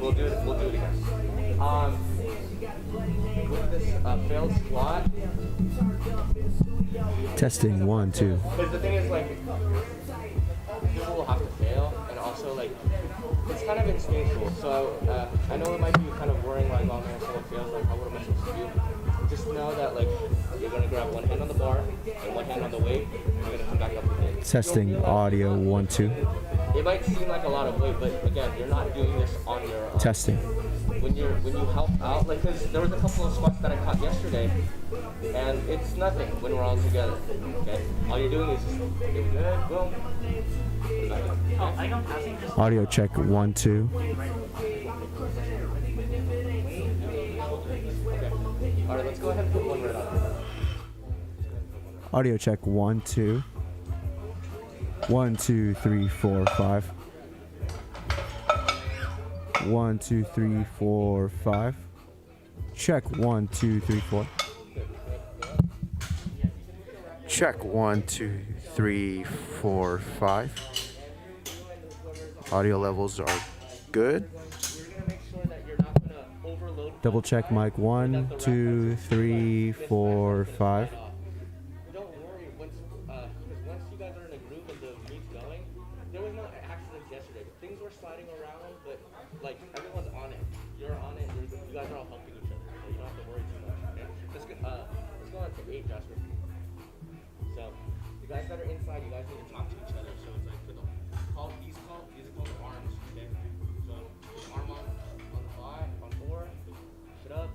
We'll do it. We'll do it again. With this failed squat. Testing 1, 2. Because the thing is, like, people will have to fail, and also, like, it's kind of instinctual. So I know it might be kind of worrying, like, oh man, someone fails, like, what am I supposed to do? Just know that, like, you're gonna grab one hand on the bar and one hand on the weight, and you're gonna come back up with it. Testing audio 1, 2. It might seem like a lot of weight, but again, you're not doing this on your own. Testing. When you help out, like, cause there was a couple of squats that I caught yesterday, and it's nothing when we're all together. Okay, all you're doing is just doing good, boom. Okay? Audio check 1, 2. Okay. All right, let's go ahead and put one right on. Audio check 1, 2. 1, 2, 3, 4, 5. 1, 2, 3, 4, 5. Check 1, 2, 3, 4. Check 1, 2, 3, 4, 5. Audio levels are good. Double check mic 1, 2, 3, 4, 5. Don't worry, because once you guys are in a group and the meet's going, there was no accidents yesterday. Things were sliding around, but like everyone's on it. You're on it. You guys are all helping each other, so you don't have to worry too much. Okay? Let's go on to 8, Joshua. So you guys that are inside, you guys need to talk to each other. So it's like for the these are called arms. Okay. So arm on 5, on 4, sit up.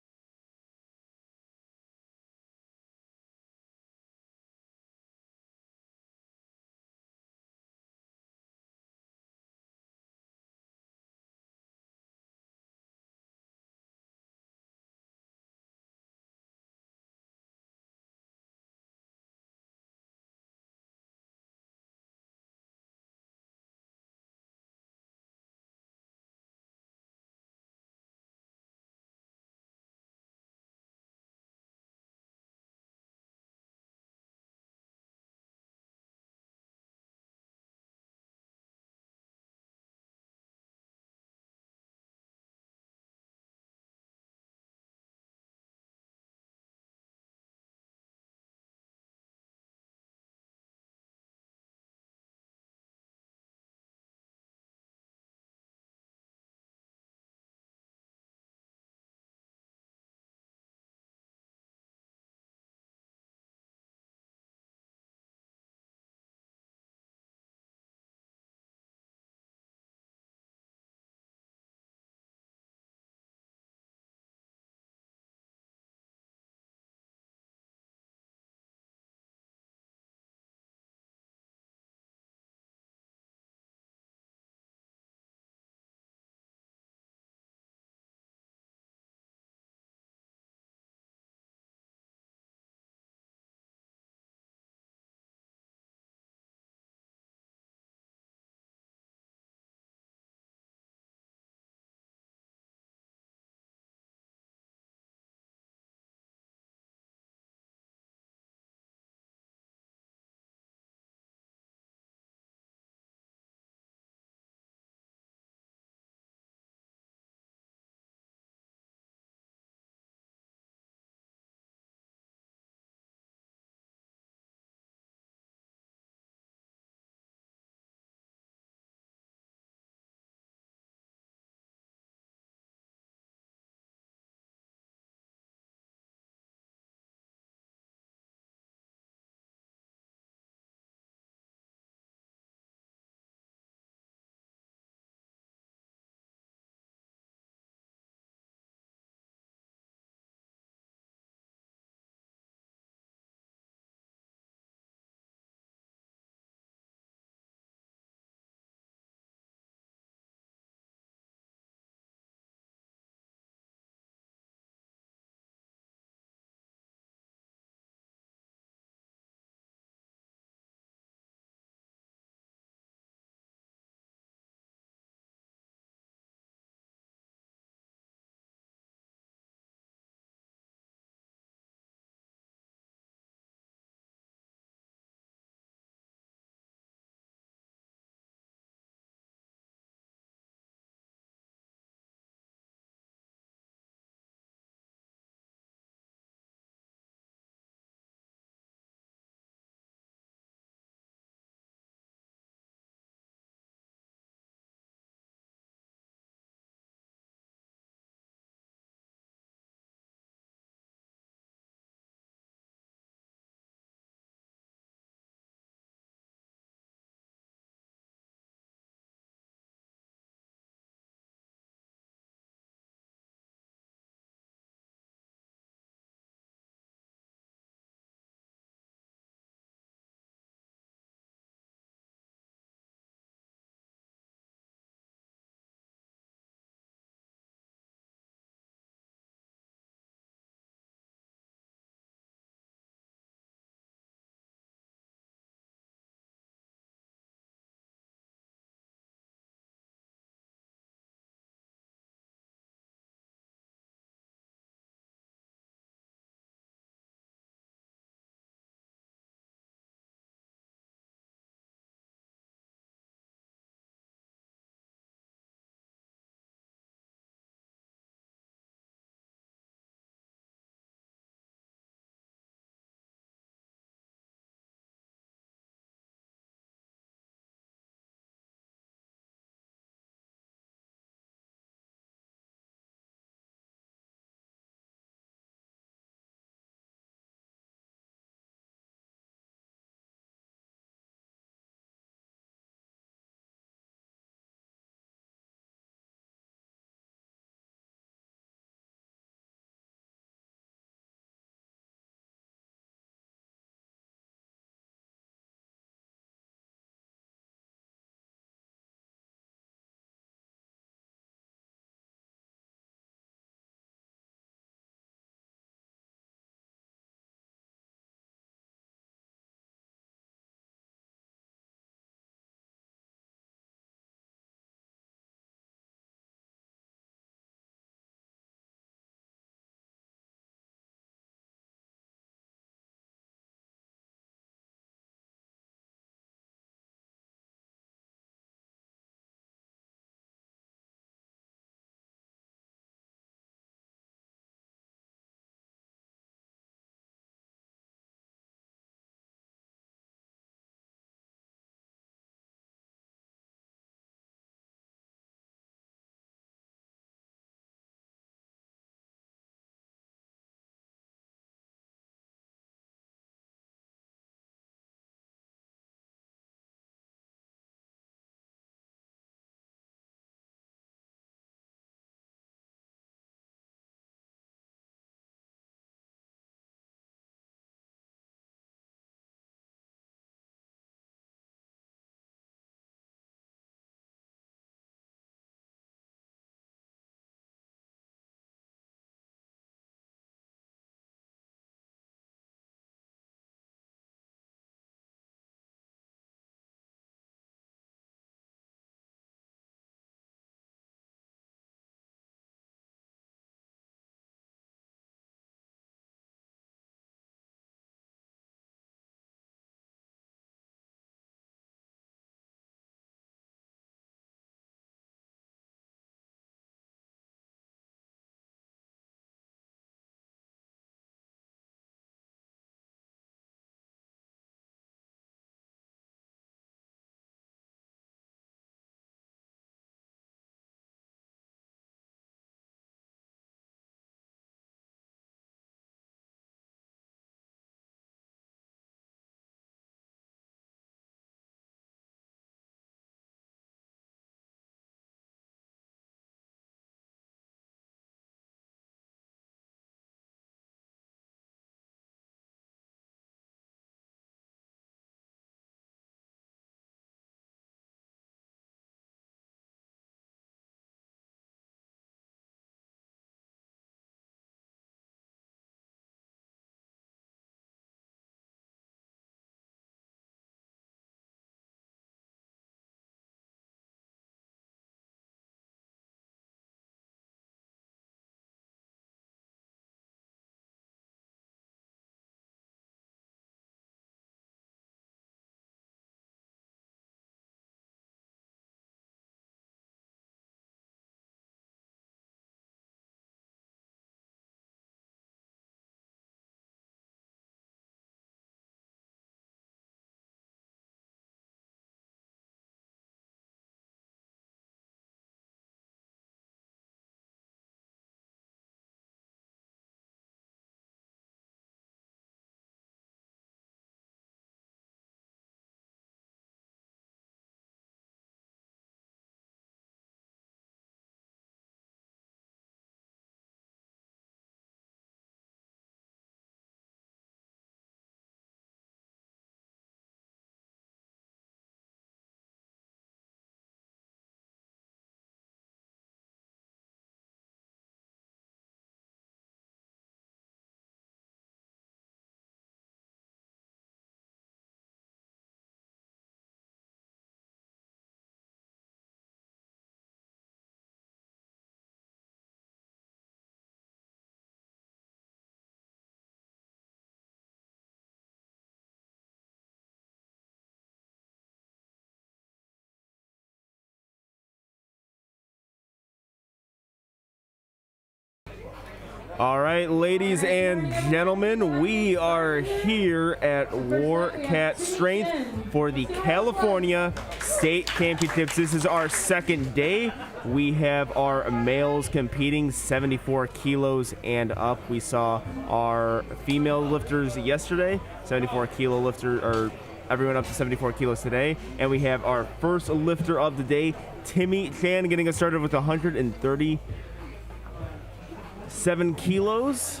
All right, ladies and gentlemen, we are here at WARCAT Strength for the California State Championships. This is our second day. We have our males competing 74 kilos and up. We saw our female lifters yesterday, 74 kilo lifter, or everyone up to 74 kilos today. And we have our first lifter of the day, Timmy Chan, getting us started with 137 kilos.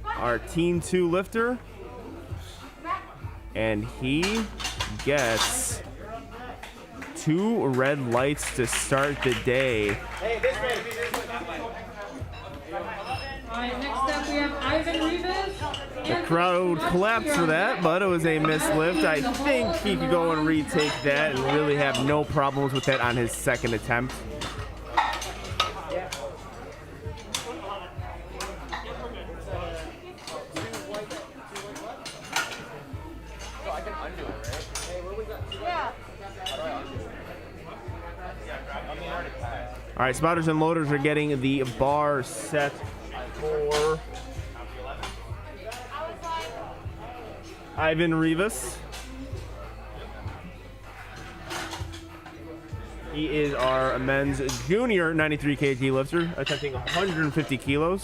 Our Team 2 lifter. And he gets 2 red lights to start the day. Alright, next up we have Ivan Rivas. The crowd clapped for that, but it was a missed lift. I think he could go and retake that and really have no problems with that on his second attempt. All right, spotters and loaders are getting the bar set for Ivan Rivas. He is our men's junior 93 kg lifter, attempting 150 kilos.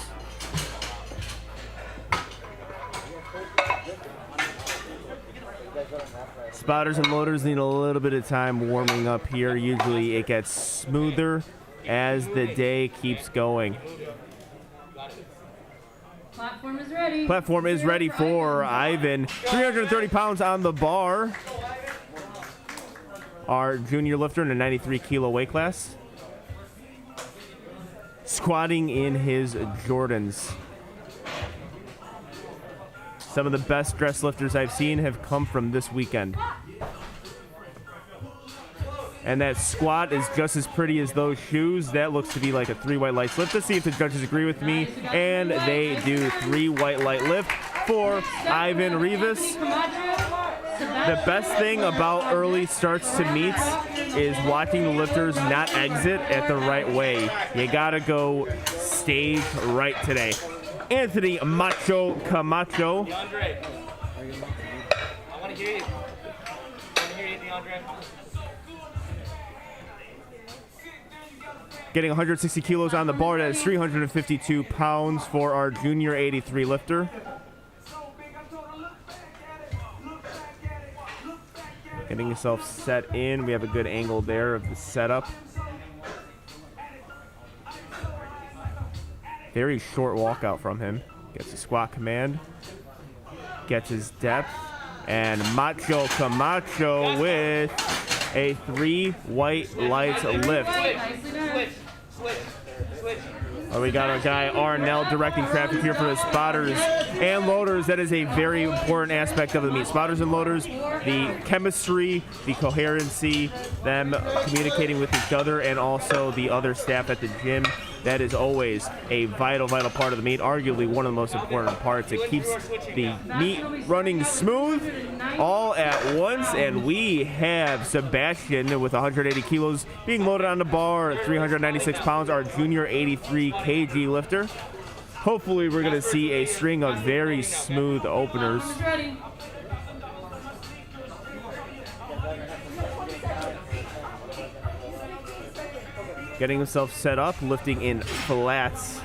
Spotters and loaders need a little bit of time warming up here. Usually it gets smoother as the day keeps going. Platform is ready. Platform is ready for Ivan. 330 pounds on the bar. Our junior lifter in a 93 kilo weight class. Squatting in his Jordans. Some of the best dress lifters I've seen have come from this weekend. And that squat is just as pretty as those shoes. That looks to be like a 3 white lights lift. Let's see if the judges agree with me. And they do 3 white light lift for Ivan Rivas. The best thing about early starts to meets is watching the lifters not exit at the right way. You gotta go stage right today. Anthony Macho Camacho. DeAndre. I want to hear you. DeAndre. Getting 160 kilos on the bar. That is 352 pounds for our junior 83 lifter. Getting himself set in. We have a good angle there of the setup. Very short walkout from him. Gets a squat command. Gets his depth. And Macho Camacho with a 3 white lights lift. Oh, we got our guy Arnell directing traffic here for the spotters and loaders. That is a very important aspect of the meet. Spotters and loaders, the chemistry, the coherency, them communicating with each other, and also the other staff at the gym. That is always a vital part of the meet, arguably one of the most important parts. It keeps the meet running smooth all at once, and we have Sebastian with 180 kilos being loaded on the bar, 396 pounds, our junior 83 kg lifter. Hopefully we're going to see a string of very smooth openers. Getting himself set up, lifting in flats.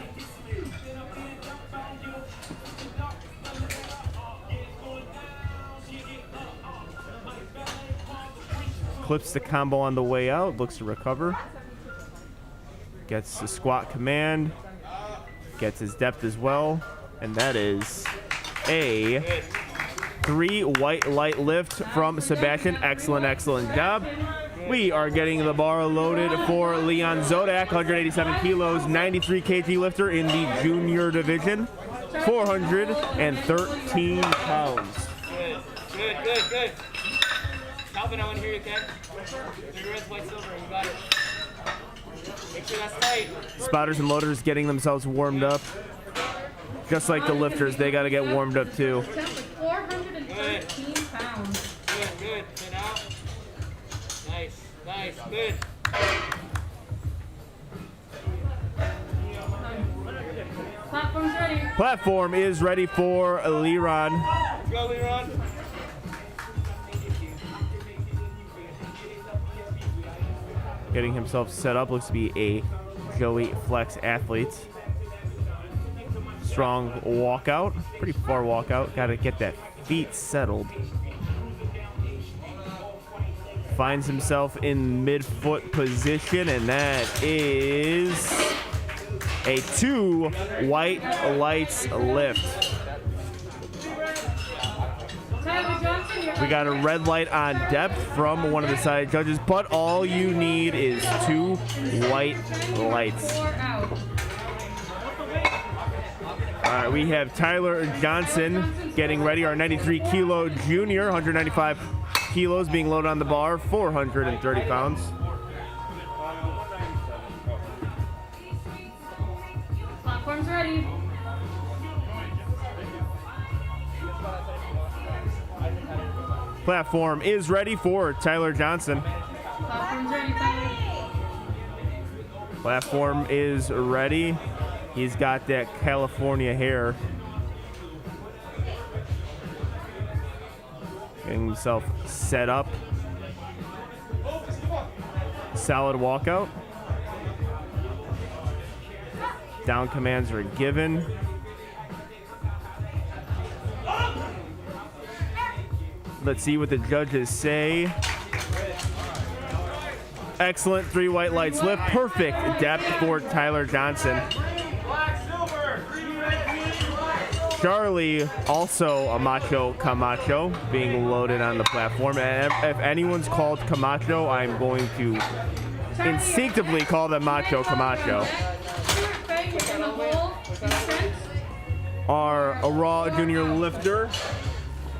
Clips the combo on the way out, looks to recover. Gets the squat command. Gets his depth as well. And that is a 3 white light lift from Sebastian. Excellent job. We are getting the bar loaded for Leon Zodak, 187 kilos, 93 kg lifter in the junior division, 413 pounds. Good. Calvin, I want to hear you, Ken. 3 red, white, silver. You got it. Make sure that's tight. Spotters and loaders getting themselves warmed up. Just like the lifters, they got to get warmed up too. 413 pounds. Good. Sit out. Nice. Good. Platform's ready. Platform is ready for Leron. Let's go, Leron. Getting himself set up. Looks to be a Joey Flex athlete. Strong walkout. Pretty far walkout. Got to get that feet settled. Finds himself in midfoot position, and that is a 2 white lights lift. Tyler Johnson, you're We got a red light on depth from one of the side judges, but all you need is 2 white lights. 4 out. All right, we have Tyler Johnson getting ready, our 93 kilo junior, 195 kilos being loaded on the bar, 430 pounds. Platform's ready. Platform is ready for Tyler Johnson. Platform's ready, Tyler. Platform is ready. He's got that California hair. Getting himself set up. Solid walkout. Down commands are given. Let's see what the judges say. Excellent 3 white lights lift. Perfect depth for Tyler Johnson. Charlie, also a Macho Camacho, being loaded on the platform. And if anyone's called Camacho, I'm going to instinctively call them Macho Camacho. Our raw junior lifter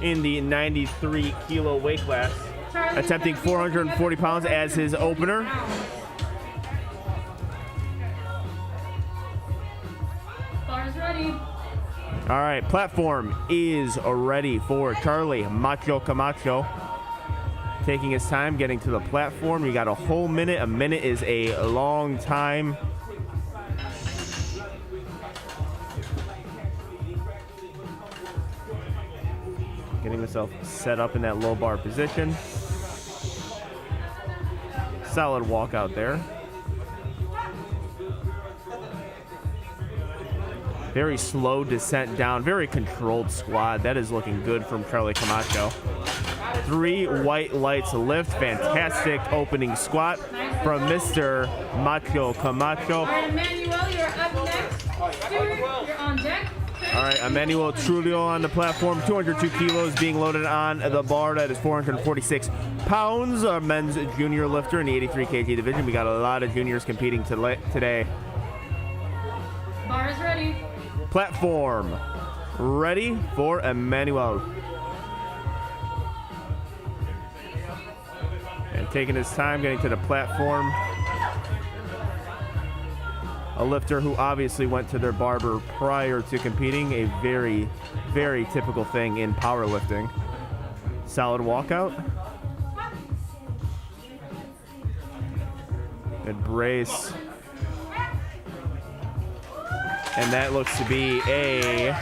in the 93 kilo weight class, attempting 440 pounds as his opener. Bar's ready. All right, platform is ready for Charlie Macho Camacho. Taking his time getting to the platform. You got a whole minute. A minute is a long time. Getting himself set up in that low bar position. Solid walkout there. Very slow descent down, very controlled squat. That is looking good from Charlie Camacho. 3 white lights lift, fantastic opening squat from Mr. Macho Camacho. All right, Emmanuel, you're up next. Stuart, you're on deck. All right, Emmanuel Trulio on the platform, 202 kilos being loaded on the bar. That is 446 pounds. Our men's junior lifter in the 83 kg division. We got a lot of juniors competing today. Bar is ready. Platform ready for Emmanuel. And taking his time getting to the platform. A lifter who obviously went to their barber prior to competing. A very, very typical thing in powerlifting. Solid walkout. Good brace. And that looks to be a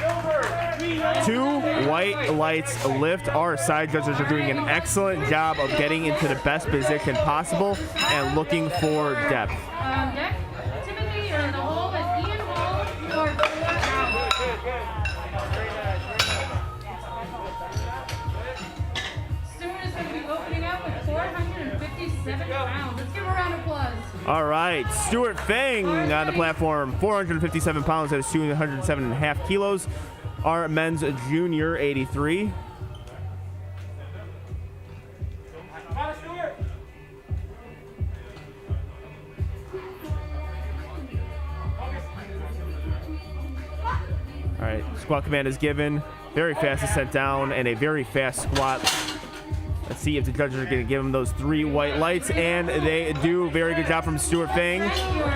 2 white lights lift. Our side judges are doing an excellent job of getting into the best position possible and looking for depth. Deck. Timothy, you're in the hole with Ian Hall. You are 4 out. Stuart is going to be opening up with 457 pounds. Let's give him a round of applause. All right, Stuart Fang on the platform, 457 pounds, that is 207.5 kilos. Our men's junior, 83. All right, squat command is given. Very fast descent down and a very fast squat. Let's see if the judges are going to give him those 3 white lights, and they do. Very good job from Stuart Fang.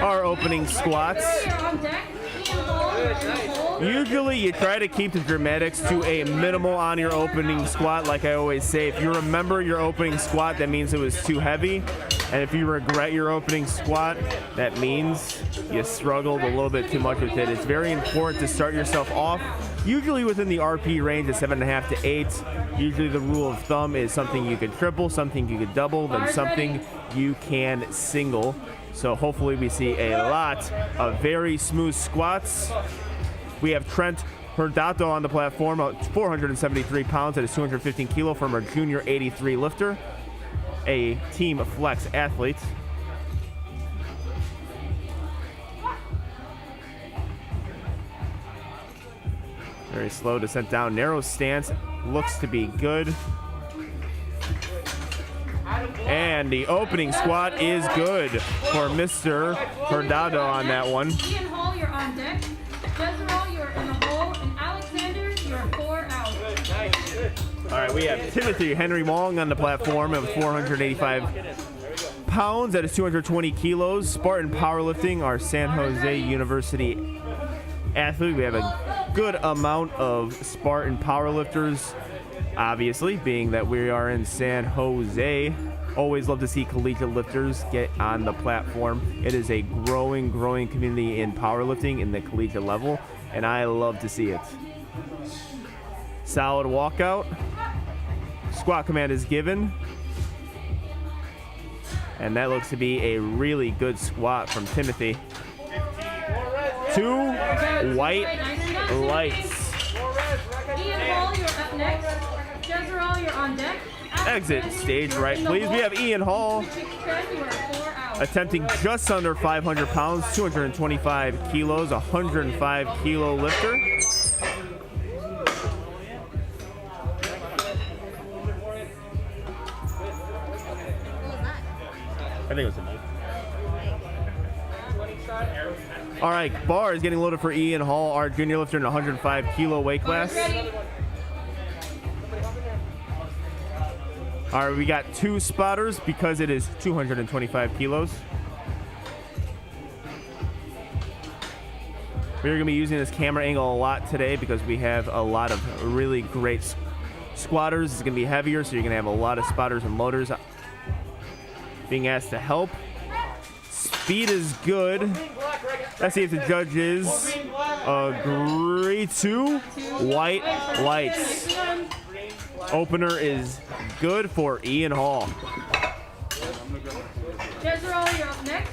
Our opening squats. Usually you try to keep the dramatics to a minimal on your opening squat. Like I always say, if you remember your opening squat, that means it was too heavy. And if you regret your opening squat, that means you struggled a little bit too much with it. It's very important to start yourself off, usually within the RP range of 7.5 to 8. Usually the rule of thumb is something you could triple, something you could double, then something you can single. So hopefully we see a lot of very smooth squats. We have Trent Perdato on the platform, 473 pounds, that is 215 kilo from our junior 83 lifter, a team flex athlete. Very slow descent down, narrow stance, looks to be good. And the opening squat is good for Mr. Perdato on that one. Ian Hall, you're on deck. Desiree, you're in the hole. And Alexander, you're 4 out. All right, we have Timothy Henry Wong on the platform of 485 pounds. That is 220 kilos. Spartan Powerlifting, our San Jose University athlete. We have a good amount of Spartan powerlifters, obviously, being that we are in San Jose. Always love to see collegiate lifters get on the platform. It is a growing community in powerlifting in the collegiate level, and I love to see it. Solid walkout. Squat command is given. And that looks to be a really good squat from Timothy. 2 white lights. Ian Hall, you're up next. Desiree, you're on deck. Exit stage right, please. We have Ian Hall attempting just under 500 pounds, 225 kilos, 105 kilo lifter. I think it was a mic. All right, bar is getting loaded for Ian Hall, our junior lifter in the 105 kilo weight class. All right, we got 2 spotters because it is 225 kilos. We're going to be using this camera angle a lot today because we have a lot of really great squatters. It's going to be heavier, so you're going to have a lot of spotters and loaders being asked to help. Speed is good. Let's see if the judges agree to. White lights. Opener is good for Ian Hall. Desiree, you're up next.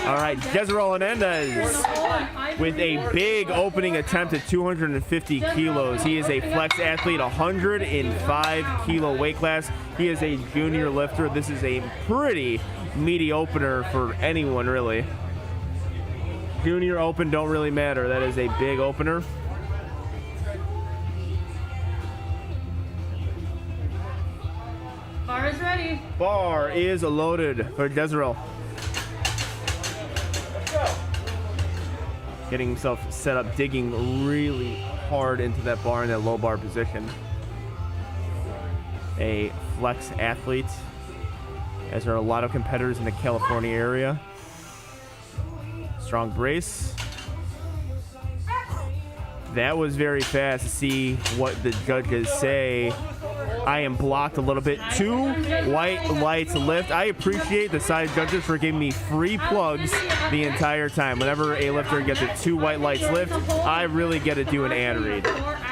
All right, Desiree Hernandez with a big opening attempt at 250 kilos. He is a flex athlete, 105 kilo weight class. He is a junior lifter. This is a pretty meaty opener for anyone, really. Junior open don't really matter. That is a big opener. Bar is ready. Bar is loaded for Desiree. Getting himself set up, digging really hard into that bar in that low bar position. A flex athlete, as there are a lot of competitors in the California area. Strong brace. That was very fast to see what the judges say. I am blocked a little bit. 2 white lights lift. I appreciate the side judges for giving me free plugs the entire time. Whenever a lifter gets a 2 white lights lift, I really get to do an ad read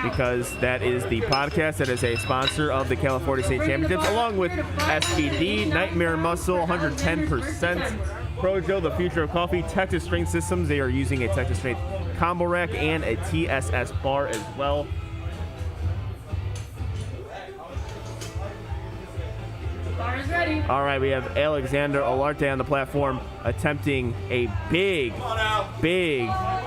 because that is the podcast that is a sponsor of the California State Championships, along with SPD, Nightmare Muscle, 110%. Projo, the future of coffee, Texas Strength Systems. They are using a Texas Strength combo rack and a TSS bar as well. Bar is ready. All right, we have Alexander Olarte on the platform attempting a big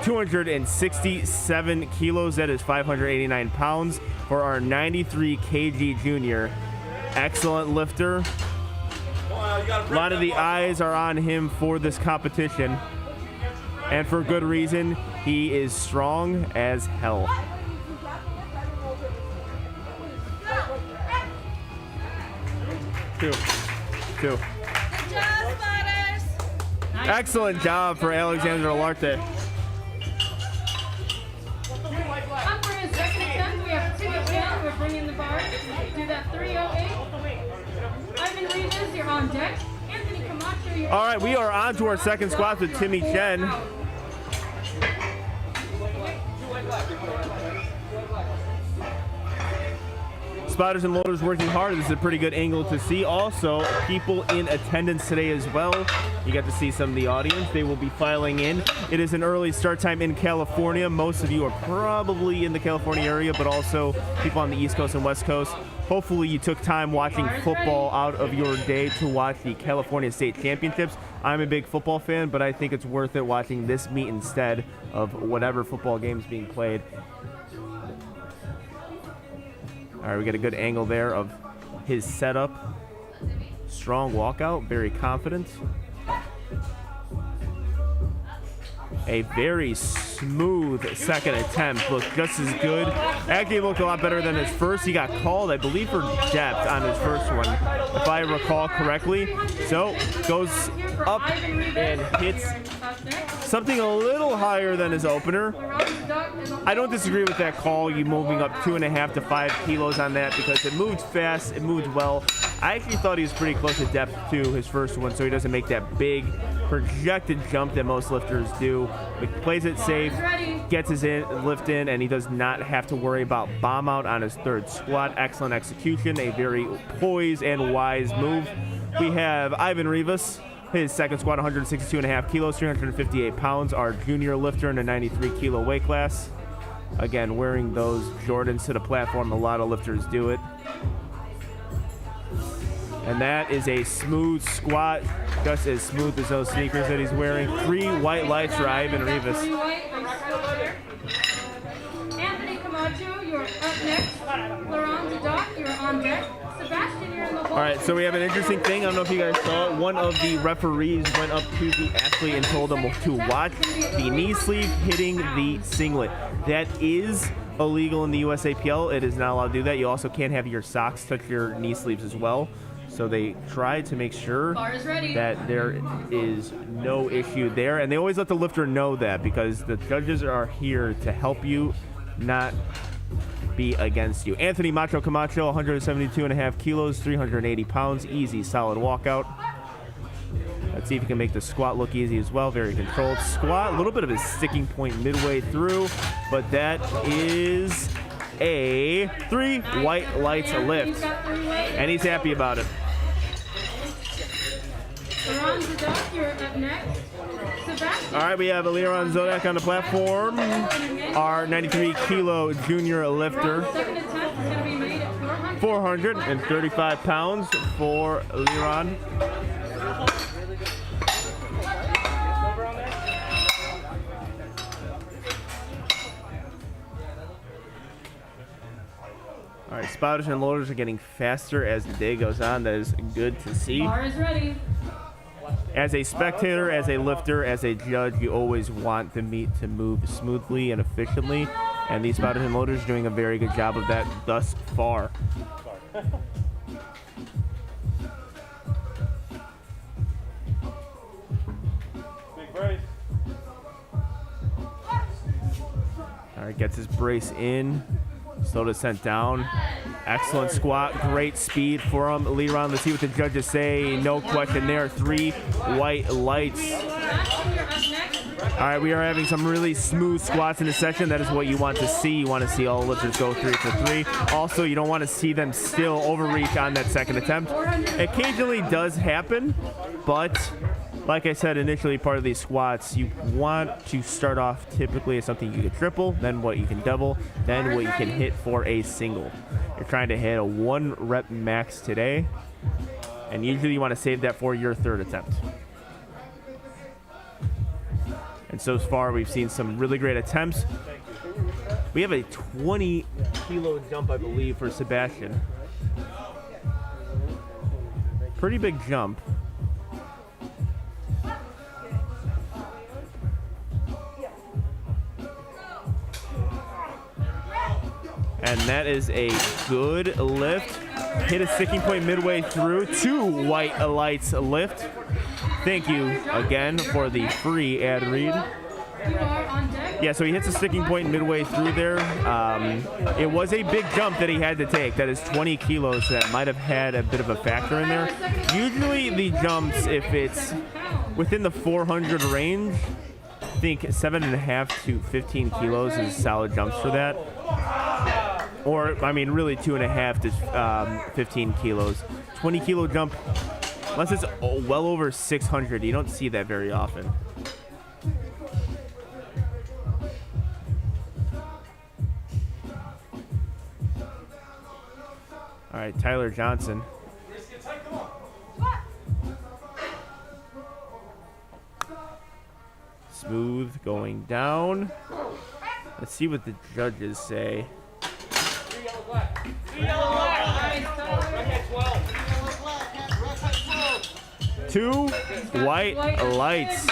267 kilos. That is 589 pounds for our 93 kg junior. Excellent lifter. A lot of the eyes are on him for this competition, and for good reason. He is strong as hell. Two. Good job, spotters. Excellent job for Alexander Olarte. Up for his second attempt, we have Timmy Chan. We're bringing the bar. Do that 308. Ivan Rivas, you're on deck. All right, we are on to our second squat with Timmy Chen. Spotters and loaders working hard. This is a pretty good angle to see. Also, people in attendance today as well. You got to see some of the audience. They will be filing in. It is an early start time in California. Most of you are probably in the California area, but also people on the East Coast and West Coast. Hopefully you took time watching football out of your day to watch the California State Championships. I'm a big football fan, but I think it's worth it watching this meet instead of whatever football game's being played. All right, we get a good angle there of his setup. Strong walkout, very confident. A very smooth second attempt. Looked just as good. Actually looked a lot better than his first. He got called, I believe, for depth on his first one, if I recall correctly. So, goes up and hits something a little higher than his opener. I don't disagree with that call, you moving up 2.5 to 5 kilos on that, because it moved fast, it moved well. I actually thought he was pretty close to depth to his first one, so he doesn't make that big projected jump that most lifters do. He plays it safe, gets his lift in, and he does not have to worry about bomb out on his third squat. Excellent execution, a very poised and wise move. We have Ivan Rivas. His second squat, 162.5 kilos, 358 pounds. Our junior lifter in a 93 kilo weight class. Again, wearing those Jordans to the platform, a lot of lifters do it. And that is a smooth squat, just as smooth as those sneakers that he's wearing. 3 white lights for Ivan Rivas. Anthony Camacho, you're up next. Laurent Doc, you're on deck. Sebastian, you're in the hole. All right, so we have an interesting thing. I don't know if you guys saw it. One of the referees went up to the athlete and told him to watch the knee sleeve hitting the singlet. That is illegal in the USAPL. It is not allowed to do that. You also can't have your socks touch your knee sleeves as well. So they try to make sure that there is no issue there. And they always let the lifter know that, because the judges are here to help you, not be against you. Anthony Macho Camacho, 172.5 kilos, 380 pounds. Easy, solid walkout. Let's see if he can make the squat look easy as well. Very controlled squat. A little bit of a sticking point midway through, but that is a 3 white lights lift. And he's happy about it. All right, we have Liron Zodak on the platform, our 93 kilo junior lifter. 435 pounds for Liron. All right, spotters and loaders are getting faster as the day goes on. That is good to see. Bar is ready. As a spectator, as a lifter, as a judge, you always want the meet to move smoothly and efficiently, and these spotters and loaders are doing a very good job of that thus far. Big brace. All right, gets his brace in. Slow descent down. Excellent squat. Great speed for him. Liron, let's see what the judges say. No question there. 3 white lights. All right, we are having some really smooth squats in this session. That is what you want to see. You want to see all lifters go 3 for 3. Also, you don't want to see them still overreach on that second attempt. Occasionally does happen, but like I said initially, part of these squats, you want to start off typically as something you can triple, then what you can double, then what you can hit for a single. You're trying to hit a 1 rep max today, and usually you want to save that for your third attempt. And so far, we've seen some really great attempts. We have a 20 kilo jump, I believe, for Sebastian. Pretty big jump. And that is a good lift. Hit a sticking point midway through. 2 white lights lift. Thank you again for the free ad read. You are on deck. Yeah, so he hits a sticking point midway through there. It was a big jump that he had to take. That is 20 kilos. So that might have had a bit of a factor in there. Usually the jumps, if it's within the 400 range, I think 7.5 to 15 kilos is solid jumps for that. Or, I mean, really 2.5 to 15 kilos. 20 kilo jump, unless it's well over 600, you don't see that very often. All right, Tyler Johnson. Smooth going down. Let's see what the judges say. 2 white lights.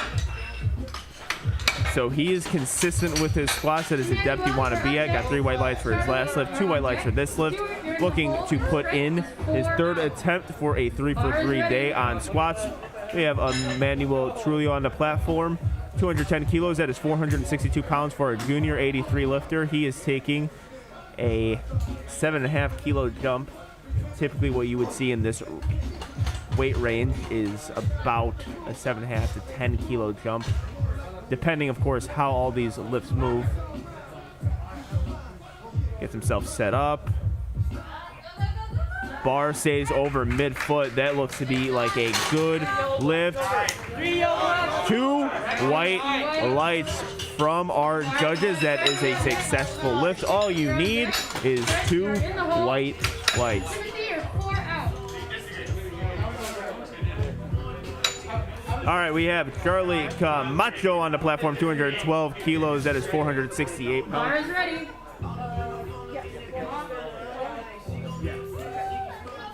So he is consistent with his squats. That is the depth you want to be at. Got 3 white lights for his last lift, 2 white lights for this lift. Looking to put in his 3rd attempt for a 3-for-3 day on squats. We have Emmanuel Trulio on the platform. 210 kilos. That is 462 pounds for a junior 83 lifter. He is taking a 7.5 kilo jump. Typically what you would see in this weight range is about a 7.5 to 10 kilo jump, depending of course how all these lifts move. Gets himself set up. Bar stays over midfoot. That looks to be like a good lift. 2 white lights from our judges. That is a successful lift. All you need is 2 white lights. All right, we have Charlie Camacho on the platform, 212 kilos. That is 468 pounds. Bar is ready.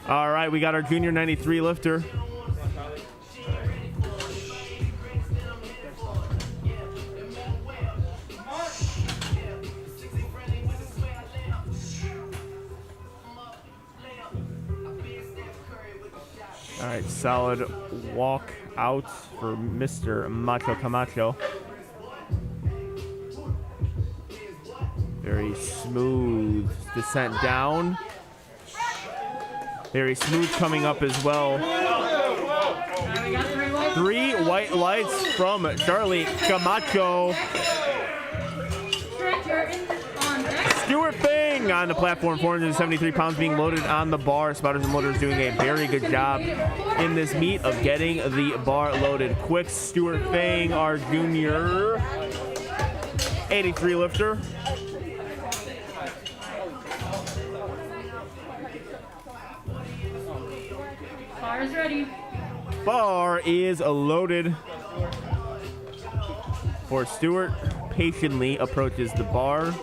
All right, we got our junior 93 lifter. All right, solid walk out for Mr. Macho Camacho. Very smooth descent down. Very smooth coming up as well. 3 white lights from Charlie Camacho. Stuart Fang on the platform, 473 pounds being loaded on the bar. Spotters and Loaders doing a very good job in this meet of getting the bar loaded quick. Stuart Fang, our junior 83 lifter. Bar is ready. Bar is loaded for Stuart. Patiently approaches the bar.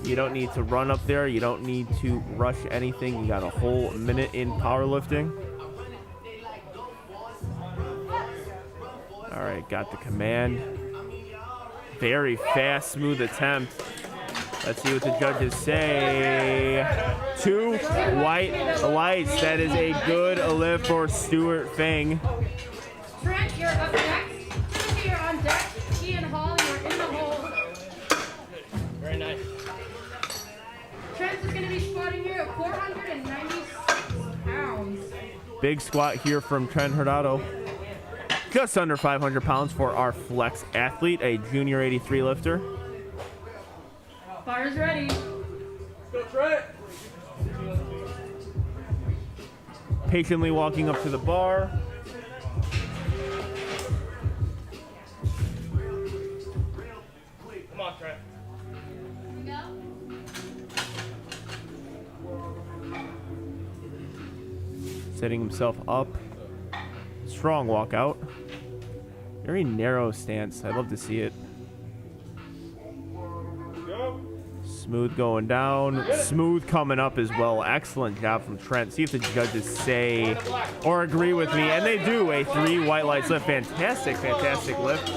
You don't need to run up there. You don't need to rush anything. You got a whole minute in powerlifting. All right, got the command. Very fast, smooth attempt. Let's see what the judges say. 2 white lights. That is a good lift for Stuart Fang. Trent, you're up next. You're on deck. Ian Hall, you're in the hole. Very nice. Trent is going to be squatting here at 496 pounds. Big squat here from Trent Hurtado. Just under 500 pounds for our flex athlete, a junior 83 lifter. Bar is ready. Go Trent. Patiently walking up to the bar. Come on, Trent. Setting himself up. Strong walkout. Very narrow stance. I love to see it. Smooth going down. Smooth coming up as well. Excellent job from Trent. See if the judges say or agree with me. And they do. A 3 white lights lift. Fantastic, fantastic lift. We're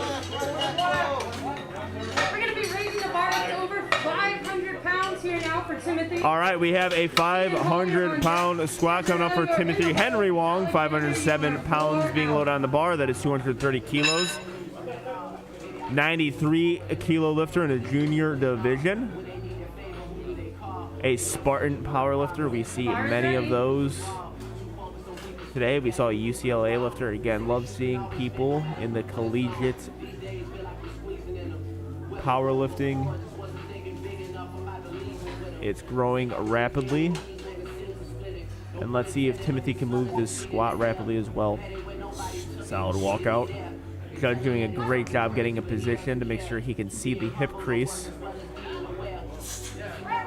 going to be raising the bar up to over 500 pounds here now for Timothy. All right, we have a 500-pound squat coming up for Timothy Henry Wong. 507 pounds being loaded on the bar. That is 230 kilos. 93 kilo lifter in the junior division. A Spartan power lifter. We see many of those today. We saw a UCLA lifter. Again, love seeing people in the collegiate powerlifting. It's growing rapidly. And let's see if Timothy can move this squat rapidly as well. Solid walkout. Judge doing a great job getting a position to make sure he can see the hip crease.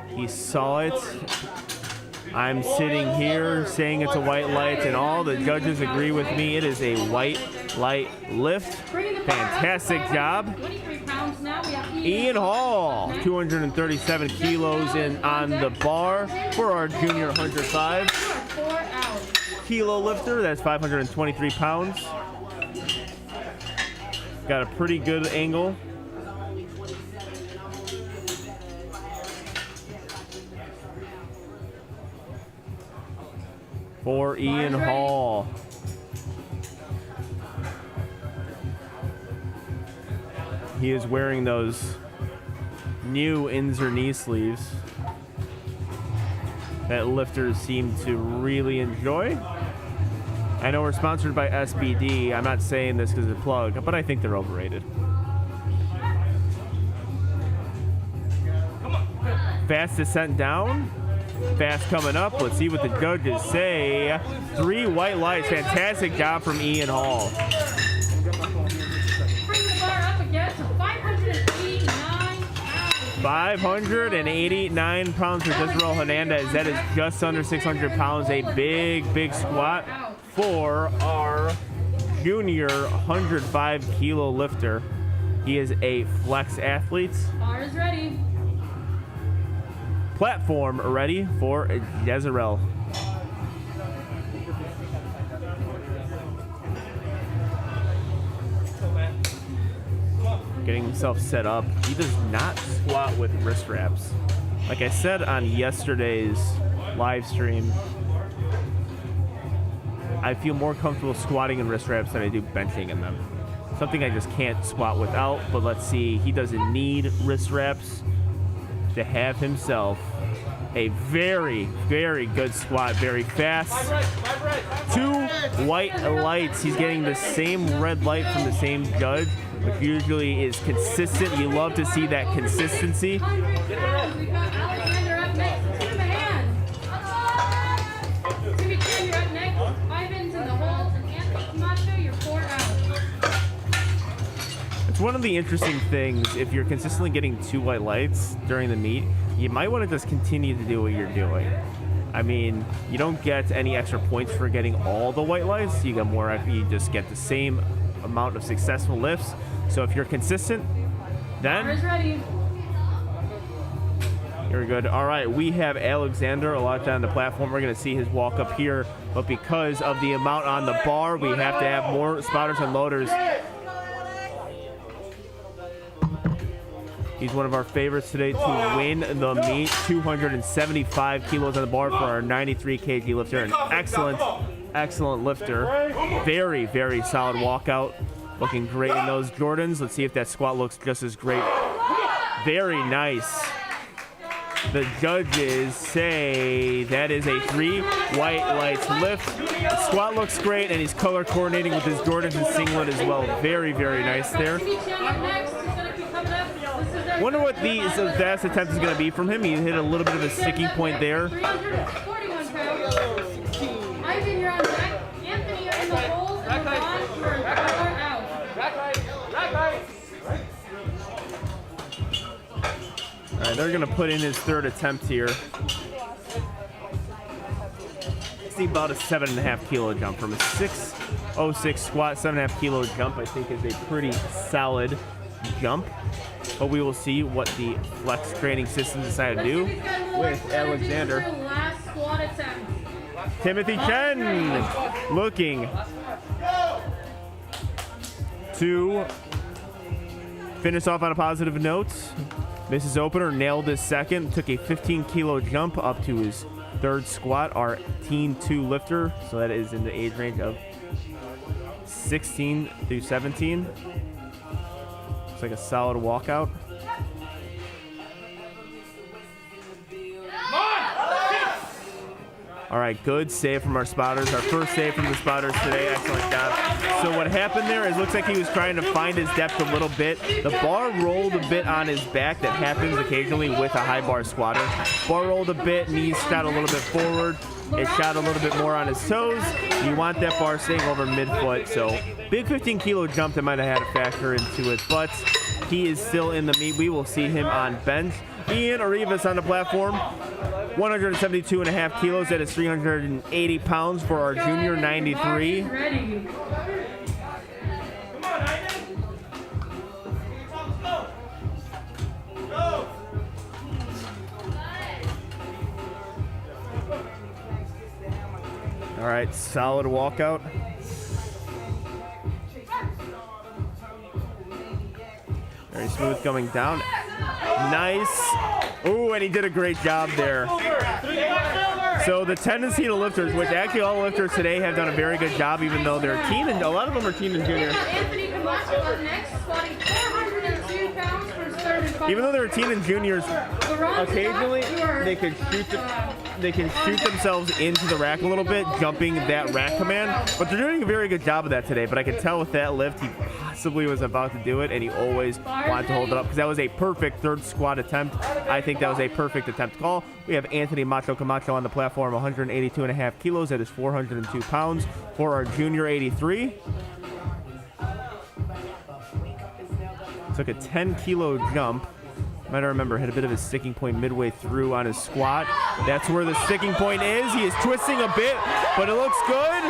He saw it. I'm sitting here saying it's a white light, and all the judges agree with me. It is a white light lift. Fantastic job. Ian Hall, 237 kilos in on the bar for our junior 105 kilo lifter. That's 523 pounds. Got a pretty good angle. For Ian Hall. He is wearing those new Inzer knee sleeves that lifters seem to really enjoy. I know we're sponsored by SBD. I'm not saying this because it's a plug, but I think they're overrated. Fast descent down. Fast coming up. Let's see what the judges say. 3 white lights. Fantastic job from Ian Hall. Bring the bar up again to 589 pounds. 589 pounds for Jezreel Hernandez. That is just under 600 pounds. A big, big squat for our junior 105 kilo lifter. He is a flex athlete. Bar is ready. Platform ready for Jezreel. Getting himself set up. He does not squat with wrist wraps. Like I said on yesterday's live stream, I feel more comfortable squatting in wrist wraps than I do benching in them. Something I just can't squat without, but let's see. He doesn't need wrist wraps to have himself a very, very good squat, very fast. 2 white lights. He's getting the same red light from the same judge, which usually is consistent. You love to see that consistency. 100 pounds. We've got Alexander up next. Give him a hand. Timmy Kim, you're up next. Ivan's in the hole. And Anthony Camacho, you're 4 out. It's one of the interesting things, if you're consistently getting 2 white lights during the meet, you might want to just continue to do what you're doing. I mean, you don't get any extra points for getting all the white lights. You get more, you just get the same amount of successful lifts. So if you're consistent, then ready. you're good. All right, we have Alexander locked on the platform. We're going to see his walk up here, but because of the amount on the bar, we have to have more spotters and loaders. He's one of our favorites today to win the meet. 275 kilos on the bar for our 93 kg lifter. An excellent, excellent lifter. Very, very solid walkout. Looking great in those Jordans. Let's see if that squat looks just as great. Very nice. The judges say that is a 3 white lights lift. The squat looks great, and he's color coordinating with his Jordans and singlet as well. Very, very nice there. Wonder what the last attempt is going to be from him. He hit a little bit of a sticking point there. 341 pounds. Ivan, you're on deck. Anthony, you're in the holes. And LeBron for 4 out. All right, they're going to put in his 3rd attempt here. See about a 7.5 kilo jump from a 606 squat. 7.5 kilo jump, I think, is a pretty solid jump. But we will see what the flex training system decided to do with Alexander. Last squat attempt. Timothy Chen looking to finish off on a positive note. Misses opener, nailed his 2nd, took a 15 kilo jump up to his 3rd squat, our Teen 2 lifter. So that is in the age range of 16 through 17. Looks like a solid walkout. All right, good save from our spotters. Our first save from the spotters today. Excellent job. So what happened there is, looks like he was trying to find his depth a little bit. The bar rolled a bit on his back. That happens occasionally with a high bar squatter. Bar rolled a bit, knees shot a little bit forward. It shot a little bit more on his toes. You want that bar staying over midfoot. So big 15 kilo jump that might have had a factor into it, but he is still in the meet. We will see him on bench. Ian Arribas on the platform. 172.5 kilos. That is 380 pounds for our junior 93. Ready. All right, solid walkout. Very smooth coming down. Nice. Ooh, and he did a great job there. So the tendency to lifters, which actually all lifters today have done a very good job, even though they're teen, and a lot of them are teen and junior. Anthony Camacho up next, squatting 402 pounds for his third and final. Even though they're teen and juniors, occasionally they can shoot themselves into the rack a little bit, jumping that rack command. But they're doing a very good job of that today. But I could tell with that lift, he possibly was about to do it, and he always wanted to hold it up because that was a perfect third squat attempt. I think that was a perfect attempt call. We have Anthony Macho Camacho on the platform, 182.5 kilos. That is 402 pounds for our junior 83. Took a 10 kilo jump. Might remember, hit a bit of a sticking point midway through on his squat. That's where the sticking point is. He is twisting a bit, but it looks good.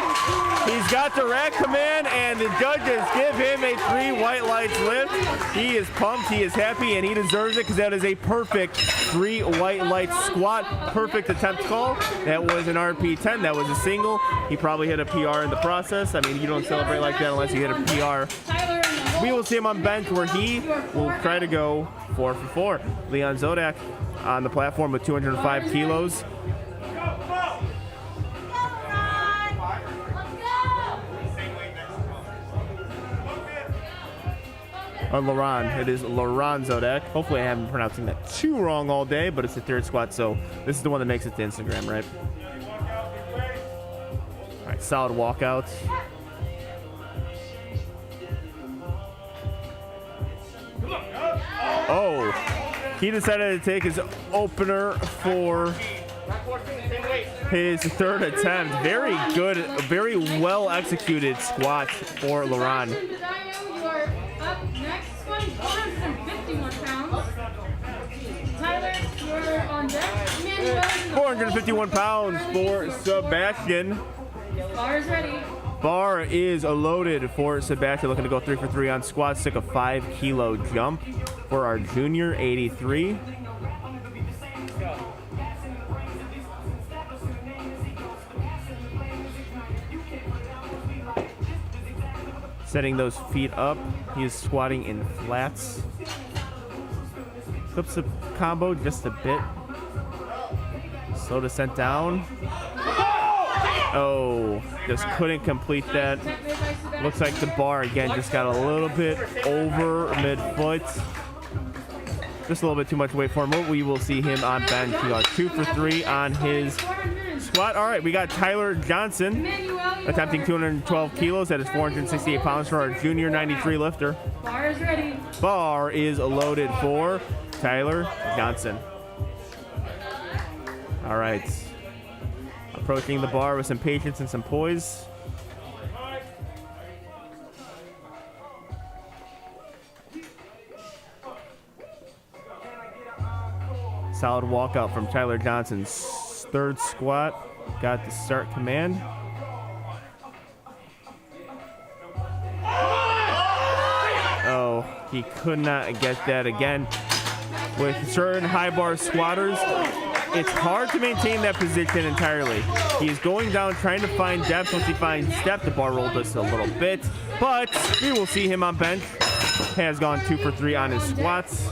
He's got the rack command, and the judges give him a 3 white lights lift. He is pumped, he is happy, and he deserves it because that is a perfect 3 white lights squat. Perfect attempt call. That was an RP10. That was a single. He probably hit a PR in the process. I mean, you don't celebrate like that unless you hit a PR. We will see him on bench where he will try to go 4 for 4. Leon Zodak on the platform with 205 kilos. Laurent. It is Laurent Zodak. Hopefully I haven't been pronouncing that too wrong all day, but it's the third squat, so this is the one that makes it to Instagram, right? All right, solid walkouts. Oh, he decided to take his opener for his third attempt. Very good, very well executed squat for Laurent. You are up next, squatting 451 pounds. Tyler, you're on deck. 451 pounds for Sebastian. Bar is ready. Bar is loaded for Sebastian, looking to go 3 for 3 on squats. Took a 5 kilo jump for our junior 83. Setting those feet up. He is squatting in flats. Clips the combo just a bit. Slow descent down. Oh, just couldn't complete that. Looks like the bar again just got a little bit over midfoot. Just a little bit too much weight for him. But we will see him on bench. He got 2 for 3 on his squat. All right, we got Tyler Johnson attempting 212 kilos. That is 468 pounds for our junior 93 lifter. Bar is ready. Bar is loaded for Tyler Johnson. All right. Approaching the bar with some patience and some poise. Solid walkout from Tyler Johnson's third squat. Got the start command. Oh, he could not get that again. With certain high bar squatters, it's hard to maintain that position entirely. He is going down, trying to find depth. Once he finds depth, the bar rolled us a little bit, but we will see him on bench. Has gone 2 for 3 on his squats.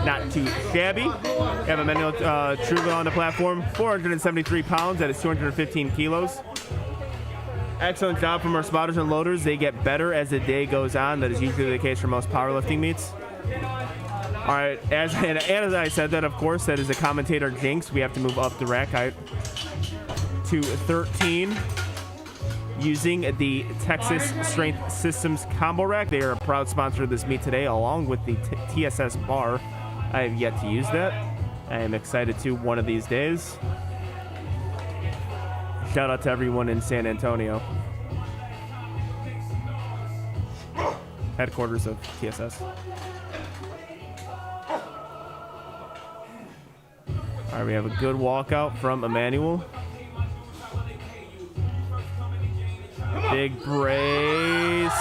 Not too shabby. We have Emmanuel Truga on the platform, 473 pounds. That is 215 kilos. Excellent job from our spotters and loaders. They get better as the day goes on. That is usually the case for most powerlifting meets. All right, as I said that, of course, that is a commentator jinx. We have to move up the rack height to 13 using the Texas Strength Systems Combo Rack. They are a proud sponsor of this meet today, along with the TSS bar. I have yet to use that. I am excited to one of these days. Shout out to everyone in San Antonio. Headquarters of TSS. All right, we have a good walkout from Emmanuel. Big brace.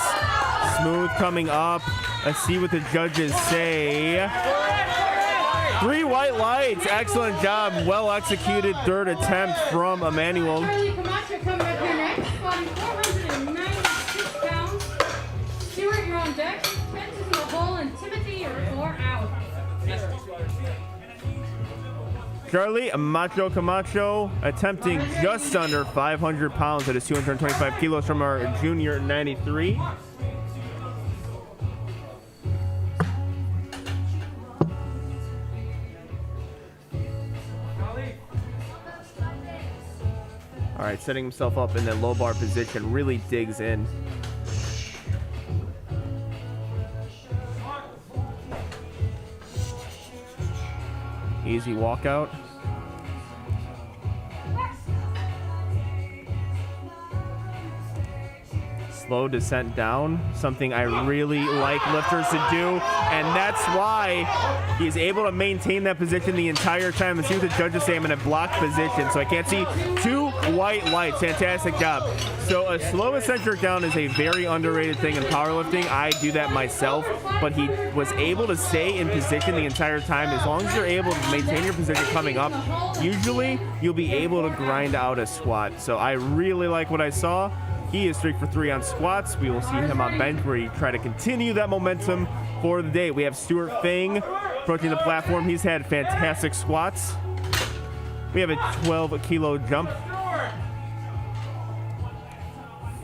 Smooth coming up. Let's see what the judges say. 3 white lights. Excellent job. Well executed third attempt from Emmanuel. Charlie Camacho coming up here next, squatting 496 pounds. Stuart, you're on deck. Trent is in the hole, and Timothy, you're out. Charlie Macho Camacho attempting just under 500 pounds. That is 225 kilos from our junior 93. All right, setting himself up in that low bar position, really digs in. Easy walkout. Slow descent down, something I really like lifters to do, and that's why he's able to maintain that position the entire time. Let's see what the judges say. I'm in a blocked position, so I can't see 2 white lights. Fantastic job. So a slow eccentric down is a very underrated thing in powerlifting. I do that myself, but he was able to stay in position the entire time. As long as you're able to maintain your position coming up, usually you'll be able to grind out a squat. So I really like what I saw. He is 3 for 3 on squats. We will see him on bench where he try to continue that momentum for the day. We have Stuart Fang approaching the platform. He's had fantastic squats. We have a 12-kilo jump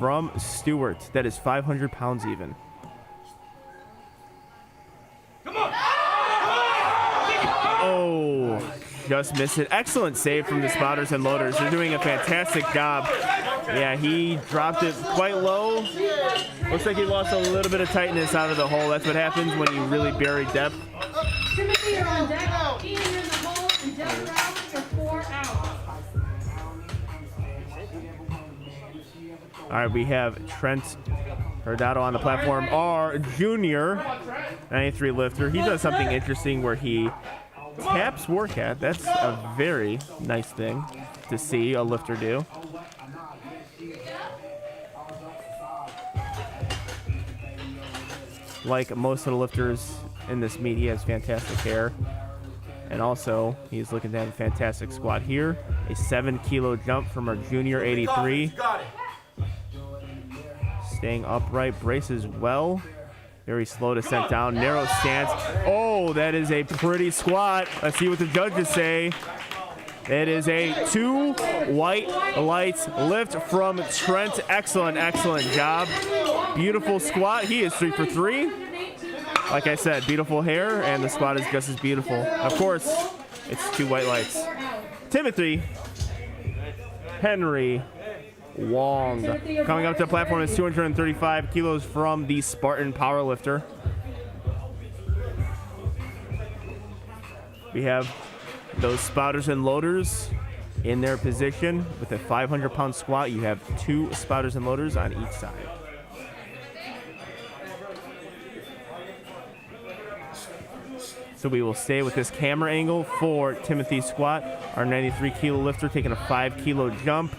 from Stuart. That is 500 pounds even. Oh, just missed it. Excellent save from the spotters and loaders. They're doing a fantastic job. Yeah, he dropped it quite low. Looks like he lost a little bit of tightness out of the hole. That's what happens when you really bury depth. Timothy, you're on deck. Ian, you're in the hole, and Jeff Rouse, you're 4 out. All right, we have Trent Hurtado on the platform. Our junior 93 lifter. He does something interesting where he taps WARCAT. That's a very nice thing to see a lifter do. Like most of the lifters in this meet, he has fantastic hair. And also, he's looking to have a fantastic squat here. A 7-kilo jump from our junior 83. Staying upright, braces well. Very slow descent down, narrow stance. Oh, that is a pretty squat. Let's see what the judges say. It is a 2 white lights lift from Trent. Excellent, excellent job. Beautiful squat. He is 3 for 3. Like I said, beautiful hair, and the squat is just as beautiful. Of course, it's 2 white lights. Timothy Henry Wong coming up to the platform is 235 kilos from the Spartan powerlifter. We have those spotters and loaders in their position. With a 500-pound squat, you have 2 spotters and loaders on each side. So we will stay with this camera angle for Timothy's squat. Our 93-kilo lifter taking a 5-kilo jump.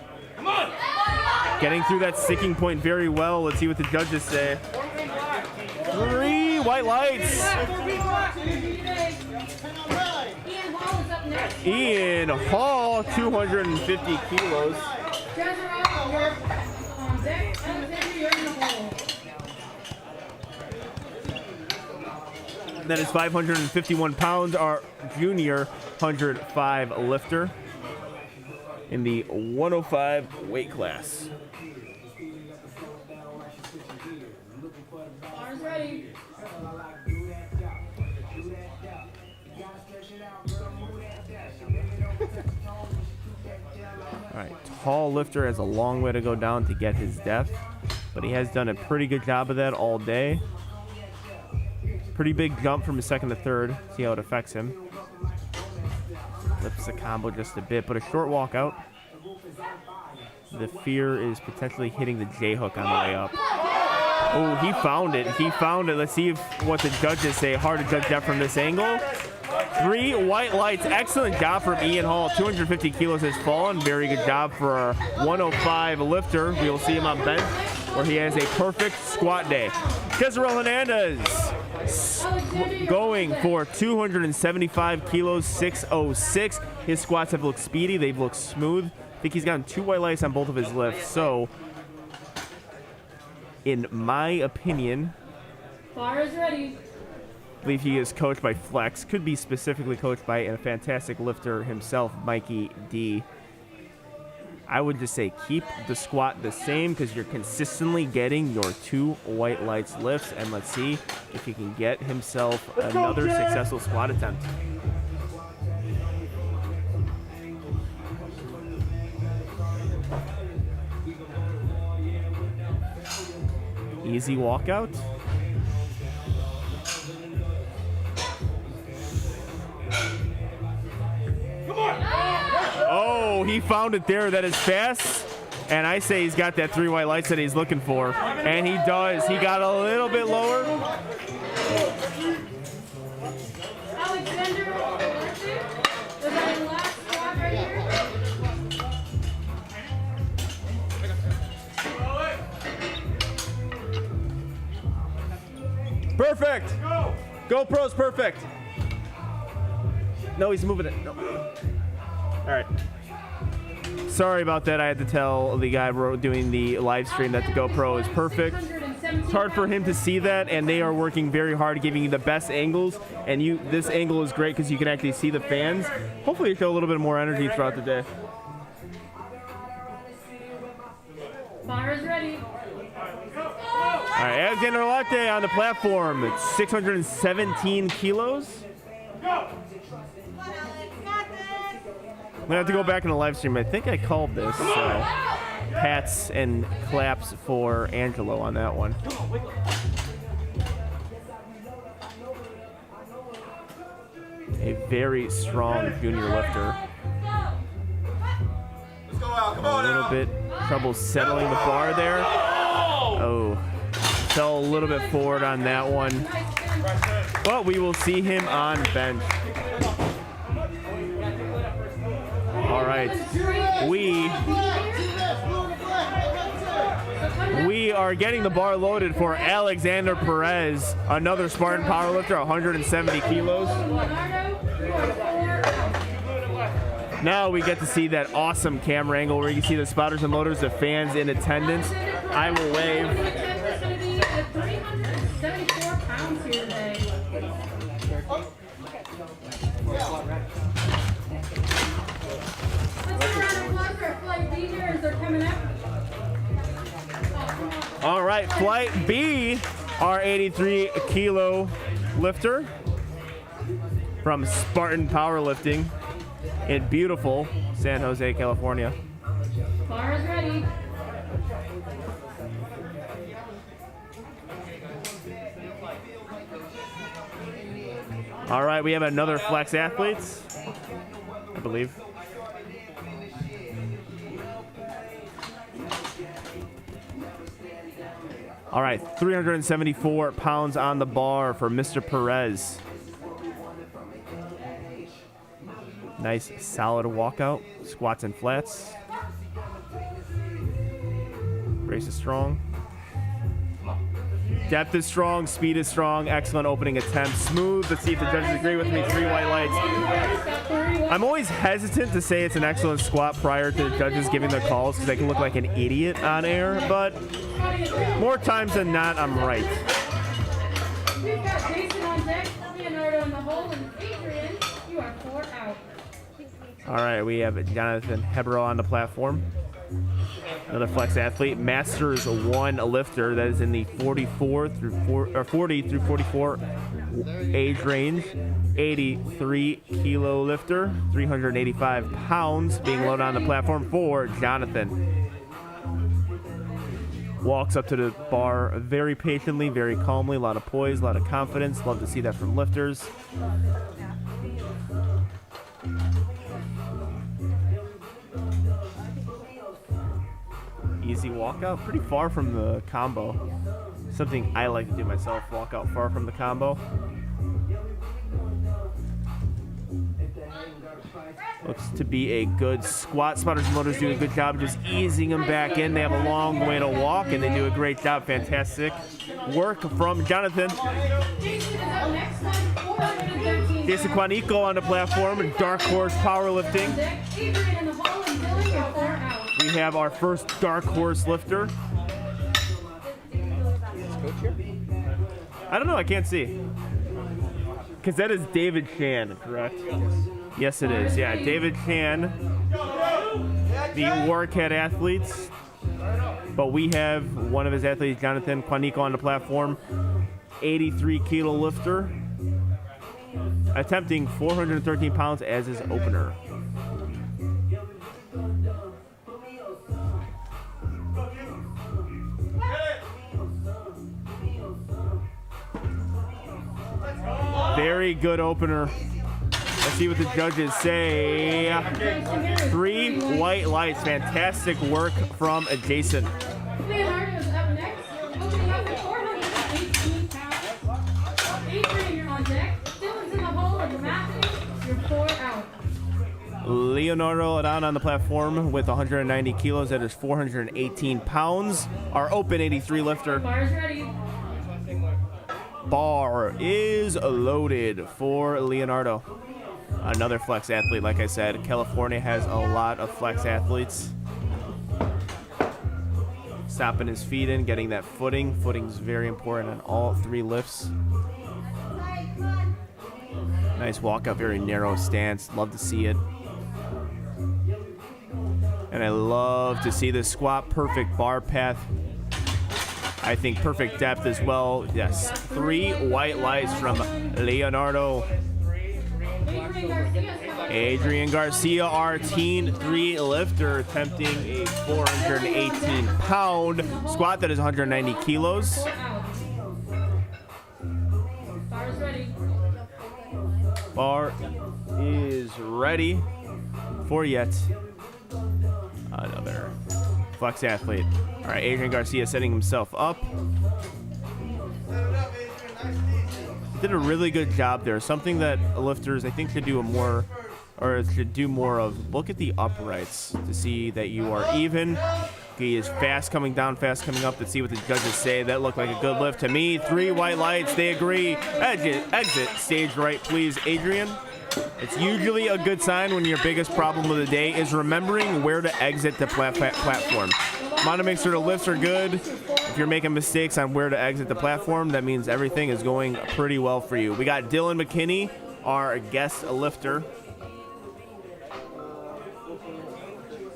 Getting through that sticking point very well. Let's see what the judges say. 3 white lights. Ian Hall, 250 kilos. That is 551 pounds. Our junior 105 lifter in the 105 weight class. All right, tall lifter has a long way to go down to get his depth, but he has done a pretty good job of that all day. Pretty big jump from his second to third. See how it affects him. Lifts the combo just a bit, but a short walk out. The fear is potentially hitting the J hook on the way up. Oh, he found it. He found it. Let's see what the judges say. Hard to judge that from this angle. 3 white lights. Excellent job from Ian Hall. 250 kilos has fallen. Very good job for our 105 lifter. We will see him on bench where he has a perfect squat day. Jezreel Hernandez going for 275 kilos, 606. His squats have looked speedy. They've looked smooth. I think he's gotten 2 white lights on both of his lifts. So, in my opinion, Bar is ready. I believe he is coached by Flex. Could be specifically coached by a fantastic lifter himself, Mikey D. I would just say keep the squat the same because you're consistently getting your 2 white lights lifts. And let's see if he can get himself another successful squat attempt. Easy walkout. Oh, he found it there. That is fast. And I say he's got that 3 white lights that he's looking for. And he does. He got a little bit lower. Alexander, was that the last squat right here? Perfect. GoPro's perfect. No, he's moving it. No. All right. Sorry about that. I had to tell the guy doing the live stream that the GoPro is perfect. It's hard for him to see that, and they are working very hard giving you the best angles. And this angle is great because you can actually see the fans. Hopefully, you show a little bit more energy throughout the day. Bar is ready. All right, Alexander Latte on the platform. It's 617 kilos. I'm gonna have to go back in the live stream. I think I called this pats and claps for Angelo on that one. A very strong junior lifter. A little bit trouble settling the bar there. Oh, fell a little bit forward on that one. But we will see him on bench. All right, we are getting the bar loaded for Alexander Perez, another Spartan powerlifter, 170 kilos. Now we get to see that awesome camera angle where you can see the spotters and loaders, the fans in attendance. I will wave. 374 pounds here today. All right, Flight B, our 83 kilo lifter from Spartan Powerlifting in beautiful San Jose, California. Bar is ready. All right, we have another Flex athletes, I believe. All right, 374 pounds on the bar for Mr. Perez. Nice, solid walkout. Squats and flats. Brace is strong. Depth is strong, speed is strong, excellent opening attempt. Smooth. Let's see if the judges agree with me. 3 white lights. I'm always hesitant to say it's an excellent squat prior to the judges giving their calls because I can look like an idiot on air, but more times than not, I'm right. We've got Jason on deck, Leonardo in the hole, and Adrian, you are 4 out. All right, we have Jonathan Hebro on the platform. Another flex athlete, Masters 1 lifter that is in the 40 through 44 age range. 83 kilo lifter, 385 pounds, being loaded on the platform for Jonathan. Walks up to the bar very patiently, very calmly, a lot of poise, a lot of confidence. Love to see that from lifters. Easy walkout, pretty far from the combo. Something I like to do myself, walk out far from the combo. Looks to be a good squat. Spotters and loaders do a good job just easing them back in. They have a long way to walk, and they do a great job. Fantastic work from Jonathan. Jason Quanico on the platform, Dark Horse Powerlifting. We have our first Dark Horse lifter. I don't know, I can't see. Because that is David Chan, correct? Yes, it is. Yeah, David Chan, the WARCAT athletes. But we have one of his athletes, Jonathan Quanico, on the platform. 83 kilo lifter. Attempting 413 pounds as his opener. Very good opener. Let's see what the judges say. 3 white lights. Fantastic work from Jason. Leonardo's up next. Opening up at 418 pounds. Adrian, you're on deck. Dylan's in the hole, and Matthew, you're 4 out. Leonardo down on the platform with 190 kilos. That is 418 pounds. Our open 83 lifter. Bar's ready. Bar is loaded for Leonardo. Another flex athlete, like I said. California has a lot of flex athletes. Stopping his feet in, getting that footing. Footing's very important on all 3 lifts. Nice walkout, very narrow stance. Love to see it. And I love to see the squat. Perfect bar path. I think perfect depth as well. Yes, 3 white lights from Leonardo. Adrian Garcia, our teen 3 lifter, attempting a 418 pound squat that is 190 kilos. Bar is ready for yet another flex athlete. All right, Adrian Garcia setting himself up. Did a really good job there. Something that lifters I think should do more of. Look at the uprights to see that you are even. He is fast coming down, fast coming up. Let's see what the judges say. That looked like a good lift to me. 3 white lights. They agree. Exit stage right, please, Adrian. It's usually a good sign when your biggest problem of the day is remembering where to exit the platform. Want to make sure the lifts are good. If you're making mistakes on where to exit the platform, that means everything is going pretty well for you. We got Dylan McKinney, our guest lifter.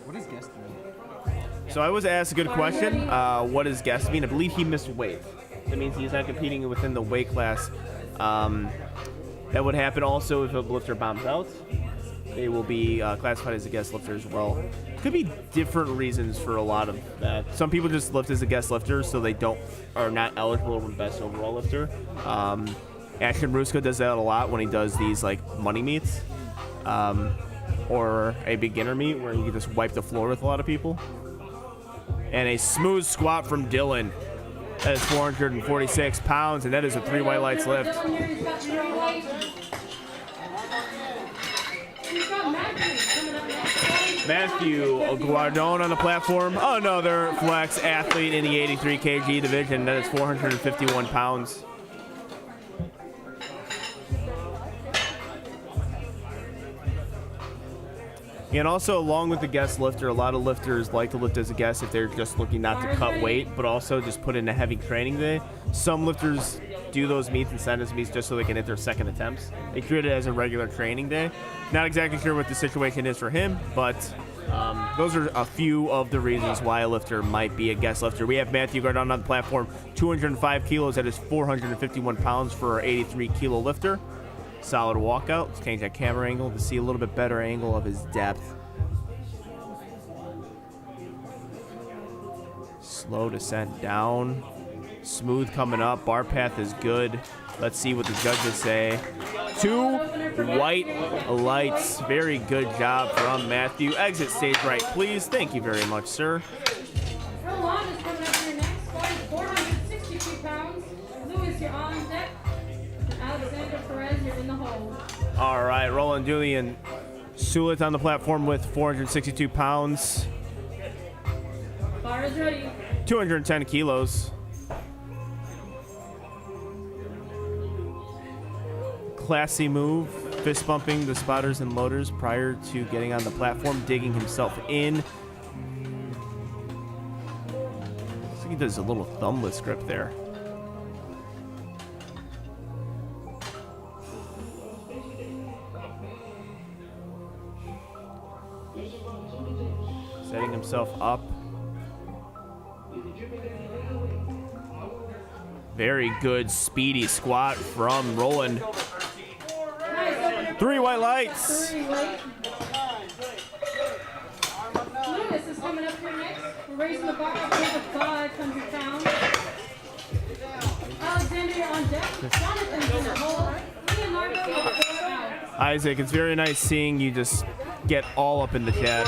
What is guest mean? So I was asked a good question. What does guest mean? I believe he missed weight. That means he's not competing within the weight class. That would happen also if a lifter bombs out. They will be classified as a guest lifter as well. Could be different reasons for a lot of that. Some people just lift as a guest lifter, so they are not eligible for best overall lifter. Ashton Ruska does that a lot when he does these like money meets, or a beginner meet where you can just wipe the floor with a lot of people. And a smooth squat from Dylan. That is 446 pounds, and that is a 3 white lights lift. Matthew Guardone on the platform. Another flex athlete in the 83 kg division. That is 451 pounds. And also, along with the guest lifter, a lot of lifters like to lift as a guest if they're just looking not to cut weight, but also just put in a heavy training day. Some lifters do those meets and send us meets just so they can hit their second attempts. They treat it as a regular training day. Not exactly sure what the situation is for him, but those are a few of the reasons why a lifter might be a guest lifter. We have Matthew Gardon on the platform, 205 kilos. That is 451 pounds for our 83 kilo lifter. Solid walkout. Let's change that camera angle to see a little bit better angle of his depth. Slow descent down. Smooth coming up. Bar path is good. Let's see what the judges say. 2 white lights. Very good job from Matthew. Exit stage right, please. Thank you very much, sir. Roland is coming up here next. Squat is 462 pounds. Lewis, you're on deck. Alexander Perez, you're in the hole. All right, Roland Julian Sulit on the platform with 462 pounds. Bar is ready. 210 kilos. Classy move, fist bumping the spotters and loaders prior to getting on the platform, digging himself in. Looks like he does a little thumbless grip there. Setting himself up. Very good speedy squat from Roland. 3 white lights. 3 white. Lewis is coming up here next. We're raising the bar up to 500 pounds. Alexander, you're on deck. Jonathan's in the hole. Leonardo, you're out. Isaac, it's very nice seeing you just get all up in the chat.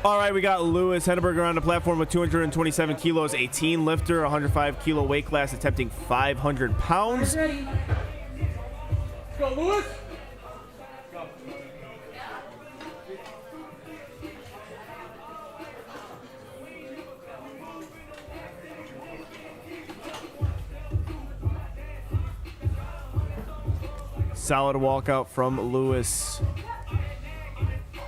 All right, we got Lewis Henneberger on the platform with 227 kilos, 18 lifter, 105 kilo weight class, attempting 500 pounds. Ready. Go, Lewis. Solid walkout from Lewis.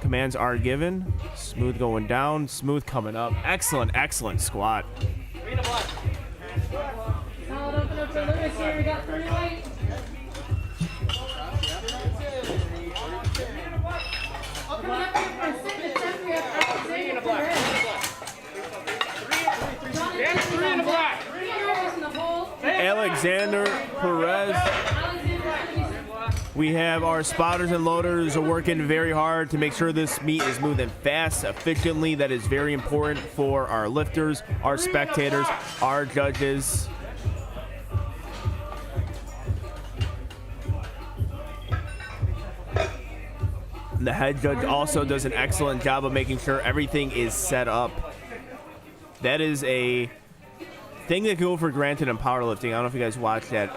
Commands are given. Smooth going down, smooth coming up. Excellent, excellent squat. Solid opener for Lewis here. We got 3 white. Coming up here for a second attempt, we have Alexander Perez. Jonathan in the black. In the hole. Alexander Perez. We have our spotters and loaders working very hard to make sure this meet is moving fast, efficiently. That is very important for our lifters, our spectators, our judges. The head judge also does an excellent job of making sure everything is set up. That is a thing that can go for granted in powerlifting. I don't know if you guys watched that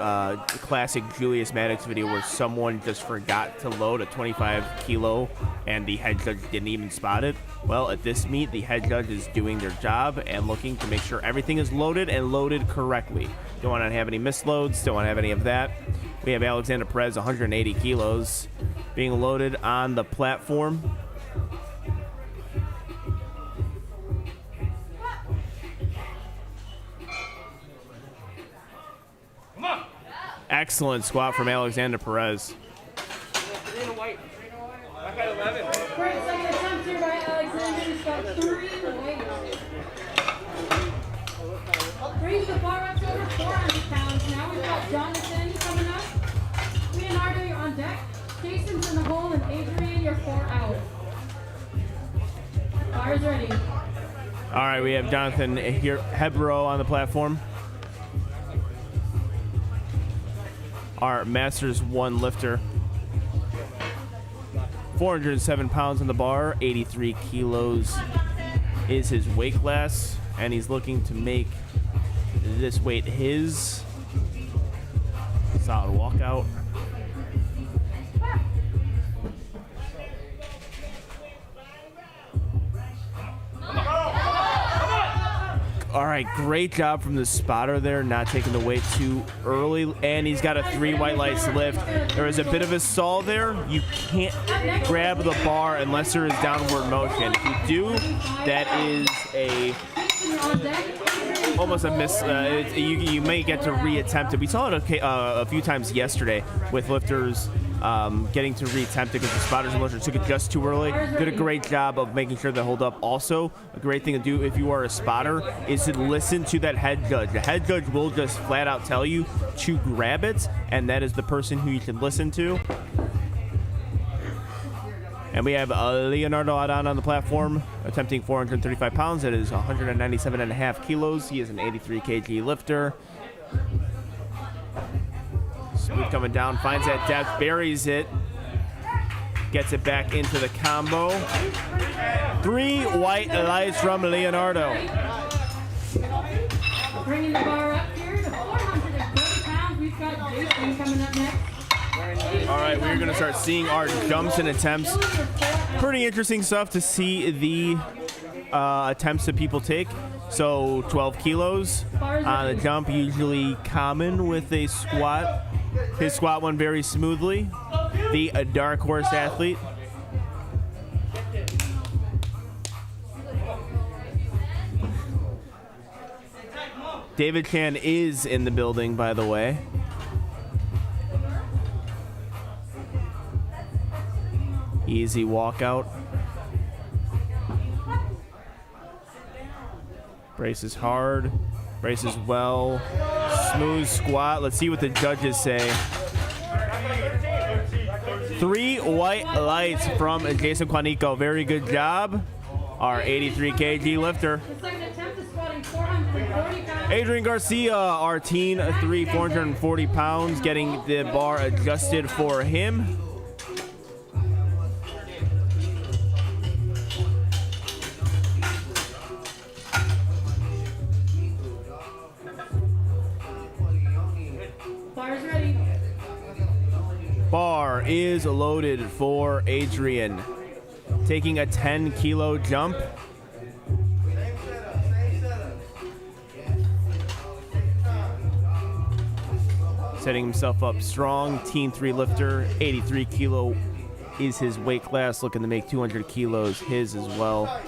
classic Julius Maddox video where someone just forgot to load a 25 kilo and the head judge didn't even spot it. Well, at this meet, the head judge is doing their job and looking to make sure everything is loaded and loaded correctly. Don't want to have any misloads, don't want to have any of that. We have Alexander Perez, 180 kilos, being loaded on the platform. Excellent squat from Alexander Perez. 3 and a white. I got 11. Great second attempt here by Alexander. He's got 3 white. Brings the bar up to over 400 pounds. Now we've got Jonathan coming up. Leonardo, you're on deck. Jason's in the hole, and Adrian, you're 4 out. Bar's ready. All right, we have Jonathan here, Hebro on the platform. Our Masters 1 lifter. 407 pounds on the bar, 83 kilos is his weight class, and he's looking to make this weight his. Solid walkout. All right, great job from the spotter there, not taking the weight too early. And he's got a 3 white lights lift. There is a bit of a stall there. You can't grab the bar unless there is downward motion. If you do, that is a you're on deck. Almost a miss. You may get to reattempt it. We saw it a few times yesterday with lifters getting to reattempt it because the spotters and lifters took it just too early. Did a great job of making sure they hold up. Also, a great thing to do if you are a spotter is to listen to that head judge. The head judge will just flat out tell you to grab it, and that is the person who you should listen to. And we have Leonardo Adan on the platform, attempting 435 pounds. That is 197.5 kilos. He is an 83 kg lifter. Smooth coming down, finds that depth, buries it, gets it back into the combo. 3 white lights from Leonardo. Bringing the bar up here to 440 pounds. We've got Jason coming up next. All right, we're going to start seeing our jumps and attempts. Pretty interesting stuff to see the attempts that people take. So 12 kilos on the jump, usually common with a squat. His squat went very smoothly. The dark horse athlete. David Chan is in the building, by the way. Easy walkout. Braces hard. Braces well. Smooth squat. Let's see what the judges say. 3 white lights from Jason Quanico. Very good job. Our 83 kg lifter. The second attempt is squatting 440 pounds. Adrian Garcia, our teen 3, 440 pounds, getting the bar adjusted for him. Bar's ready. Bar is loaded for Adrian. Taking a 10 kilo jump. Setting himself up strong. Teen 3 lifter. 83 kilo is his weight class. Looking to make 200 kilos his as well.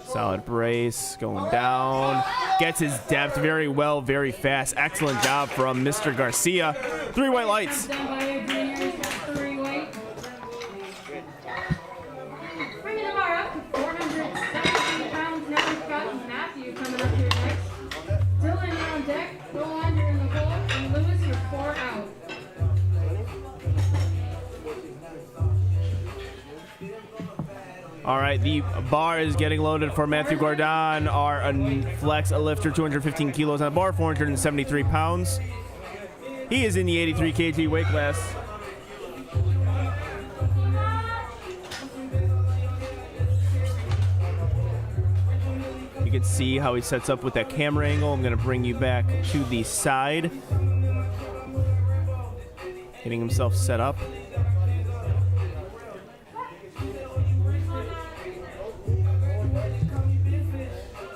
Solid brace. Going down. Gets his depth very well, very fast. Excellent job from Mr. Garcia. 3 white lights. Done by Adrian. Here's got 3 weight. Bringing the bar up to 470 pounds. Now we've got Matthew coming up here next. Dylan, you're on deck. Go on, you're in the hole. And Lewis, you're 4 out. All right, the bar is getting loaded for Matthew Gordon, our flex lifter, 215 kilos on the bar, 473 pounds. He is in the 83 kg weight class. You can see how he sets up with that camera angle. I'm going to bring you back to the side. Getting himself set up.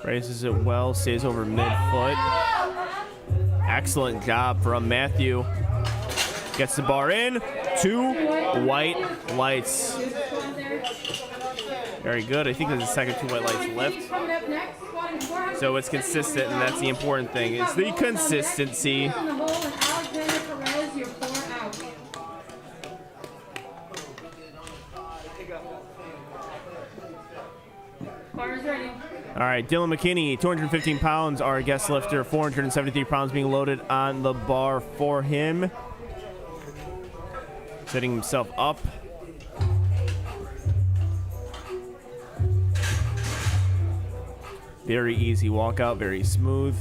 Braces it well, stays over mid-foot. Excellent job from Matthew. Gets the bar in. 2 white lights. Very good. I think there's a second 2 white lights lift. So it's consistent, and that's the important thing. It's the consistency. Bar's ready. All right, Dylan McKinney, 215 pounds, our guest lifter, 473 pounds being loaded on the bar for him. Setting himself up. Very easy walkout, very smooth.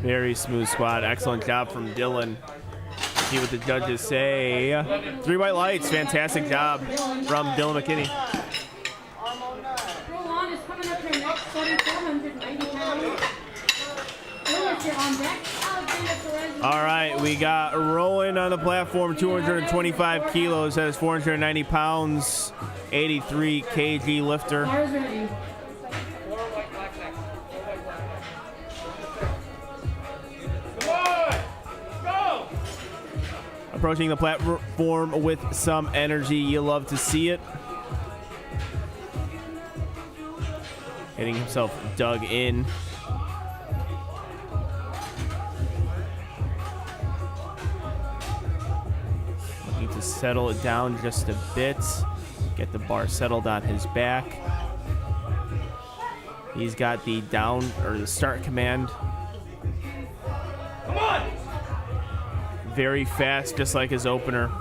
Very smooth squat. Excellent job from Dylan. See what the judges say. 3 white lights. Fantastic job from Dylan McKinney. Roland is coming up here next, squatting 490 pounds. Lewis, you're on deck. All right, we got Rowan on the platform, 225 kilos. That is 490 pounds, 83 kg lifter. Bar's ready. Come on! Go! approaching the platform with some energy. You love to see it. Getting himself dug in. Looking to settle it down just a bit. Get the bar settled on his back. He's got the down or the start command. Come on! Very fast, just like his opener.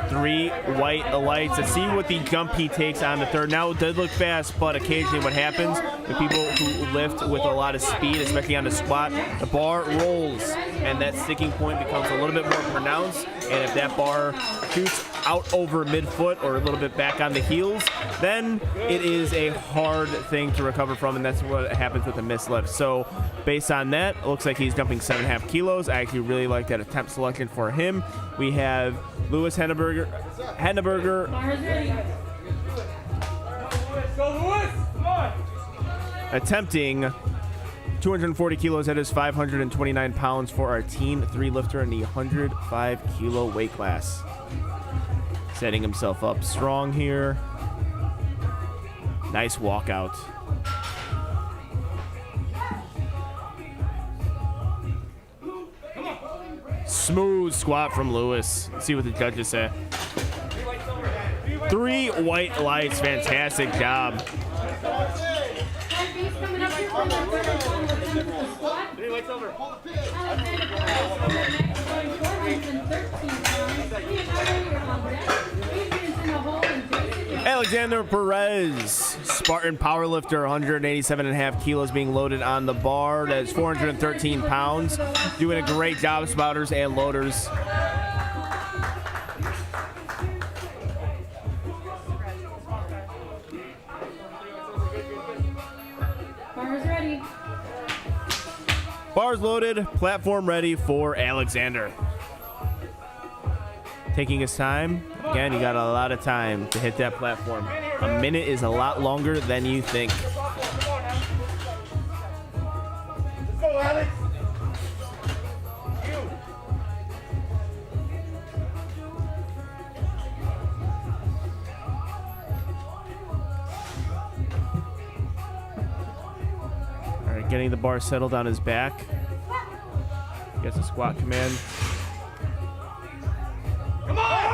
3 white lights. Let's see what the jump he takes on the third. Now it does look fast, but occasionally what happens with people who lift with a lot of speed, especially on the squat, the bar rolls and that sticking point becomes a little bit more pronounced. And if that bar shoots out over midfoot or a little bit back on the heels, then it is a hard thing to recover from, and that's what happens with a mislift. So based on that, it looks like he's jumping 7.5 kilos. I actually really like that attempt selection for him. We have Lewis Henneberger attempting 240 kilos. That is 529 pounds for our Teen 3 lifter in the 105 kilo weight class. Setting himself up strong here. Nice walkout. Smooth squat from Lewis. Let's see what the judges say. 3 white lights. Fantastic job. Coming up here from the third and final attempt at the squat. Alexander Perez on the next, going 413 pounds. Leonardo on deck. Adrian's in the hole, and Jason. Alexander Perez, Spartan powerlifter, 187.5 kilos being loaded on the bar. That is 413 pounds. Doing a great job, spouters and loaders. Bar's ready. Bars loaded, platform ready for Alexander. Taking his time. Again, you got a lot of time to hit that platform. A minute is a lot longer than you think. Let's go, Alex! All right, getting the bar settled on his back. Gets a squat command. Come on!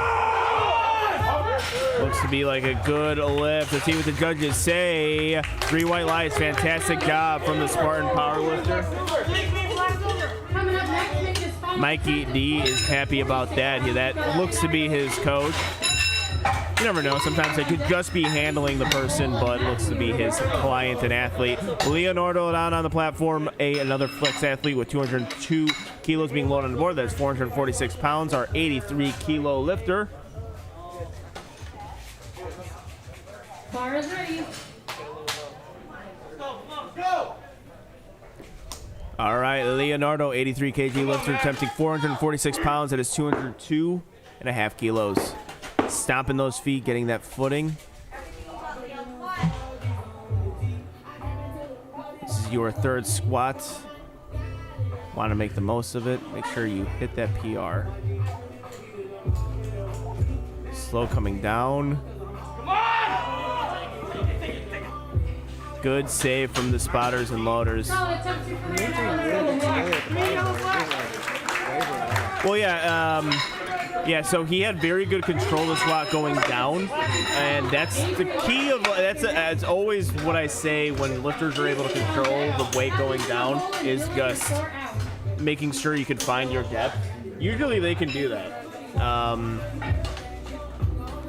Looks to be like a good lift. Let's see what the judges say. 3 white lights. Fantastic job from the Spartan powerlifter. Coming up next, make his final Mikey D is happy about that. That looks to be his coach. You never know. Sometimes they could just be handling the person, but it looks to be his client and athlete. Leonardo down on the platform, another flex athlete with 202 kilos being loaded on the board. That's 446 pounds, our 83 kilo lifter. Bar is ready. All right, Leonardo, 83 kg lifter, attempting 446 pounds. That is 202.5 kilos. Stomping those feet, getting that footing. This is your third squat. Want to make the most of it. Make sure you hit that PR. Slow coming down. Good save from the spotters and loaders. Solid attempt to come in. Well, yeah, so he had very good control of the squat going down, and that's the key of that's always what I say when lifters are able to control the weight going down is just making sure you can find your depth. Usually they can do that.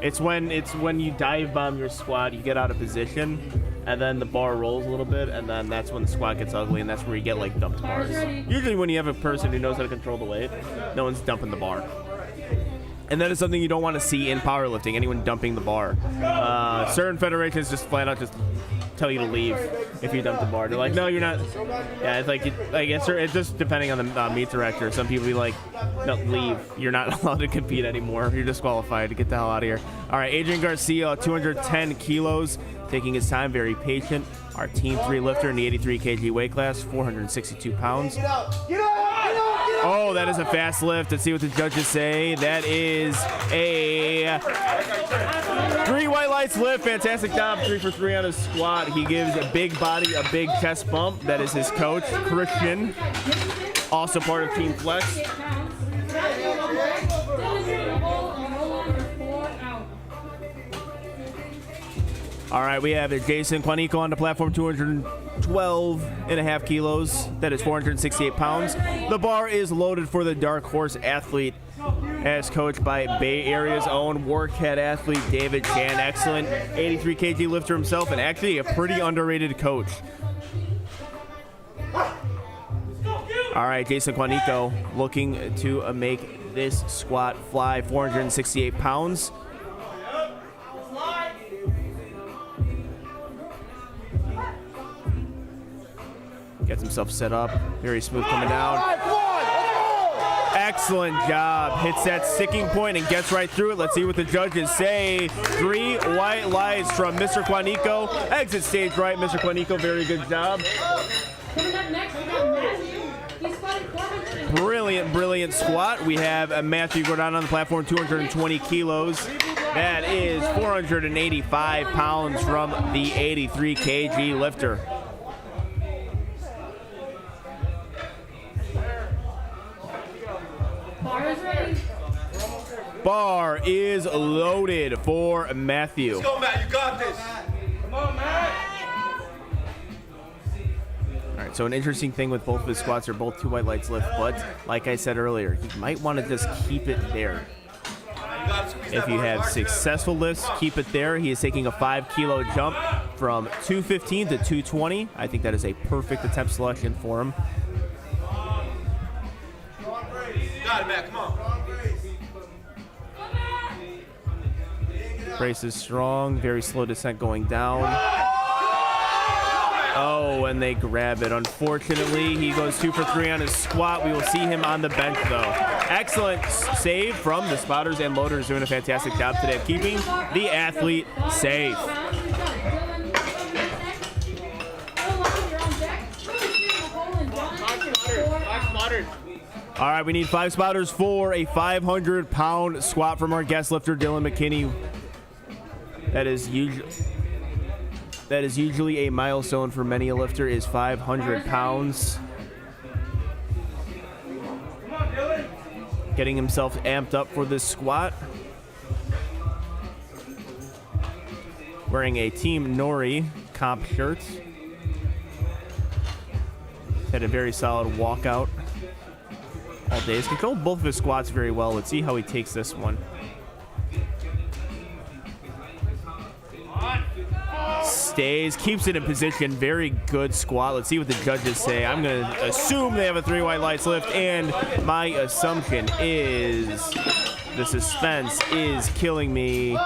It's when you dive bomb your squat, you get out of position, and then the bar rolls a little bit, and then that's when the squat gets ugly, and that's where you get like dumped bars. Usually when you have a person who knows how to control the weight, no one's dumping the bar. And that is something you don't want to see in powerlifting, anyone dumping the bar. Certain federations just flat out just tell you to leave if you dump the bar. They're like, no, you're not. Yeah, it's like it's just depending on the meet director. Some people be like, no, leave. You're not allowed to compete anymore. You're disqualified. Get the hell out of here. All right, Adrian Garcia, 210 kilos, taking his time, very patient. Our Team 3 lifter in the 83 kg weight class, 462 pounds. Get up! Get up! Get up! Get Oh, that is a fast lift. Let's see what the judges say. That is a 3 white lights lift. Fantastic job. 3 for 3 on his squat. He gives a big body, a big chest bump. That is his coach, Christian, also part of Team Flex. All right, we have Jason Quanico on the platform, 212.5 kilos. That is 468 pounds. The bar is loaded for the Dark Horse athlete, as coached by Bay Area's own WARCAT athlete, David Chan. Excellent 83 kg lifter himself, and actually a pretty underrated coach. All right, Jason Quanico looking to make this squat fly, 468 pounds. Gets himself set up. Very smooth coming down. Excellent job. Hits that sticking point and gets right through it. Let's see what the judges say. 3 white lights from Mr. Quanico. Exit stage right, Mr. Quanico. Very good job. Coming up next, we got Matthew. He's squatting 400. Brilliant squat. We have Matthew go down on the platform, 220 kilos. That is 485 pounds from the 83 kg lifter. Bar is loaded for Matthew. Let's go, Matt. You got this. Come on, Matt. All right, so an interesting thing with both of his squats are both 2 white lights lift, but like I said earlier, you might want to just keep it there. If you have successful lifts, keep it there. He is taking a 5 kilo jump from 215 to 220. I think that is a perfect attempt selection for him. Got it, Matt. Come on. Brace is strong, very slow descent going down. Oh, and they grab it. Unfortunately, he goes 2 for 3 on his squat. We will see him on the bench, though. Excellent save from the spotters and loaders, doing a fantastic job today of keeping the athlete safe. All right, we need 5 spotters for a 500-pound squat from our guest lifter, Dylan McKinney. That is usually a milestone for many a lifter, is 500 pounds. Getting himself amped up for this squat. Wearing a Team Nori comp shirt. Had a very solid walkout all day. He's controlled both of his squats very well. Let's see how he takes this one. Stays, keeps it in position. Very good squat. Let's see what the judges say. I'm going to assume they have a 3 white lights lift, and my assumption is the suspense is killing me.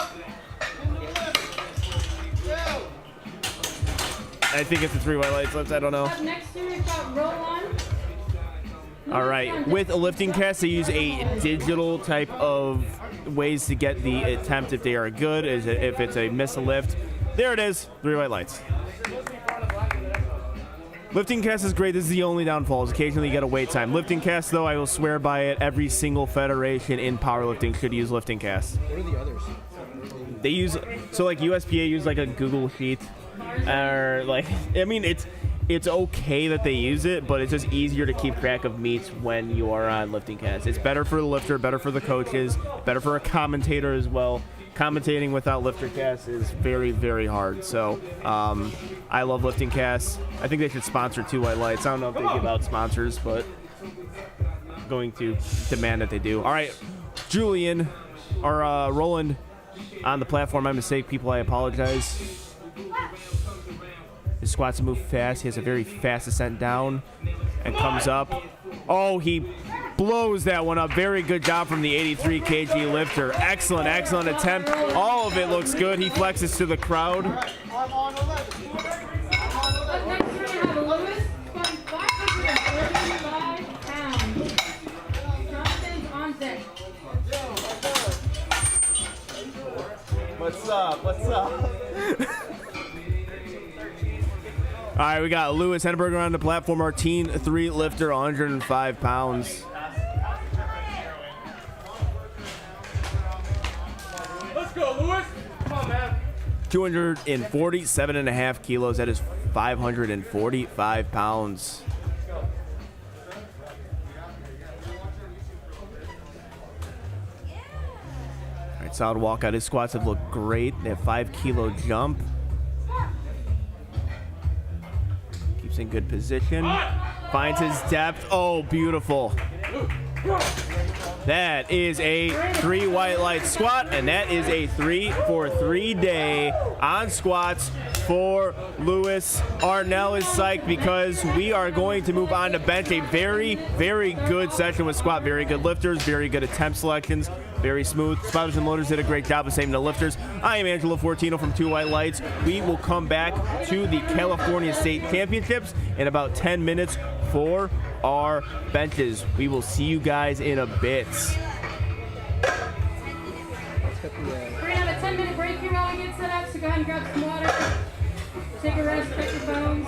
I think it's a 3 white lights lift. I don't know. Next year we've got Rowan. All right, with a lifting cast, they use a digital type of ways to get the attempt if they are good. If it's a miss a lift. There it is, 3 white lights. Lifting cast is great. This is the only downfall, is occasionally you get a wait time. Lifting cast, though, I will swear by it. Every single federation in powerlifting should use lifting cast. What are the others? They use, so like USPA use like a Google Sheet, or like, I mean, it's okay that they use it, but it's just easier to keep track of meets when you are on lifting cast. It's better for the lifter, better for the coaches, better for a commentator as well. Commentating without lifter cast is very, very hard. So I love lifting casts. I think they should sponsor 2 white lights. I don't know if they give out sponsors, but I'm going to demand that they do. All right, Julian, or Roland on the platform. My mistake, people. I apologize. His squats move fast. He has a very fast ascent down and comes up. Oh, he blows that one up. Very good job from the 83 kg lifter. Excellent attempt. All of it looks good. He flexes to the crowd. Up next we have Lewis, 535 pounds. Jonathan's on deck. What's up? All right, we got Lewis Henneberger on the platform, our Team 3 lifter, 105 pounds. 247.5 kilos. That is 545 pounds. All right, solid walkout. His squats have looked great. That 5 kilo jump. Keeps in good position. Finds his depth. Oh, beautiful. That is a 3 white light squat, and that is a 3 for 3 day on squats for Lewis. Arnell is psyched because we are going to move on to bench. A very, very good session with squat. Very good lifters, very good attempt selections, very smooth. Spotters and loaders did a great job of saving the lifters. I am Angelo Fortino from 2 White Lights. We will come back to the California State Championships in about 10 minutes for our benches. We will see you guys in a bit. We're gonna have a 10-minute break here while we get set up, so go ahead and grab some water. Take a rest, check your bones.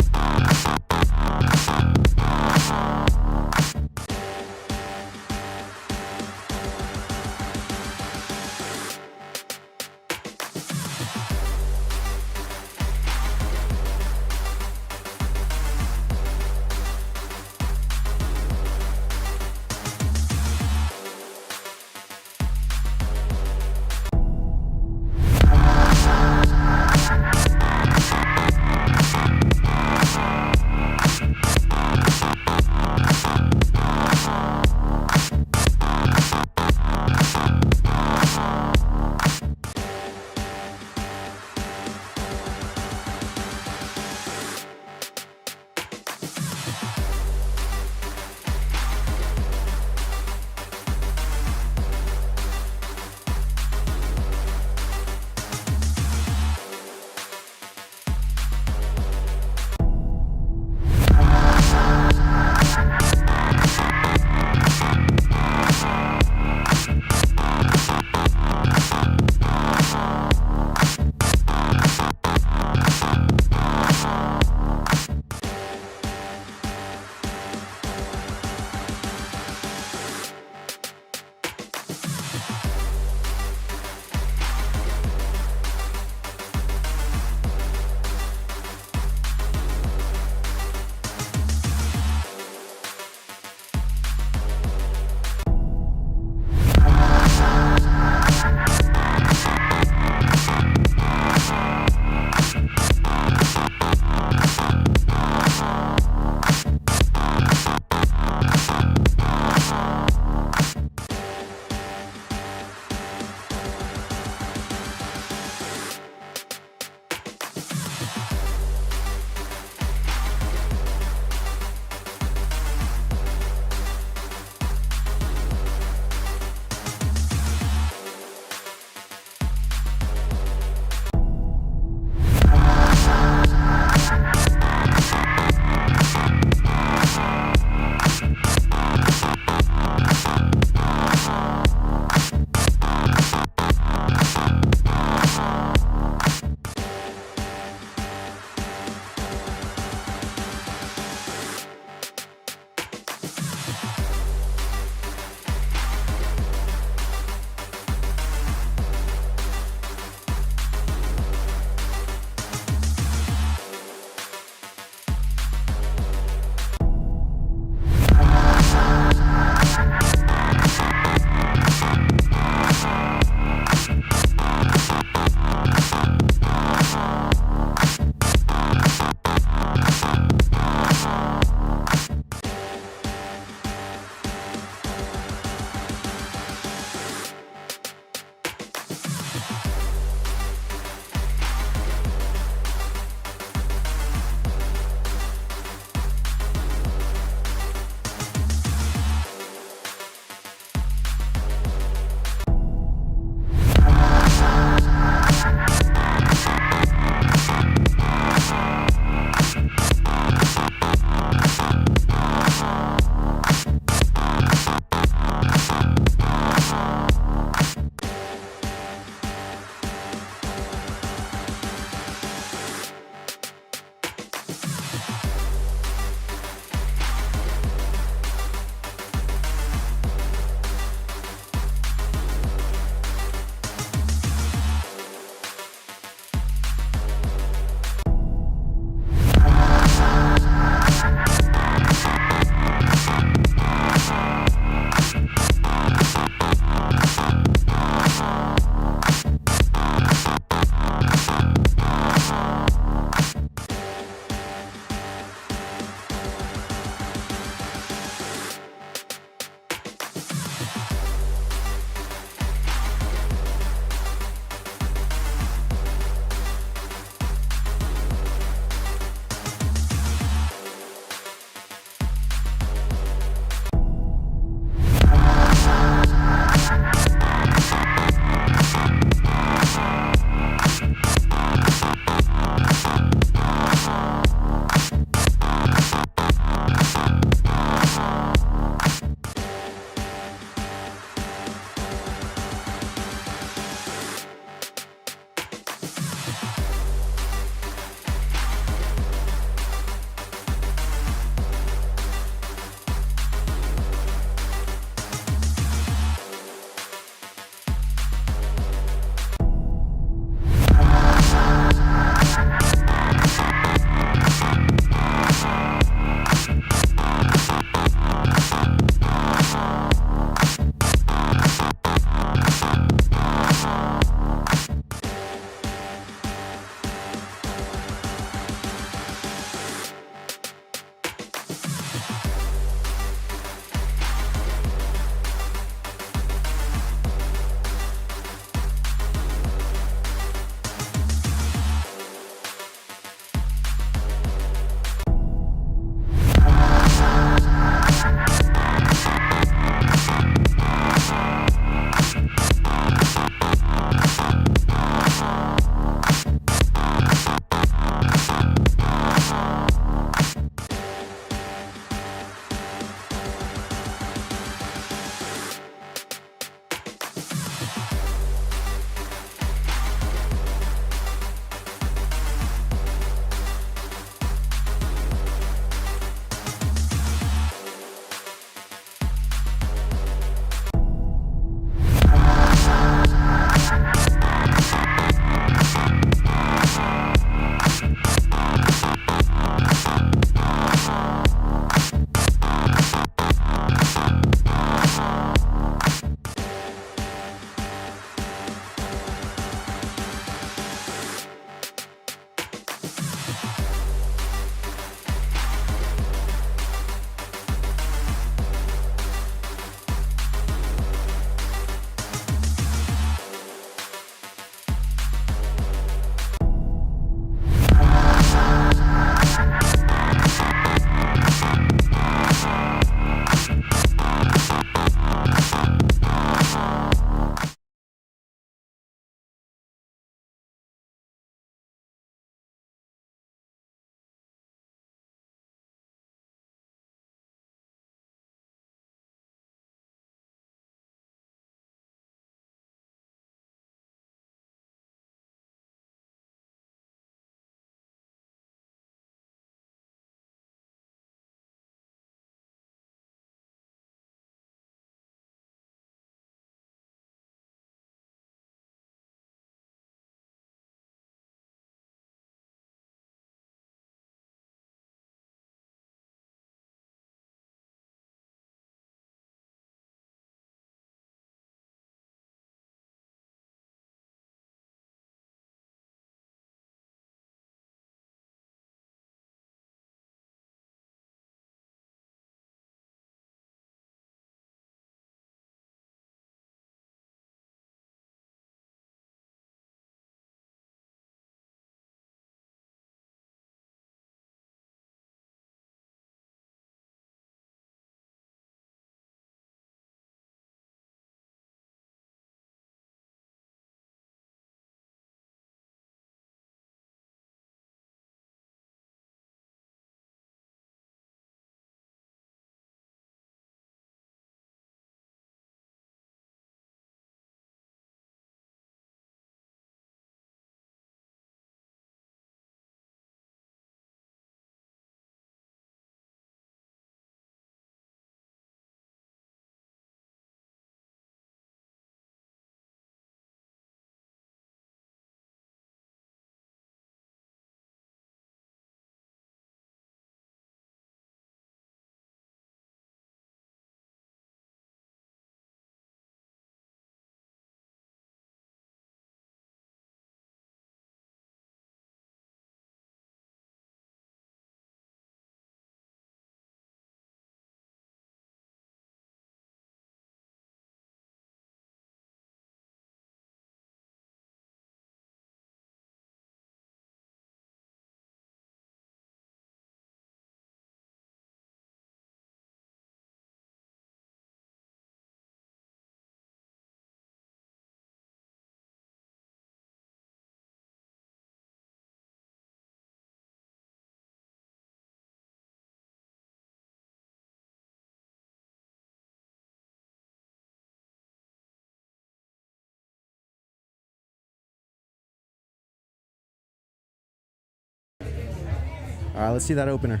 All right, let's see that opener.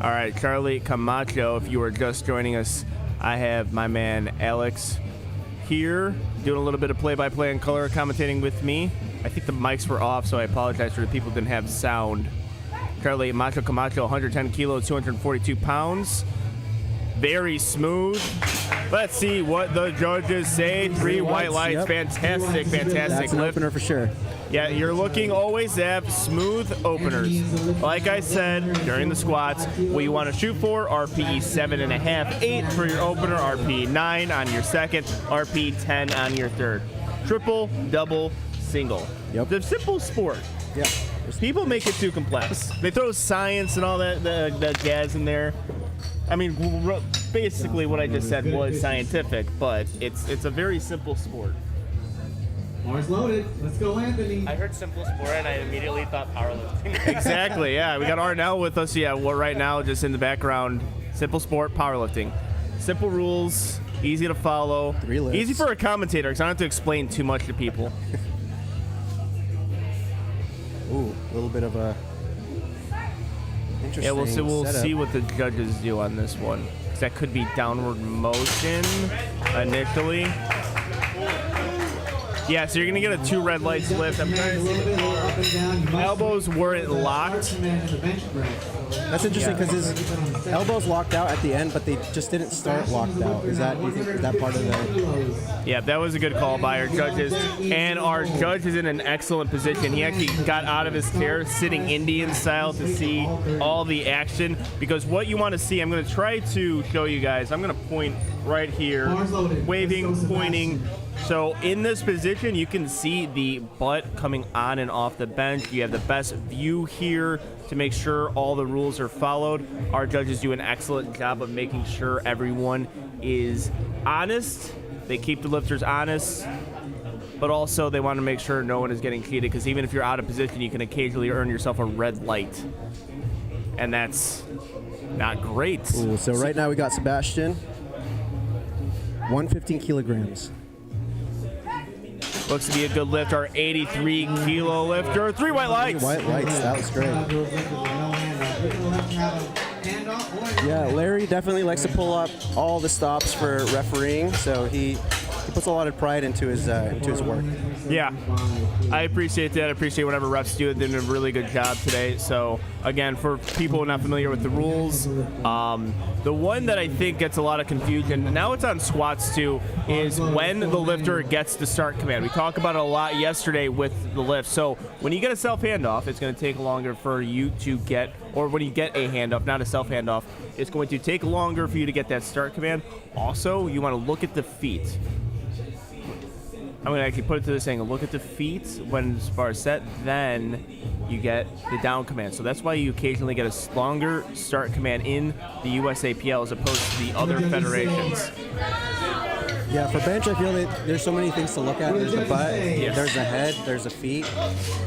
All right, Charlie Camacho, if you are just joining us, I have my man Alex here doing a little bit of play-by-play and color commentating with me. I think the mics were off, so I apologize for the people who didn't have sound. Charlie Macho Camacho, 110 kilos, 242 pounds. Very smooth. Let's see what the judges say. Three white lights. Yep. Fantastic That's an lift. opener for sure. Yeah, you're looking always to have smooth openers. Like I said during the squats, what you want to shoot for, RPE 7.5, 8 for your opener, RPE 9 on your second, RPE 10 on your third. Triple, double, single. Yep. The simple sport. Yeah. People make it too complex. They throw science and all that jazz in there. I mean, basically what I just said was scientific, but it's a very simple sport. Bars loaded. Let's go, Anthony. I heard simple sport and I immediately thought powerlifting. Exactly, yeah. We got Arnell with us. Yeah, well, right now, just in the background, simple sport, powerlifting. Simple rules, easy to follow. 3 lifts. Easy for a commentator, because I don't have to explain too much to people. Ooh, a little bit of a interesting Yeah, we'll setup. see what the judges do on this one. 'Cause that could be downward motion initially. Yeah, so you're gonna get a 2 red lights lift. I'm trying to see. My elbows weren't locked. That's interesting because his elbows locked out at the end, but they just didn't start locked out. Is that, do you think, is that part of the... Yeah, that was a good call by our judges. And our judge is in an excellent position. He actually got out of his chair, sitting Indian style, to see all the action. Because what you want to see, I'm going to try to show you guys. I'm going to point right here, waving, pointing. So in this position, you can see the butt coming on and off the bench. You have the best view here to make sure all the rules are followed. Our judges do an excellent job of making sure everyone is honest. They keep the lifters honest, but also they want to make sure no one is getting cheated, because even if you're out of position, you can occasionally earn yourself a red light. And that's not great. Ooh, so right now we got Sebastian, 115 kilograms. Looks to be a good lift. Our 83 kilo lifter. 3 white lights. 3 white lights. That was great. Yeah, Larry definitely likes to pull up all the stops for refereeing, so he puts a lot of pride into his work. Yeah, I appreciate that. I appreciate whatever refs do. They did a really good job today. So again, for people not familiar with the rules, the one that I think gets a lot of confusion, now it's on squats too, is when the lifter gets the start command. We talked about it a lot yesterday with the lift. So when you get a self handoff, it's going to take longer for you to get, or when you get a handoff, not a self handoff, it's going to take longer for you to get that start command. Also, you want to look at the feet. I'm going to actually put it to this angle. Look at the feet when the bar is set, then you get the down command. So that's why you occasionally get a longer start command in the USAPL as opposed to the other federations. Yeah, for bench, I feel that there's so many things to look at. There's the butt, there's the head, there's the feet,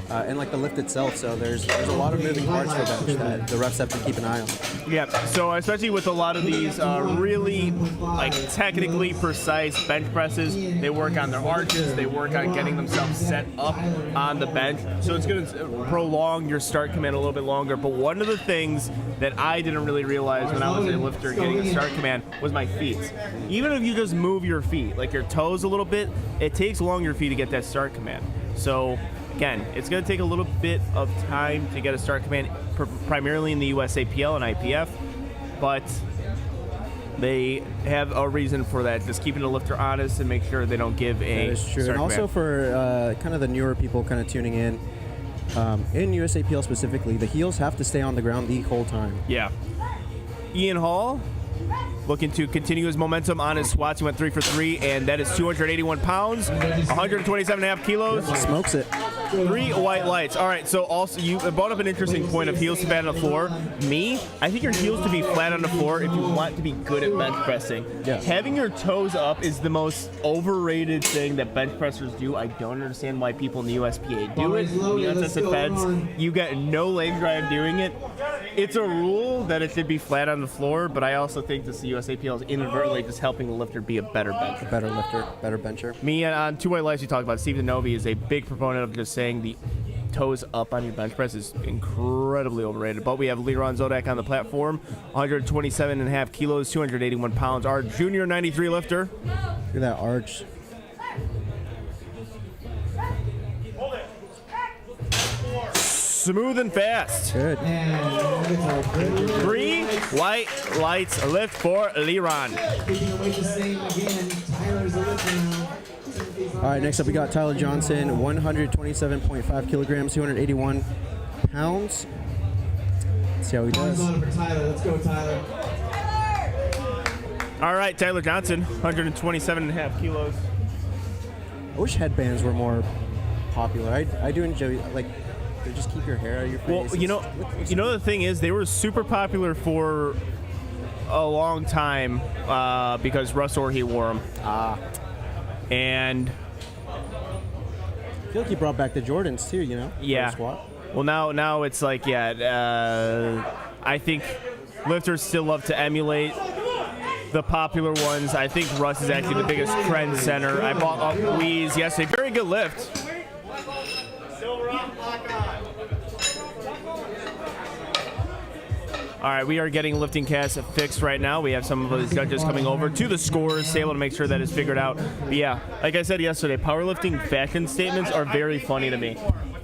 and like the lift itself. So there's a lot of moving parts for bench that the refs have to keep an eye on. Yeah, so especially with a lot of these really like technically precise bench presses, they work on their arches, they work on getting themselves set up on the bench. So it's going to prolong your start command a little bit longer. But one of the things that I didn't really realize when I was a lifter getting a start command was my feet. Even if you just move your feet, like your toes a little bit, it takes longer for you to get that start command. So again, it's going to take a little bit of time to get a start command, primarily in the USAPL and IPF, but they have a reason for that, just keeping the lifter honest and make sure they don't give a That is true. start And also command. for kind of the newer people kind of tuning in USAPL specifically, the heels have to stay on the ground the whole time. Yeah. Ian Hall looking to continue his momentum on his squats. He went 3 for 3, and that is 281 pounds, 127.5 kilos. Smokes it. 3 white lights. All right, so also you brought up an interesting point of heels to flat on the floor. Me, I think your heels to be flat on the floor if you want to be good at bench pressing. Yeah. Having your toes up is the most overrated thing that bench pressers do. I don't understand why people in the USPA do it. The untested feds, you get no leg drive doing it. It's a rule that it should be flat on the floor, but I also think this USAPL is inadvertently just helping the lifter be a better bencher. Better lifter, better bencher. Me on 2 white lights, you talked about Steve Novi is a big proponent of just saying the toes up on your bench press is incredibly overrated. But we have Leron Zodak on the platform, 127.5 kilos, 281 pounds. Our junior 93 lifter. Look at that arch. Smooth and fast. Good. And 3 white lights lift for Leron. keeping the weight the same again. Tyler's a lifter now. All right, next up we got Tyler Johnson, 127.5 kilograms, 281 pounds. Let's see how he Arms does. on for Tyler. Let's go, Tyler. All right, Tyler Johnson, 127.5 kilos. I wish headbands were more popular. I do enjoy, like, they just keep your hair out of your face. Well, It's- you know the thing is, they were super popular for a long time because Russ Orhey wore them. And I feel like he brought back the Jordans too, you know? for yeah, the squat. well now it's like I think lifters still love to emulate the popular ones. I think Russ is actually the biggest trend center. I bought up Weeze yesterday. Very good lift. All right, we are getting lifting cast fixed right now. We have some of those judges coming over to the scores, able to make sure that is figured out. But yeah, like I said yesterday, powerlifting fashion statements are very funny to me.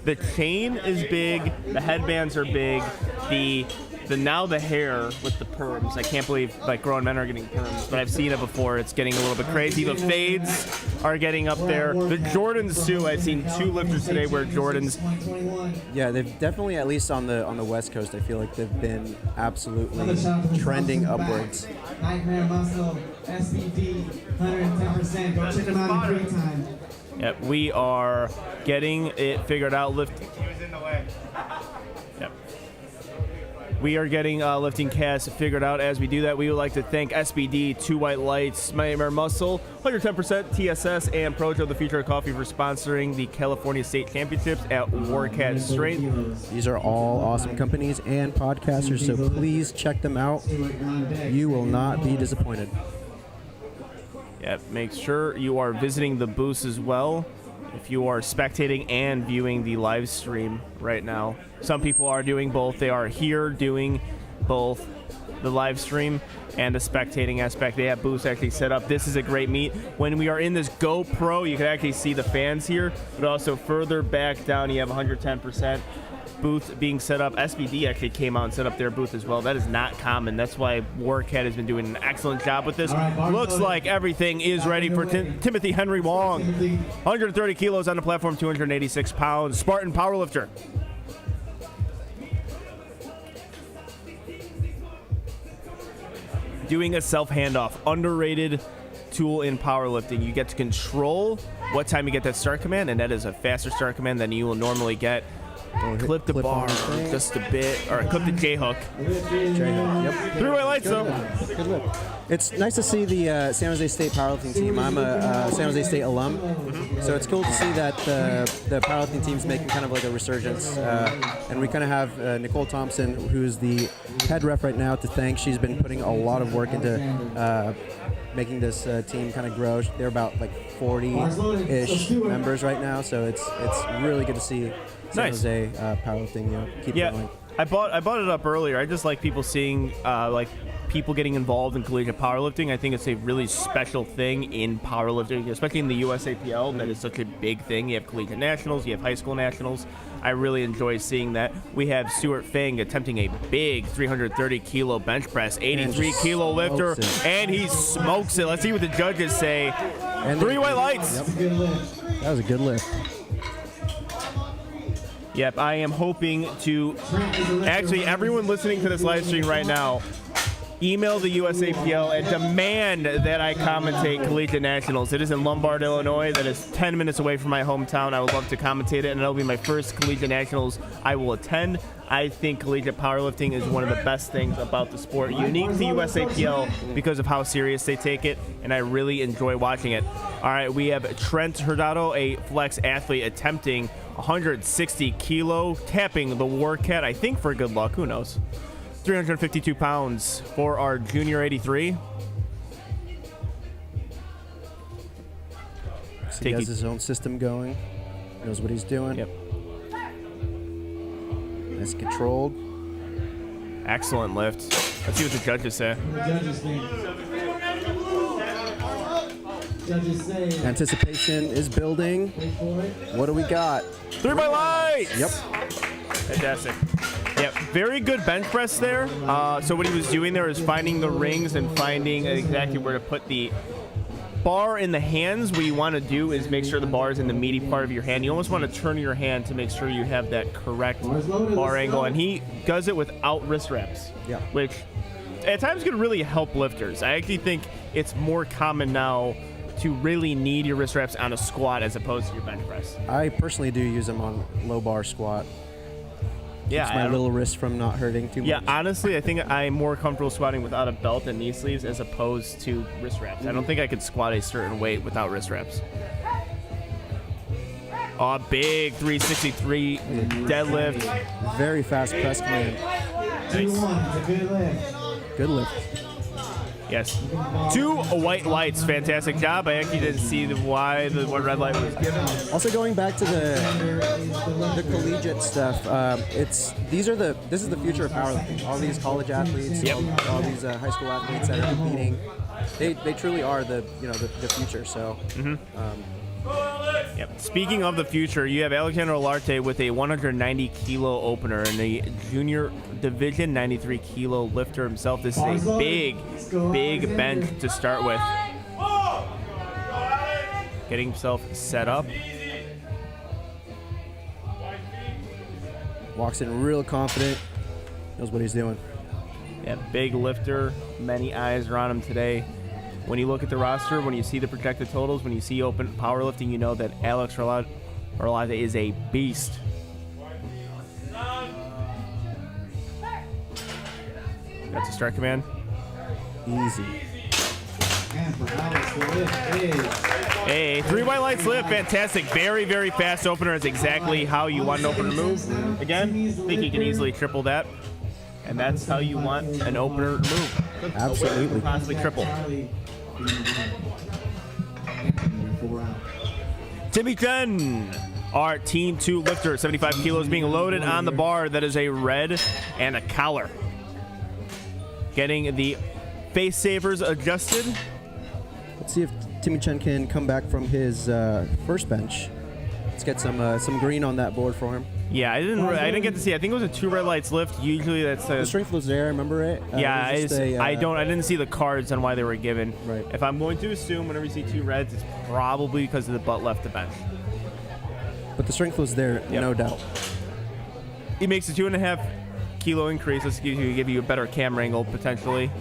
The chain is big, the headbands are big, the hair with the perms. I can't believe like grown men are getting perms, but I've seen it before. It's getting a little bit crazy. The fades are getting up there. The Jordans too. I've seen 2 lifters today wear Jordans. 2021. Yeah, they've definitely, at least on the West Coast, I feel like they've been absolutely trending upwards. Nightmare Muscle, SBD, 110%. Go check them out in free time. Yep, we are getting it figured out. He was in the way. Yep. We are getting lifting cast figured out. As we do that, we would like to thank SBD, 2 White Lights, Nightmare Muscle, 110% TSS, and Projo, the Future of Coffee, for sponsoring the California State Championships at WARCAT Strength. These are all awesome companies and podcasters, so please check them out. You will not be disappointed. Yep, make sure you are visiting the booths as well if you are spectating and viewing the live stream right now. Some people are doing both. They are here doing both the live stream and the spectating aspect. They have booths actually set up. This is a great meet. When we are in this GoPro, you can actually see the fans here, but also further back down, you have 110% booth being set up. SBD actually came out and set up their booth as well. That is not common. That's why WARCAT has been doing an excellent job with this. Looks like everything is ready for Timothy Henry Wong. 130 kilos on the platform, 286 pounds. Spartan powerlifter. Doing a self handoff, underrated tool in powerlifting. You get to control what time you get that start command, and that is a faster start command than you will normally get. Clip the bar just a bit, or clip the J-hook. Yep. 3 White Lights though. Good look. It's nice to see the San Jose State powerlifting team. I'm a San Jose State alum, so it's cool to see that the powerlifting team's making kind of like a resurgence. And we kind of have Nicole Thompson, who's the head ref right now, to thank. She's been putting a lot of work into making this team kind of grow. They're about like 40-ish members right now, so it's really good to see San Jose powerlifting keep going. I bought it up earlier. I just like people seeing like people getting involved in collegiate powerlifting. I think it's a really special thing in powerlifting, especially in the USAPL. That is such a big thing. You have collegiate nationals, you have high school nationals. I really enjoy seeing that. We have Stuart Fang attempting a big 330 kilo bench press, 83 kilo lifter, and he smokes it. Let's see what the judges say. And 3 White Lights. Yep. That was a good lift. Yep, I am hoping to, actually everyone listening to this live stream right now, email the USAPL and demand that I commentate collegiate nationals. It is in Lombard, Illinois. That is 10 minutes away from my hometown. I would love to commentate it, and it'll be my first collegiate nationals I will attend. I think collegiate powerlifting is one of the best things about the sport, unique to USAPL because of how serious they take it, and I really enjoy watching it. All right, we have Trent Hurtado, a flex athlete, attempting 160 kilo, tapping the WARCAT, I think for good luck, who knows. 352 pounds for our junior 83. So he has his own system going, knows what he's doing. Yep. It's controlled. Excellent lift. Let's see what the judges say. The judges think. Judges say. Anticipation is building. Wait for it. What do we got? 3 by lights. Yep. Fantastic. Yep, very good bench press there. So what he was doing there is finding the rings and finding exactly where to put the bar in the hands. What you want to do is make sure the bar is in the meaty part of your hand. You almost want to turn your hand to make sure you have that correct bar angle. And he does it without wrist wraps, Yeah. which at times can really help lifters. I actually think it's more common now to really need your wrist wraps on a squat as opposed to your bench press. I personally do use them on low bar squat. Yeah, Keeps my little wrist from not hurting too Yeah, much. honestly, I think I'm more comfortable squatting without a belt and knee sleeves as opposed to wrist wraps. I don't think I could squat a certain weight without wrist wraps. Oh, big 363 deadlift. Very fast press command. 2-1. It's a good lift. Good lift. Yes. 2 white lights. Fantastic job. I actually didn't see why the one red light was given. Also going back to the collegiate stuff, this is the future of powerlifting. All these college athletes, Yep. all these high school athletes that are competing, they truly are the future. So. Yep. Speaking of the future, you have Alexander Olarte with a 190 kilo opener and a junior division 93 kilo lifter himself. This is a big bench to start with. Getting himself set up. Walks in real confident. Knows what he's doing. Yeah, big lifter. Many eyes are on him today. When you look at the roster, when you see the projected totals, when you see open powerlifting, you know that Alex Olarte is a beast. That's a start command. Easy. And for Alex, the lift is. Hey, 3 white lights lift, fantastic. Very, very fast opener is exactly how you want an opener to move. Again, I think he can easily triple that. And that's how you want an opener to move. Absolutely. Possibly triple. Timmy Chen, our Team 2 lifter, 75 kilos being loaded on the bar. That is a red and a collar. Getting the face savers adjusted. Let's see if Timmy Chen can come back from his first bench. Let's get some green on that board for him. Yeah, I didn't get to see. I think it was a 2 red lights lift. Usually that's The strength was there, remember it? yeah, it was just I didn't see the cards on why they were given. Right. If I'm going to assume whenever you see 2 reds, it's probably because of the butt left the bench. But the strength was there, no doubt. He makes a 2.5 kilo increase. Let's give you a better camera angle potentially.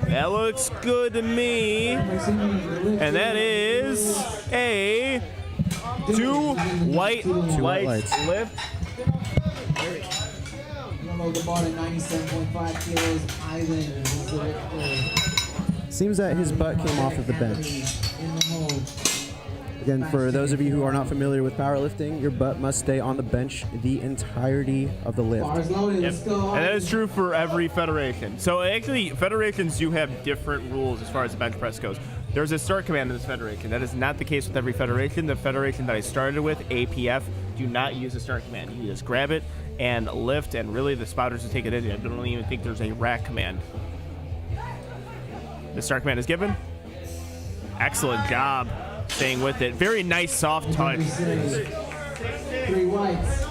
That looks good to me. And that is a 2 white lights lift. Load the bar to 97.5 kilos. Island. Seems that his butt came off of the bench. In the hole. Again, for those of you who are not familiar with powerlifting, your butt must stay on the bench the entirety of the lift. Bars loaded. Let's go. And that is true for every federation. So actually, federations do have different rules as far as the bench press goes. There's a start command in this federation. That is not the case with every federation. The federation that I started with, APF, do not use a start command. You just grab it and lift, and really the spotters will take it in. I don't even think there's a rack command. The start command is given. Excellent job staying with it. Very nice soft touch. 3 whites.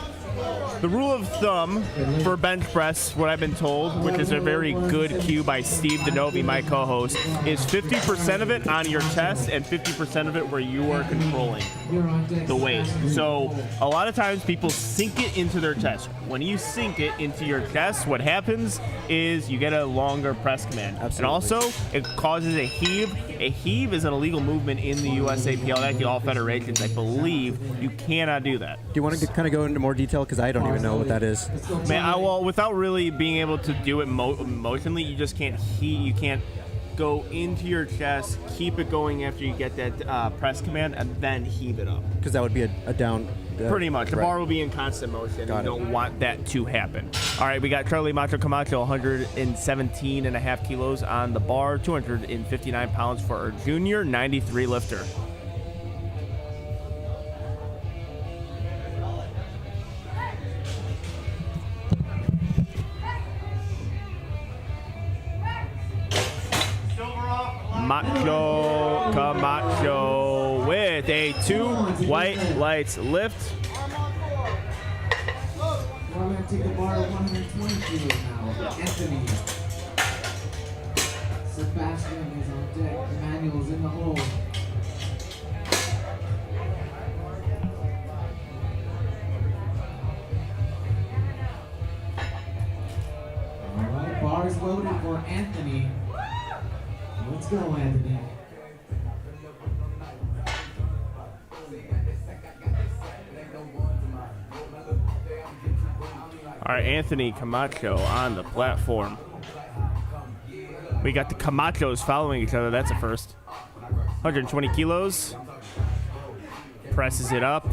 The rule of thumb for bench press, what I've been told, which is a very good cue by Steve DeNovi, my co-host, is 50% of it on your chest and 50% of it where you are controlling the weight. So a lot of times people sink it into their chest. When you sink it into your chest, what happens is you get a longer press command. Absolutely. And also, it causes a heave. A heave is an illegal movement in the USAPL, actually all federations, I believe. You cannot do that. Do you want to kind of go into more detail? Because I don't even know what that is. Man, well, without really being able to do it emotionally, you just can't you can't go into your chest, keep it going after you get that press command, and then heave it up. Because that would be a down. Pretty much. The right. bar will be in constant motion. Got And you it. don't want that to happen. All right, we got Charlie Macho Camacho, 117.5 kilos on the bar, 259 pounds for our junior 93 lifter. Camacho with a 2 white lights lift. We're going to take the bar of 120 kilos now. Anthony. Sebastian is on deck. Emmanuel's in the hole. All right, bars loaded for Anthony. Let's go, Anthony. All right, Anthony Camacho on the platform. We got the Camachos following each other. That's a first. 120 kilos. Presses it up.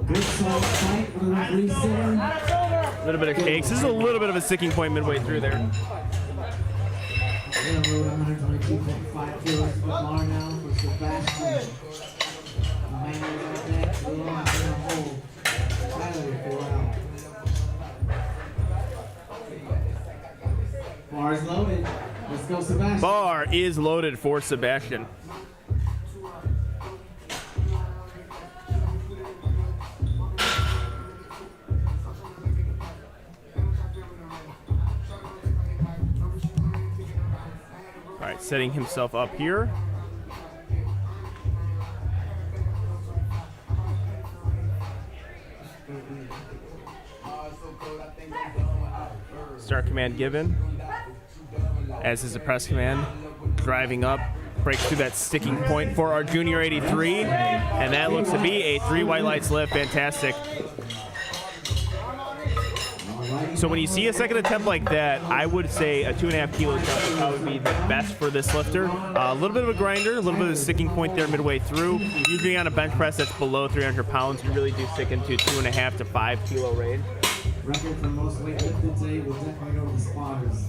Good solid fight with the referee sitting. A little bit of shakes. This is a little bit of a sticking point midway through there. We're going to load 122.5 kilos for the bar now for Sebastian. Emmanuel's on deck. We're in the hole. Tyler, 4 out. Bar is loaded. Let's go, Sebastian. Bar is loaded for Sebastian. All right, setting himself up here. Start command given. As is the press command. Driving up. Breaks through that sticking point for our junior 83. And that looks to be a 3 white lights lift. Fantastic. So when you see a second attempt like that, I would say a 2.5 kilo jump would probably be the best for this lifter. A little bit of a grinder, a little bit of a sticking point there midway through. Usually on a bench press that's below 300 pounds, you really do stick into 2.5 to 5 kilo range. Record for most weight lifted today will definitely go to the spotters.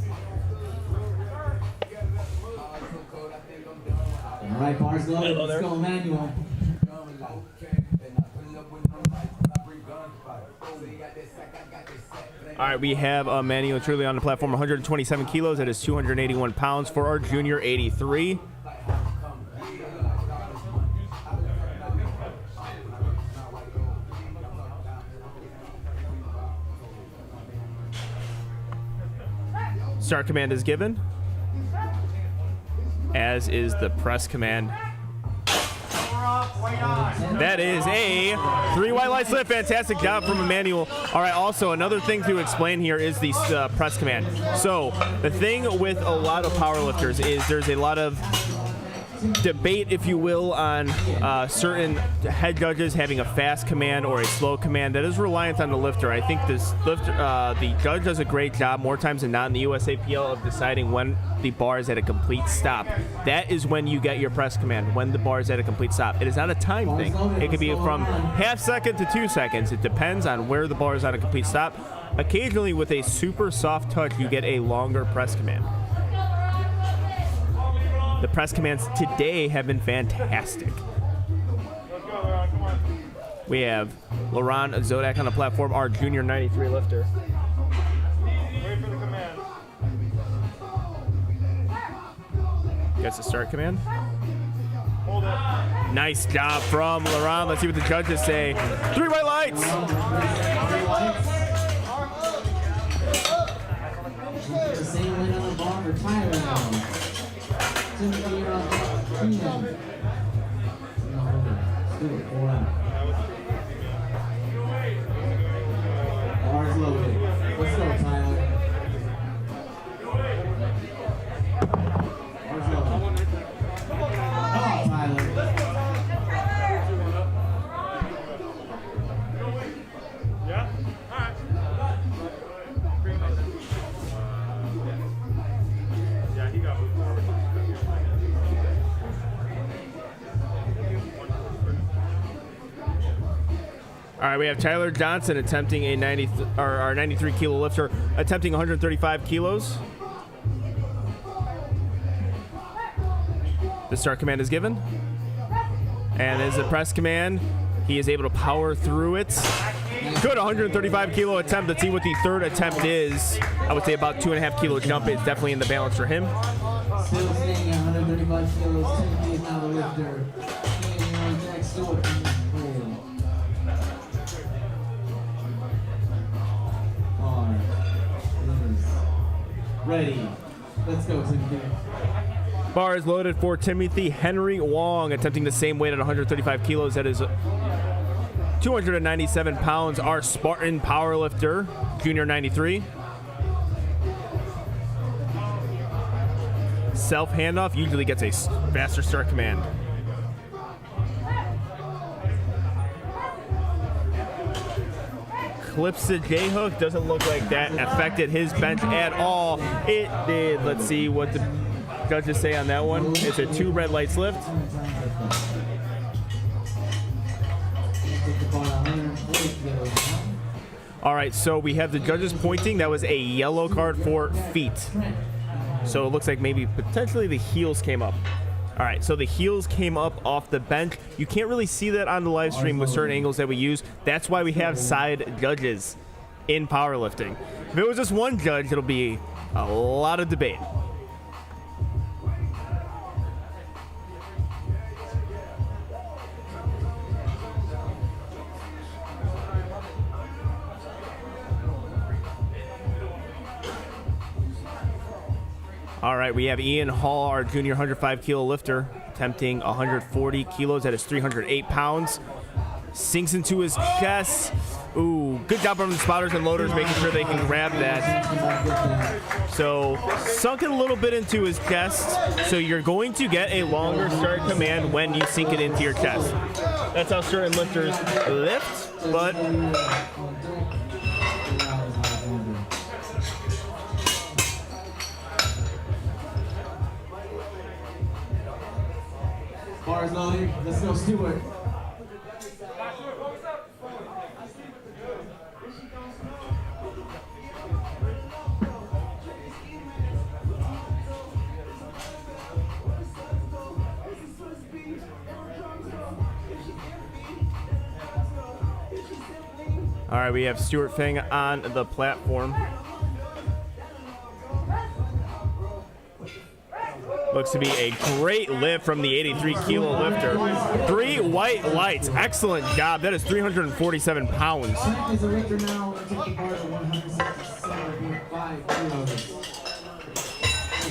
All right, bars loaded. Let's go, Emmanuel. All right, we have Manuel truly on the platform, 127 kilos. That is 281 pounds for our junior 83. Start command is given, as is the press command. That is a 3 white lights lift. Fantastic job from Emmanuel. All right, also another thing to explain here is the press command. So the thing with a lot of powerlifters is there's a lot of debate, if you will, on certain head judges having a fast command or a slow command that is reliant on the lifter. I think this lifter, the judge does a great job more times than not in the USAPL of deciding when the bar is at a complete stop. That is when you get your press command, when the bar is at a complete stop. It is not a time thing. It could be from half second to 2 seconds. It depends on where the bar is at a complete stop. Occasionally with a super soft touch, you get a longer press command. The press commands today have been fantastic. We have Laurent Zodak on the platform, our junior 93 lifter. Wait for the command. Gets the start command. Hold it. Nice job from Laurent. Let's see what the judges say. 3 white lights. The same win on the bar for Tyler now. Bars loaded. Let's go, Tyler. Bars loaded. Come on, Tyler. Yeah? All right. Yeah, he got moved forward. All right, we have Tyler Johnson attempting a 93 kilo lifter, attempting 135 kilos. The start command is given. And as a press command, he is able to power through it. Good 135 kilo attempt. Let's see what the third attempt is. I would say about 2.5 kilo jump is definitely in the balance for him. Still staying at 135 kilos. Timothy is now the lifter. And on Jack Stewart in the hole. Ready. Let's go, Timothy. Bar is loaded for Timothy Henry Wong, attempting the same weight at 135 kilos. That is 297 pounds. Our Spartan powerlifter, junior 93. Self handoff usually gets a faster start command. Clips the J-hook. Doesn't look like that affected his bench at all. It did. Let's see what the judges say on that one. It's a 2 red lights lift. All right, so we have the judges pointing. That was a yellow card for feet. So it looks like maybe potentially the heels came up. All right, so the heels came up off the bench. You can't really see that on the live stream with certain angles that we use. That's why we have side judges in powerlifting. If it was just one judge, it'll be a lot of debate. All right, we have Ian Hall, our junior 105 kilo lifter, attempting 140 kilos. That is 308 pounds. Sinks into his chest. Ooh, good job from the spotters and loaders making sure they can grab that. So, sunk it a little bit into his chest. So you're going to get a longer start command when you sink it into your chest. That's how certain lifters lift, but Bars loaded. Let's go, Stewart. all right, we have Stuart Fang on the platform. Looks to be a great lift from the 83 kilo lifter. 3 white lights. Excellent job. That is 347 pounds. Trent is a lifter now. We're taking bars at 167.5 kilos.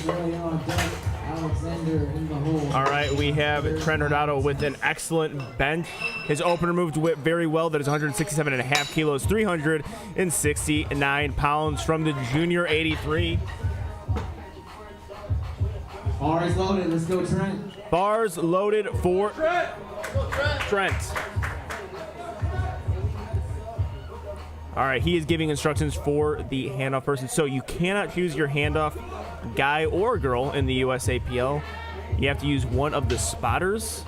Really on deck. Alexander in the hole. All right, we have Trent Hurtado with an excellent bench. His opener moved very well. That is 167.5 kilos, 369 pounds from the junior 83. Bars loaded. Let's go, Trent. Bars loaded for Trent. All right, he is giving instructions for the handoff person. So you cannot choose your handoff guy or girl in the USAPL. You have to use one of the spotters.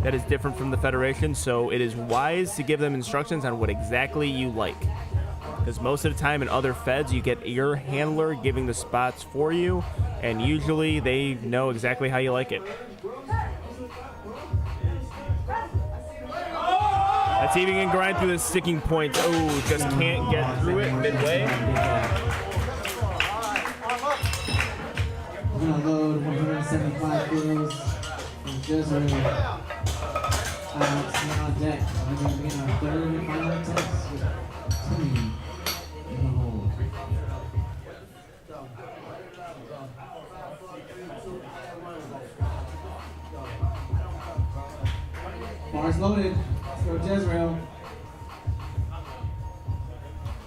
That is different from the Federation, so it is wise to give them instructions on what exactly you like. Because most of the time in other feds, you get your handler giving the spots for you, and usually they know exactly how you like it. Let's see if you can grind through the sticking points. Oh, just can't get through it midway. We're going to load 175 kilos. And just on deck. We're going to begin our third and final test with Timmy in the hole. Bars loaded. Let's go, Jezreel.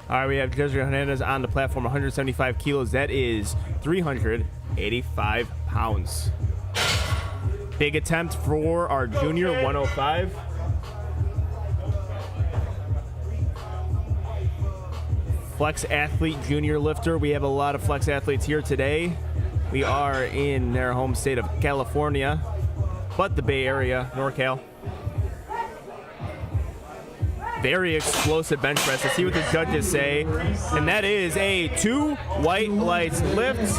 All right, we have Jezreel Hernandez on the platform, 175 kilos. That is 385 pounds. Big attempt for our junior 105. Flex athlete, junior lifter. We have a lot of flex athletes here today. We are in their home state of California, but the Bay Area, NorCal. Very explosive bench press. Let's see what the judges say. And that is a 2 white lights lift.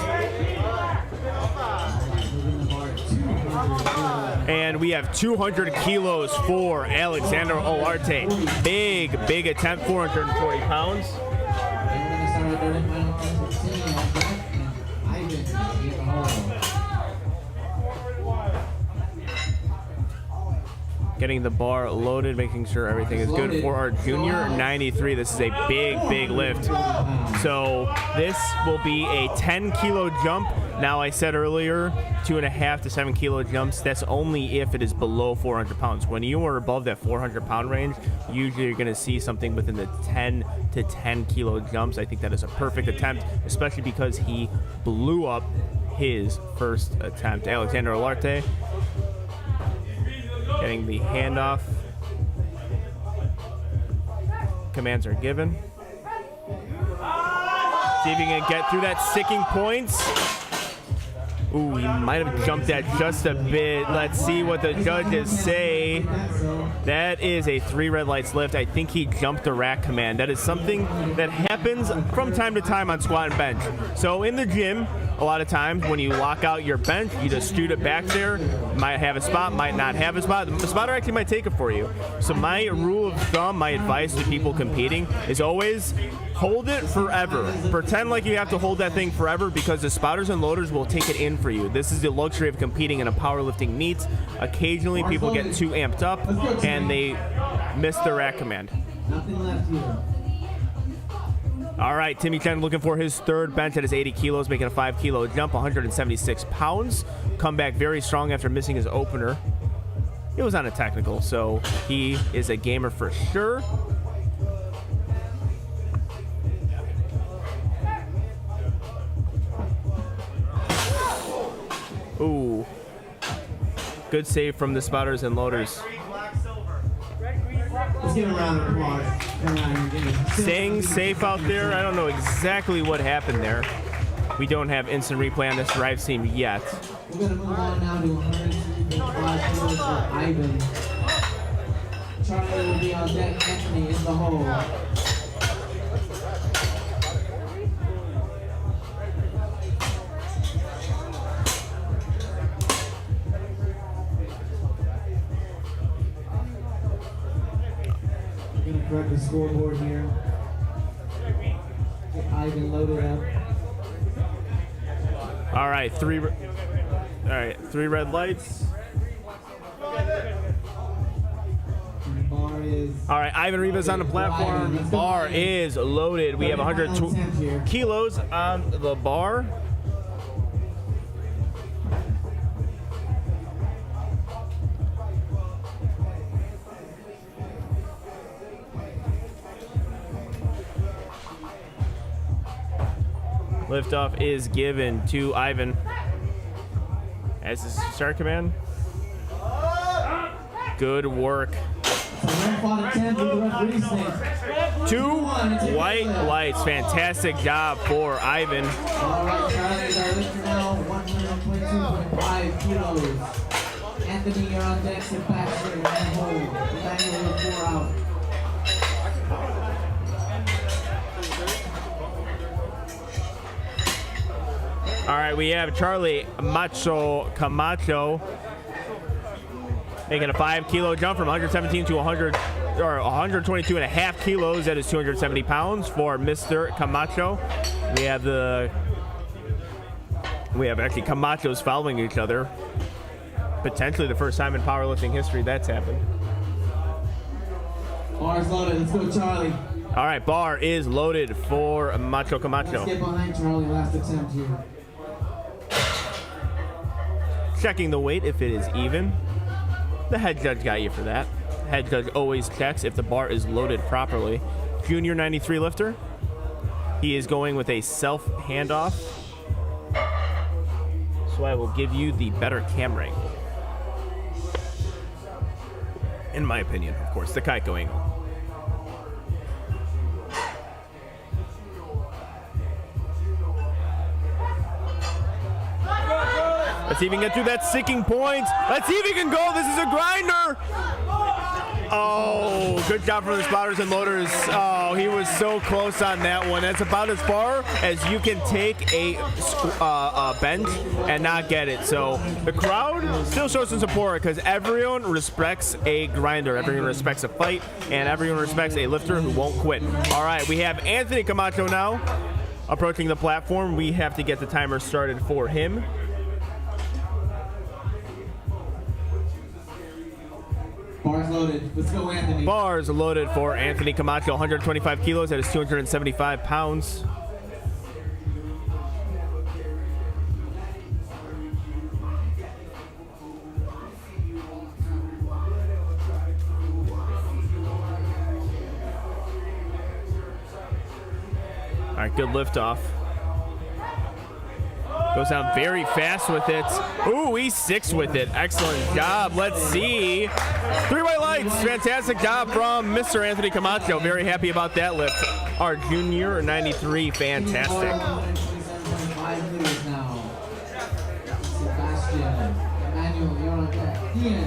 And we have 200 kilos for Alexander Olarte. Big attempt, 440 pounds. Getting the bar loaded, making sure everything is good for our junior 93. This is a big lift. So this will be a 10-kilo jump. Now, I said earlier, 2.5 to 7 kilo jumps. That's only if it is below 400 pounds. When you are above that 400-pound range, usually you're going to see something within the 10 to 10 kilo jumps. I think that is a perfect attempt, especially because he blew up his first attempt. Alexander Olarte getting the handoff. Commands are given. See if he can get through that sticking points. Ooh, he might have jumped that just a bit. Let's see what the judges say. That is a 3 red lights lift. I think he jumped the rack command. That is something that happens from time to time on squat and bench. So in the gym, a lot of times when you lock out your bench, you just shoot it back there. Might have a spot, might not have a spot. The spotter actually might take it for you. So my rule of thumb, my advice to people competing is always hold it forever. Pretend like you have to hold that thing forever because the spotters and loaders will take it in for you. This is the luxury of competing in a powerlifting meet. Occasionally people get too amped up and they miss the rack command. Nothing left here. All right, Timmy Chen looking for his third bench at his 80 kilos, making a 5-kilo jump, 176 pounds. Come back very strong after missing his opener. It was on a technical, so he is a gamer for sure. Ooh. Good save from the spotters and loaders. Let's give a round of applause. Staying safe out there. I don't know exactly what happened there. We don't have instant replay on this drive team yet. We're going to move on now to 105 kilos for Ivan. Charlie will be on deck. Anthony in the hole. Correct the scoreboard here. Get Ivan loaded up. All right, three red lights. Bar is. All right, Ivan Rivas on the platform. Bar is loaded. We have 102 kilos on the bar. Liftoff is given to Ivan. As his start command. Good work. 2 white lights. Fantastic job for Ivan. All right, Charlie's our lifter now. 122.5 kilos. Anthony, you're on deck. Sit back straight and hold. Daniel will 4 out. All right, we have Charlie Macho Camacho making a 5-kilo jump from 117 to 122.5 kilos. That is 270 pounds for Mr. Camacho. We have actually Camachos following each other. Potentially the first time in powerlifting history that's happened. Bar's loaded. Let's go, Charlie. All right, bar is loaded for Macho Camacho. Let's get behind Charlie. Last attempt here. Checking the weight if it is even. The head judge got you for that. Head judge always checks if the bar is loaded properly. Junior 93 lifter. He is going with a self handoff. So I will give you the better camera angle. In my opinion, of course, the Kaiko angle. Let's see if he can get through that sticking point. Let's see if he can go. This is a grinder. Oh, good job from the spotters and loaders. Oh, he was so close on that one. That's about as far as you can take a bench and not get it. So the crowd still shows some support because everyone respects a grinder. Everyone respects a fight, and everyone respects a lifter who won't quit. All right, we have Anthony Camacho now approaching the platform. We have to get the timer started for him. Bars loaded. Let's go, Anthony. Bars loaded for Anthony Camacho, 125 kilos. That is 275 pounds. All right, good lift off. Goes down very fast with it. Ooh, E6 with it. Excellent job. Let's see. 3 white lights. Fantastic job from Mr. Anthony Camacho. Very happy about that lift. Our junior 93. Fantastic. 127.5 meters now. Sebastian. Emmanuel, you're on deck. Ian.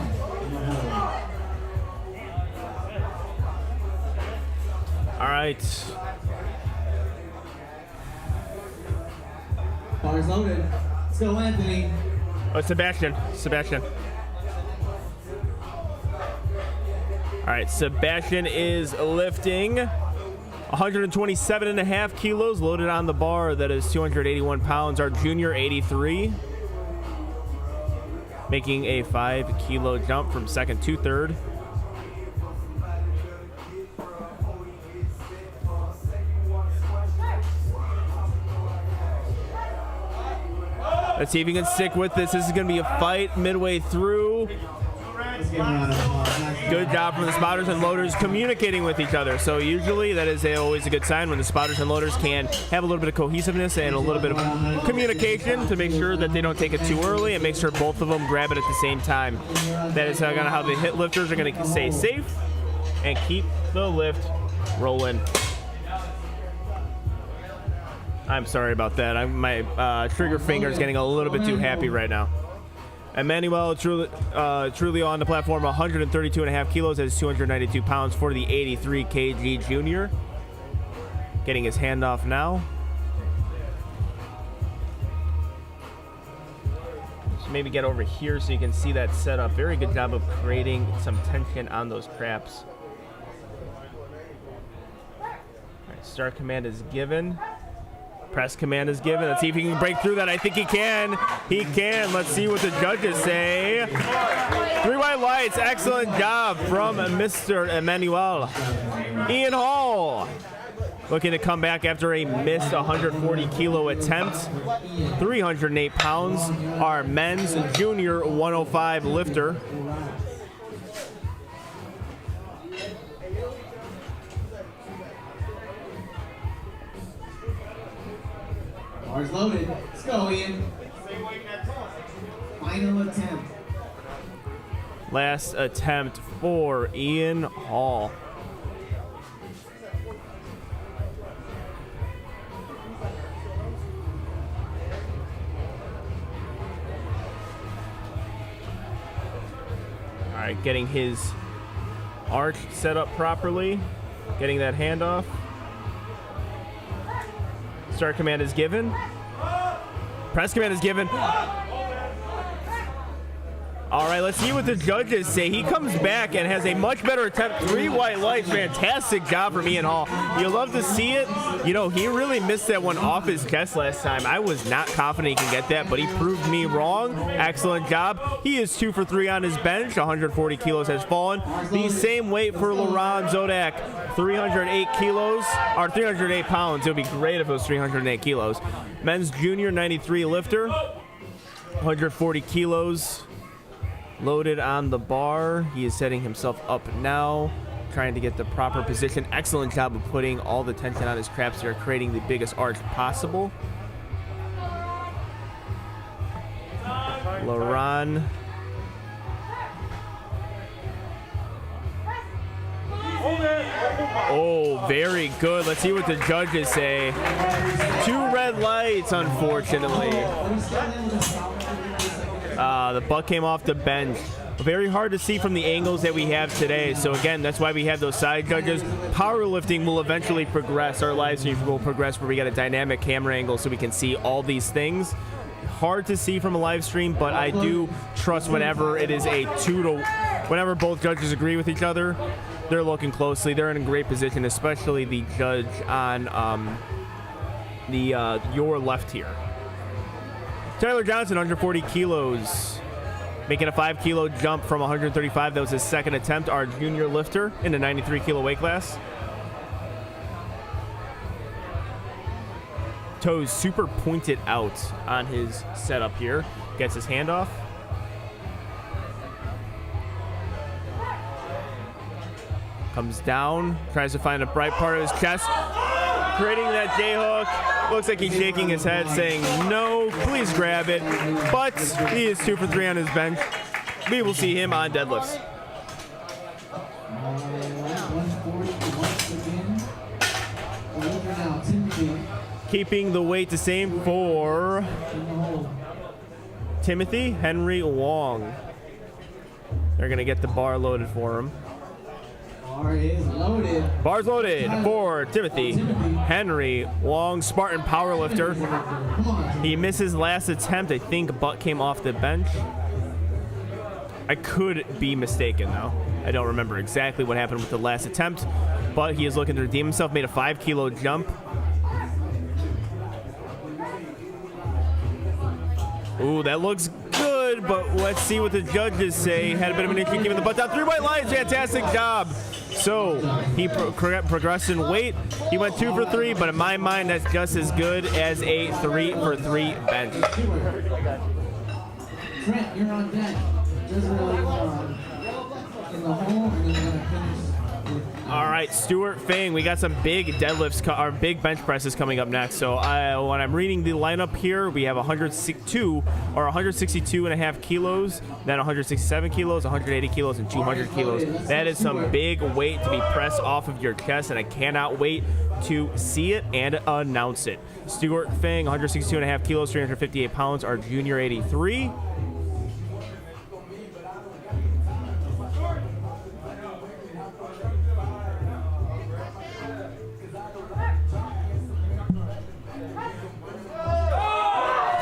All right. Bars loaded. Let's go, Anthony. Oh, Sebastian. All right, Sebastian is lifting 127.5 kilos loaded on the bar. That is 281 pounds. Our junior 83. Making a 5-kilo jump from second to third. Let's see if he can stick with this. This is going to be a fight midway through. Good job from the spotters and loaders communicating with each other. So usually that is always a good sign when the spotters and loaders can have a little bit of cohesiveness and a little bit of communication to make sure that they don't take it too early and make sure both of them grab it at the same time. That is going to how the hit lifters are going to stay safe and keep the lift rolling. I'm sorry about that. My trigger finger is getting a little bit too happy right now. Emmanuel Trulio on the platform, 132.5 kilos. That is 292 pounds for the 83 kg junior. Getting his hand off now. So maybe get over here so you can see that setup. Very good job of creating some tension on those craps. All right, start command is given. Press command is given. Let's see if he can break through that. I think he can. He can. Let's see what the judges say. 3 white lights. Excellent job from Mr. Emmanuel. Ian Hall looking to come back after a missed 140-kilo attempt. 308 pounds. Our men's junior 105 lifter. Bars loaded. Let's go, Ian. Final attempt. Last attempt for Ian Hall. All right, getting his arch set up properly. Getting that handoff. Start command is given. Press command is given. All right, let's see what the judges say. He comes back and has a much better attempt. 3 white lights. Fantastic job from Ian Hall. You love to see it. You know, he really missed that one off his chest last time. I was not confident he can get that, but he proved me wrong. Excellent job. He is 2 for 3 on his bench. 140 kilos has fallen. The same weight for Laurent Zodak. 308 kilos, or 308 pounds. It would be great if it was 308 kilos. Men's junior 93 lifter. 140 kilos. Loaded on the bar. He is setting himself up now, trying to get the proper position. Excellent job of putting all the tension on his craps here, creating the biggest arch possible. Laurent. Oh, very good. Let's see what the judges say. 2 red lights, unfortunately. The buck came off the bench. Very hard to see from the angles that we have today. So again, that's why we have those side judges. Powerlifting will eventually progress. Our live stream will progress where we got a dynamic camera angle so we can see all these things. Hard to see from a live stream, but I do trust whenever it is a 2-to, whenever both judges agree with each other, they're looking closely. They're in a great position, especially the judge on your left here. Tyler Johnson, 140 kilos. Making a 5 kilo jump from 135. That was his second attempt. Our junior lifter in the 93 kilo weight class. Toes super pointed out on his setup here. Gets his hand off. Comes down, tries to find a bright part of his chest, creating that J-hook. Looks like he's shaking his head, saying, no, please grab it. But he is 2 for 3 on his bench. We will see him on deadlifts. 140 once again. Over now, Timothy. Keeping the weight the same for In the hole. Timothy Henry Wong. They're going to get the bar loaded for him. Bar is loaded. Bars loaded for Timothy Henry Wong, Spartan powerlifter. Come on. He misses last attempt. I think butt came off the bench. I could be mistaken though. I don't remember exactly what happened with the last attempt, but he is looking to redeem himself. Made a 5 kilo jump. Ooh, that looks good, but let's see what the judges say. Had a bit of an issue giving the butt down. 3 white lines, fantastic job. So he progressed in weight. He went 2 for 3, but in my mind, that's just as good as a 3 for 3 bench. Trent, you're on deck. Just really in the hole, and then we're gonna finish with. All right, Stuart Fang, we got some big deadlifts, our big bench presses coming up next. So when I'm reading the lineup here, we have 162 or 162.5 kilos, then 167 kilos, 180 kilos, and 200 kilos. That is some big weight to be pressed off of your chest, and I cannot wait to see it and announce it. Stuart Fang, 162.5 kilos, 358 pounds, our junior 83.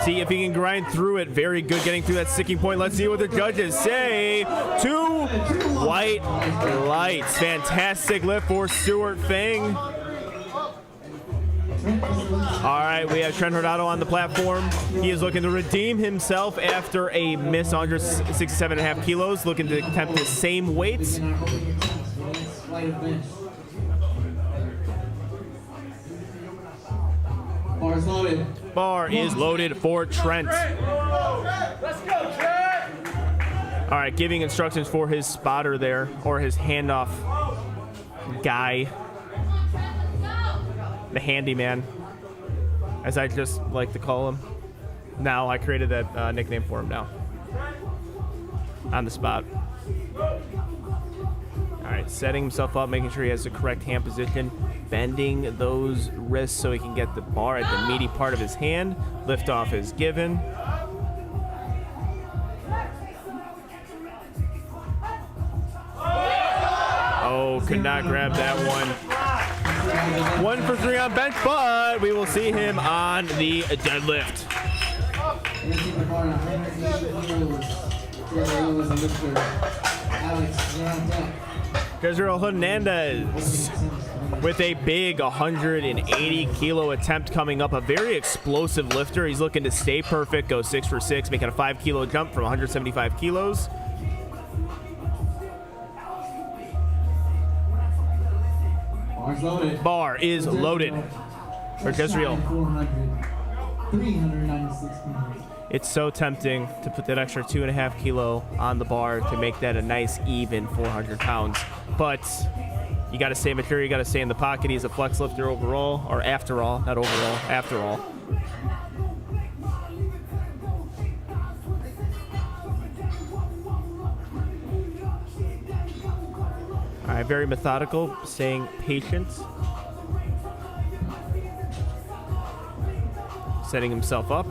See if he can grind through it. Very good getting through that sticking point. Let's see what the judges say. 2 white lights. Fantastic lift for Stuart Fang. All right, we have Trent Hurtado on the platform. He is looking to redeem himself after a miss under 67.5 kilos. Looking to attempt the same weights. Bar's loaded. Bar is loaded for Trent. Let's go, Trent! All right, giving instructions for his spotter there, or his handoff guy. The handyman, as I just like to call him. Now I created that nickname for him now. On the spot. All right, setting himself up, making sure he has the correct hand position, bending those wrists so he can get the bar at the meaty part of his hand. Lift off is given. Oh, could not grab that one. 1 for 3 on bench, but we will see him on the deadlift. Jezreel Hernandez with a big 180 kilo attempt coming up. A very explosive lifter. He's looking to stay perfect, go 6 for 6, making a 5 kilo jump from 175 kilos. Bar's loaded. Bar is loaded for Jezreel. 396 pounds. It's so tempting to put that extra 2.5 kilo on the bar to make that a nice even 400 pounds. But you got to stay mature. You got to stay in the pocket. He's a flex lifter overall, or after all, not overall, after all. All right, very methodical, staying patient. Setting himself up.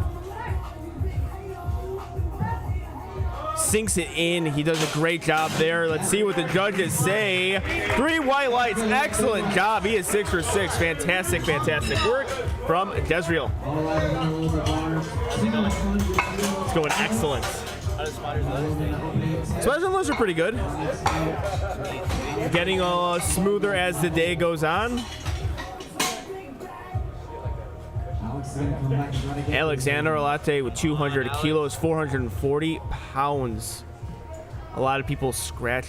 Sinks it in. He does a great job there. Let's see what the judges say. 3 white lights. Excellent job. He is 6 for 6. Fantastic, fantastic work from Jezreel. It's going excellent. Spiders and lows are pretty good. Getting smoother as the day goes on. Alex Alexander Alate with 200 kilos, 440 pounds. A lot of people scratch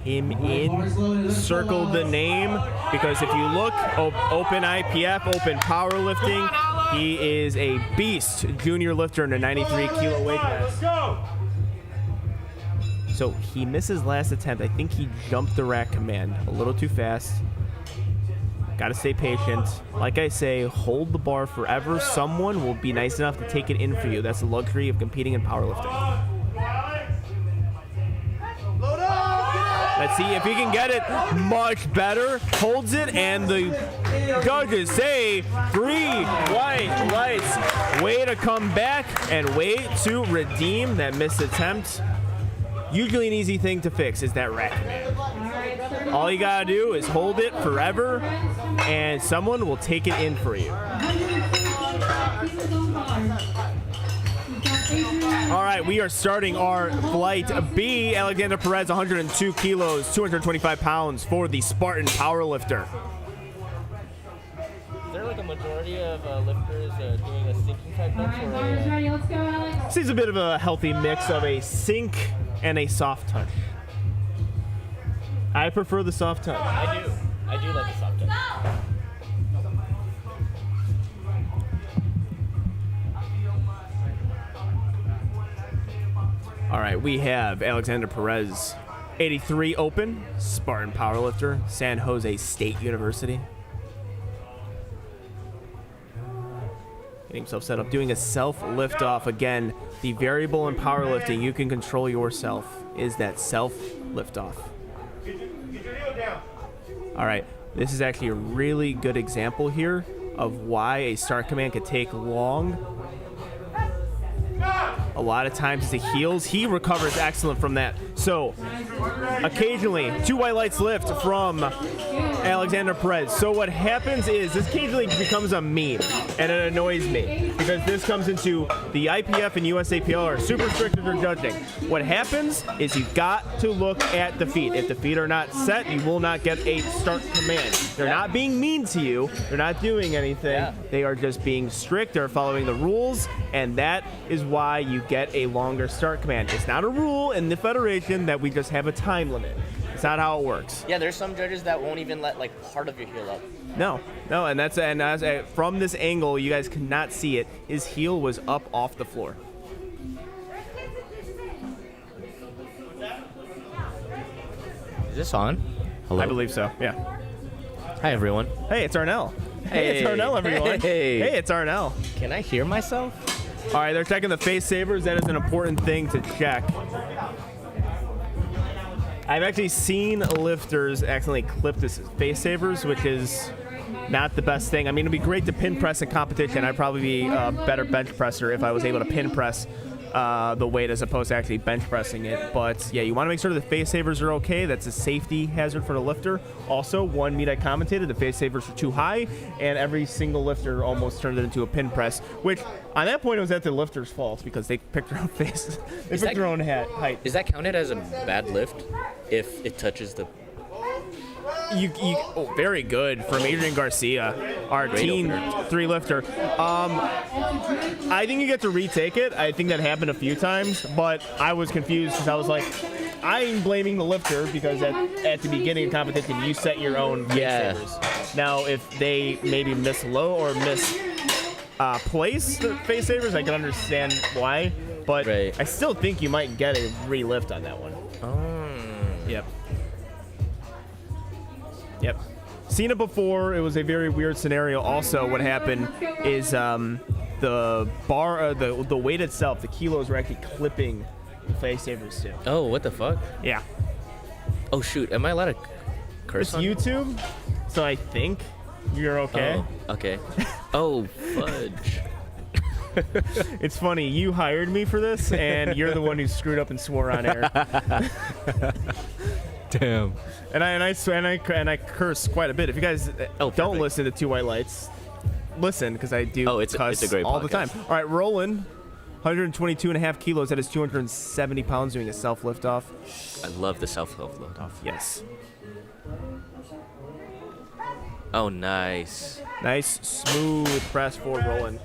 him in, circle the name, because if you look, open IPF, open powerlifting, he is a beast junior lifter in a 93 kilo weight class. So he missed his last attempt. I think he jumped the rack command a little too fast. Gotta stay patient. Like I say, hold the bar forever. Someone will be nice enough to take it in for you. That's the luxury of competing in powerlifting. Let's see if he can get it much better. Holds it, and the judges say 3 white lights. Way to come back and way to redeem that missed attempt. Usually an easy thing to fix is that rack command. All you gotta do is hold it forever, and someone will take it in for you. All right, we are starting our flight B. Alexander Perez, 102 kilos, 225 pounds for the Spartan powerlifter. Is there like a majority of lifters doing a sinking type bench? Ready? Let's go, Alex. This is a bit of a healthy mix of a sink and a soft touch. I prefer the soft touch. I do like the soft touch. All right, we have Alexander Perez, 83 open, Spartan powerlifter, San Jose State University. Getting himself set up, doing a self lift off. Again, the variable in powerlifting, you can control yourself, is that self lift off. All right, this is actually a really good example here of why a start command could take long. A lot of times as he heals, he recovers excellent from that. So occasionally, 2 white lights lift from Alexander Perez. So what happens is this occasionally becomes a meme, and it annoys me because this comes into the IPF and USAPL are super strict with their judging. What happens is you've got to look at the feet. If the feet are not set, you will not get a start command. They're not being mean to you. They're not doing anything. Yeah. They are just being strict. They're following the rules, and that is why you get a longer start command. It's not a rule in the federation that we just have a time limit. It's not how it works. Yeah, there's some judges that won't even let like part of your heel up. No, and from this angle, you guys cannot see it. His heel was up off the floor. Is this on? Hello? I believe so. Yeah. Hi everyone. Hey, it's Arnell. Hey, it's Arnell, everyone. Hey. Hey, it's Arnell. Can I hear myself? All right, they're checking the face savers. That is an important thing to check. I've actually seen lifters accidentally clip this face savers, which is not the best thing. I mean, it'd be great to pin press in competition. I'd probably be a better bench presser if I was able to pin press the weight as opposed to actually bench pressing it. But yeah, you want to make sure the face savers are okay. That's a safety hazard for the lifter. Also, one meet I commentated, the face savers were too high, and every single lifter almost turned it into a pin press, which on that point it was at the lifter's fault because they picked their own face. They picked their own height. Is that counted as a bad lift if it touches the... Oh, very good from Adrian Garcia, our Great Team opener. 3 lifter. I think you get to retake it. I think that happened a few times, but I was confused because I was like, I'm blaming the lifter because at the beginning of competition, you set your own face savers. Now, if they maybe miss low or miss place the face savers, I can understand why, but Right. I still think you might get a re-lift on that one. Yep. Yep. Seen it before. It was a very weird scenario. Also, what happened is the bar, the weight itself, the kilos were actually clipping the face savers too. Oh, what the fuck? Yeah. Oh, shoot. Am I allowed to curse It's on? YouTube, so I think you're okay. Oh, okay. Oh, fudge. It's funny. You hired me for this, and you're the one who screwed up and swore on air. Damn. And I curse quite a bit. If you guys don't perfect. listen to 2 White Lights, listen because I do Oh, it's cuss a great all the time. podcast. All right, Roland, 122.5 kilos. That is 270 pounds doing a self lift off. I love the self-help lift off. Yes. Oh, nice. Nice, smooth press forward rolling.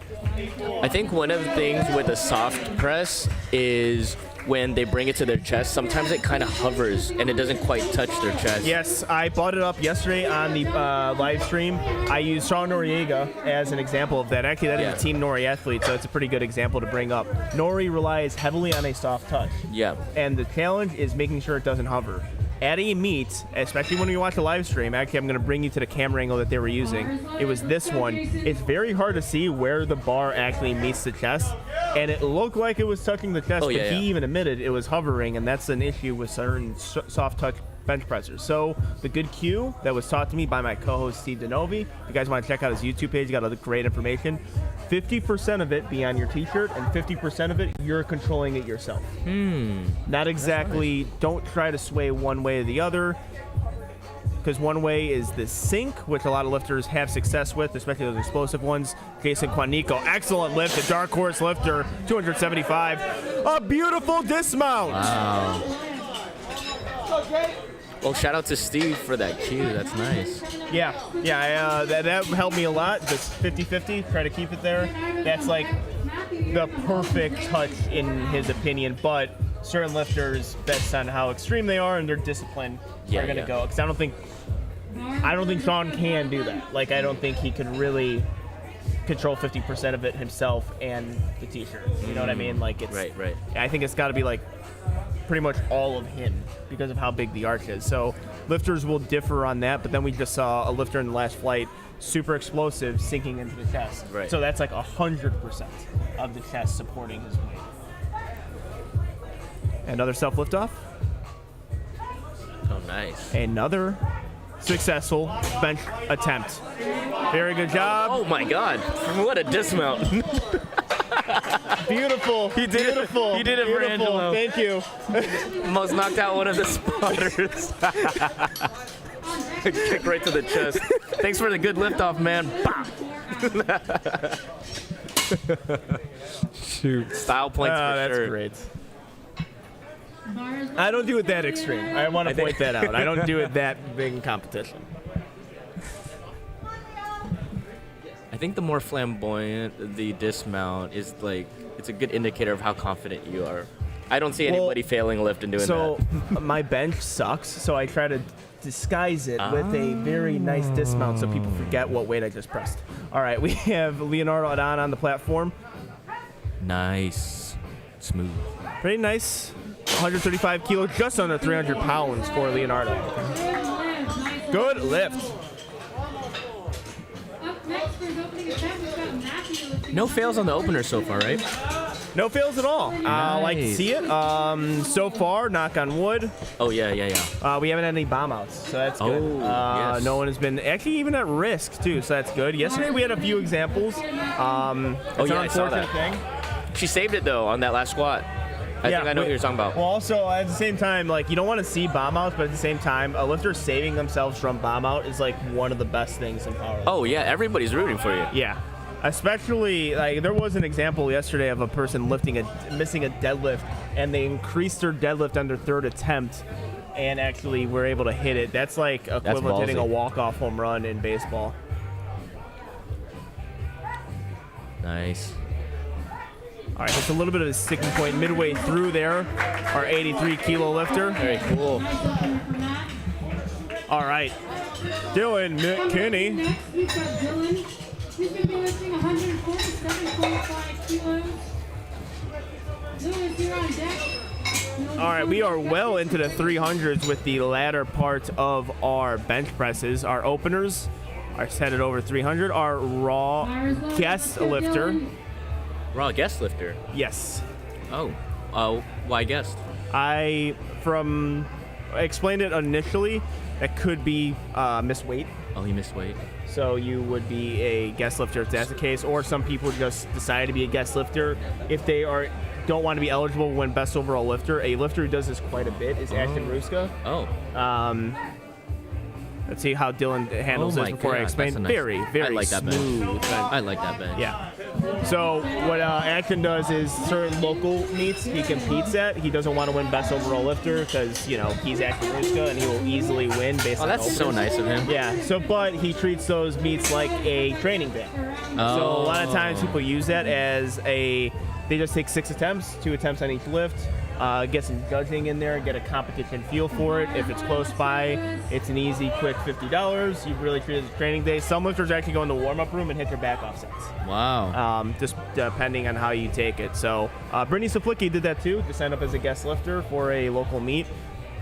I think one of the things with a soft press is when they bring it to their chest, sometimes it kind of hovers and it doesn't quite touch their chest. Yes, I brought it up yesterday on the live stream. I used Sean Noriega as an example of that. Actually, that is a Team Nori athlete, so it's a pretty good example to bring up. Nori relies heavily on a soft touch. Yeah. And the challenge is making sure it doesn't hover. At a meet, especially when you watch a live stream, actually I'm going to bring you to the camera angle that they were using. It was this one. It's very hard to see where the bar actually meets the chest, and it looked like it was touching the chest, but he even admitted it was hovering, and that's an issue with certain soft touch bench pressers. So the good cue that was taught to me by my co-host Steve Denovi, if you guys want to check out his YouTube page, got other great information. 50% of it be on your t-shirt, and 50% of it you're controlling it yourself. Not exactly, don't try to sway one way or the other, because one way is the sink, which a lot of lifters have success with, especially those explosive ones. Jason Quanico, excellent lift, a dark horse lifter, 275. A beautiful dismount. Wow. Well, shout out to Steve for that cue. That's nice. Yeah, that helped me a lot. Just 50-50, try to keep it there. That's like the perfect touch in his opinion, but certain lifters, based on how extreme they are and their discipline, are going to go. Because I don't think Sean can do that. Like, I don't think he could really control 50% of it himself and the t-shirt. You know what I mean? Like, it's right. I think it's got to be like pretty much all of him because of how big the arch is. So lifters will differ on that, but then we just saw a lifter in the last flight, super explosive, sinking into the chest. Right. So that's like 100% of the chest supporting his weight. Another self lift off. Oh, nice. Another successful bench attempt. Very good job. Oh my God! What a dismount. Beautiful. He did it. Beautiful. He did it for Beautiful. Angelo. Thank you. Almost knocked out one of the spotters. Kick right to the chest. Thanks for the good lift off, man. Bam. Shoot. Style points for that's sure. Great. I don't do it that extreme. I want to point that out. I don't do it that big in competition. I think the more flamboyant the dismount is, like, it's a good indicator of how confident you are. I don't see anybody failing a lift and doing that. So my bench sucks, so I try to disguise it with a very nice dismount so people forget what weight I just pressed. All right, we have Leonardo Adan on the platform. Nice. Smooth. Pretty nice. 135 kilos, just under 300 pounds for Leonardo. Good lift. No fails on the opener so far, right? No fails at all. I like to see it. So far, knock on wood. Oh, yeah. We haven't had any bomb outs, so that's good. Yes. No one has been actually even at risk too, so that's good. Yesterday we had a few examples. It's an I saw that. thing. She saved it though on that last squat. I think I know what you're talking about. Well, also at the same time, like, you don't want to see bomb outs, but at the same time, a lifter saving themselves from bomb out is like one of the best things in powerlifting. Oh yeah, everybody's rooting for you. Yeah. Especially, like, there was an example yesterday of a person missing a deadlift, and they increased their deadlift on their third attempt, and actually were able to hit it. That's like equivalent to hitting a walk-off home run in baseball. Nice. All right, just a little bit of a sticking point midway through there. Our 83-kilo lifter. Very cool. All right, Dylan McKinney. Next, we've got Dylan. He's going to be lifting 147.5 kilos. Dylan, you're on deck. All right, we are well into the 300s with the latter part of our bench presses. Our openers are headed over 300. Our raw guest lifter. Raw guest lifter. Yes. Oh, why guest? I explained it initially. That could be missed weight. Oh, you missed weight. So you would be a guest lifter if that's the case, or some people just decide to be a guest lifter if they don't want to be eligible when best overall lifter. A lifter who does this quite a bit is Ashton Ruska. Oh. Let's see how Dylan handles Oh this my before I God, explain. that's a nice- Very, very I like that bench. smooth bench. I like that bench. Yeah. So what Acton does is certain local meets he competes at. He doesn't want to win best overall lifter because, you know, he's Acton and he will easily win based Oh, on that's so opens. nice of him. Yeah. So, but he treats those meets like a training day. So a lot of times people use that as they just take 6 attempts, 2 attempts on each lift. Get some judging in there, get a competition feel for it. If it's close by, it's an easy, quick $50. You really treat it as a training day. Some lifters actually go in the warm-up room and hit their back offsets. Wow. Just depending on how you take it. So Brittany Saflicki did that too, to sign up as a guest lifter for a local meet.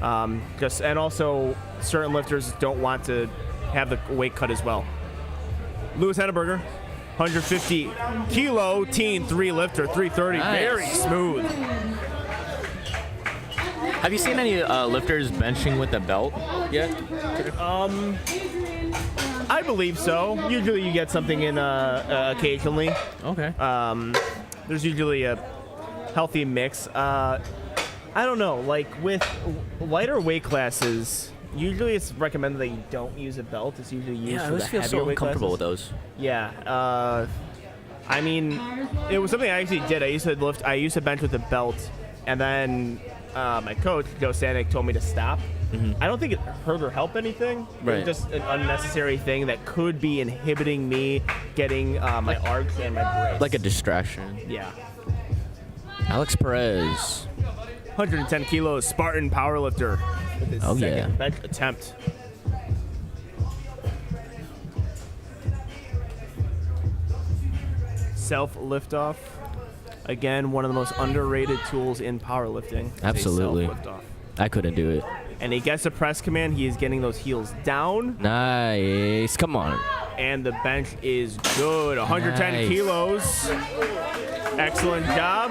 And also certain lifters don't want to have the weight cut as well. Louis Henneberger, 150 kilo teen 3 lifter, 330, Nice. very smooth. Have you seen any lifters benching with a belt yet? I believe so. Usually you get something in occasionally. Okay. There's usually a healthy mix. I don't know, like with lighter weight classes, usually it's recommended that you don't use a belt. It's usually used Yeah, I for always the feel heavier so weight uncomfortable classes. with those. Yeah. I mean, it was something I actually did. I used to bench with a belt, and then my coach, Joe Stanek, told me to stop. I don't think it hurt or helped anything. It Right. was just an unnecessary thing that could be inhibiting me getting my arcs and my brace. Like a distraction. Yeah. Alex Perez. 110 kilos, Spartan powerlifter. With his Oh, second yeah. bench attempt. Self liftoff. Again, one of the most underrated tools in powerlifting. is a Absolutely. self-liftoff. I couldn't do it. And he gets a press command. He is getting those heels down, Nice. Come on. and the bench is good. 110 Nice. kilos. Excellent job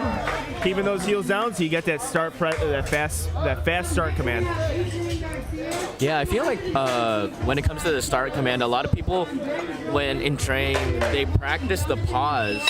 keeping those heels down, so you get that that fast start command. Yeah, I feel like when it comes to the start command, a lot of people, when in training, they practice the pause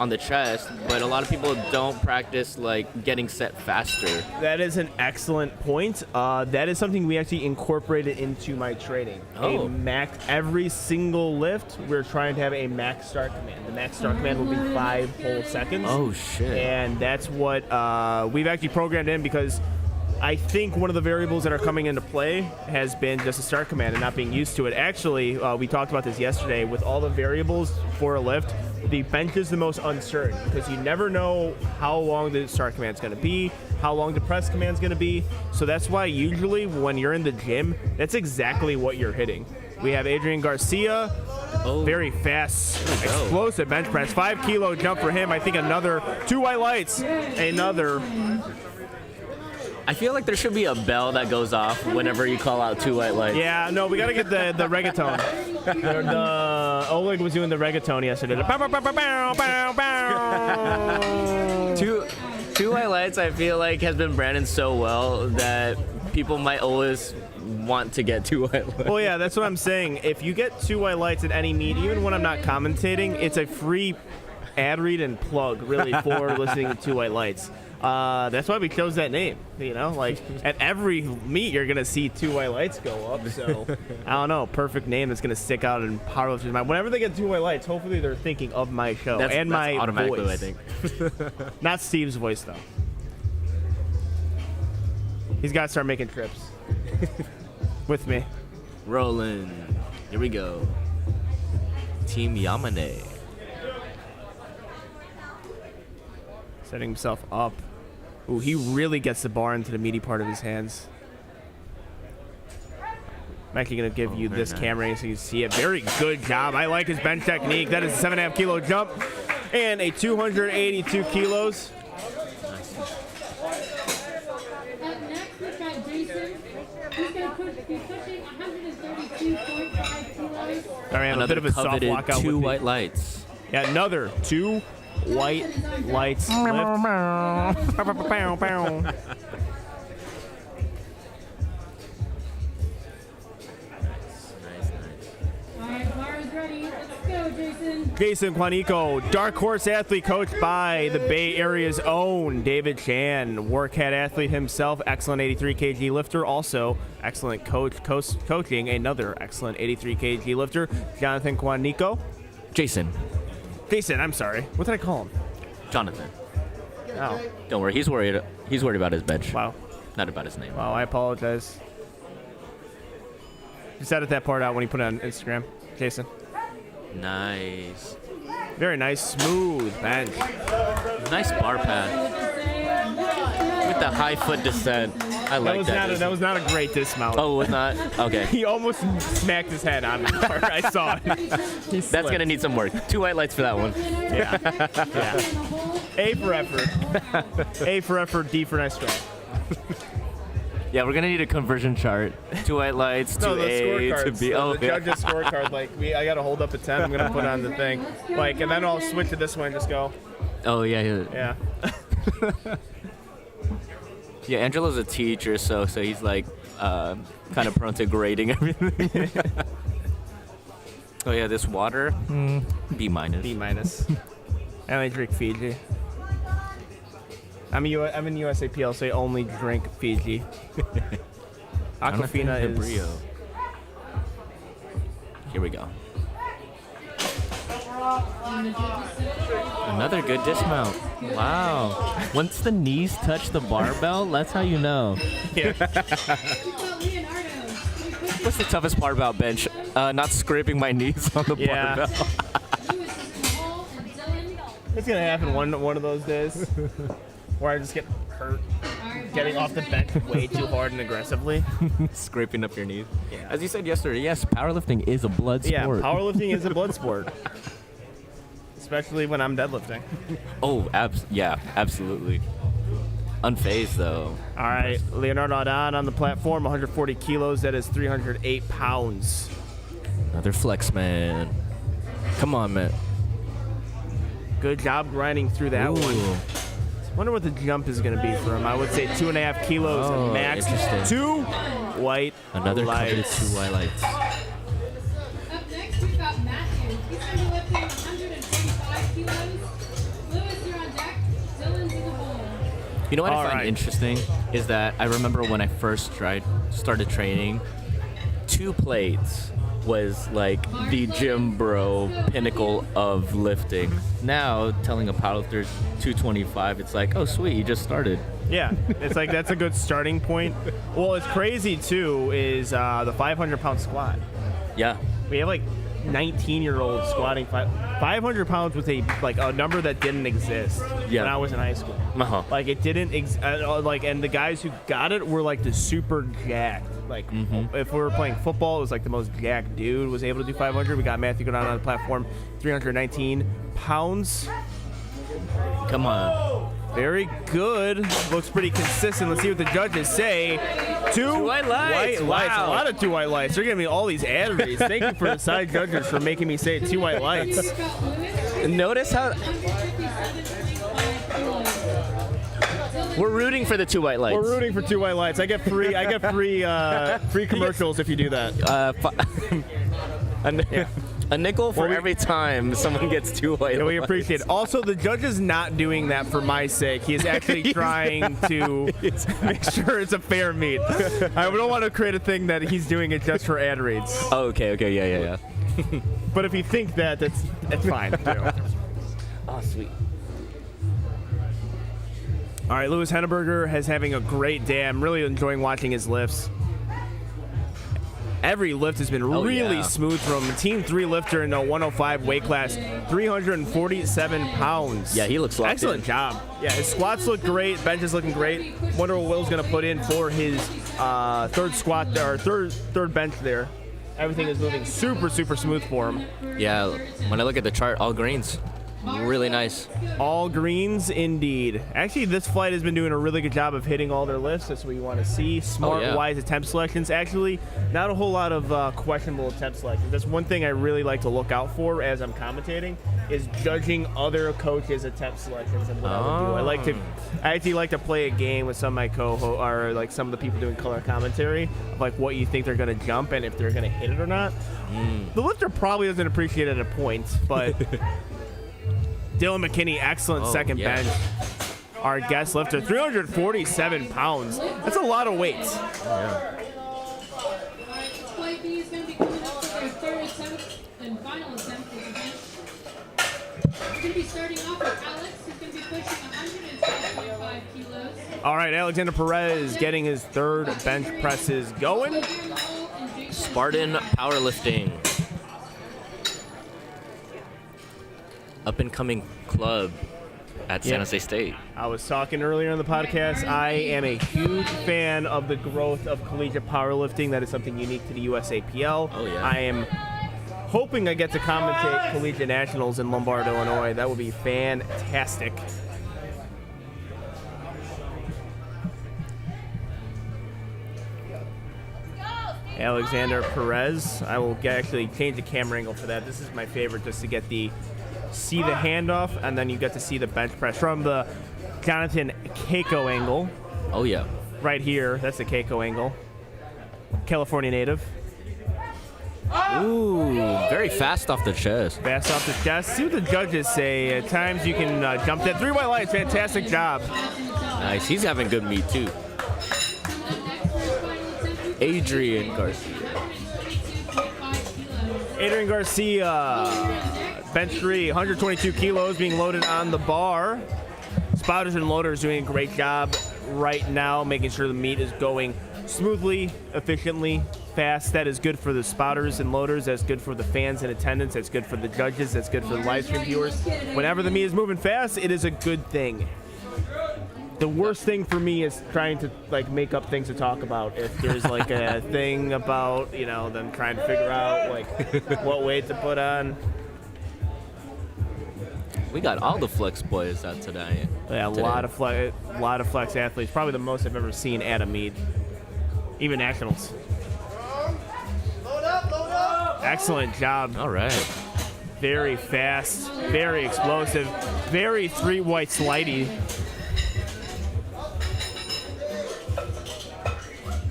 on the chest, but a lot of people don't practice like getting set faster. That is an excellent point. That is something we actually incorporated into my training. Oh. A max, every single lift, we're trying to have a max start command. The max start command will be 5 whole seconds. Oh shit. And that's what we've actually programmed in, because I think one of the variables that are coming into play has been just a start command and not being used to it. Actually, we talked about this yesterday. With all the variables for a lift, the bench is the most uncertain, because you never know how long the start command is going to be, how long the press command is going to be. So that's why usually when you're in the gym, that's exactly what you're hitting. We have Adrian Garcia, very fast, explosive bench press, 5 kilo jump for him. I think another 2 white lights, another. I feel like there should be a bell that goes off whenever you call out 2 white lights. Yeah, no, we got to get the reggaeton. Oleg was doing the reggaeton yesterday. The pow, pow, pow, pow, pow, pow, pow. Two white lights, I feel like, has been branded so well that people might always want to get 2 white lights. Well, yeah, that's what I'm saying. If you get 2 white lights at any meet, even when I'm not commentating, it's a free ad read and plug, really, for listening to 2 white lights. That's why we chose that name. You know, like at every meet, you're gonna see 2 white lights go up. So I don't know, perfect name that's gonna stick out in powerlifters' mind. Whenever they get 2 white lights, hopefully they're thinking of my show and my automatically, voice. I think. Not Steve's voice though. He's got to start making trips with me. Rolling. Here we go. Team Yamane. Setting himself up. Ooh, he really gets the bar into the meaty part of his hands. I'm actually going to give you this nice. camera so you can see it. Very good job. I like his bench technique. That is a 7.5 kilo jump and a 282 kilos. Up next, we've got Jason. He's going to be pushing 132.5 kilos. All right, a Another bit of a soft coveted walkout 2 with white lights. Yeah, another 2 white lights lift. All right, bar is ready. Let's go, Jason. Jason Quanico, dark horse athlete coached by the Bay Area's own David Chan, WARCAT athlete himself, excellent 83 kg lifter, also excellent coaching another excellent 83 kg lifter, Jonathan Quanico. Jason. I'm sorry. What did I call him? Jonathan. Oh, Don't worry. He's worried about his bench. wow. Not about his name. Wow, I apologize. Just edit that part out when you put it on Instagram, Jason. Nice. Very nice, smooth bench. Nice bar pad. With the high foot descent. I like that. That was not a great dismount. Oh, it was not? Okay. He almost smacked his head on the part. I saw it. That's going to need some work. 2 white lights for that one. Yeah. A for effort. A for effort, D for nice try. Yeah, we're going to need a conversion chart. 2 white lights, 2 A, 2 B. Oh, the judge's scorecard. Like, I got to hold up a 10. I'm going to put on the thing. Like, and then I'll switch to this one and just go. Oh, yeah. Yeah. Yeah, Angelo's a teacher, so he's like kind of prone to grading everything. Oh yeah, this water, B minus. B minus. I only drink Fiji. I'm in USAPL, so I only drink Fiji. Aquafina is. Brio. Here we go. Another good dismount. Wow. Once the knees touch the barbell, that's how you know. Yeah. What's the toughest part about bench? Not scraping my knees on the barbell. It's gonna happen one of those days where I just get hurt getting off the bench way too hard and aggressively. Scraping up your knees. Yeah. As you said yesterday, yes, powerlifting is a blood sport. Yeah, powerlifting is a blood sport. Especially when I'm deadlifting. Oh, yeah, absolutely. Unfazed, though. All right, Leonardo Adan on the platform, 140 kilos. That is 308 pounds. Another flex, man. Come on, man. Good job grinding through that one. Wonder what the jump is going to be for him. I would say 2.5 kilos max. Interesting. 2 white Another coveted lights. 2 white lights. Up next, we've got Matthew. He's going to be lifting 145 kilos. Lewis, you're on deck. Dylan's in the hole. You know what I find right. interesting is that I remember when I first started training, 2 plates was like the gym bro pinnacle of lifting. Now, telling a powerlifter 225, it's like, oh sweet, you just started. Yeah, it's like that's a good starting point. Well, it's crazy too is the 500-pound squat. Yeah. We have like 19-year-olds squatting 500 pounds with a number that didn't exist when I was in high school. Uh-huh. Like it didn't and the guys who got it were like the super jacked. Like if we were playing football, it was like the most jacked dude was able to do 500. We got Matthew going on the platform, 319 pounds. Come on. Very good. Looks pretty consistent. Let's see what the judges say. 2 white lights. A Wow. lot of 2 white lights. They're giving me all these ad reads. Thank you for the side judges for making me say 2 white lights. Notice how we're rooting for the 2 white lights. We're rooting for 2 white lights. I get free commercials if you do that. A nickel for every time someone gets 2 white lights. We appreciate it. Also, the judge is not doing that for my sake. He is actually trying to make sure it's a fair meet. I don't want to create a thing that he's doing it just for ad reads. Oh, okay, yeah. But if you think that, that's fine too. Oh, sweet. All right, Lewis Henneberger is having a great day. I'm really enjoying watching his lifts. Every lift has been really smooth from him. Team 3 lifter in the 105 weight class, 347 pounds. Yeah, he looks locked Excellent in. job. Yeah, his squats look great. Bench is looking great. Wonder what Will's going to put in for his third squat or third bench there. Everything is moving super smooth for him. Yeah, when I look at the chart, all greens. Really nice. All greens indeed. Actually, this flight has been doing a really good job of hitting all their lifts. That's what you want to see. Smart, wise attempt selections. Actually, not a whole lot of questionable attempt selections. That's one thing I really like to look out for as I'm commentating, is judging other coaches' attempt selections and what I would do. I actually like to play a game with some of my co-hosts, or like some of the people doing color commentary, of like what you think they're going to jump and if they're going to hit it or not. The lifter probably doesn't appreciate it at a point, but Dylan McKinney, excellent second bench. Our guest lifter, 347 pounds. That's a lot of weight. Flight B is going to be coming up for their third attempt and final attempt for the bench. We're going to be starting off with Alex, who's going to be pushing 112.5 kilos. All right, Alexander Perez getting his third bench presses going. Spartan Powerlifting. Up and coming club at San Jose State. I was talking earlier in the podcast, I am a huge fan of the growth of collegiate powerlifting. That is something unique to the USAPL. Oh, yeah. I am hoping I get to commentate collegiate nationals in Lombard, Illinois. That would be fantastic. Alexander Perez. I will actually change the camera angle for that. This is my favorite, just to get see the handoff, and then you get to see the bench press from the Jonathan Keiko angle. Oh yeah. Right here, that's the Keiko angle. California native. Ooh, very fast off the chest. Fast off the chest. See what the judges say. At times you can jump that. 3 white lights, fantastic job. Nice, he's having good meat too. Adrian Garcia. Adrian Garcia, bench 3, 122 kilos being loaded on the bar. Spotters and loaders doing a great job right now, making sure the meat is going smoothly, efficiently, fast. That is good for the spotters and loaders. That's good for the fans in attendance. That's good for the judges. That's good for the live stream viewers. Whenever the meat is moving fast, it is a good thing. The worst thing for me is trying to make up things to talk about. If there's a thing about them trying to figure out what weight to put on. We got all the flex boys out tonight. Yeah, a lot of flex athletes. Probably the most I've ever seen at a meet, even nationals. Load up. Excellent job. All right. Very fast, very explosive, very 3 white slidey.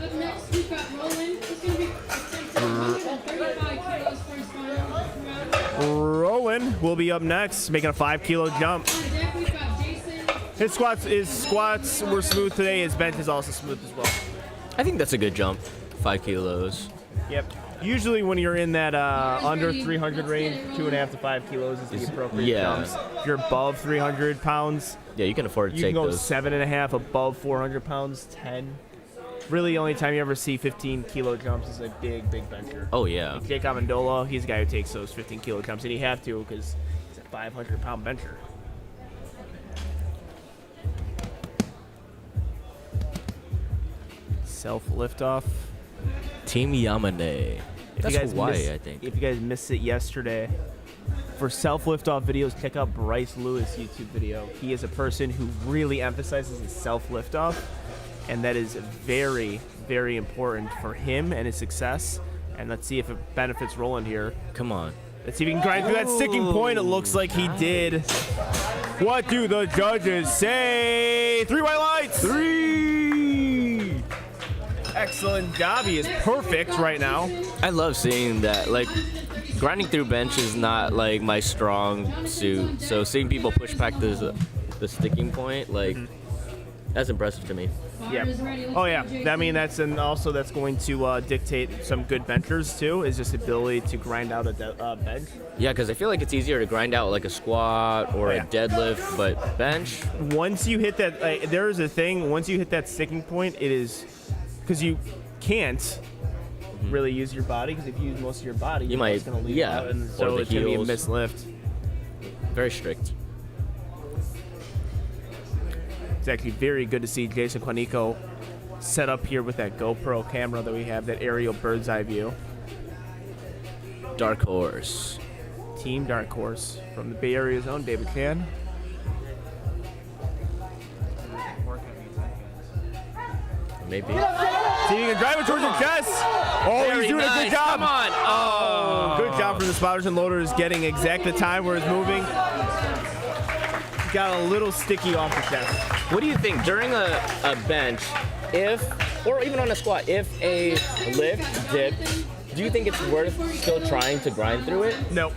Up next, we've got Roland. He's going to be attempting 135 kilos for his final round. Roland will be up next, making a 5 kilo jump. On deck, we've got Jason. His squats were smooth today. His bench is also smooth as well. I think that's a good jump. 5 kilos. Yep. Usually when you're in that under 300 range, 2.5 to 5 kilos is the appropriate jumps. If you're above 300 pounds, you can afford to you take can go those. 7.5, above 400 pounds, 10. Really, the only time you ever see 15 kilo jumps is a big bencher. Oh yeah. Jake Amendola, he's a guy who takes those 15 kilo jumps, and he have to because he's a 500-pound bencher. Self liftoff. Team Yamane. That's Hawaii, I think. If you guys missed it yesterday, for self liftoff videos, check out Bryce Lewis' YouTube video. He is a person who really emphasizes his self liftoff, and that is very, very important for him and his success. And let's see if it benefits Roland here. Come on. Let's see if he can grind through that sticking point. It looks like he did. What do the judges say? 3 white lights. 3. Excellent job. He is perfect right now. I love seeing that. Grinding through bench is not my strong suit. So seeing people push back the sticking point, that's impressive to me. Yeah. Oh yeah. I mean, that's going to dictate some good benchers too. Is just ability to grind out a bench. Yeah, because I feel like it's easier to grind out a squat or a deadlift, but bench. Once you hit that, there is a thing. Once you hit that sticking point, it is because you can't really use your body. Because if you use most of your body, you're just going to leave out, and so it's going to be a mislift. Very strict. It's actually very good to see Jason Quanico set up here with that GoPro camera that we have, that aerial bird's eye view. Dark horse. team dark horse from the Bay Area zone, David Chan. Maybe. See if you can drive it towards your chest. Oh, Very he's doing a nice. good job. Come on. Oh. Good job for the spotters and loaders getting exact the time where it's moving. Got a little sticky off the chest. What do you think during a bench, if, or even on a squat, if a lift dips, do you think it's worth still trying to grind through it? No.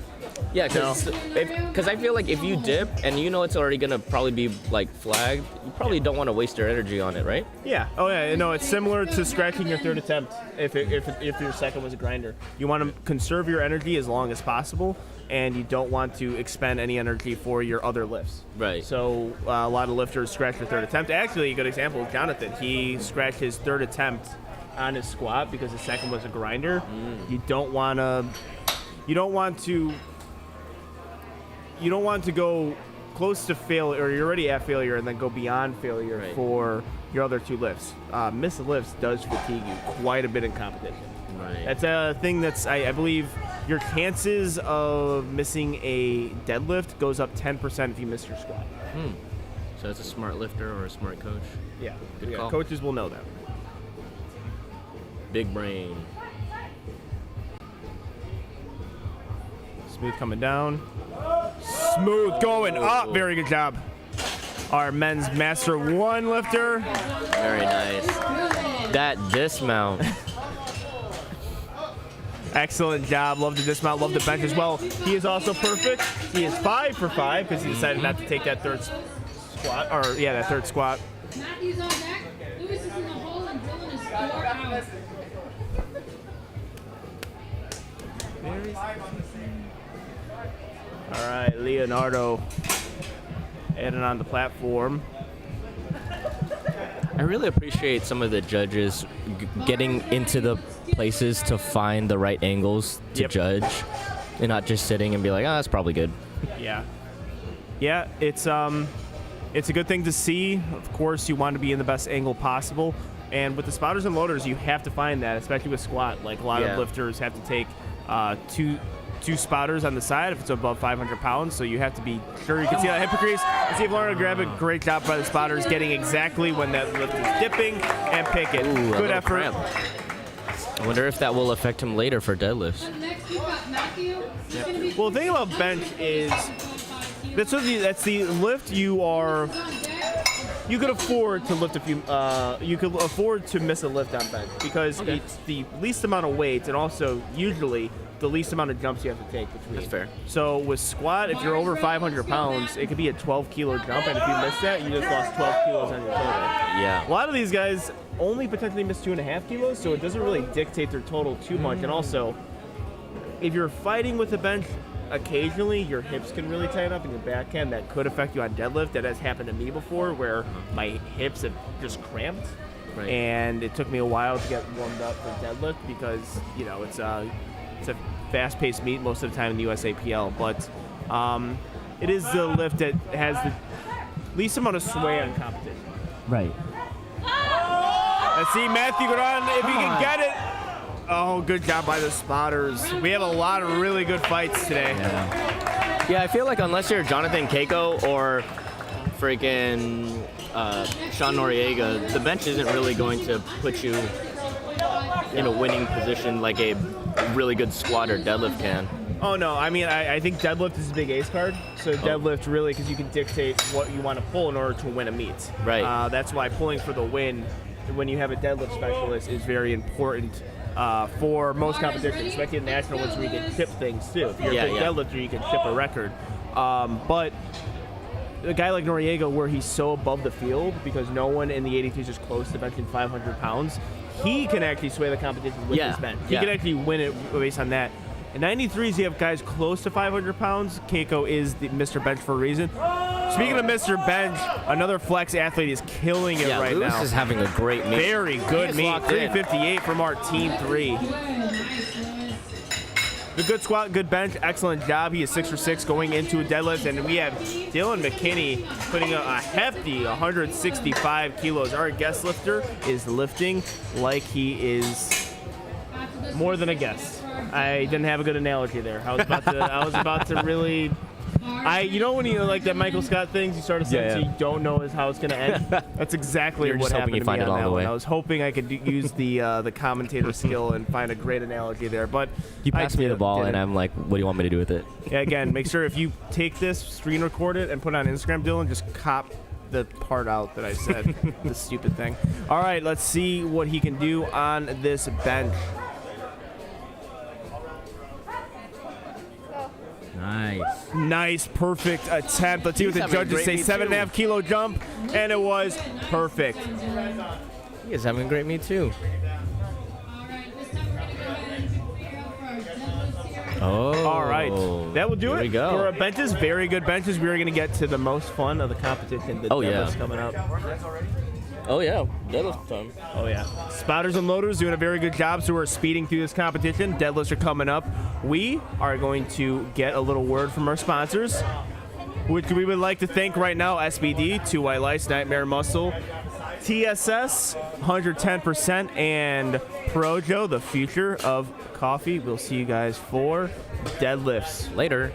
Yeah, because I feel like if you dip and you know it's already gonna probably be like flagged, you probably don't want to waste your energy on it, right? Yeah. Oh yeah. No, it's similar to scratching your third attempt. If your second was a grinder, you want to conserve your energy as long as possible, and you don't want to expend any energy for your other lifts. Right. So a lot of lifters scratch their third attempt. Actually, a good example is Jonathan. He scratched his third attempt on his squat because his second was a grinder. You don't want to go close to failure, or you're already at failure, and then go beyond failure for your other two lifts. Missing lifts does fatigue you quite a bit in competition. Right. That's a thing that's, I believe, your chances of missing a deadlift goes up 10% if you miss your squat. So it's a smart lifter or a smart coach. Yeah. Good call. Coaches will know that. Big brain. Smooth coming down. Smooth going up. Very good job. Our men's Master 1 lifter. Very nice. That dismount. Excellent job. Love the dismount. Love the bench as well. He is also perfect. He is 5 for 5 because he decided not to take that third squat. That third squat. Matthew's on deck. Lewis is in the hole and Dylan is 4 out. All right, Leonardo adding on the platform. I really appreciate some of the judges getting into the places to find the right angles to judge, and not just sitting and be like, that's probably good. Yeah, it's a good thing to see. Of course, you want to be in the best angle possible, and with the spotters and loaders, you have to find that, especially with squat. Like a lot of lifters have to take two spotters on the side if it's above 500 pounds, so you have to be sure you can see that hip increase. And see if Lauren will grab it. Great job by the spotters getting exactly when that lift is dipping and pick it. Good effort. Cramp. I wonder if that will affect him later for deadlifts. Next we've got Matthew. Well, the thing about bench is that's the lift you could afford to lift a few. You could afford to miss a lift on bench because it's the least amount of weight and also usually the least amount of jumps you have to take between. That's fair. So with squat, if you're over 500 pounds, it could be a 12-kilo jump, and if you miss that, you just lost 12 kilos on your total. Yeah. A lot of these guys only potentially miss 2.5 kilos, so it doesn't really dictate their total too much. And also, if you're fighting with a bench, occasionally your hips can really tighten up and your back can. That could affect you on deadlift. That has happened to me before, where my hips have just cramped. Right. And it took me a while to get warmed up for deadlift because, it's a fast-paced meet most of the time in the USAPL, but it is the lift that has the least amount of sway on competition. Right. Let's see Matthew go on if he can get it. Oh, good job by the spotters. We have a lot of really good fights today. Yeah, I feel like unless you're Jonathan Keiko or freaking Sean Noriega, the bench isn't really going to put you in a winning position like a really good squat or deadlift can. Oh, no. I mean, I think deadlift is a big ace card. So deadlift really, because you can dictate what you want to pull in order to win a meet. Right. That's why pulling for the win when you have a deadlift specialist is very important for most competitions, especially in national ones where you can chip things too. If you're a good deadlifter, you can chip a record. But a guy like Noriega, where he's so above the field because no one in the 83s is close to benching 500 pounds, he can actually sway the competition with his bench. He can actually win it based on that. In 93s, you have guys close to 500 pounds. Keiko is the Mr. Bench for a reason. Speaking of Mr. Bench, another flex athlete is killing it right Lewis now. is having a great meet. Very good meet. 358 from our team 3. The good squat, good bench, excellent job. He is 6 for 6 going into a deadlift, and we have Dylan McKinney putting a hefty 165 kilos. Our guest lifter is lifting like he is more than a guest. I didn't have a good analogy there. I was about to really. You know when you like that Michael Scott things, you start a sentence you don't know how it's gonna end. That's exactly You're what just happened hoping to you find me it on along that the one. way. I was hoping I could use the commentator skill and find a great analogy there, but You passed me the ball, and didn't. I'm like, what do you want me to do with it? Yeah, again, make sure if you take this, screen record it, and put it on Instagram, Dylan, just cop the part out that I said, the stupid thing. All right, let's see what he can do on this bench. Nice. Nice, perfect attempt. Let's see what He's the having a judges great say. meet, 7.5 kilo jump, and it was perfect. He is having a great meet, too. All right, this time we're gonna go ahead and figure out for our deadlifts here. Oh. All right, that will do Here it we go. for our benches. Very good benches. We're going to get to the most fun of the competition. The deadlifts coming up. Oh, yeah. Deadlift time. Oh, yeah. Spotters and loaders doing a very good job, so we're speeding through this competition. Deadlifts are coming up. We are going to get a little word from our sponsors, which we would like to thank right now, SBD, 2 White Lights, Nightmare Muscle, TSS, 110%, and Projo, the future of coffee. We'll see you guys for deadlifts. Later.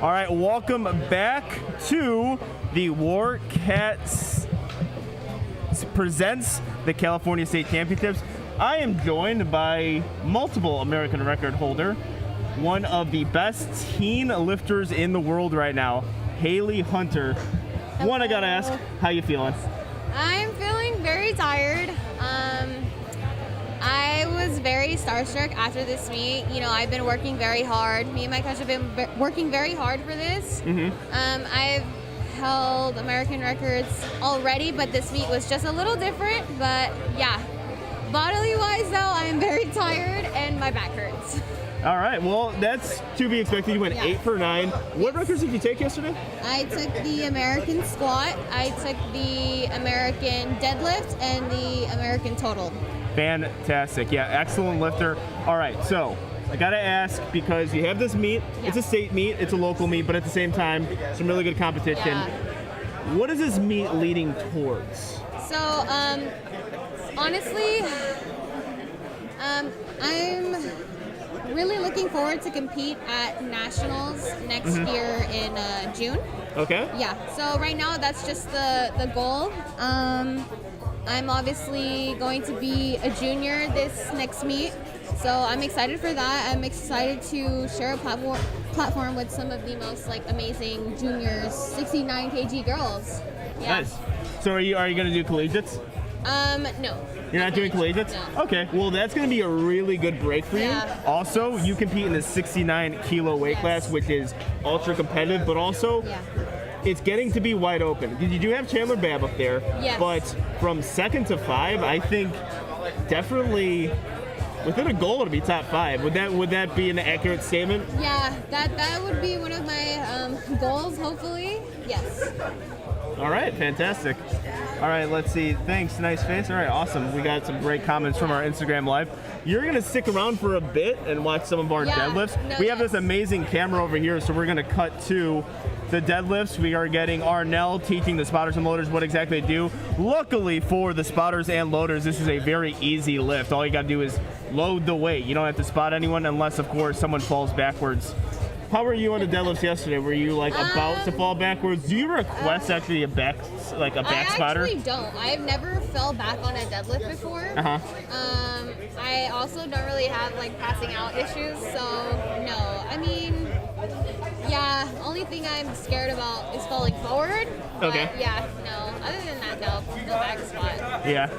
All right, welcome back to the WARCAT presents the California State Championships. I am joined by multiple American record holder, one of the best teen lifters in the world right now, Haley Hunter. Hello. One, I gotta ask, how you feeling? I'm feeling very tired. I was very starstruck after this meet. You know, I've been working very hard. Me and my coach have been working very hard for this. I've held American records already, but this meet was just a little different. But yeah, bodily wise though, I am very tired and my back hurts. All right, well, that's to be expected. You went 8 for 9. What records did you take yesterday? I took the American squat, I took the American deadlift, and the American total. Fantastic. Yeah, excellent lifter. All right, so I got to ask, because you have this meet. Yeah. It's a state meet. It's a local meet, but at the same time, some really good competition. Yeah. What is this meet leading towards? So, honestly, I'm really looking forward to compete at Nationals next year in June. Okay. Yeah, so right now that's just the goal. I'm obviously going to be a junior this next meet, so I'm excited for that. I'm excited to share a platform with some of the most amazing juniors, 69 kg girls. Yeah. Nice. So are you going to do collegiates? No. You're not doing collegiates? No. Okay. Well, that's going to be a really good break for you. Yeah. Also, you compete in the 69 kilo weight class, which is ultra competitive, but also it's getting to be wide open. Because you do have Chandler Babb up there. Yes. But from 2nd to 5, I think definitely within a goal to be top 5. Would that be an accurate statement? Yeah, that would be one of my goals, hopefully. Yes. All right, fantastic. All right, let's see. Thanks, nice face. All right, awesome. We got some great comments from our Instagram Live. You're going to stick around for a bit and watch some of our deadlifts. No, we have this amazing camera over here, so we're going to cut to the deadlifts. We are getting Arnell teaching the spotters and loaders what exactly to do. Luckily for the spotters and loaders, this is a very easy lift. All you got to do is load the weight. You don't have to spot anyone unless, of course, someone falls backwards. How were you on the deadlifts yesterday? Were you about to fall backwards? Do you request actually a back spotter? I actually don't. I've never fell back on a deadlift before. I also don't really have passing out issues, so no. I mean, yeah, only thing I'm scared about is falling forward. Okay. Yeah, no. Other than that, no back spot. Yeah.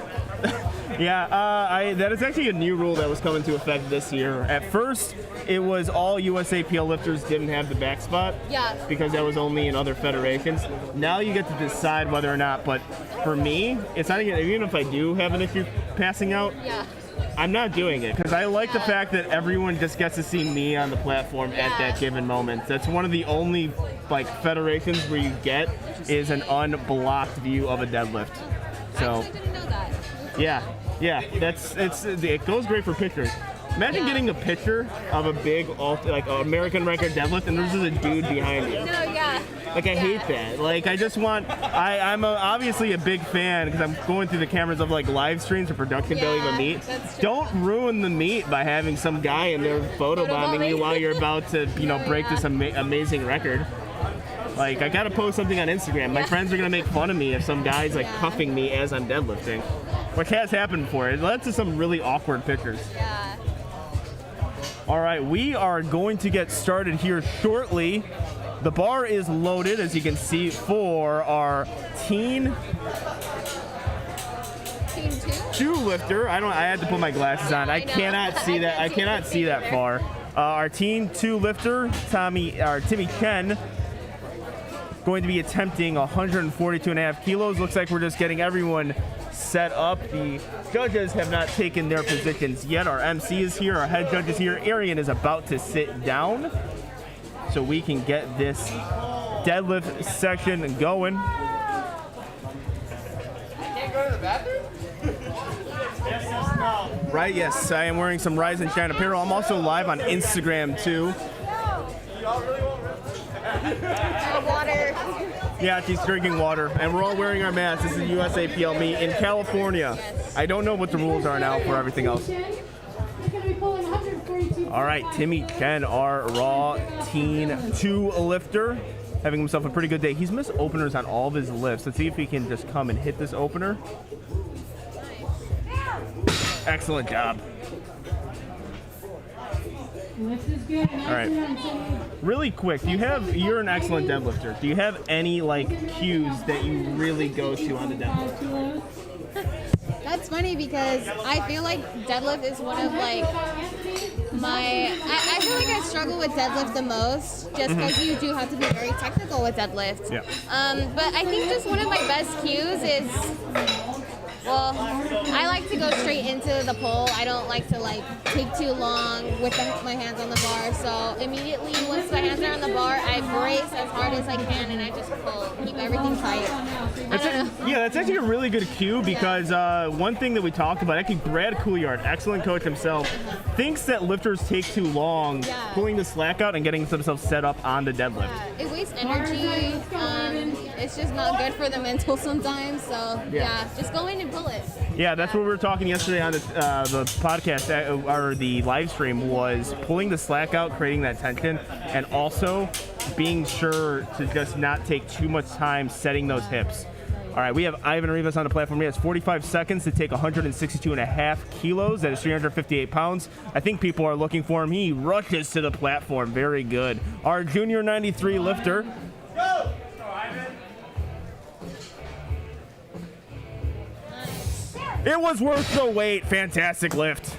That is actually a new rule that was coming into effect this year. At first, it was all USAPL lifters didn't have the back spot. Yeah. Because that was only in other federations. Now you get to decide whether or not, but for me, it's not even if I do have an issue passing out, I'm not doing it because I like the fact that everyone just gets to see me on the platform at that given moment. That's one of the only federations where you get is an unblocked view of a deadlift. So I actually didn't know that. yeah, it goes great for pictures. Imagine getting a picture of a big American record deadlift and there's just a dude behind you. No, yeah. I hate that. I just want. I'm obviously a big fan because I'm going through the cameras of live streams or production building a meet. That's true. Don't ruin the meet by having some guy in there photobombing you while you're about to, break this amazing record. I gotta post something on Instagram. My friends are gonna make fun of me if some guy's cuffing me as I'm deadlifting, which has happened before. It led to some really awkward pictures. Yeah. All right, we are going to get started here shortly. The bar is loaded, as you can see, for our Teen 2 lifter. I had to put my glasses on. I cannot see that. I cannot see that far. Our Teen 2 lifter, Timmy Chen, going to be attempting 142.5 kilos. Looks like we're just getting everyone set up. The judges have not taken their positions yet. Our MC is here. Our head judge is here. Arian is about to sit down so we can get this deadlift section going. Can't go to the bathroom? Right, yes. I am wearing some Rise and Shine apparel. I'm also live on Instagram, too. Water. Yeah, she's drinking water, and we're all wearing our masks. This is USAPL meet in California. I don't know what the rules are now for everything else. He's going to be pulling 142. All right, Timmy Chen, our Raw Teen 2 lifter, having himself a pretty good day. He's missed openers on all of his lifts. Let's see if he can just come and hit this opener. Excellent job. Lift is good. All right. Really quick, you're an excellent deadlifter. Do you have any like cues that you really go to on the deadlift? That's funny because I feel like deadlift is one of like I feel like I struggle with deadlift the most just because you do have to be very technical with deadlift. Yeah. But I think just one of my best cues is, well, I like to go straight into the pull. I don't like to like take too long with my hands on the bar. So immediately once my hands are on the bar, I brace as hard as I can and I just pull, keep everything tight. Yeah, that's actually a really good cue because one thing that we talked about, actually Brad Couillard, excellent coach himself, thinks that lifters take too long pulling the slack out and getting themselves set up on the deadlift. It wastes energy. It's just not good for the mental sometimes. So yeah, just go in and pull it. Yeah, that's what we were talking yesterday on the podcast or the live stream was pulling the slack out, creating that tension, and also being sure to just not take too much time setting those hips. All right, we have Ivan Rivas on the platform. He has 45 seconds to take 162.5 kilos. That is 358 pounds. I think people are looking for him. He rushes to the platform. Very good. Our junior 93 lifter. Go! It was worth the wait. Fantastic lift.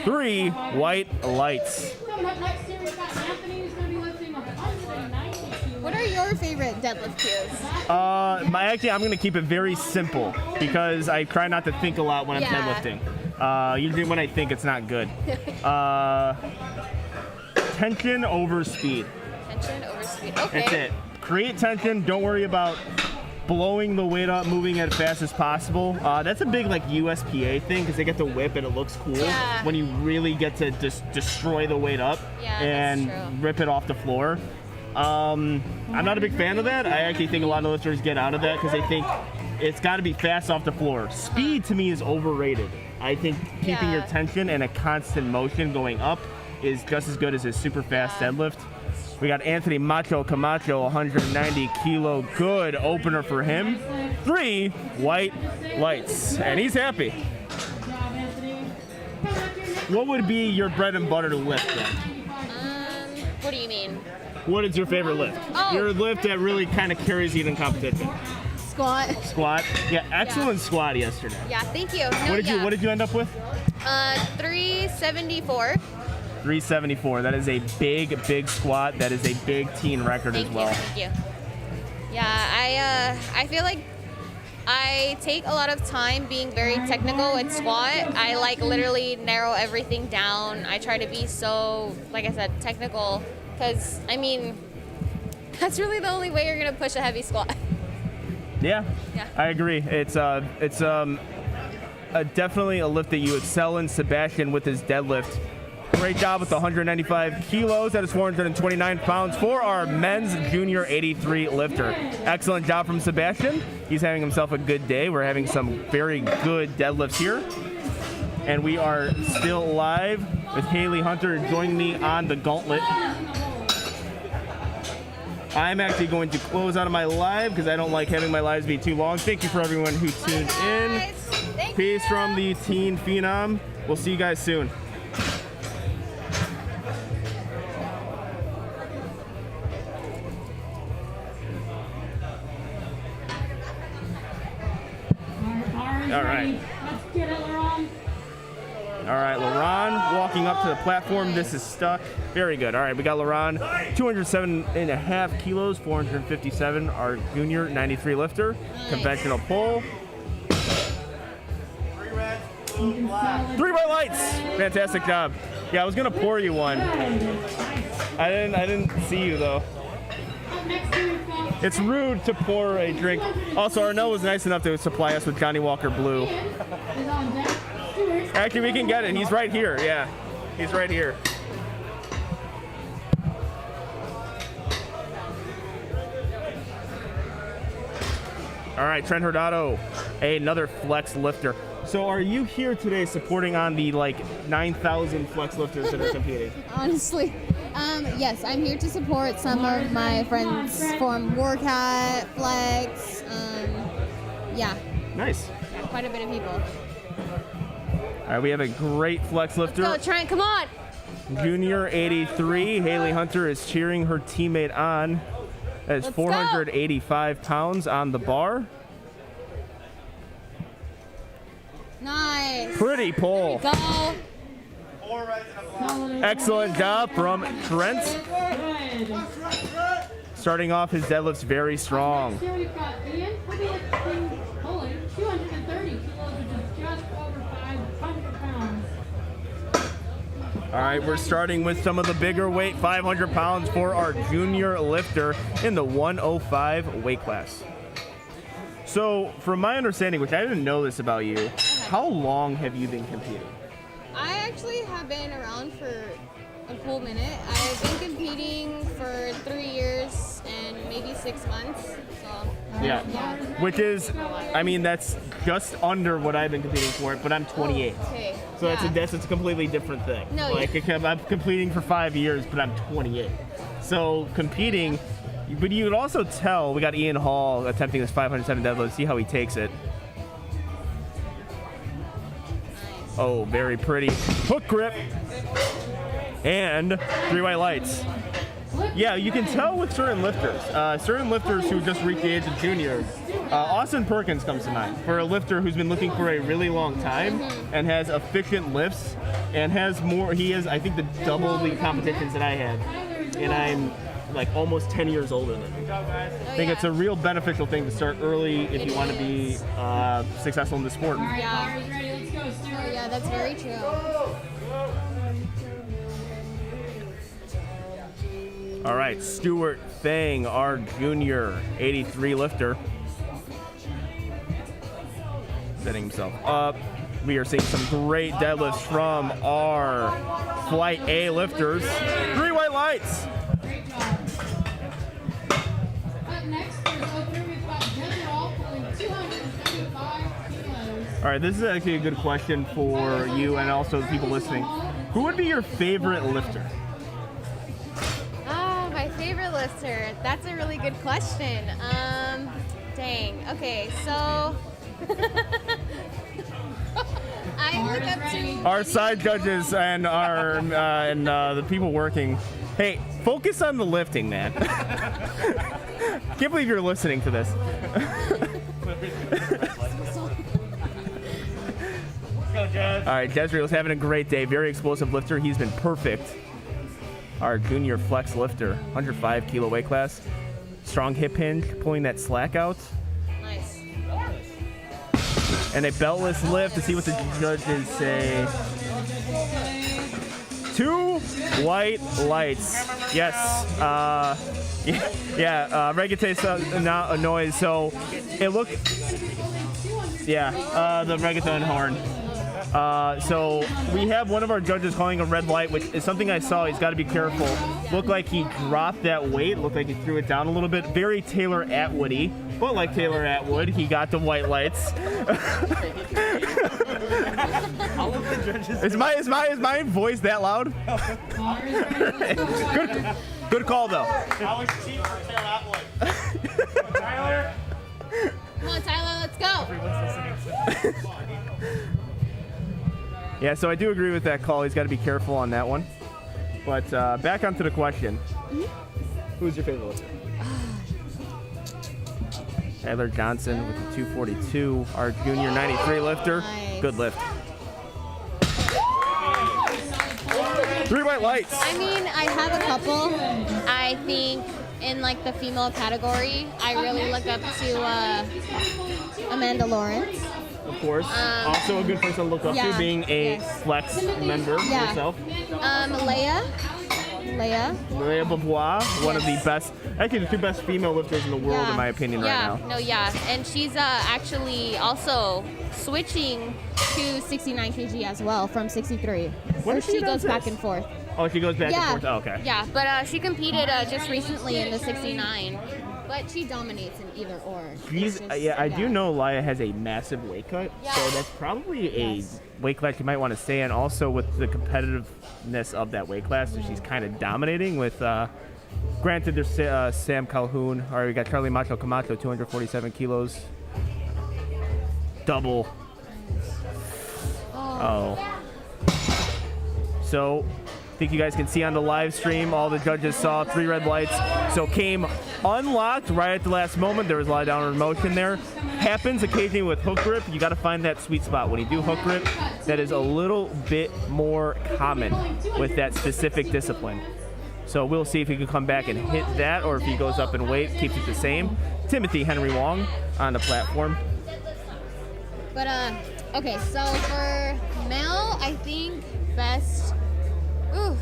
3 white lights. Coming up next here, we've got Anthony, who's going to be lifting 190 kilos. What are your favorite deadlift cues? Actually, I'm going to keep it very simple because I try not to think a lot when I'm deadlifting. Usually when I think, it's not good. Tension over speed. Tension over speed. Okay. That's it. Create tension. Don't worry about blowing the weight up, moving it as fast as possible. That's a big like USPA thing because they get the whip and it looks cool when you really get to just destroy the weight up and rip it off the floor. I'm not a big fan of that. I actually think a lot of lifters get out of that because they think it's got to be fast off the floor. Speed to me is overrated. I think keeping your tension and a constant motion going up is just as good as a super fast deadlift. We got Anthony Macho Camacho, 190 kilo, good opener for him. 3 white lights, and he's happy. What would be your bread and butter to lift then? What do you mean? What is your favorite lift? Your lift that really kind of carries you in competition. Squat. Squat? Yeah, excellent squat yesterday. Yeah, thank you. What did you end up with? 374. 374. That is a big squat. That is a big teen record as well. Thank you. Yeah, I feel like I take a lot of time being very technical with squat. I like literally narrow everything down. I try to be so, like I said, technical because, I mean, that's really the only way you're going to push a heavy squat. Yeah, I agree. It's definitely a lift that you excel in. Sebastian with his deadlift. Great job with the 195 kilos. That is 429 pounds for our men's junior 83 lifter. Excellent job from Sebastian. He's having himself a good day. We're having some very good deadlifts here. And we are still live with Haley Hunter joining me on the gauntlet. I'm actually going to close out of my live because I don't like having my lives be too long. Thank you for everyone who tuned in. Peace from the Teen Phenom. We'll see you guys soon. All right. Let's get it, Laurent. All right, Laurent walking up to the platform. This is stuck. Very good. All right, we got Laurent, 207.5 kilos, 457. Our junior 93 lifter, conventional pull. 3 white lights. Fantastic job. Yeah, I was gonna pour you one. I didn't see you though. It's rude to pour a drink. Also, Arnell was nice enough to supply us with Johnny Walker Blue. Actually, we can get it. He's right here. Yeah, he's right here. All right, Trent Hurtado, another flex lifter. So are you here today supporting on the like 9,000 flex lifters that are competing? Honestly, yes, I'm here to support some of my friends from WARCAT, Flex. Yeah, Nice. quite a bit of people. All right, we have a great flex lifter. Go, Trent, come on. Junior 83, Haley Hunter is cheering her teammate on. That is Let's go. 485 pounds on the bar. Nice. Pretty pull. Go. Excellent job from Trent. Good. Starting off his deadlifts very strong. Here we've got Ian. He'll be lifting pulling 230 kilos, which is just over 500 pounds. All right, we're starting with some of the bigger weight, 500 pounds for our junior lifter in the 105 weight class. So, from my understanding, which I didn't know this about you, how long have you been competing? I actually have been around for a cool minute. I've been competing for 3 years and maybe 6 months. So Yeah, which is, I mean, that's just under what I've been competing for, but I'm 28. okay. So yeah. it's a completely different thing. No, like I'm competing for 5 years, but I'm 28. So competing, but you could also tell we got Ian Hall attempting this 507 deadlift. See how he takes it. Oh, very pretty hook grip and 3 white lights. Yeah, you can tell with certain lifters. Certain lifters who just reached the age of junior. Austin Perkins comes to mind for a lifter who's been looking for a really long time and has efficient lifts and has more. He has, I think, the double the competitions that I had, and I'm like almost 10 years older than him. I think it's a real beneficial thing to start early if you want to be successful in the sport. Yeah. Oh, yeah, that's very true. All right, Stuart Thang, our junior 83 lifter, setting himself up. We are seeing some great deadlifts from our Flight A lifters. 3 white lights. Great job. Up next, there's opener. We've got Angelo pulling 275 kilos. All right, this is actually a good question for you and also the people listening. Who would be your favorite lifter? My favorite lifter. That's a really good question. Dang. Okay, so I look up to Our side judges and our the people working. Hey, focus on the lifting, man. Can't believe you're listening to this. All right, Jezreel's having a great day. Very explosive lifter. He's been perfect. Our junior flex lifter, 105 kilo weight class. Strong hip hinge, pulling that slack out. nice. And a beltless lift to see what the judges say. 2 white lights. Yes. Reggaeton noise. So it looked. Yeah, the reggaeton horn. So we have one of our judges calling a red light, which is something I saw. He's got to be careful. Looked like he dropped that weight. Looked like he threw it down a little bit. Very Taylor Atwoody, but like Taylor Atwood, he got the white lights. Is my voice that loud? Good call though. I was cheap for Taylor Atwood. Tyler. Come on, Tyler, let's go. Yeah, so I do agree with that call. He's got to be careful on that one. But back onto the question. Who's your favorite lifter? Tyler Johnson with the 242, our junior 93 lifter. Nice. Good lift. 3 white lights. I mean, I have a couple. I think in like the female category, I really look up to Amanda Lawrence. Of course. Also a good person to look up to, being a flex member yourself. Leia Beauvoir, one of the best, actually the 2 best female lifters in the world, in my opinion, right now. And she's actually also switching to 69 kg as well from 63. When So she does goes this? back and forth. Oh, she goes back and forth. Oh, okay. Yeah, but she competed just recently in the 69. but she dominates in either or. She's, It's just- yeah, I do know Laya has a massive weight cut, so that's probably a weight class you might want to stay in. Also, with the competitiveness of that weight class, so she's kind of dominating with. Granted, there's Sam Calhoun. All right, we got Charlie Macho Camacho, 247 kilos. Double. Oh. So, I think you guys can see on the live stream, all the judges saw 3 red lights. So came unlocked right at the last moment. There was a lot of downward motion there. Happens occasionally with hook grip. You got to find that sweet spot. When you do hook grip, that is a little bit more common with that specific discipline. So we'll see if he can come back and hit that, or if he goes up in weight, keeps it the same. Timothy Henry Wong on the platform. But okay, so for Mel, I think best. Ooh,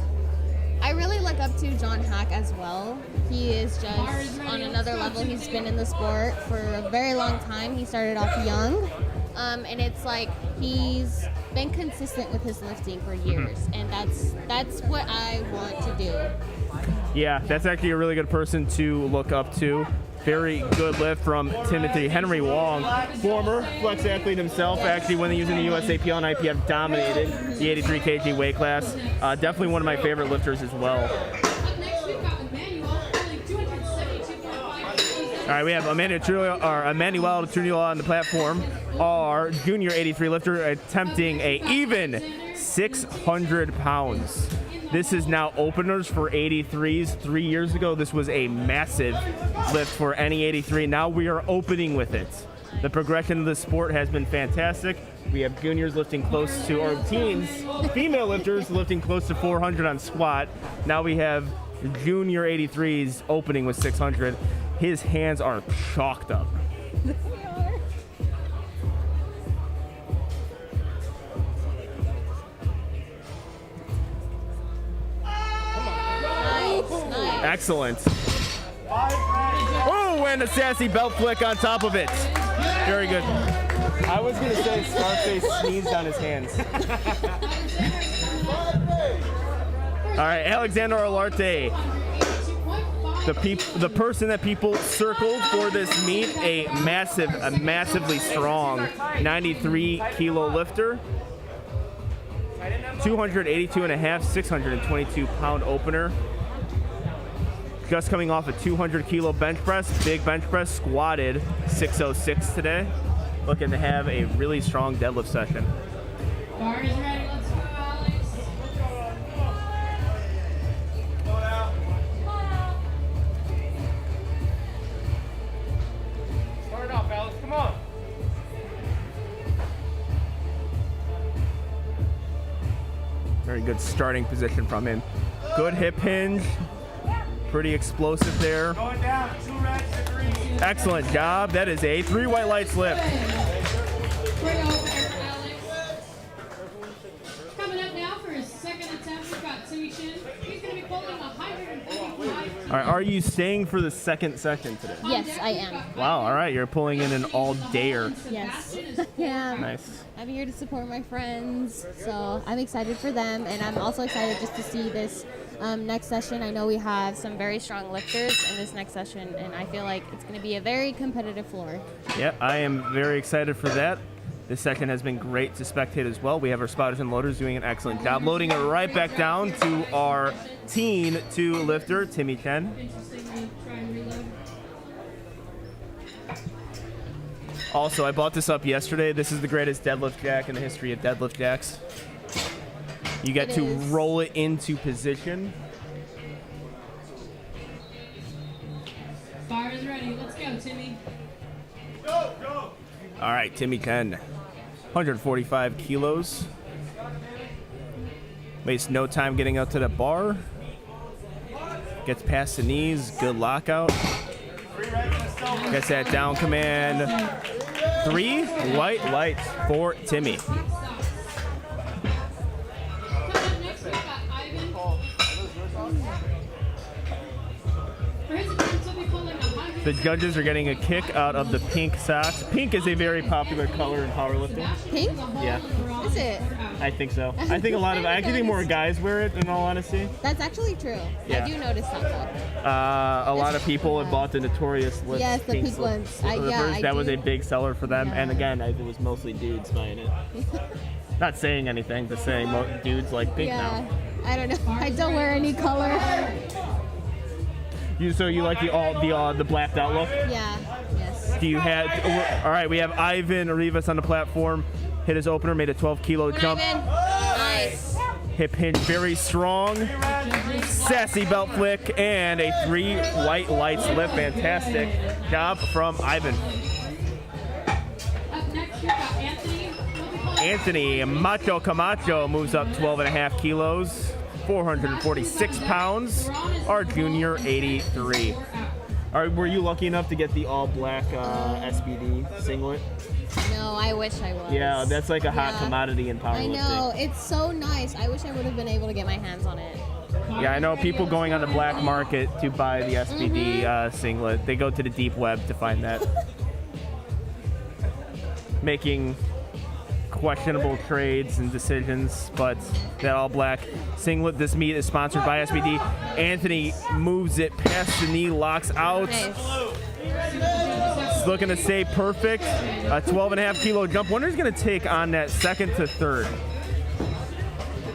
I really look up to John Hack as well. He is just on another level. He's been in the sport for a very long time. He started off young, and it's like he's been consistent with his lifting for years, and that's what I want to do. Yeah, that's actually a really good person to look up to. Very good lift from Timothy Henry Wong, former flex athlete himself. Actually, when using the USAPL and IPF, dominated the 83 kg weight class. Definitely one of my favorite lifters as well. Up next, we've got Emmanuel, only 272.5 kilos. All right, we have Emmanuel Trujillo on the platform, our junior 83 lifter, attempting a even 600 pounds. This is now openers for 83s. 3 years ago, this was a massive lift for any 83. Now we are opening with it. The progression of the sport has been fantastic. We have juniors lifting close to, or teens, female lifters lifting close to 400 on squat. Now we have junior 83s opening with 600. His hands are chalked up. Nice. Excellent. Oh, and a sassy belt flick on top of it. Very good. I was going to say Scarface sneezed on his hands. All right, Alexander Olarte, the person that people circled for this meet, a massively strong 93 kilo lifter. 282.5, 622 pound opener. Just coming off a 200 kilo bench press, big bench press, squatted 606 today. Looking to have a really strong deadlift session. Bar is ready, let's go, Alex. Start it off, Alex. Come on. Very good starting position from him. Good hip hinge. Pretty explosive there. Going down. 2 reps to 3. Excellent job. That is a 3 white lights lift. Bring over, Alex. Coming up now for his second attempt, we've got Timmy Chin. He's going to be pulling 145. All right, are you staying for the second session today? Yes, I am. Wow, all right, you're pulling in an all-dayer. Yes. Yeah. Nice. I'm here to support my friends, so I'm excited for them, and I'm also excited just to see this next session. I know we have some very strong lifters in this next session, and I feel like it's going to be a very competitive floor. Yeah, I am very excited for that. This session has been great to spectate as well. We have our spotters and loaders doing an excellent job, loading it right back down to our teen 2 lifter, Timmy Chen. Interesting, try and reload. Also, I bought this up yesterday. This is the greatest deadlift jack in the history of deadlift jacks. You get It to is. roll it into position. Bar is ready, let's go, Timmy. Go, go. All right, Timmy 10, 145 kilos. Wastes no time getting out to the bar. Gets past the knees, good lockout. 3 reps to still. Gets that down command. 3 white lights for Timmy. Coming up next, we've got Ivan. For his attempt, he'll be pulling 100. The judges are getting a kick out of the pink socks. Pink is a very popular color in powerlifting. Pink? Yeah, Is it? I think so. I think I actually think more guys wear it, in all honesty. That's actually true. Yeah. I do notice that though. A lot of people have bought the notorious lift. Yes, the pink slip. ones. I That was do. a big seller for them. Yeah. And again, it was mostly dudes buying it. Not saying anything, just saying dudes like pink Yeah. now. I don't know. I don't wear any color. So you like the blacked out look? Yeah. Yes. Do you have? All right, we have Ivan Rivas on the platform. Hit his opener, made a 12-kilo jump. Ivan. Nice. Hip hinge very strong. Sassy belt flick and a 3 white lights lift. Fantastic job from Ivan. Up next, we've got Anthony. Anthony Macho Camacho moves up 12.5 kilos, 446 pounds. Our junior 83. Were you lucky enough to get the all black SBD singlet? No, I wish I was. Yeah, that's like a hot commodity in powerlifting. I know. It's so nice. I wish I would have been able to get my hands on it. Yeah, I know people going on the black market to buy the SBD singlet. They go to the deep web to find that. Making questionable trades and decisions, but that all black singlet. This meet is sponsored by SBD. Anthony moves it past the knee, locks out. Nice. He's looking to stay perfect. A 12.5-kilo jump. Wonder who's going to take on that second to third.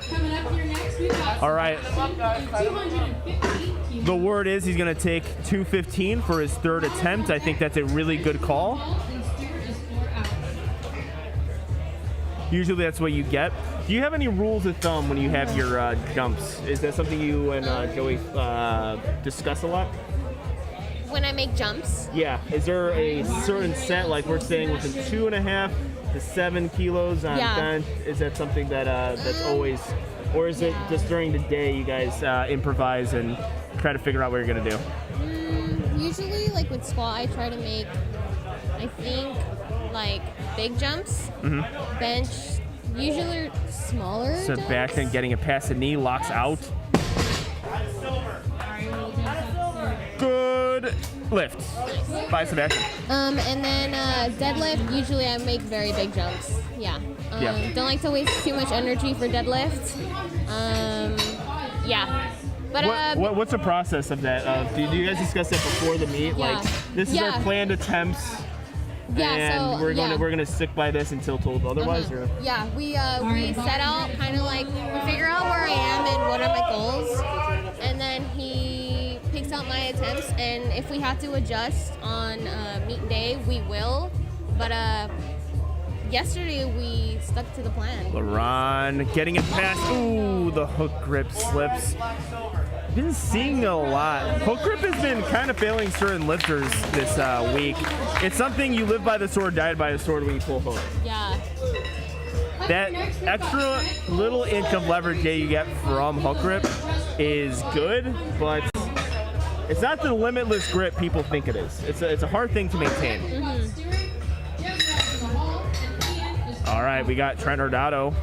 Coming up here next, we've got All right. 215 kilos. The word is he's going to take 215 for his third attempt. I think that's a really good call. And Stuart is 4 out. Usually that's what you get. Do you have any rules of thumb when you have your jumps? Is that something you and Joey discuss a lot? When I make jumps. Yeah. Is there a certain set, like we're saying within 2.5 to 7 kilos on Yeah. bench? Is that something that that's always, or is it just during the day you guys improvise and try to figure out what you're gonna do? Usually, like with squat, I try to make, I think, like big jumps. Bench, usually smaller. Sebastian jumps. getting it past the knee, locks out. Good lift by Sebastian. And then deadlift, usually I make very big jumps. Yeah. Yeah. Don't like to waste too much energy for deadlift. Yeah. But What's the process of that? Do you guys discuss that before the meet? Yeah. Like this is our Yeah. planned attempts, yeah, and so we're gonna stick by this until told otherwise. Or? Yeah, we set out kind of like we figure out where I am and what are my goals, and then he picks out my attempts, and if we have to adjust on meet day, we will. But yesterday we stuck to the plan. LaRon getting it past. Ooh, the hook grip slips. Been seeing a lot. Hook grip has been kind of failing certain lifters this week. It's something you live by the sword, die by the sword when you pull hook. Yeah. That extra little inch of leverage that you get from hook grip is good, but it's not the limitless grip people think it is. It's a hard thing to maintain. All right, we got Trent Hurtado,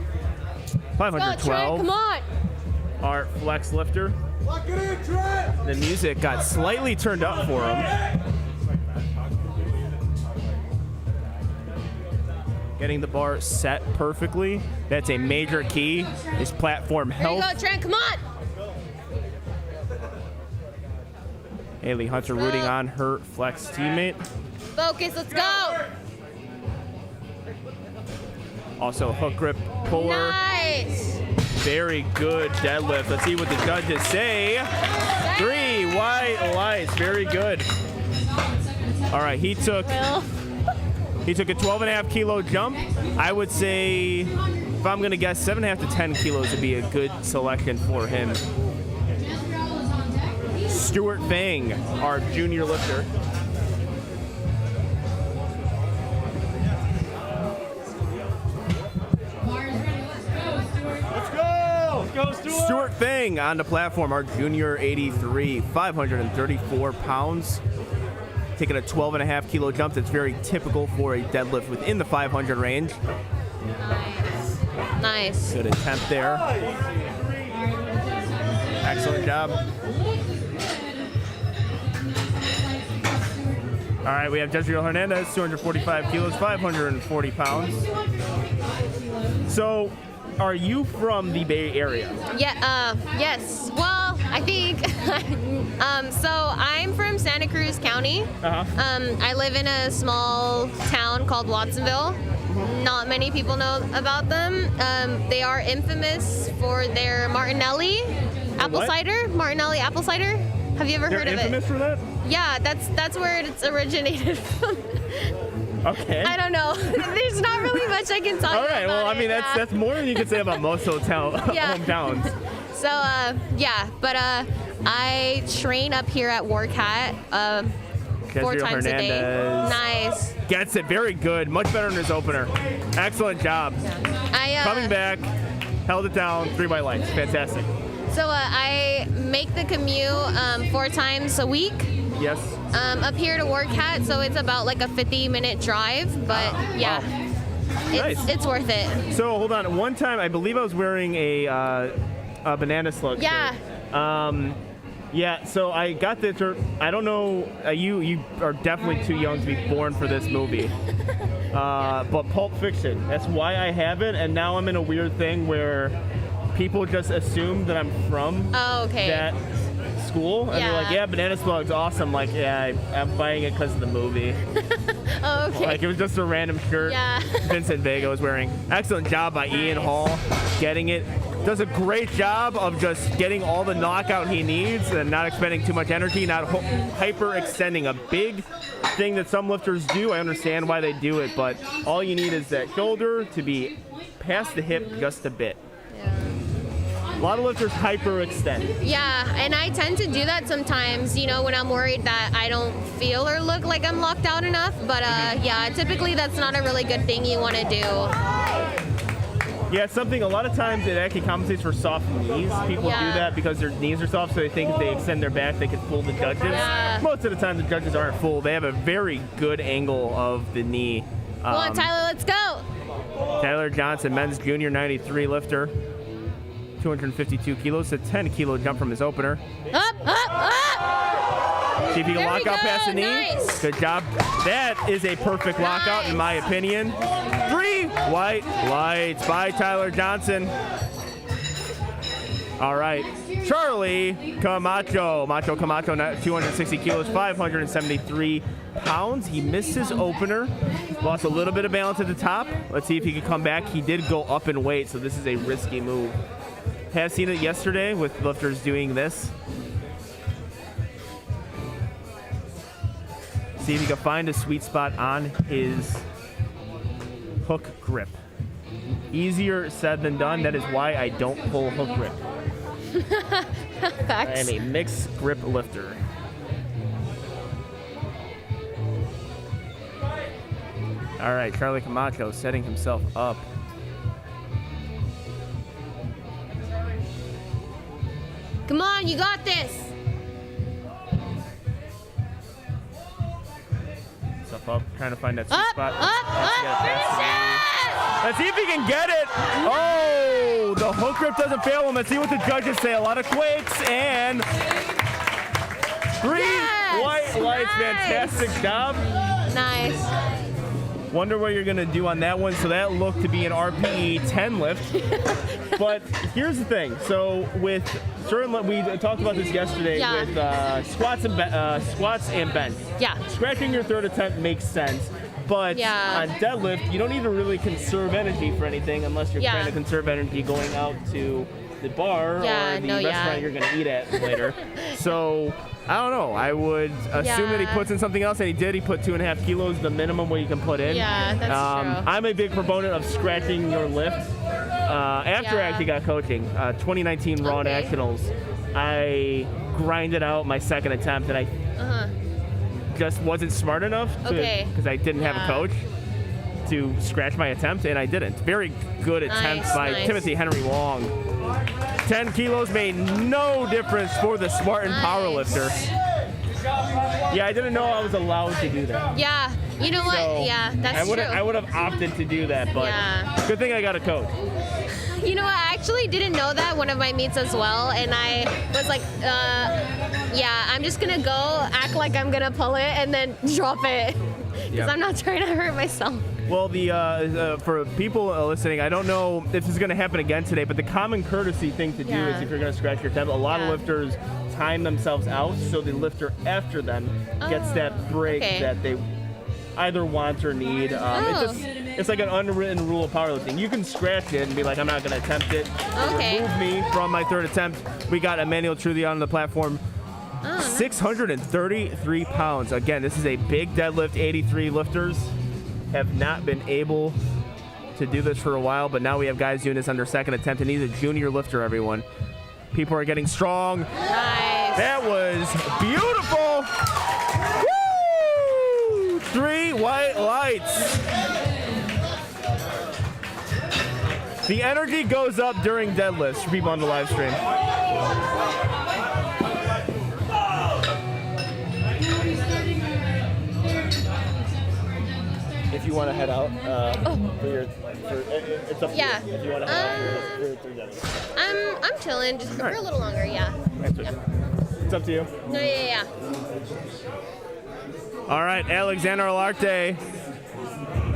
512. Come on. Our flex lifter. The music got slightly turned up for him. Getting the bar set perfectly. That's a major key. His platform There you health. go, Trent. Come on. Haley Hunter rooting on her flex teammate. Focus. Let's go. Also hook grip puller. Nice. Very good deadlift. Let's see what the judges say. 3 white lights. Very good. All right, he took a 12.5 kilo jump. I would say, if I'm gonna guess, 7.5 to 10 kilos would be a good selection for him. Stuart Fang, our junior lifter. Stuart Fang on the platform, our junior 83, 534 pounds. Taking a 12.5 kilo jump that's very typical for a deadlift within the 500 range. Nice. Good attempt there. Excellent job. All right, we have Jezreel Hernandez, 245 kilos, 540 pounds. So, are you from the Bay Area? Yeah, yes. Well, I think, so I'm from Santa Cruz County. I live in a small town called Watsonville. Not many people know about them. They are infamous for their Martinelli apple what? cider. Martinelli apple cider. Have you ever They're heard of it? infamous for that? Yeah, that's where it's originated from. Okay. I don't know. There's not really much I can tell you All right. about Well, I mean, it, that's more than you can say about most Yeah. hometowns. So, yeah, but I train up here at WARCAT 4 Jezreel times a day. Hernandez. Nice. Gets it. Very good. Much better in his opener. Excellent job. Coming back, held it down, 3 by lights. Fantastic. So I make the commute 4 times a week. Yes. Up here to WARCAT, so it's about like a 50-minute drive, but yeah, Nice. it's worth it. So hold on. One time, I believe I was wearing a banana slug Yeah. shirt. Yeah. So I got this. I don't know. You are definitely too young to be born for this movie. But Pulp Fiction. That's why I have it. And now I'm in a weird thing where people just assume that I'm from that school, and they're like, "Yeah, banana slug's awesome." Like, yeah, I'm buying it because of the movie. Oh, okay. Like, it was just a random shirt Vincent Vega was wearing. Excellent job by Ian Hall, getting it. Does a great job of just getting all the knockout he needs and not expending too much energy, not hyper-extending. A big thing that some lifters do. I understand why they do it, but all you need is that shoulder to be past the hip just a bit. A lot of lifters hyperextend. Yeah, and I tend to do that sometimes, you know, when I'm worried that I don't feel or look like I'm locked out enough. But yeah, typically that's not a really good thing you want to do. Yeah, something a lot of times it actually compensates for soft knees. People do that because their knees are soft, so they think if they extend their back, they can fool the judges. Yeah. Most of the time, the judges aren't fooled. They have a very good angle of the knee. Come on, Tyler, let's go. Tyler Johnson, men's junior 93 lifter. 252 kilos, a 10-kilo jump from his opener. Up, up, up! See if he can There lock we out go, past the knee. nice. Good job. That is a perfect lockout, in my opinion. 3 white lights by Tyler Johnson. All right, Charlie Camacho. Macho Camacho, 260 kilos, 573 pounds. He missed his opener, lost a little bit of balance at the top. Let's see if he can come back. He did go up in weight, so this is a risky move. Have seen it yesterday with lifters doing this. See if he can find a sweet spot on his hook grip. Easier said than done. That is why I don't pull hook grip. I am a mixed grip lifter. All right, Charlie Camacho setting himself up. Come on, you got this. Stuff up, trying to find that sweet spot. Up. Let's see if he can get it. Oh, the hook grip doesn't fail him. Let's see what the judges say. A lot of quakes and 3 white lights. Nice. Fantastic job. Nice. Wonder what you're gonna do on that one. So that looked to be an RPE 10 lift. But here's the thing. So with certain, we talked about this yesterday with squats and bench. Yeah. Scratching your third attempt makes sense. But on deadlift, you don't need to really conserve energy for anything unless you're trying to conserve energy going out to the bar or the restaurant you're going to eat at later. So, I don't know. I would assume that he puts in something else, and he did. He put 2.5 kilos, the minimum what you can put in. Yeah, that's true. I'm a big proponent of scratching your lift. After I actually got coaching, 2019 Raw Nationals, I grinded out my second attempt, and I just wasn't smart enough because I didn't have a coach to scratch my attempt, and I didn't. Very good attempt by Timothy Henry Long. 10 kilos made no difference for the Spartan powerlifter. Yeah, I didn't know I was allowed to do that. Yeah, you know what? So that's true. I would have opted to do that, but good thing I got a coach. You know what? I actually didn't know that one of my meets as well, and I was like, Yeah, I'm just gonna go act like I'm gonna pull it and then drop it. Because Yep. I'm not trying to hurt myself. Well, for people listening, I don't know if this is going to happen again today, but the common courtesy thing to do Yeah. is if you're going to scratch your temp, a lot of Yeah. lifters time themselves out so the lifter after them gets that break okay. that they either want or need. It's like an unwritten rule of powerlifting. You can scratch it and be like, I'm not going to attempt it. Okay. Remove me from my third attempt. We got Emmanuel Truly on the platform. 633 pounds. Again, this is a big deadlift. 83 lifters have not been able to do this for a while, but now we have guys doing this on their second attempt, and he's a junior lifter, everyone. People are getting strong. Nice. That was beautiful. Woo! 3 white lights. The energy goes up during deadlifts for people on the live stream. If you want to head out it's up to Yeah. you. If you want to head out for deadlifts. I'm chilling just for a little longer, yeah. It's up to you. No, yeah. All right, Alexander Olarte,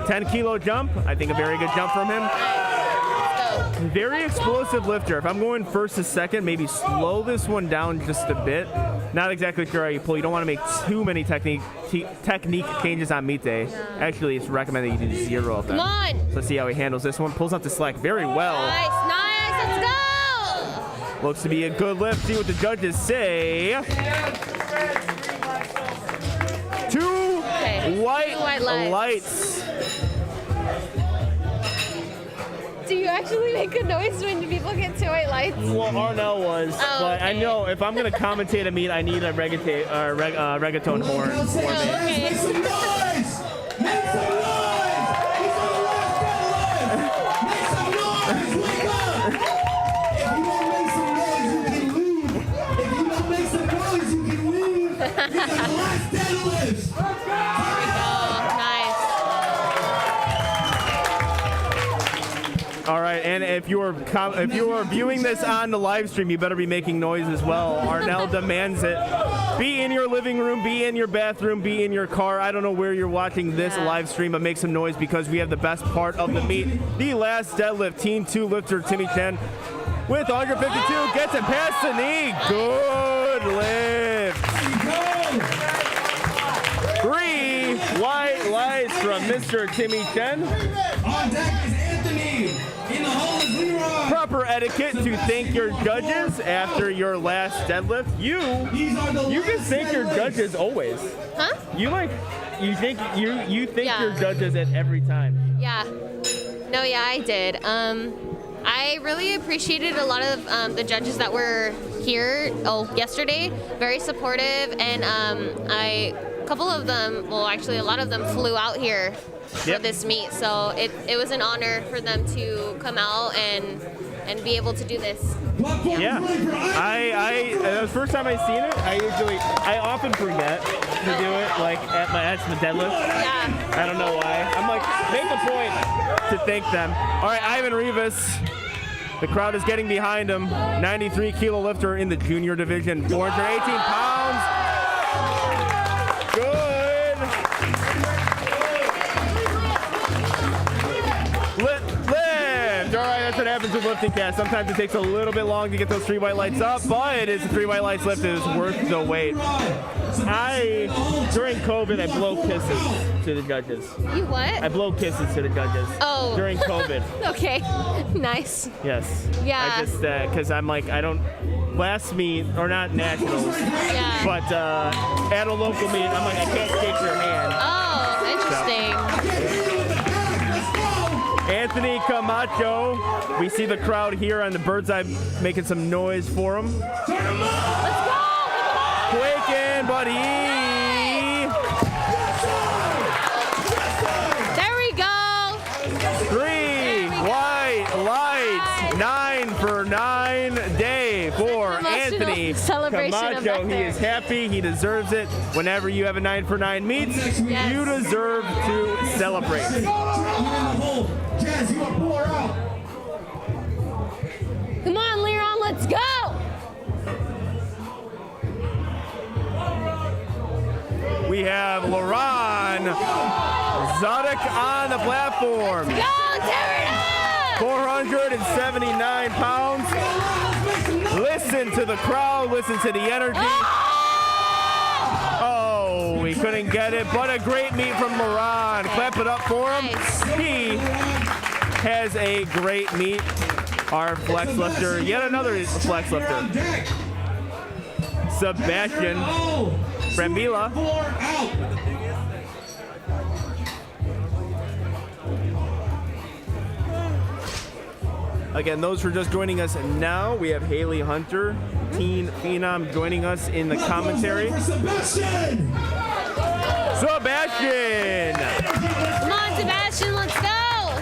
10-kilo jump. I think a very good jump from him. Let's go. Very explosive lifter. If I'm going first to second, maybe slow this one down just a bit. Not exactly sure how you pull. You don't want to make too many technique changes on meet day. Actually, it's recommended you do 0 of them. Come on. So let's see how he handles this one. Pulls out the slack very well. Nice. Let's go. Looks to be a good lift. See what the judges say. 2 white lights. Do you actually make a noise when people get 2 white lights? Well, Arnell was, but I know if I'm going to commentate a meet, I need a reggaeton horn for me. Okay. Make some noise! Make some noise! He's on the last deadlift! Make some noise! Wake up! If you don't make some noise, you can leave. If you don't make some noise, you can leave. He's on the last deadlift! All right, and if you are viewing this on the live stream, you better be making noise as well. Arnell demands it. Be in your living room, be in your bathroom, be in your car. I don't know where you're watching this live stream, but make some noise because we have the best part of the meet. The last deadlift, Team 2 lifter Timmy Chen with 152 gets it past the knee. Good lift. 3 white lights from Mr. Timmy Chen. On deck is Anthony. In the hole is Leroy. Proper etiquette to thank your judges after your last deadlift. You can thank your judges always. Huh? You thank Yeah. your judges at every time. Yeah. No, yeah, I did. I really appreciated a lot of the judges that were here yesterday. Very supportive, and a couple of them, well, actually a lot of them flew out here for this meet. So it was an honor for them to come out and be able to do this. Yeah, the first time I seen it, I often forget to do it like at the deadlift. Yeah. I don't know why. I'm like, make a point to thank them. All right, Ivan Rivas. The crowd is getting behind him. 93-kilo lifter in the junior division, 418 pounds. Good. Lift. All right, that's what happens with lifting cast. Sometimes it takes a little bit long to get those 3 white lights up, but it is a 3 white lights lift. It is worth the wait. During COVID, I blow kisses to the judges. You what? I blow kisses to the judges. Oh. During COVID. Okay. Nice. Yes. Yeah. I just, because I'm like, I don't, last meet, or not nationals, Yeah. but at a local meet, I'm like, I can't shake your hand. Oh, interesting. Anthony Camacho, we see the crowd here on the bird's eye making some noise for him. Let's go. Quaking, buddy. There we go. 3 white lights, 9 for 9 day for Emotional Anthony celebration of Camacho. back He there. is happy. He deserves it. Whenever you have a 9 for 9 meets, Yes. you deserve to celebrate. Jazz, you are pour out. Come on, Leron, let's go. have Laron Zodic on the platform. Go, tear it up! 479 pounds. Listen to the crowd, listen to the energy. Oh, he couldn't get it, but a great meet from Laron. Clap it up for him. Nice. He has a great meet. Our flex lifter, yet another flex lifter. Sebastian Brambila. Again, those who are just joining us now, we have Haley Hunter, Teen Phenom, joining us in the commentary. Sebastian! Come on, Sebastian, let's go!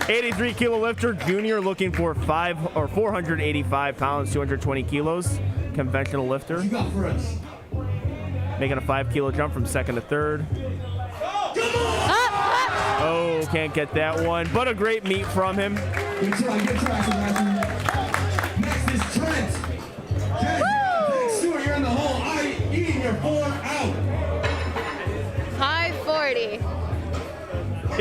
83 kilo lifter, junior, looking for 485 pounds, 220 kilos. Conventional lifter. Making a 5 kilo jump from second to third. Oh, can't get that one, but a great meet from him. Good try, Sebastian. Next is Trent. Stewart, you're in the hole. Eating your 4 out. 540.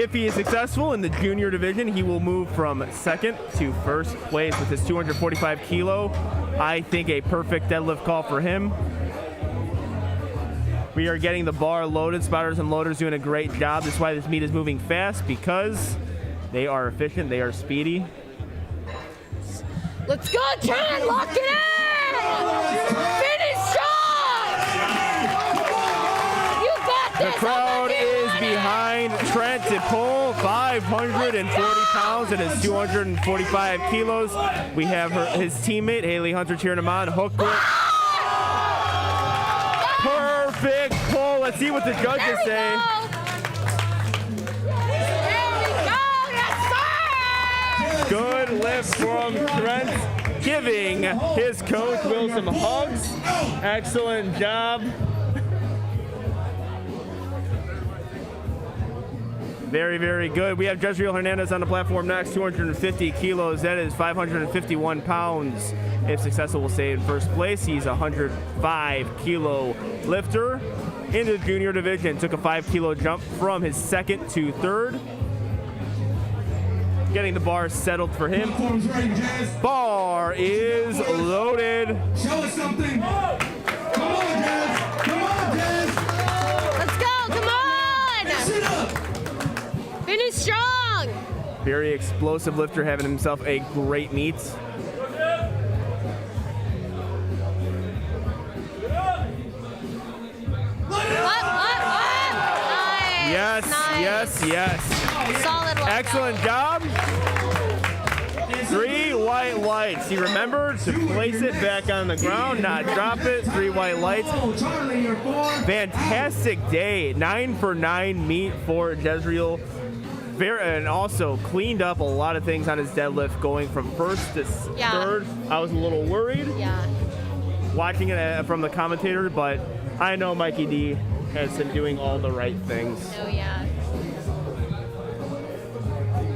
If he is successful in the junior division, he will move from second to first place with his 245 kilo. I think a perfect deadlift call for him. We are getting the bar loaded. Spotters and loaders doing a great job. That's why this meet is moving fast, because they are efficient, they are speedy. Let's go, Trent! Lock it in! Finish strong! You got this! The crowd is behind Trent to pull 540 pounds and his 245 kilos. We have his teammate, Haley Hunter, cheering him on. Hook grip. Perfect pull. Let's see what the judges say. Good lift from Trent, giving his coach Will some hugs. Excellent job. Very, very good. We have Jezreel Hernandez on the platform next, 250 kilos. That is 551 pounds. If successful, will stay in first place. He's a 105 kilo lifter in the junior division. Took a 5 kilo jump from his second to third. Getting the bar settled for him. Bar is loaded. Show us something. Come on, Jazz. Come on, Jazz. Let's go, come on! Sit up. Finish strong! Very explosive lifter, having himself a great meet. What? Nice. Yes. Solid one. Excellent job. 3 white lights. He remembered to place it back on the ground, not drop it. 3 white lights. Fantastic day. 9 for 9 meet for Jezreel. And also cleaned up a lot of things on his deadlift, going from first to third. I was a little worried watching it from the commentator, but I know Mikey D has been doing all the right things. Oh, yeah.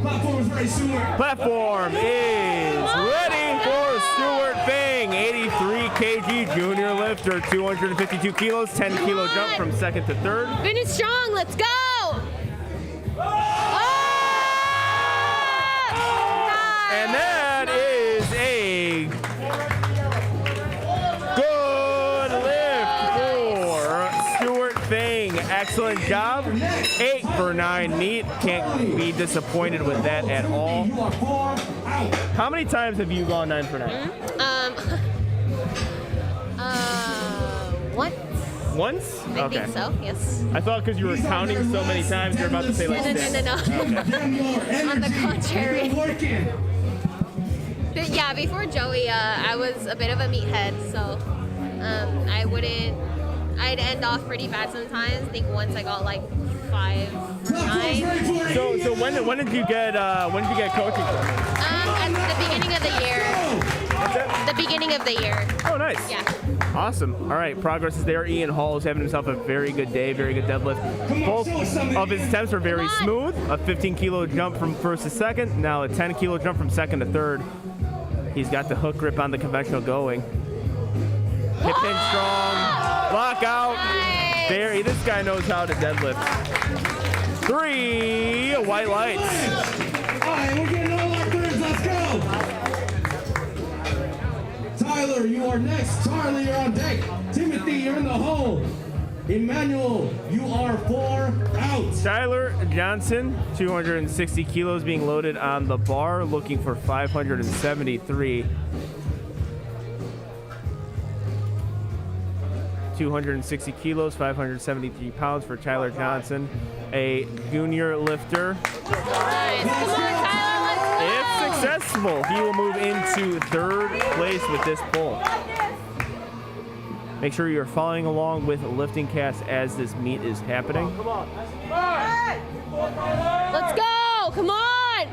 Platform is ready, Stewart. Platform is ready for Stewart Fang, 83 kg junior lifter, 252 kilos, 10 kilo jump from second to third. Finish strong, let's go! And that is a good lift for Stewart Fang. Excellent job. 8 for 9 meet. Can't be disappointed with that at all. How many times have you gone 9 for 9? Once? Once? I think so, yes. I thought because you were counting so many times, you're about to say like 6. No. On the contrary. But yeah, before Joey, I was a bit of a meathead, so I'd end off pretty bad sometimes. I think once I got like 5 or 9. So when did you get coaching from? At the beginning of the year. The beginning of the year. Oh, nice. Yeah. Awesome. All right, progress is there. Ian Hall is having himself a very good day, very good deadlift. Both of his attempts are very smooth. A 15 kilo jump from first to second. Now a 10 kilo jump from second to third. He's got the hook grip on the conventional going. Hip hinge strong. Lockout. Nice. This guy knows how to deadlift. 3 white lights. All right, we're getting all our thirds. Let's go. Tyler, you are next. Charlie, you're on deck. Timothy, you're in the hole. Emmanuel, you are 4 out. Tyler Johnson, 260 kilos being loaded on the bar, looking for 573. 260 kilos, 573 pounds for Tyler Johnson, a junior lifter. Come on, Tyler, let's go. If successful, he will move into 3rd place with this pull. Make sure you're following along with lifting cast as this meet is happening. Let's go. Come on.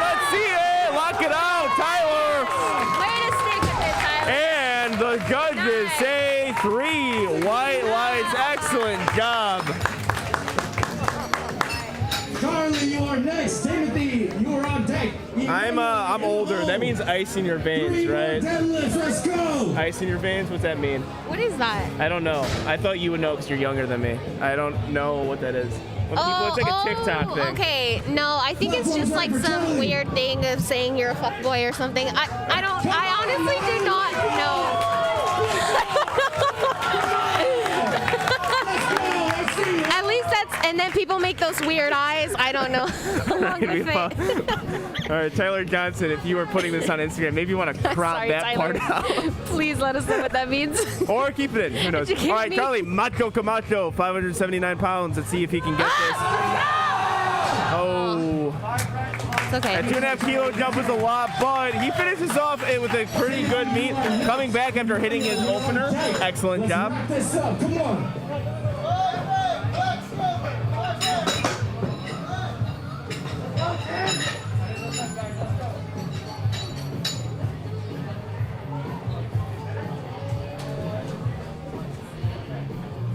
Let's see it. Lock it out, Tyler. Way to stick with it, Tyler. And the judges say 3 white lights. Excellent job. Charlie, you are next. Timothy, you are on deck. I'm older. That means ice in your veins, right? Deadlift, let's go. Ice in your veins? What's that mean? What is that? I don't know. I thought you would know because you're younger than me. I don't know what that is. When people, it's like a TikTok thing. Okay. No, I think it's just like some weird thing of saying you're a fuckboy or something. I honestly do not know. At least that's, and then people make those weird eyes. I don't know along with it. All right, Tyler Johnson, if you were putting this on Instagram, maybe you want to crop Sorry, that Tyler. part out. Please let us know what that means. Or keep it in. Who knows? Did you All right, me? Charlie, Macho Camacho, 579 pounds. Let's see if he can get this. Oh. It's okay. That 2.5 kilo jump was a lot, but he finishes off it with a pretty good meet. Coming back after hitting his opener. Excellent job. Wrap this up. Come on.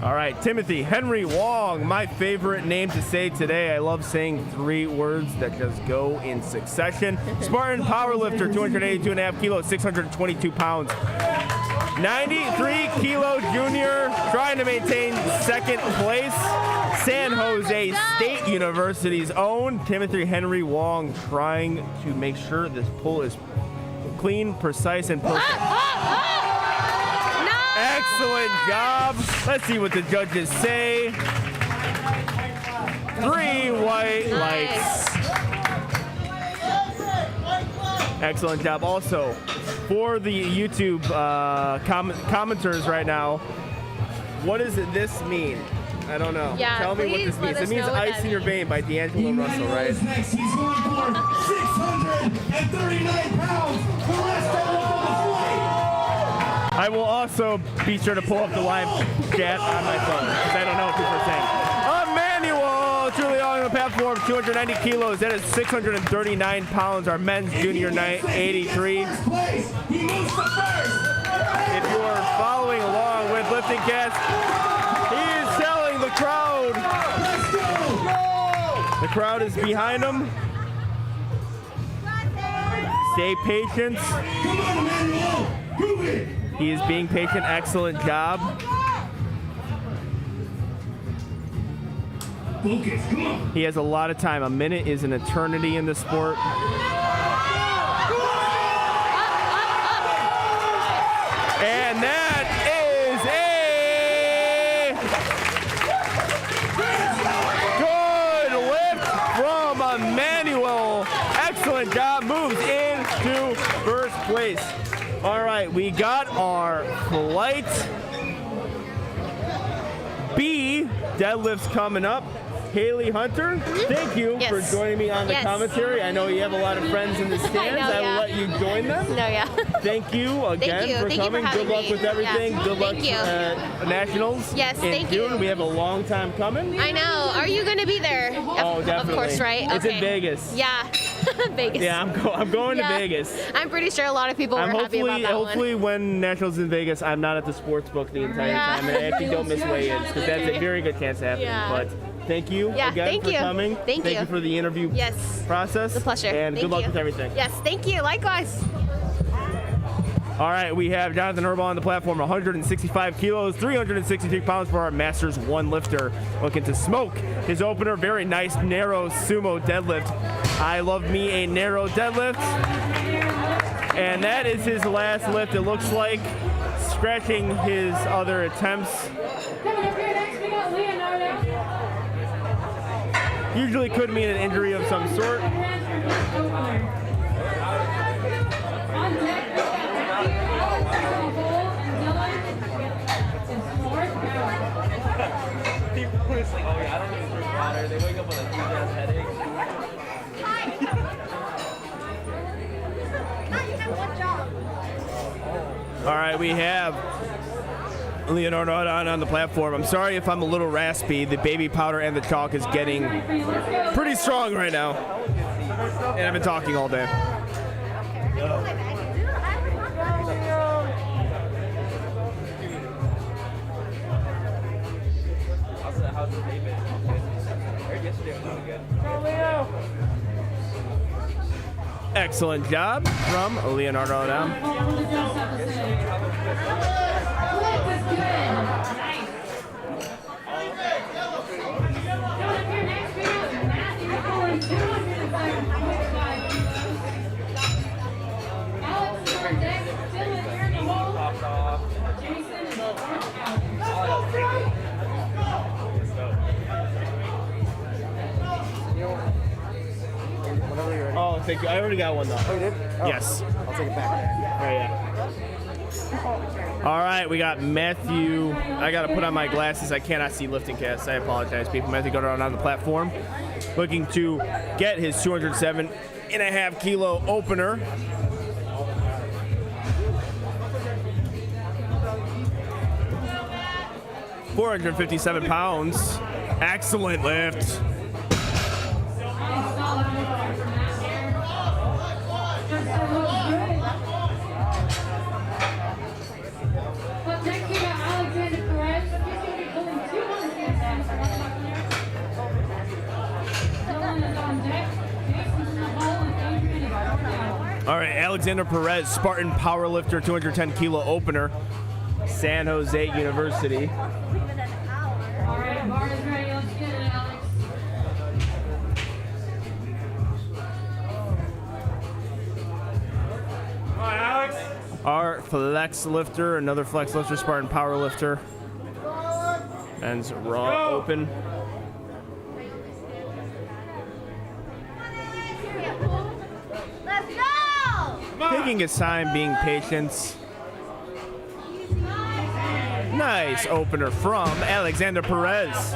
All right, Timothy Henry Wong, my favorite name to say today. I love saying 3 words that just go in succession. Spartan powerlifter, 282.5 kilos, 622 pounds. 93 kilo junior, trying to maintain 2nd place. San Jose State University's own Timothy Henry Wong, trying to make sure this pull is clean, precise, and perfect. Excellent job. Let's see what the judges say. 3 white lights. Excellent job. Also, for the YouTube commenters right now, what does this mean? I don't know. Yeah, Tell me what this means. It means Ice in Your Vein by D'Angelo Russell, right? Is next. He's going for 639 pounds. The rest are all the flight. I will also be sure to pull up the live chat on my phone because I don't know what people are saying. Emmanuel, truly on the platform, 290 kilos. That is 639 pounds. Our men's junior night, 83. First place. He moves to first. If you are following along with Lifting Cast, he is telling the crowd. Let's go. The crowd is behind him. Stay patient. Come on, Emmanuel. Prove it. He is being patient. Excellent job. Focus. Come on. He has a lot of time. A minute is an eternity in the sport. And that is a good lift from Emmanuel. Excellent job. Moves into 1st place. All right, we got our flight B deadlifts coming up. Haley Hunter, thank you for joining me on the commentary. I know you have a lot of friends in the stands. I will let you join them. Thank you again for coming. Good luck with everything. Good luck Nationals in June. We have a long time coming. I know. Are you going to be there? Oh, definitely. Of course, right? It's in Vegas. Yeah. Vegas. Yeah, I'm going Yeah. to Vegas. I'm pretty sure a lot of people were happy about that Hopefully one. when Nationals in Vegas, I'm not at the sports book the entire Yeah. time, and I actually don't miss weigh-ins, because that's a very good chance of happening. Yeah. But thank you Yeah, again thank for you. coming. Thank you. you for the interview Yes. process. It's a pleasure. And Thank good luck you. with everything. Yes, thank you. Likewise. All right, we have Jonathan Herbal on the platform, 165 kilos, 363 pounds for our Masters 1 lifter. Looking to smoke his opener. Very nice, narrow sumo deadlift. I love me a narrow deadlift. And that is his last lift, it looks like. Scratching his other attempts. Coming up here next, we got Leonardo. Usually could mean an injury of some sort. On deck, we got Alex in the hole, and Dylan is fourth power. People are just like, oh yeah, I don't need drink water. They wake up with a huge ass headache. All right, we have Leonardo on the platform. I'm sorry if I'm a little raspy. The baby powder and the chalk is getting pretty strong right now. And I've been talking all day. How's the day been? I heard yesterday was really good. Excellent job from Leonardo now. What does Josh have to say? Flip was good. Nice. Coming up here next, we got Matthew Collins, 205 kilos. Alex is on deck. Dylan, you're in the hole. Jason is fourth power. Oh, thank you. I already got one though. Oh, you did? Oh, Yes. I'll take it back. Oh, yeah. All right, we got Matthew. I got to put on my glasses. I cannot see lifting casts. I apologize, people. Matthew got on the platform, looking to get his 207.5 kilo opener. £457. Excellent lift. Up next, we got Alexander Perez. He's going to be pulling 200 pounds. Dylan is on deck. Jason's in the hole, and Adrian is fourth power. All right, Alexander Perez, Spartan powerlifter, 210 kilo opener, San Jose University. All right, bar is ready. Let's get it, Alex. Our flex lifter, another flex lifter, Spartan power lifter. Men's raw open. Let's go! Taking his time, being patient. Nice opener from Alexander Perez. Judges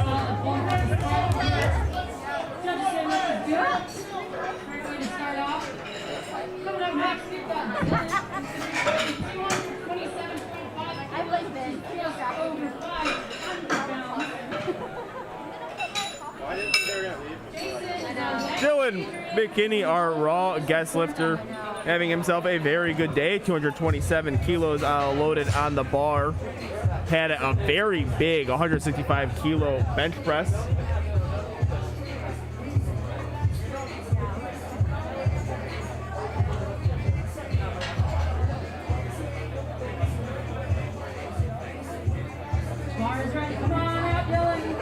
say this is good. Great way to start off. Coming up next, we've got Dylan. 227.5 kilos, just over 500 pounds. Jason is on deck. Dylan McKinney, our raw guest lifter, having himself a very good day. 227 kilos loaded on the bar. Had a very big 165 kilo bench press. Bar is ready. Come on up, Dylan.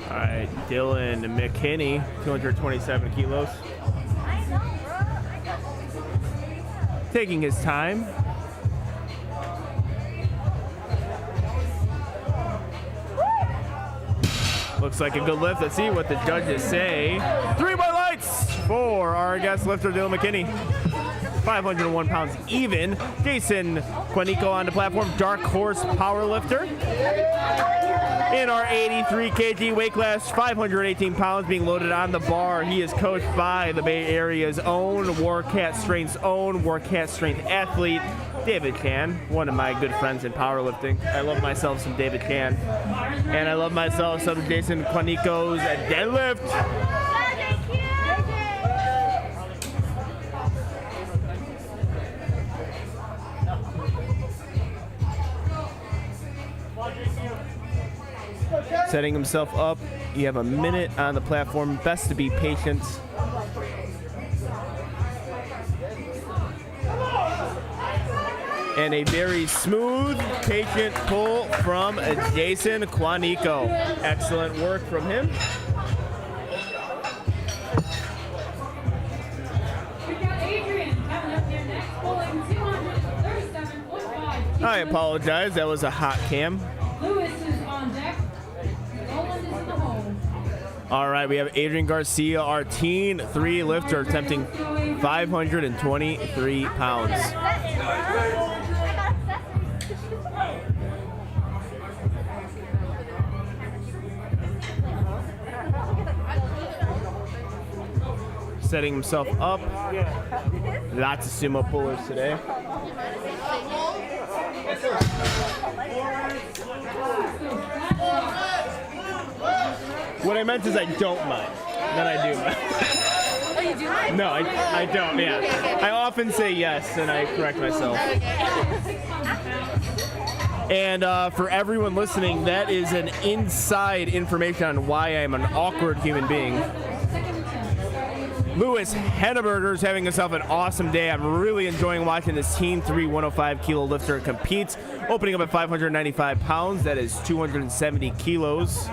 All right, Dylan McKinney, 227 kilos. Taking his time. Looks like a good lift. Let's see what the judges say. 3 more lights for our guest lifter, Dylan McKinney. 501 pounds even. Jason Quanico on the platform, dark horse power lifter. In our 83 kg weight class, 518 pounds being loaded on the bar. He is coached by the Bay Area's own WARCAT Strength's own WARCAT Strength athlete, David Chan, one of my good friends in powerlifting. I love myself some David Chan. And I love myself some Jason Quanico's deadlift. Setting himself up. You have a minute on the platform. Best to be patient. And a very smooth, patient pull from Jason Quanico. Excellent work from him. We got Adrian coming up here next, pulling 237.5. I apologize. That was a hot cam. Lewis is on deck. Roland is in the hole. All right, we have Adrian Garcia, our teen 3 lifter, attempting 523 pounds. Setting himself up. Lots of sumo pullers today. What I meant is I don't mind. Then I do mind. Oh, you do mind? No, I don't, yeah. I often say yes, and I correct myself. And for everyone listening, that is an inside information on why I'm an awkward human being. Lewis Henneberger is having himself an awesome day. I'm really enjoying watching this Teen 3 105 kilo lifter compete. Opening up at 595 pounds, that is 270 kilos.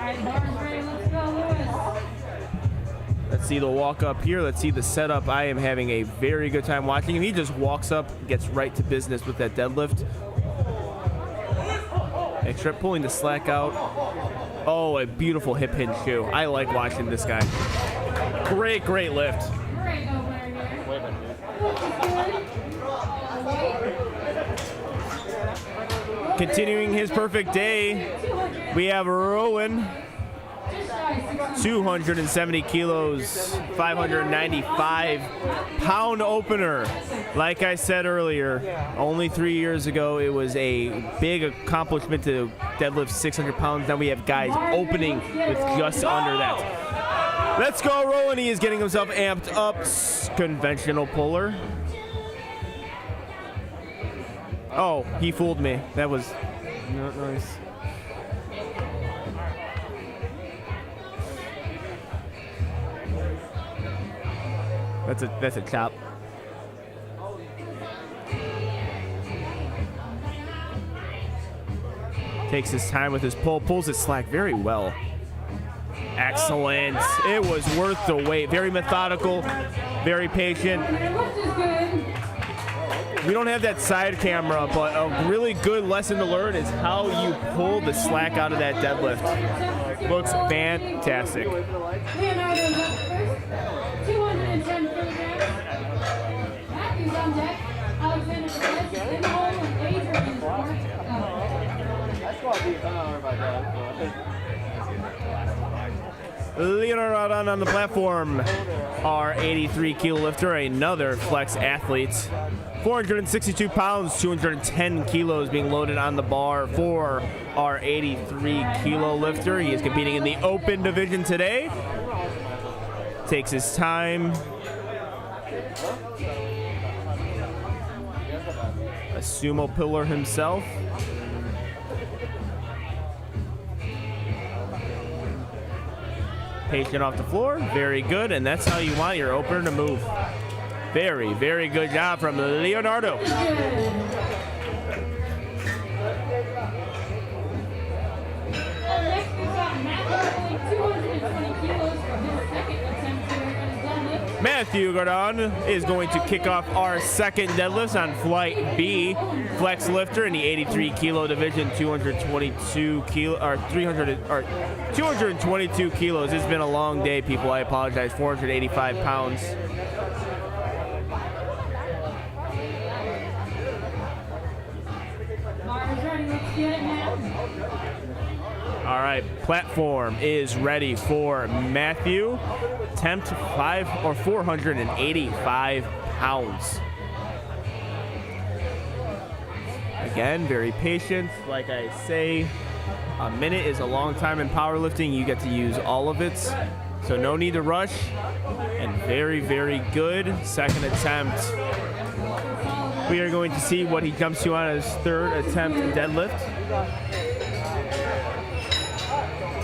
Let's see the walk up here. Let's see the setup. I am having a very good time watching him. He just walks up, gets right to business with that deadlift. Extra pulling the slack out. Oh, a beautiful hip hinge shoe. I like watching this guy. Great, great lift. Great opener here. Continuing his perfect day, we have Rowan. 270 kilos, 595 pound opener. Like I said earlier, only 3 years ago, it was a big accomplishment to deadlift 600 pounds. Now we have guys opening with just under that. Let's go, Rowan. He is getting himself amped up. Conventional puller. Oh, he fooled me. That was not nice. That's a chop. Takes his time with his pull, pulls his slack very well. Excellent. It was worth the wait. Very methodical, very patient. We don't have that side camera, but a really good lesson to learn is how you pull the slack out of that deadlift. Looks fantastic. Leonardo's up first, 210 kilograms. Matthew's on deck. Alexander Perez in the hole, and Adrian is Leonardo on the platform. Our 83 kilo lifter, another flex athlete. 462 pounds, 210 kilos being loaded on the bar for our 83 kilo lifter. He is competing in the open division today. Takes his time. A sumo pillar himself. Patient off the floor, very good, and that's how you want your opener to move. Very, very good job from Leonardo. Matthew Gordon is going to kick off our second deadlifts on flight B. Flex lifter in the 83 kilo division, 222 kilos. It's been a long day, people. I apologize. 485 pounds. All right, Platform is ready for Matthew. Attempt 485 pounds. Again, very patient. Like I say, a minute is a long time in powerlifting. You get to use all of it. So no need to rush. And very, very good second attempt. We are going to see what he jumps to on his third attempt deadlift.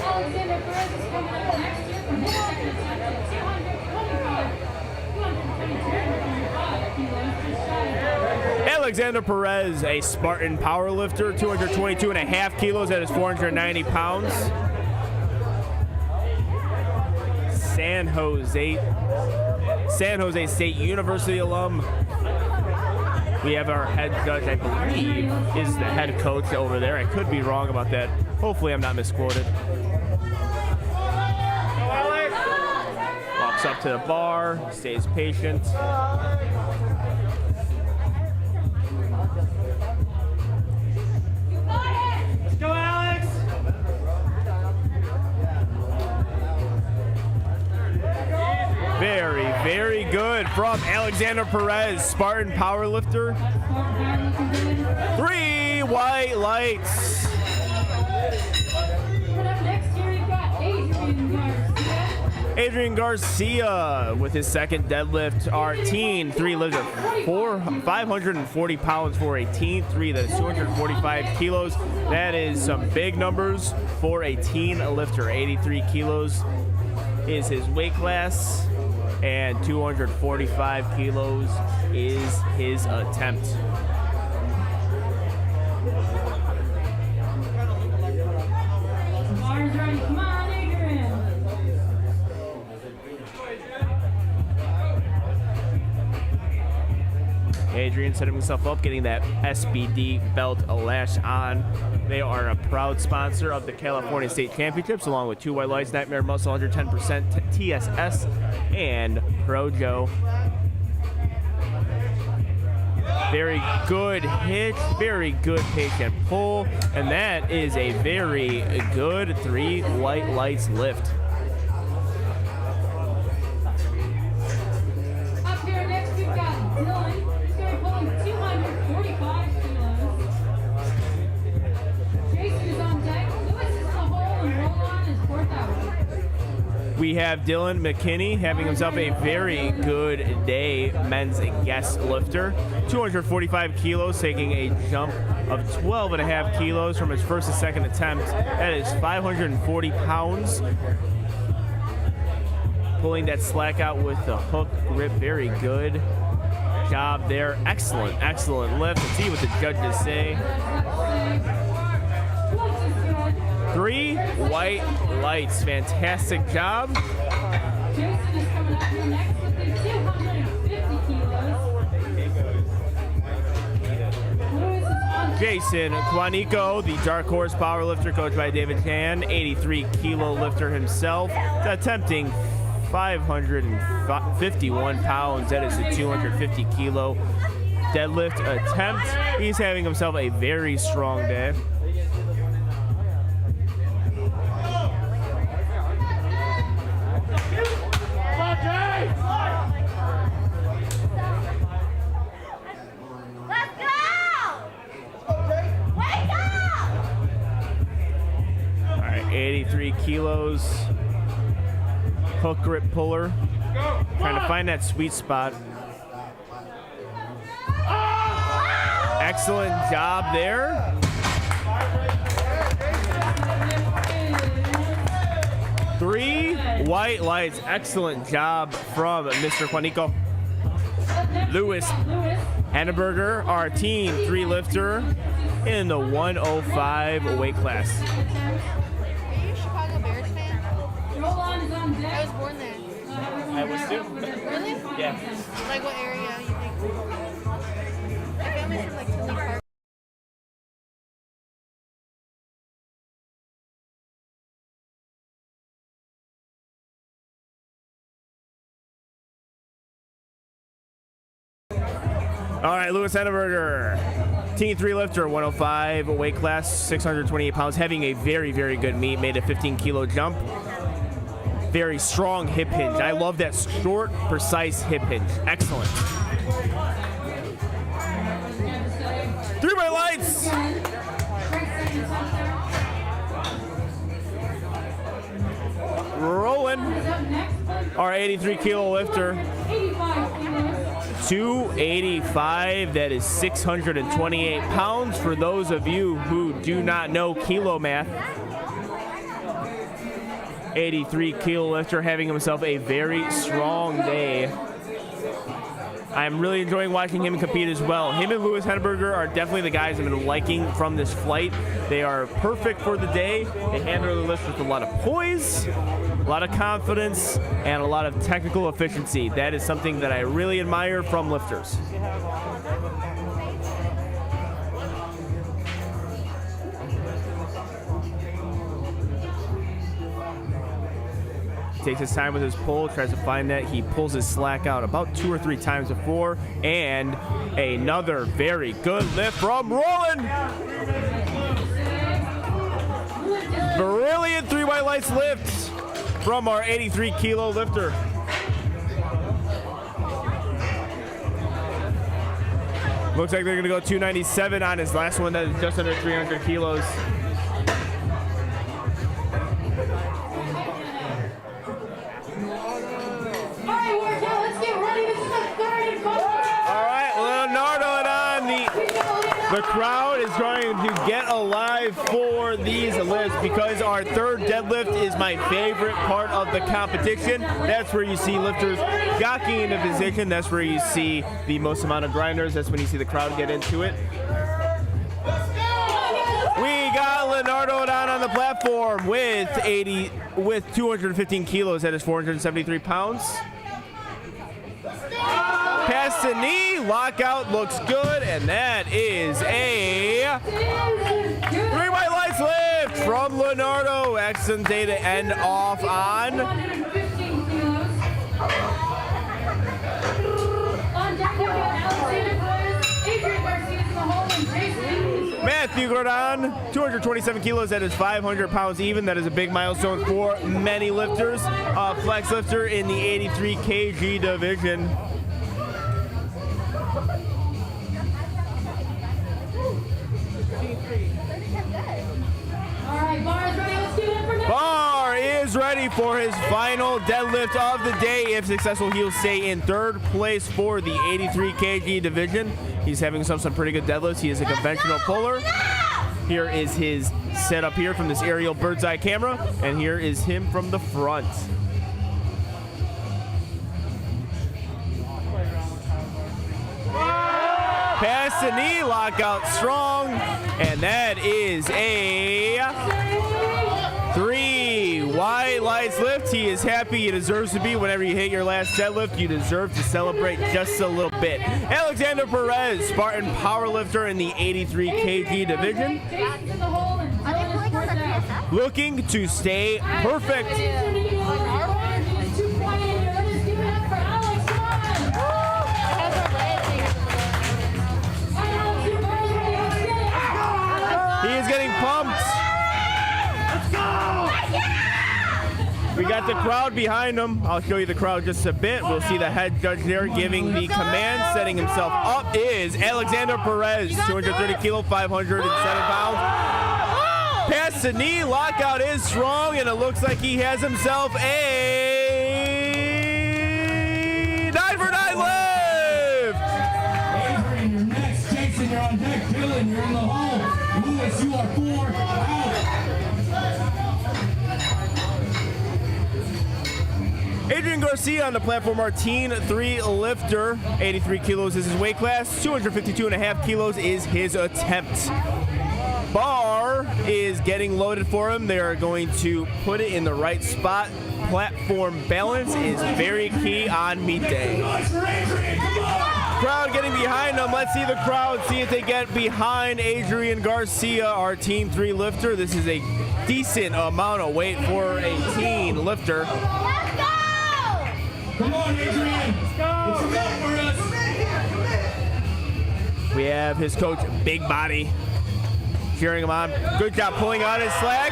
Alexander Perez is coming up next year from his second attempt at 225 kilos, just shy of Alexander Perez, a Spartan powerlifter, 222.5 kilos at his 490 pounds. San Jose State University alum. We have our head judge, I believe, is the head coach over there. I could be wrong about that. Hopefully I'm not misquoted. Walks up to the bar, stays patient. Let's go, Alex! Very, very good from Alexander Perez, Spartan powerlifter. 3 white lights. Coming up next year, you've got Adrian Garcia with his second deadlift. Our teen 3 lifts at 540 pounds for a teen 3. That is 245 kilos. That is some big numbers for a teen lifter. 83 kilos is his weight class, and 245 kilos is his attempt. Bar's ready. Come on, Adrian. Adrian setting himself up, getting that SBD belt lash on. They are a proud sponsor of the California State Championships, along with 2 white lights, Nightmare Muscle, 110% TSS, and Projo. Very good hit, very good patient pull, and that is a very good 3 white lights lift. Up here next, we've got Dylan. He's going to be pulling 245 kilos. Jason is on deck. Lewis is in the hole, and Roland is 4,000. We have Dylan McKinney having himself a very good day, men's guest lifter. 245 kilos, taking a jump of 12.5 kilos from his first and second attempt. That is 540 pounds. Pulling that slack out with the hook grip, very good job there. Excellent, excellent lift. Let's see what the judges say. 3 white lights, fantastic job. Jason is coming up here next with the 250 kilos. Lewis is on Jason Quanico, the Dark Horse powerlifter, coached by David Chan, 83 kilo lifter himself, attempting 551 pounds. That is a 250 kilo deadlift attempt. He's having himself a very strong day. Let's go! Wake up! All right, 83 kilos. Hook grip puller. Trying to find that sweet spot. Excellent job there. Three white lights. Excellent job from Mr. Juanico. Lewis Hanneberger, our teen 3 lifter in the 105 weight class. Are you a Chicago Bears fan? Roland is on deck. I was born there. I was too. Really? Yeah. Like what area you think? My family's from like Tilly Park. All right, Lewis Hanneberger. Team 3 lifter, 105 weight class, 628 pounds, having a very, very good meet, made a 15-kilo jump. Very strong hip hinge. I love that short, precise hip hinge. Excellent. 3 by lights. Rolling. Our 83-kilo lifter. 285, that is 628 pounds for those of you who do not know kilo math. 83-kilo lifter having himself a very strong day. I'm really enjoying watching him compete as well. Him and Louis Henneberger are definitely the guys I've been liking from this flight. They are perfect for the day. They handle the lift with a lot of poise, a lot of confidence, and a lot of technical efficiency. That is something that I really admire from lifters. Takes his time with his pull, tries to find that. He pulls his slack out about 2 or 3 times before, and another very good lift from Roland. Brilliant 3 white lights lifts from our 83-kilo lifter. Looks like they're gonna go 297 on his last one. That is just under 300 kilos. The crowd is going to get alive for these lifts because our third deadlift is my favorite part of the competition. That's where you see lifters gawking into position. That's where you see the most amount of grinders. That's when you see the crowd get into it. We got Leonardo on the platform with 215 kilos. That is 473 pounds. Pass the knee, lockout looks good, and that is a 3 white lights lift from Leonardo. Excellent day to end off on. Matthew Gordon, 227 kilos, that is 500 pounds even. That is a big milestone for many lifters. Flex lifter in the 83 kg division. Barr is ready for his final deadlift of the day. If successful, he'll stay in 3rd place for the 83 kg division. He's having some pretty good deadlifts. He is a conventional puller. Here is his setup here from this aerial bird's eye camera, and here is him from the front. Pass the knee, lockout strong, and that is a 3 white lights lift. He is happy. He deserves to be. Whenever you hit your last deadlift, you deserve to celebrate just a little bit. Alexander Perez, Spartan powerlifter in the 83 kg division. Looking to stay perfect. He is getting pumped. Let's go! We got the crowd behind him. I'll show you the crowd just a bit. We'll see the head judge there giving the command. Setting himself up is Alexander Perez, 230 kilo, 507 pounds. Pass the knee, lockout is strong, and it looks like he has himself a 9 for 9 lift. Adrian, you're next. Jason, you're on deck. Dylan, you're in the hole. Lewis, you are 4 out. Adrian Garcia on the platform, our Team 3 lifter. 83 kilos is his weight class. 252.5 kilos is his attempt. Bar is getting loaded for him. They are going to put it in the right spot. Platform balance is very key on meet day. Crowd getting behind them. Let's see the crowd, see if they get behind Adrian Garcia, our Team 3 lifter. This is a decent amount of weight for a teen lifter. Let's go! Come on, Adrian. Let's go. It's enough for us. We have his coach, Big Body, cheering him on. Good job pulling out his slack.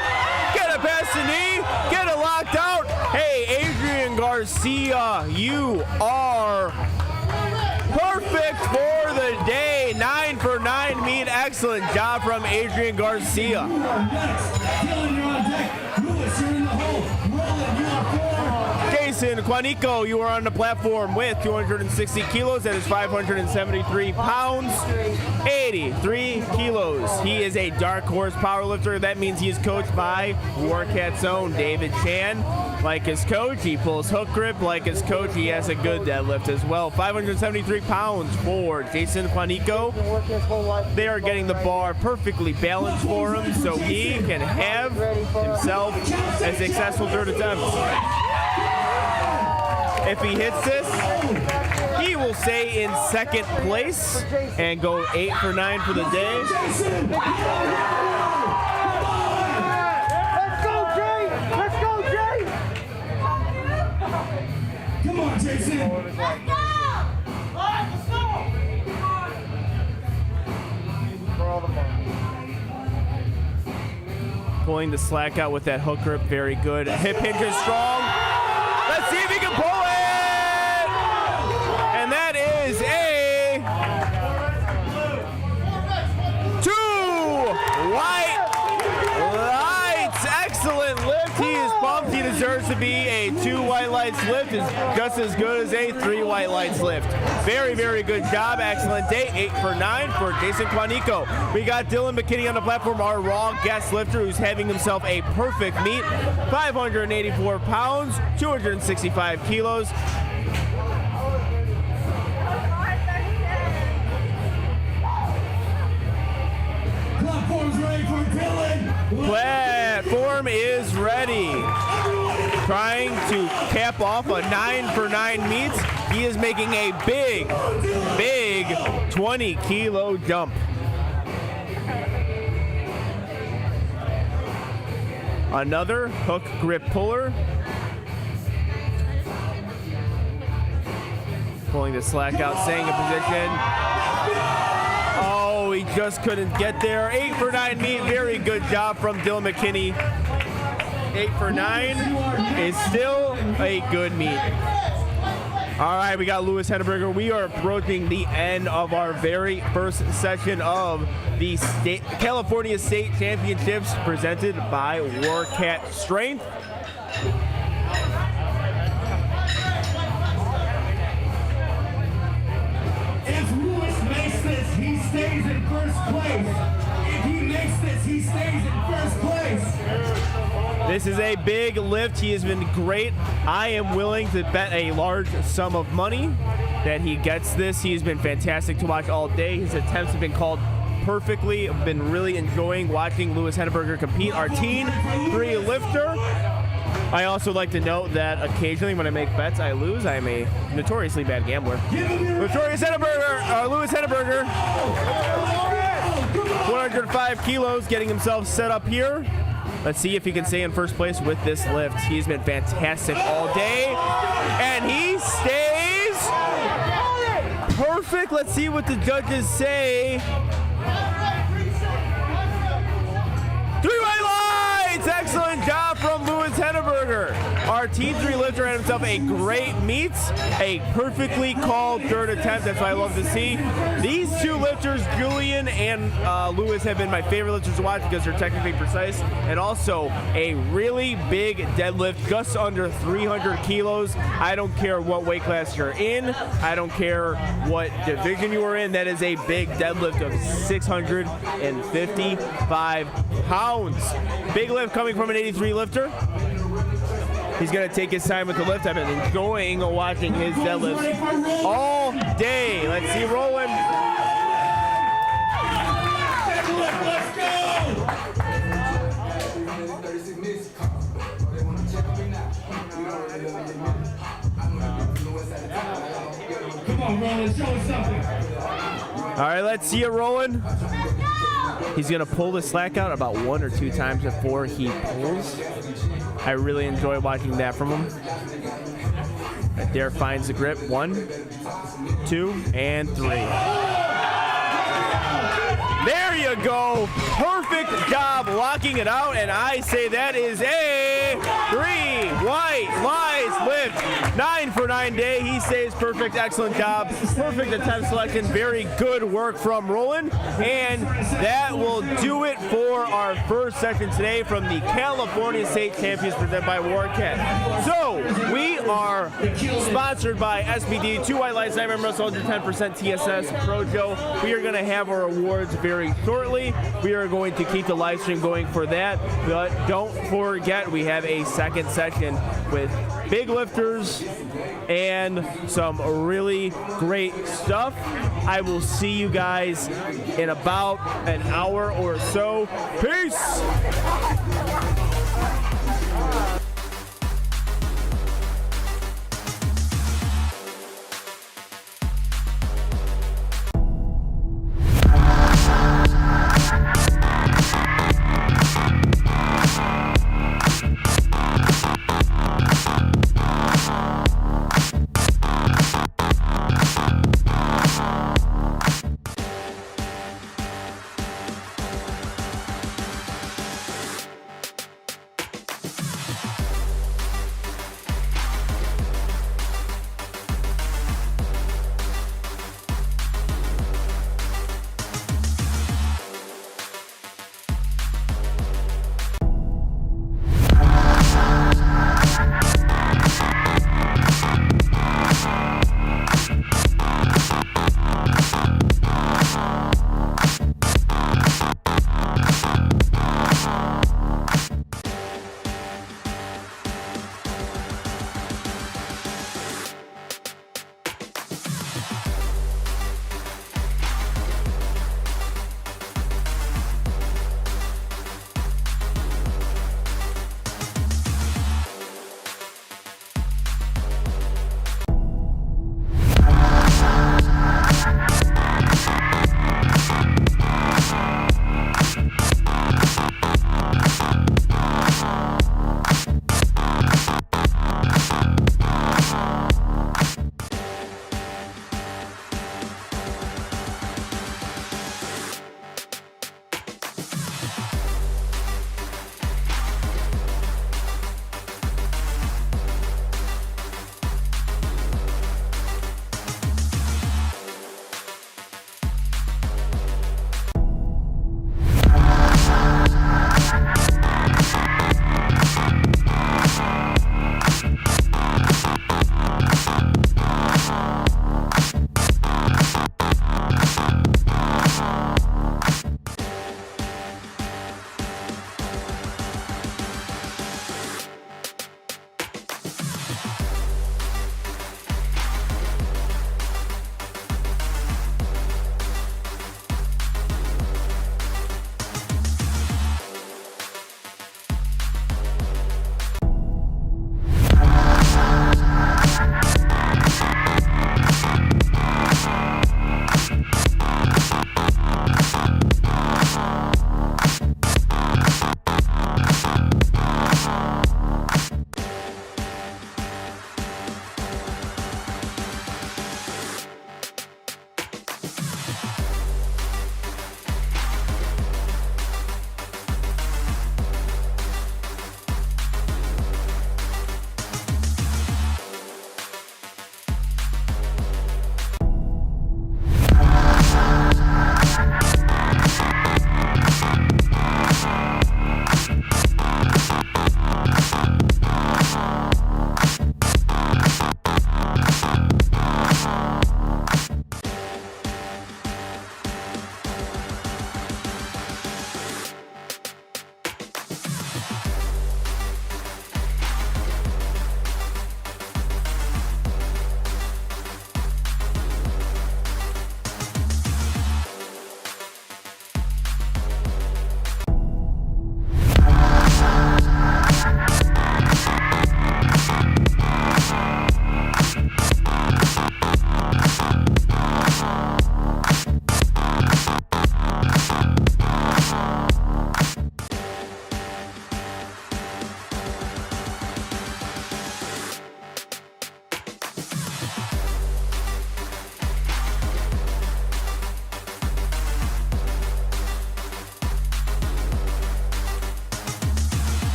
Get it past the knee. Get it locked out. Hey, Adrian Garcia, you are perfect for the day. 9 for 9 meet. Excellent job from Adrian Garcia. Jason Quanico, you are on the platform with 260 kilos. That is 573 pounds, 83 kilos. He is a dark horse powerlifter. That means he is coached by WARCAT's own David Chan. Like his coach, he pulls hook grip. Like his coach, he has a good deadlift as well. 573 pounds for Jason Quanico. They are getting the bar perfectly balanced for him so he can have himself a successful third attempt. If he hits this, he will stay in second place and go 8 for 9 for the day. Let's go, Jay! Let's go, Jay! Come on, Jason. Let's go! All right, let's go! Pulling the slack out with that hook grip, very good. Hip hinge is strong. Let's see if he can pull it! And that is a 2 white lights. Excellent lift. He is pumped. He deserves to be a 2 white lights lift. Is just as good as a 3 white lights lift. Very, very good job. Excellent day. 8 for 9 for Jason Quanico. We got Dylan McKinney on the platform, our raw guest lifter, who's having himself a perfect meet. 584 pounds, 265 kilos. Platform's ready for Dylan. Platform is ready. Trying to cap off a 9 for 9 meets. He is making a big, big 20 kilo jump. Another hook grip puller. Pulling the slack out, staying in position. Oh, he just couldn't get there. 8 for 9 meet. Very good job from Dylan McKinney. 8 for 9 is still a good meet. All right, we got Lewis Henneberger. We are approaching the end of our very first session of the California State Championships presented by WARCAT Strength. If Lewis makes this, he stays in first place. If he makes this, he stays in first place. This is a big lift. He has been great. I am willing to bet a large sum of money that he gets this. He's been fantastic to watch all day. His attempts have been called perfectly. I've been really enjoying watching Lewis Henneberger compete. Our Teen 3 lifter. I also like to note that occasionally when I make bets, I lose. I am a notoriously bad gambler. Lewis Henneberger, 105 kilos, getting himself set up here. Let's see if he can stay in first place with this lift. He's been fantastic all day, and he stays perfect. Let's see what the judges say. 3 white lights! Excellent job from Lewis Henneberger. Our Team 3 lifter had himself a great meet, a perfectly called third attempt. That's what I love to see. These two lifters, Julian and Lewis, have been my favorite lifters to watch because they're technically precise, and also a really big deadlift, just under 300 kilos. I don't care what weight class you're in. I don't care what division you are in. That is a big deadlift of 655 pounds. Big lift coming from an 83 lifter. He's going to take his time with the lift. I've been enjoying watching his deadlifts all day. Let's see rolling. Let's go! Come on, Roland, show us something. All right, let's see it rolling. He's going to pull the slack out about 1 or 2 times before he pulls. I really enjoy watching that from him. Right there, finds the grip. 1, 2, and 3. There you go. Perfect job locking it out, and I say that is a 3 white lies lift. 9 for 9 day. He says perfect, excellent job. Perfect attempt selection. Very good work from Roland. And that will do it for our first session today from the California State Champions presented by WARCAT. So we are sponsored by SBD, 2 white lights, 9 muscle, 110% TSS, Projo. We are going to have our awards very shortly. We are going to keep the live stream going for that, but don't forget we have a second session with big lifters and some really great stuff. I will see you guys in about an hour or so. Peace!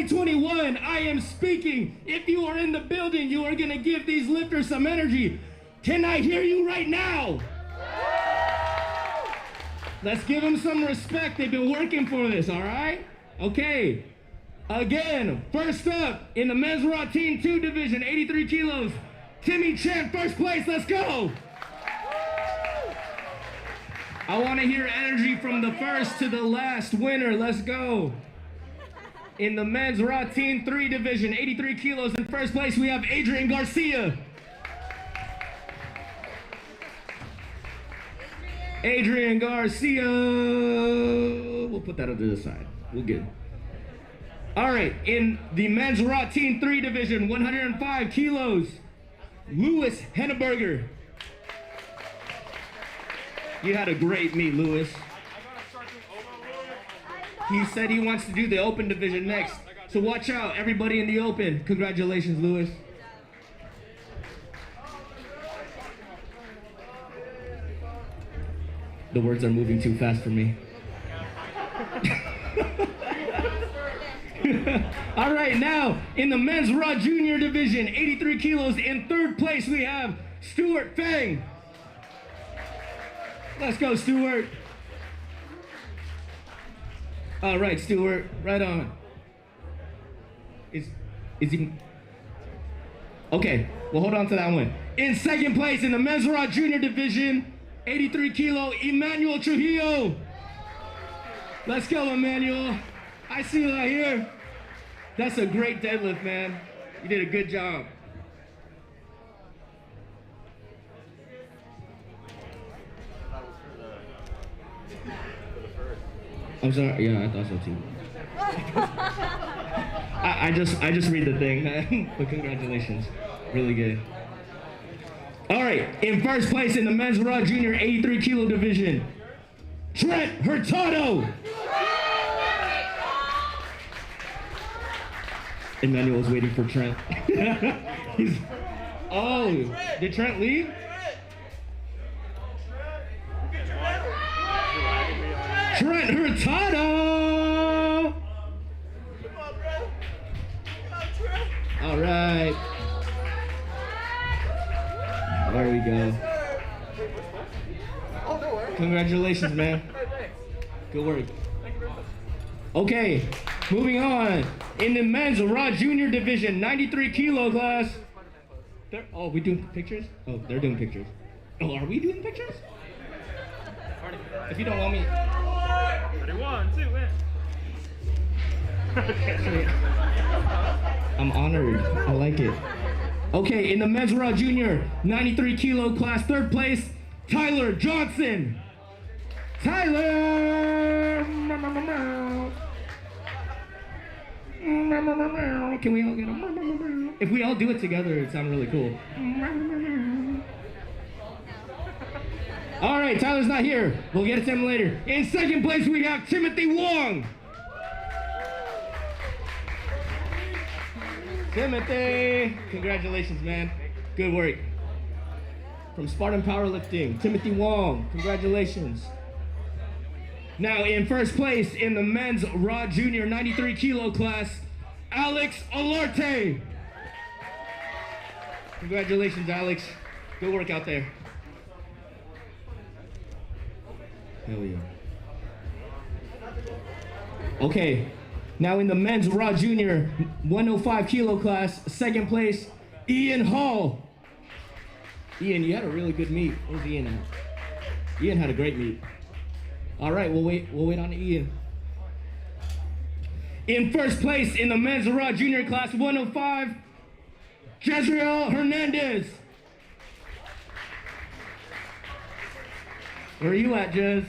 2021, I am speaking. If you are in the building, you are going to give these lifters some energy. Can I hear you right now? Let's give them some respect. They've been working for this, all right? Okay. Again, first up in the men's raw team 2 division, 83 kilos, Timmy Chen, first place. Let's go. I want to hear energy from the first to the last winner. Let's go. In the men's raw team 3 division, 83 kilos, in first place, we have Adrian Garcia. Adrian Garcia. We'll put that to the side. We're good. All right, in the men's raw team 3 division, 105 kilos, Louis Henneberger. You had a great meet, Louis. He said he wants to do the open division next. So watch out, everybody in the open. Congratulations, Louis. The words are moving too fast for me. All right, now in the men's raw junior division, 83 kilos, in third place we have Stuart Fang. Let's go, Stuart. All right, Stuart, right on. Is he? Okay, we'll hold on to that one. In second place in the men's raw junior division, 83 kilo, Emmanuel Trujillo. Let's go, Emmanuel. I see you out here. That's a great deadlift, man. You did a good job. I'm sorry. Yeah, I thought so too. I just read the thing, but congratulations. Really good. All right, in first place in the men's raw junior 83 kilo division, Trent Hurtado. Emmanuel's waiting for Trent. Oh, did Trent leave? Trent Hurtado. All right. There we go. Congratulations, man. Good work. Okay, moving on. In the men's raw junior division, 93 kilo class. Oh, we doing pictures? Oh, they're doing pictures. Oh, are we doing pictures? If you don't want me. Ready, 1, 2, win. I'm honored. I like it. Okay, in the men's raw junior, 93 kilo class, third place, Tyler Johnson. Tyler! Can we all get a... If we all do it together, it sounds really cool. All right, Tyler's not here. We'll get to him later. In second place, we have Timothy Wong. Timothy, congratulations, man. Good work. From Spartan Powerlifting, Timothy Wong, congratulations. Now in first place in the men's raw junior 93 kilo class, Alex Olarte. Congratulations, Alex. Good work out there. Hell yeah. Okay. Now in the men's raw junior 105 kilo class, second place, Ian Hall. Ian, you had a really good meet. Where's Ian at? Ian had a great meet. All right, we'll wait on Ian. In first place in the men's raw junior class 105, Jezreel Hernandez. Where are you at, Jez?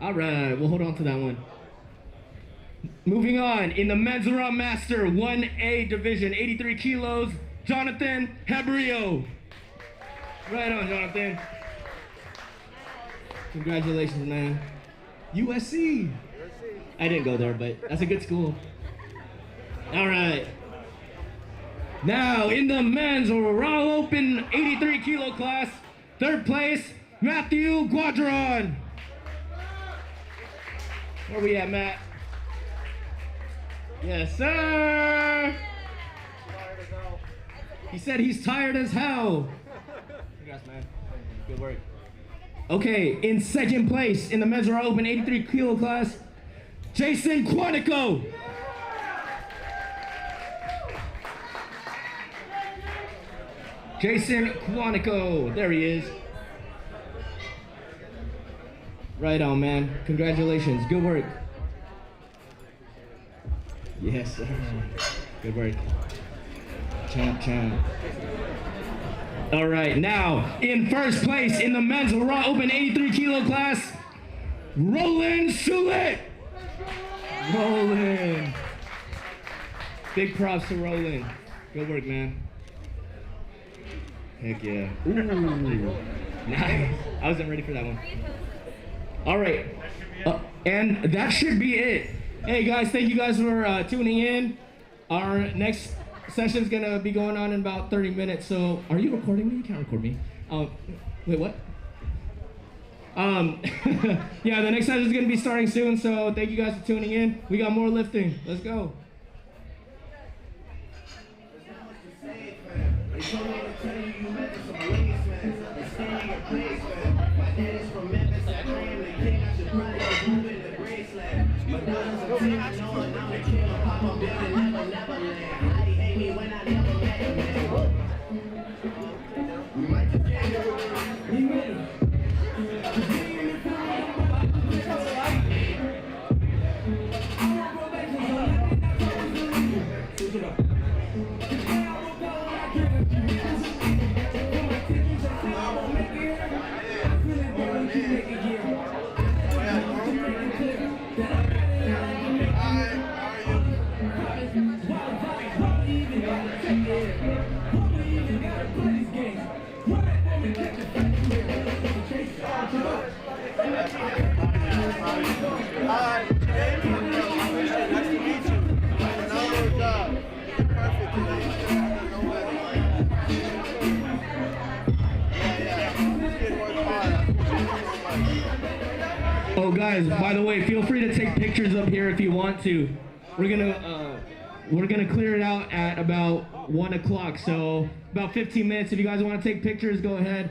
All right, we'll hold on to that one. Moving on, in the men's raw master 1A division, 83 kilos, Jonathan Hebrio. Right on, Jonathan. Congratulations, man. USC. I didn't go there, but that's a good school. All right. Now, in the men's raw open 83 kilo class, third place, Matthew Guadron. Where we at, Matt? Yes, sir. He said he's tired as hell. Congrats, man. Good work. Okay, in second place in the men's raw open 83 kilo class, Jason Quantico. Jason Quantico. There he is. Right on, man. Congratulations. Good work. Yes, sir. Good work. Champ, champ. All right, now in first place in the men's raw open 83 kilo class, Roland Shulit. Roland. Big props to Roland. Good work, man. Heck yeah. Ooh. Nice. I wasn't ready for that one. All right. And that should be it. Hey guys, thank you guys for tuning in. Our next session is gonna be going on in about 30 minutes. So, are you recording me? You can't record me. Wait, what? Yeah, the next session is gonna be starting soon. So, thank you guys for tuning in. We got more lifting. Let's go. Oh guys, by the way, feel free to take pictures up here if you want to. We're gonna clear it out at about 1 o'clock, so about 15 minutes. If you guys want to take pictures, go ahead.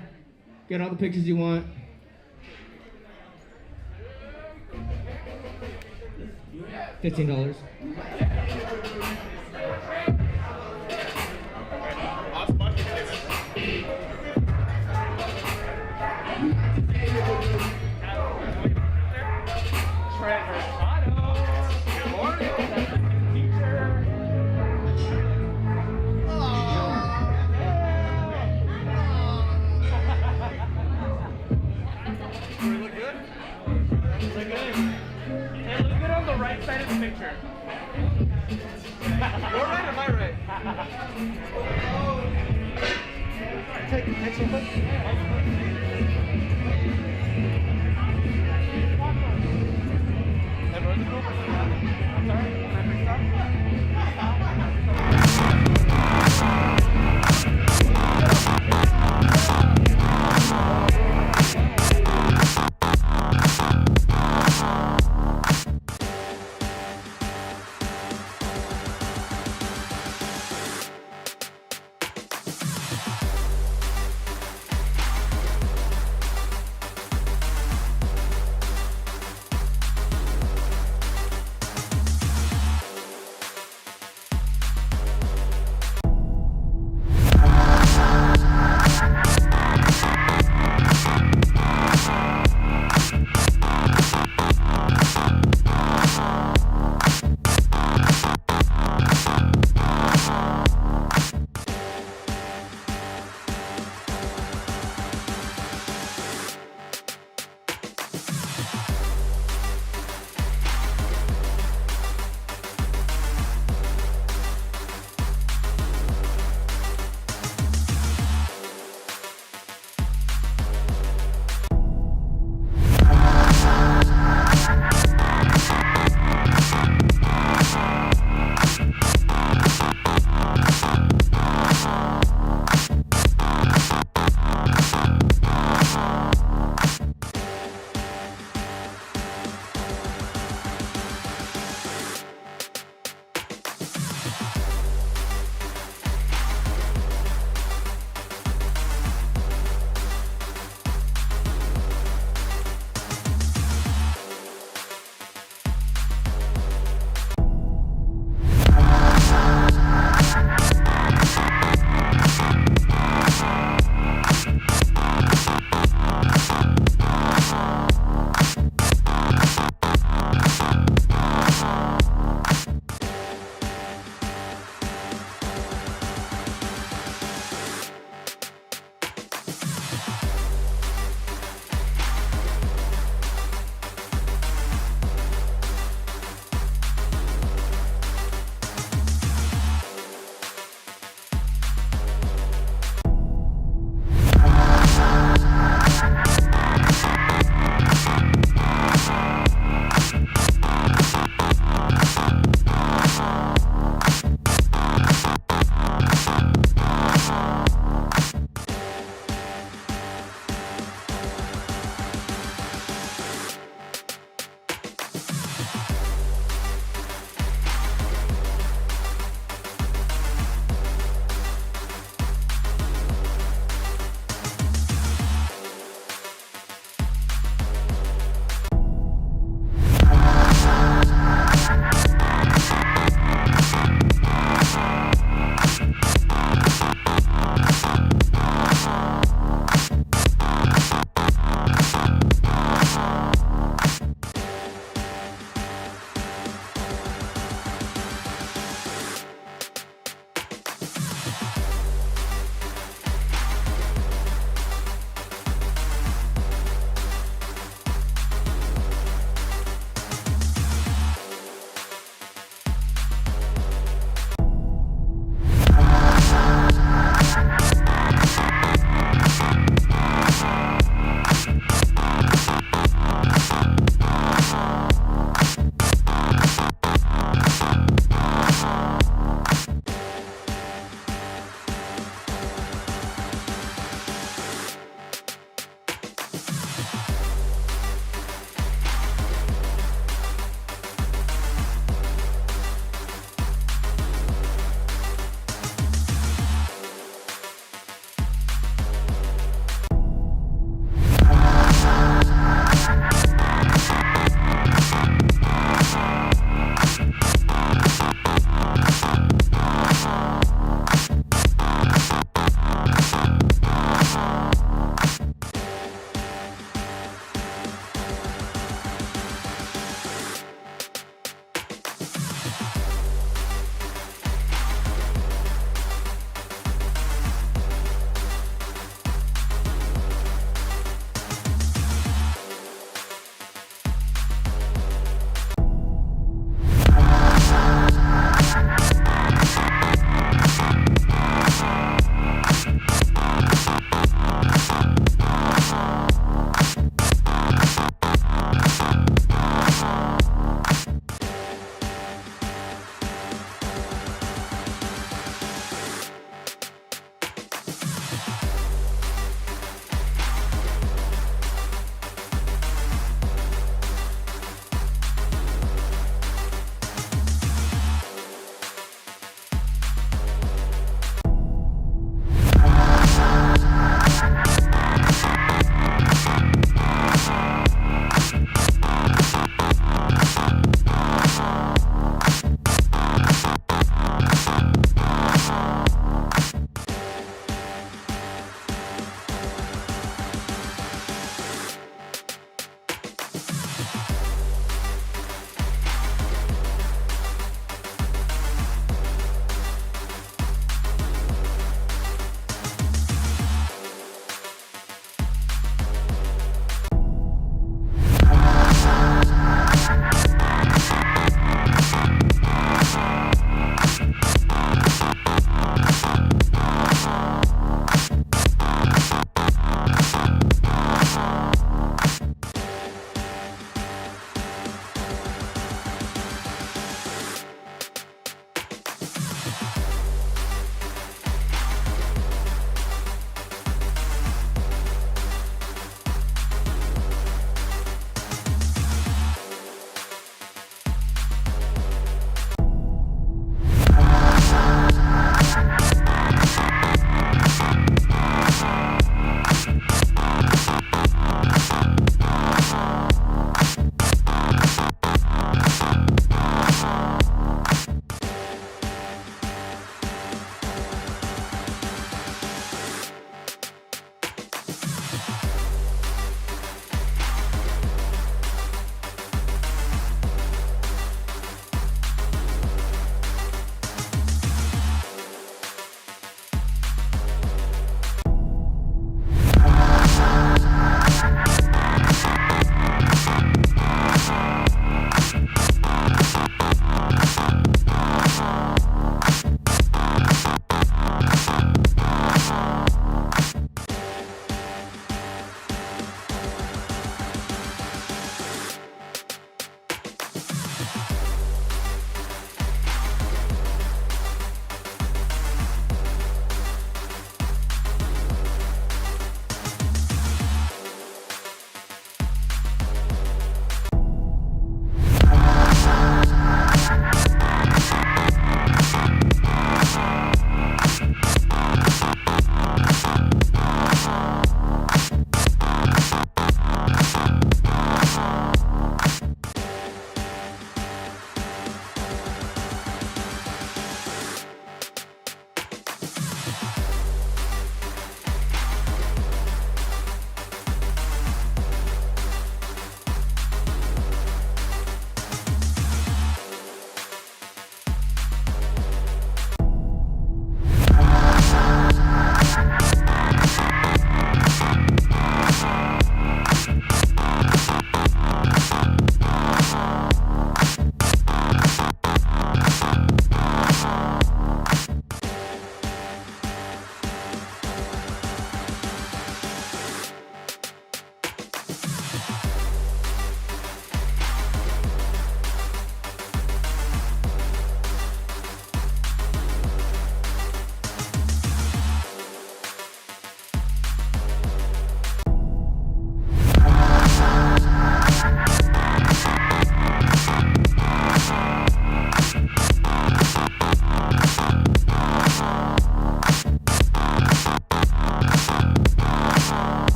Get all the pictures you want. $15. Side of the picture. You're right or am I right? Take a picture,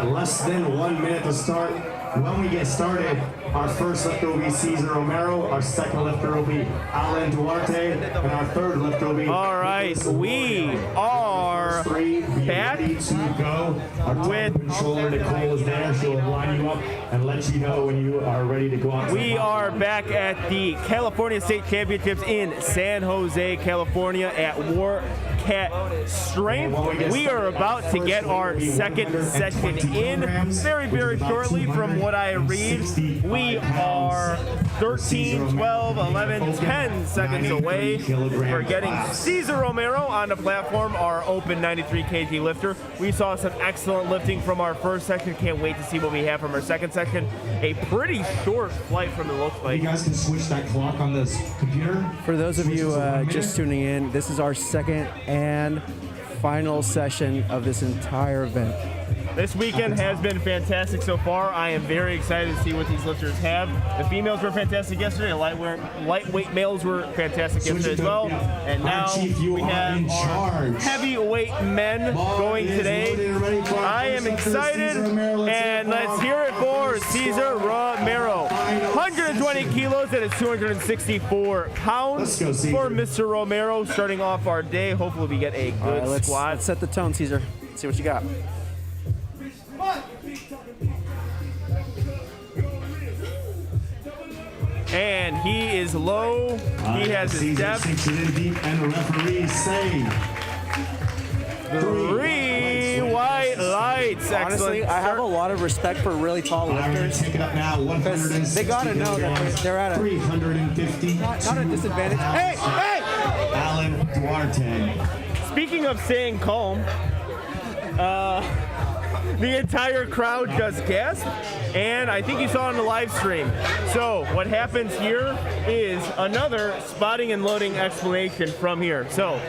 got less than 1 minute to start. When we get started, our first lifter will be Cesar Romero, our second lifter will be Alan Duarte, and our third lifter will be... All right, we are back to go. Our with... controller Nicole is there. She'll line you up and let you know when you are ready to go on. We are back at the California State Championships in San Jose, California at WARCAT Strength. We are about to get our second session in very, very shortly. From what I read, we are 13, 12, 11, 10 seconds away for getting Cesar Romero on the platform, our open 93 kg lifter. We saw some excellent lifting from our first section. Can't wait to see what we have from our second section. A pretty short flight from the looks like. You guys can switch that clock on this computer. For those of you just tuning in, this is our second and final session of this entire event. This weekend has been fantastic so far. I am very excited to see what these lifters have. The females were fantastic yesterday. Lightweight males were fantastic yesterday as well. And now we have our heavyweight men going today. I am excited, and let's hear it for Cesar Romero. 120 kilos, that is 264 pounds for Mr. Romero. Starting off our day, hopefully we get a good squat. Let's set the tone, Cesar. Let's see what you got. And he is low. He has his depth. And the referees say 3 white lights. Honestly, I have a lot of respect for really tall lifters. Because they gotta know that they're at a 350. Not a disadvantage. Hey, hey! Alan Duarte. Speaking of staying calm, the entire crowd just gasped, and I think you saw on the live stream. So what happens here is another spotting and loading explanation from here. So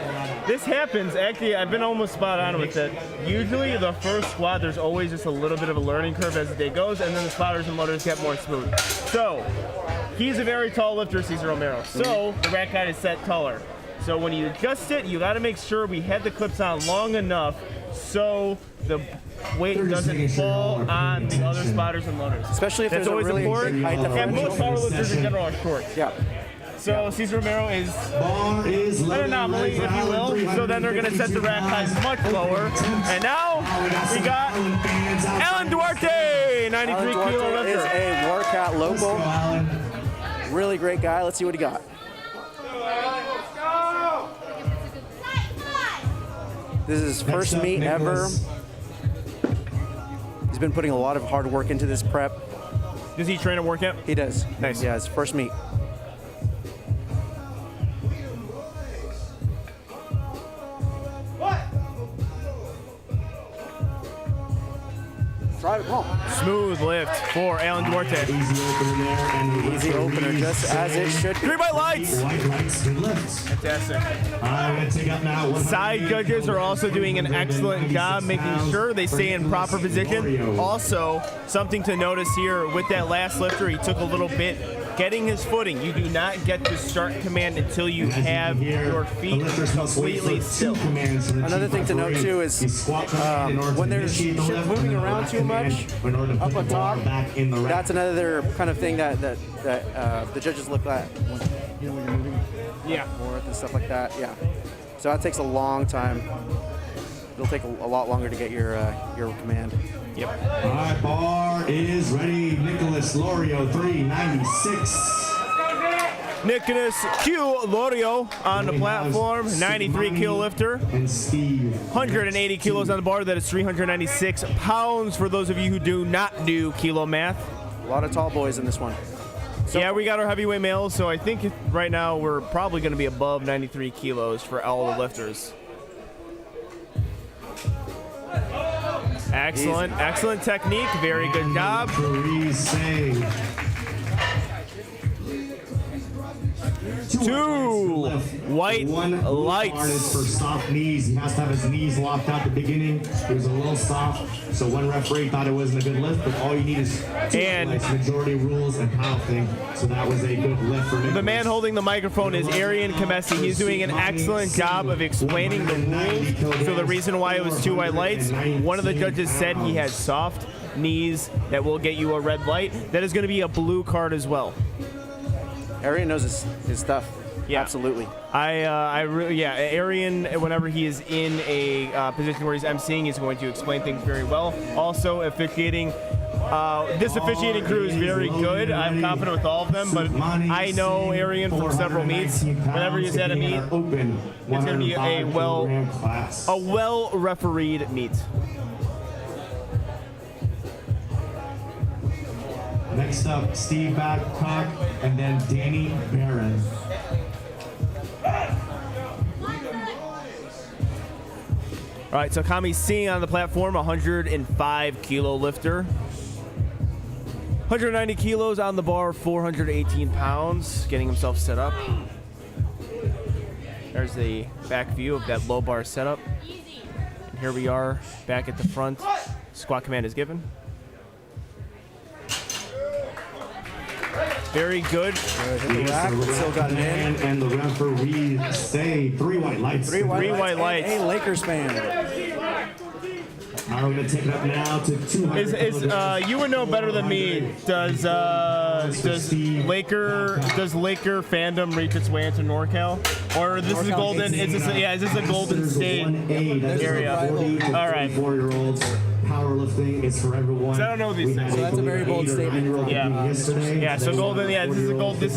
this happens, actually, I've been almost spot on with it. Usually the first squat, there's always just a little bit of a learning curve as the day goes, and then the spotters and loaders get more smooth. So he's a very tall lifter, Cesar Romero. So the rack height is set taller. So when you adjust it, you got to make sure we had the clips on long enough so the weight doesn't fall on the other spotters and loaders. Especially if that's there's always a really important. big height And differential. most powerlifters in general are short. Yeah. So Cesar Romero is an anomaly, if you will. So then they're going to set the rack height much lower. And now we got Alan Duarte, 93 kilo lifter. Is a WARCAT local. Really great guy. Let's see what he got. This is his first meet ever. He's been putting a lot of hard work into this prep. Does he train at WARCAT? He does. Nice. Yeah, his first meet. Try it, come on. Smooth lift for Alan Duarte. Easy opener there. And easy opener, just as it should be. 3 white lights. White lights, good lifts. Fantastic. I'm going to take up now. Side judges are also doing an excellent job making sure they stay in proper position. Also, something to notice here with that last lifter, he took a little bit getting his footing. You do not get to start command until you have your feet completely still. Another thing to note too is when they're moving around too much up on top, that's another kind of thing that the judges look at. You know, when you're moving forth and stuff like that. Yeah. So that takes a long time. It'll take a lot longer to get your command. Yep. All right, bar is ready. Nicholas Lorio, 396. Nicholas Q. Lorio on the platform, 93 kilo lifter. And Steve. 180 kilos on the bar, that is 396 pounds for those of you who do not do kilo math. A lot of tall boys in this one. So, yeah, we got our heavyweight males, so I think right now we're probably going to be above 93 kilos for all the lifters. Excellent, excellent technique, very good job. 200 2 white One hard is lights. for soft knees. He has to have his knees locked out at the beginning. He was a little soft, so one referee thought it wasn't a good lift, but all you need is 2 And- lights, majority rules and powerlifting. So that was a good lift for Nicholas. The man holding the microphone is Arian Kamesi. He's doing an excellent job of explaining the rules. So the reason why it was 2 white lights, one of the judges said he had soft knees that will get you a red light. That is going to be a blue card as well. Arian knows his stuff. Yeah. Absolutely. Arian, whenever he is in a position where he's emceeing, is going to explain things very well. Also, officiating. This officiating crew is very good. I'm confident with all of them, but I know Arian from several meets. Whenever he's at a meet, it's going to be a well refereed meet. Next up, Steve Babcock, and then Danny Barron. All right, so Kami's seeing on the platform, 105 kilo lifter. 190 kilos on the bar, 418 pounds, getting himself set up. There's the back view of that low bar setup. And here we are back at the front. Squat command is given. Very good. Still got it in. And the referee say 3 white lights. Three white lights. Hey, Lakers fan. All right, we're going to take it up now to 200. You would know better than me. Does Laker fandom reach its way into NorCal, or this is Golden? Is this a Golden State area? All right. 4-year-olds. Powerlifting is for everyone. So I don't know these things. So that's a very bold statement. Yeah. So Golden. Yeah, this is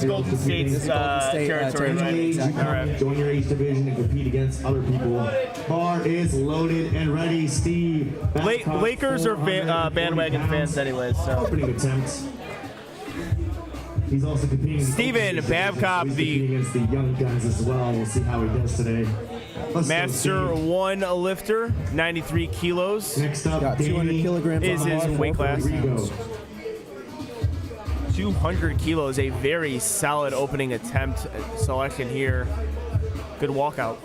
Golden State's territory, right? Exactly. All right. Join your age division and compete against other people. Bar is loaded and ready. Steve. Lakers are bandwagon fans, anyways. So. Opening attempts. He's also competing. Steven Babcock, against the young guns as well. We'll see how he does today. Master 1 lifter, 93 kilos. Next up, Got 200 kilograms is on the his bar, weight class. 4 200 kilos, a very solid opening attempt selection here. Good walkout.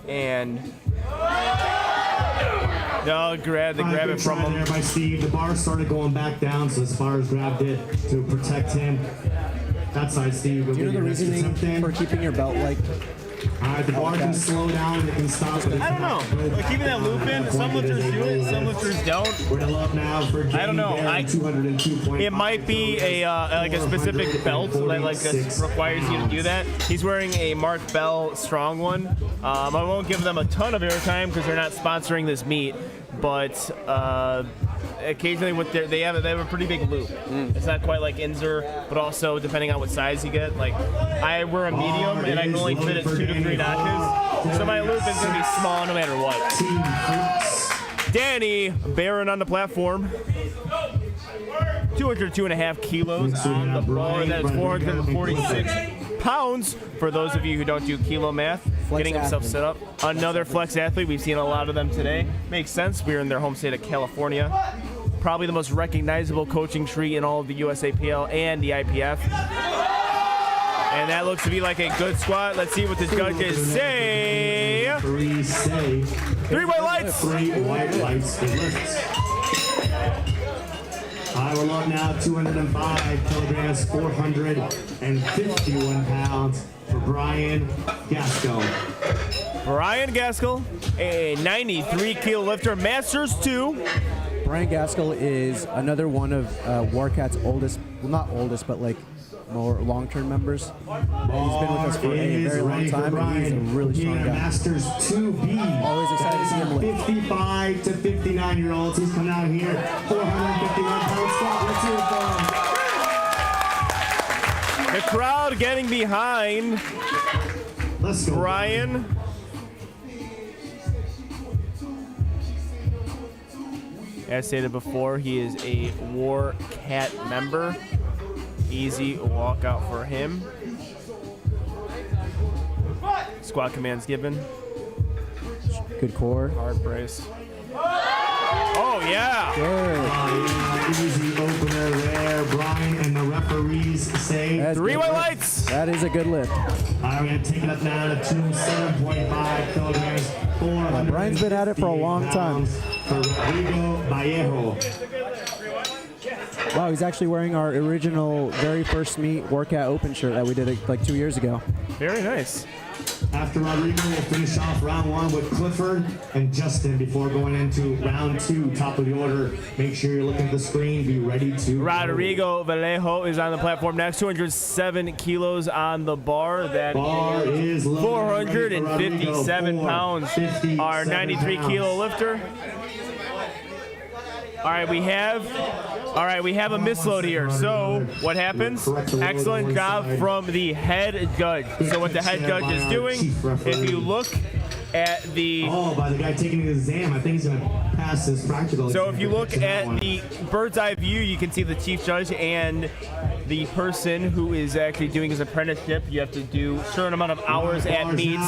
And no, grab it from him. There by Steve. The bar started going back down, so as far as grabbed it to protect him. That side, Steve. Do you know the reasoning for keeping your belt like? All right, the bar can slow down, it can stop. I don't know. Like keeping that loop in, some lifters do it, some lifters don't. We're gonna love now for I don't know. 202.5. It might be a like a specific belt that requires you to do that. He's wearing a Mark Bell strong one. I won't give them a ton of airtime because they're not sponsoring this meet, but occasionally with they have a pretty big loop. It's not quite like Inzer, but also depending on what size you get. Like I wear a medium and I can only fit it 2 to 3 notches, so my loop is gonna be small no matter what. Danny Barron on the platform. 202.5 kilos on the bar. That is 446 pounds for those of you who don't do kilo math. Getting himself set up. Another flex athlete. We've seen a lot of them today. Makes sense. We're in their home state of California. Probably the most recognizable coaching tree in all of the USAPL and the IPF. And that looks to be like a good squat. Let's see what the judges say. 3 white lights. 3 white lights for lifts. I will up now 205 kilograms, 451 pounds for Brian Gaskell. Brian Gaskell, a 93 kilo lifter, Masters 2. Brian Gaskell is another one of WARCAT's oldest, well, not oldest, but like more long-term members. He's been with us for a very long time, and he's a really strong guy. Masters 2B. Always excited to see him lift. 55 to 59-year-olds. He's coming out here, 451 pounds squat. Let's hear it for him. The crowd getting behind Let's go, Brian. As stated before, he is a WARCAT member. Easy walkout for him. Squat commands given. Good core. Hard brace. Oh, yeah. Good. Easy opener there. Brian and the referees say That's 3 good white lift. lights. That is a good lift. All right, we're going to take it up now to 7.5 kilograms. Brian's been at it for a long time. For Rodrigo Vallejo. Wow, he's actually wearing our original very first meet WARCAT Open shirt that we did like 2 years ago. Very nice. After Rodrigo, we'll finish off round 1 with Clifford and Justin before going into round 2, top of the order. Make sure you're looking at the screen. Be ready to Rodrigo Vallejo is on the platform next. 207 kilos on the bar. That bar is 457 pounds. Our 93 kilo lifter. All right, we have a misload here. So what happens? Excellent job from the head judge. So what the head judge is doing, if you look at the by the guy taking the exam, I think he's gonna pass his practical. So if you look at the bird's eye view, you can see the chief judge and the person who is actually doing his apprenticeship. You have to do a certain amount of hours at meets.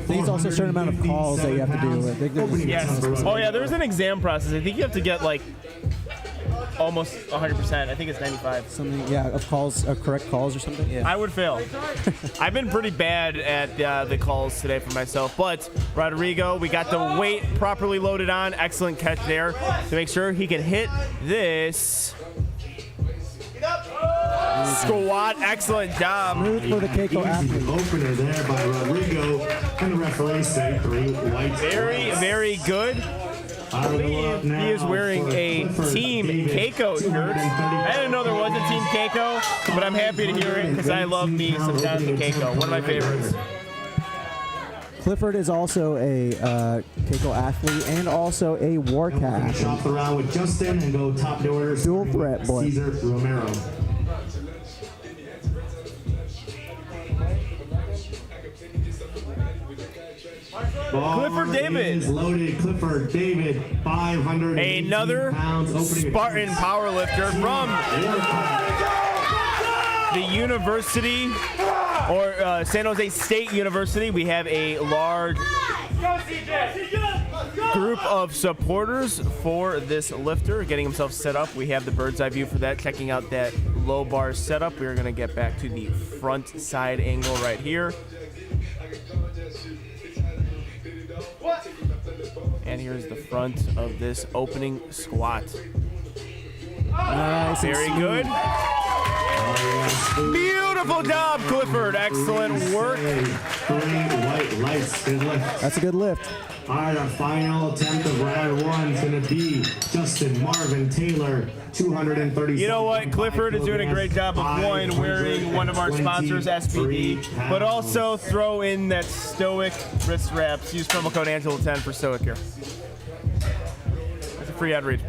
There's also a certain amount of calls that you have to do. Yes. Oh yeah, there's an exam process. I think you have to get like almost 100%. I think it's 95. Something, yeah, of calls, correct calls or something. Yeah. I would fail. I've been pretty bad at the calls today for myself, but Rodrigo, we got the weight properly loaded on. Excellent catch there to make sure he can hit this squat. Excellent job. Smooth for the Keiko athlete. Opener there by Rodrigo, and the referees say 3 white. Very good. I believe he is wearing a Team Keiko shirt. I didn't know there was a Team Keiko, but I'm happy to hear it because I love me some Jonathan Keiko, one of my favorites. Clifford is also a Keiko athlete and also a WARCAT. Shop around with Justin and go top of the order. Dual threat boy. Cesar Romero. Clifford David. Loaded. Clifford David, 500. Another Spartan powerlifter from the university, or San Jose State University. We have a large group of supporters for this lifter getting himself set up. We have the bird's eye view for that, checking out that low bar setup. We're going to get back to the front side angle right here. And here's the front of this opening squat. Nice. Very good. Beautiful job, Clifford. Excellent work. 3 white lights. Good lift. That's a good lift. All right, our final attempt of round 1 is going to be Justin Marvin Taylor, 230. You know what? Clifford is doing a great job of wearing one of our sponsors, SPD, but also throw in that Stoic wrist wraps. Use promo code Angelo 10 for Stoic here. That's a free ad read.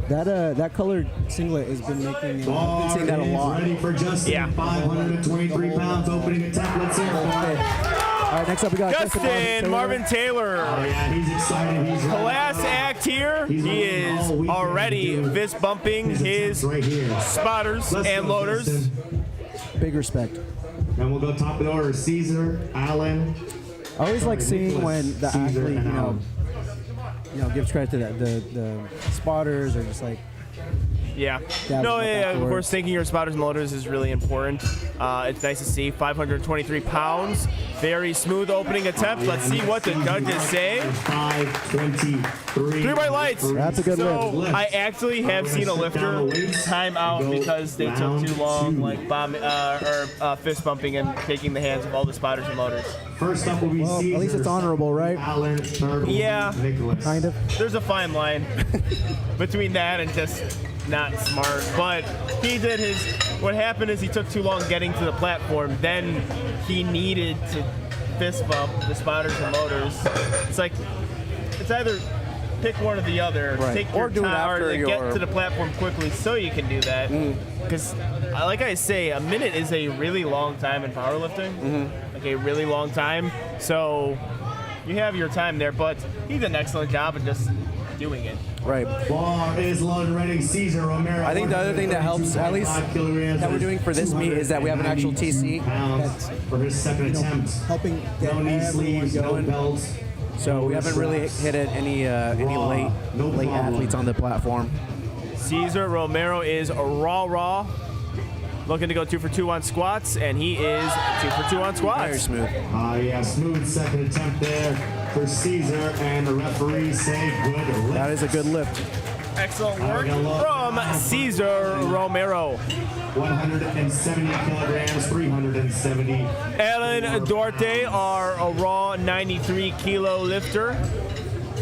That colored singlet has been making. I've been seeing that a lot. Ready for Justin. Yeah. 523 pounds opening attack. Let's hear it. All right, next up we got Justin Marvin Taylor. Oh yeah, he's excited. He's Class act here. He is already fist bumping his spotters and loaders. Big respect. And we'll go top of the order. Caesar, Allen. I always like seeing when the Caesar athlete, and Allen. gives credit to the spotters or just like. Yeah. Dabs No, them yeah, of afterwards. course, thanking your spotters and loaders is really important. It's nice to see 523 pounds. Very smooth opening attempt. Let's see what the judges say. 523. 3 white lights. That's a good So lift. I actually have seen a lifter time out because they took too long, like fist bumping and taking the hands of all the spotters and loaders. First up will be Well, Caesar. at least it's honorable, right? Allen, third. Yeah. Nicholas. Kind of. There's a fine line between that and just not smart. But he did his. What happened is he took too long getting to the platform. Then he needed to fist bump the spotters and loaders. It's like it's either pick one or the other. Right. Take Or your do it time after or your- get to the platform quickly so you can do that. Because, like I say, a minute is a really long time in powerlifting. Like a really long time. So you have your time there. But he did an excellent job of just doing it. Right. Bar is loaded and ready. Caesar Romero. I think the other thing that helps, at least that we're doing for this meet, is that we have an actual TC Pounds for his second attempt. helping get No knee everyone sleeves, no going. belts. So we haven't really hit at any late athletes on the platform. Caesar Romero is raw. Looking to go 2 for 2 on squats, and he is 2 for 2 on squats. Very smooth. Yeah, smooth second attempt there for Caesar, and the referee say good lift. That is a good lift. Excellent work from Caesar Romero. 170 kilograms, 370. Alan Duarte, our raw 93 kilo lifter.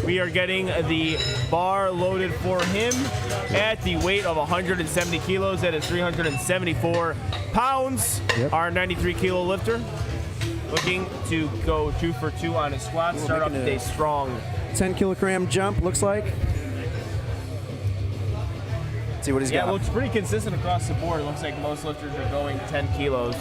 We are getting the bar loaded for him at the weight of 170 kilos. That is 374 pounds. Yep. Our 93 kilo lifter looking to go 2 for 2 on his squats. Start off the day strong. 10 kilogram jump, looks like. Let's see what he's got. Yeah, it looks pretty consistent across the board. It looks like most lifters are going 10 kilos,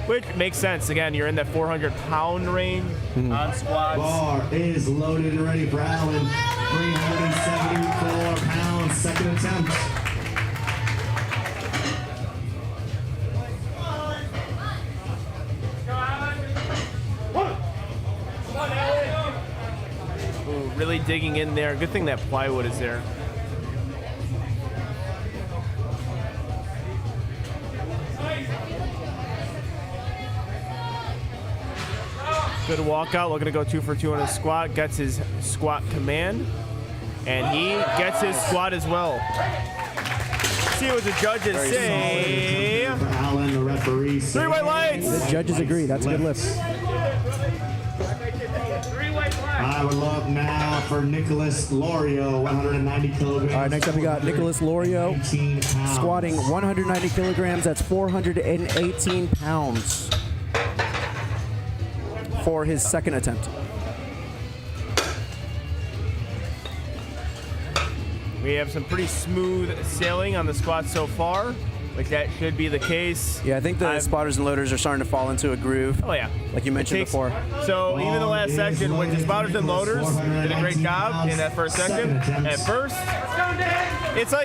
which makes sense. Again, you're in that 400-pound range on squats. Bar is loaded and ready for Allen. 374 pounds, second attempt. Ooh, really digging in there. Good thing that plywood is there. Good walkout, looking to go 2 for 2 on his squat, gets his squat command, and he gets his squat as well. See what the judges say. For Allen, the referee. 3 white lights. The judges agree, that's a good lift. I would love now for Nicholas Lorio, 190 kilograms. All right, next up we got Nicholas Lorio, 18 pounds. squatting 190 kilograms. That's 418 pounds for his second attempt. We have some pretty smooth sailing on the squat so far, like that should be the case. Yeah, I think the spotters and loaders are starting to fall into a groove. Oh yeah, like you mentioned before. So even the last section, which is spotters and loaders did a great job in that first section. At first,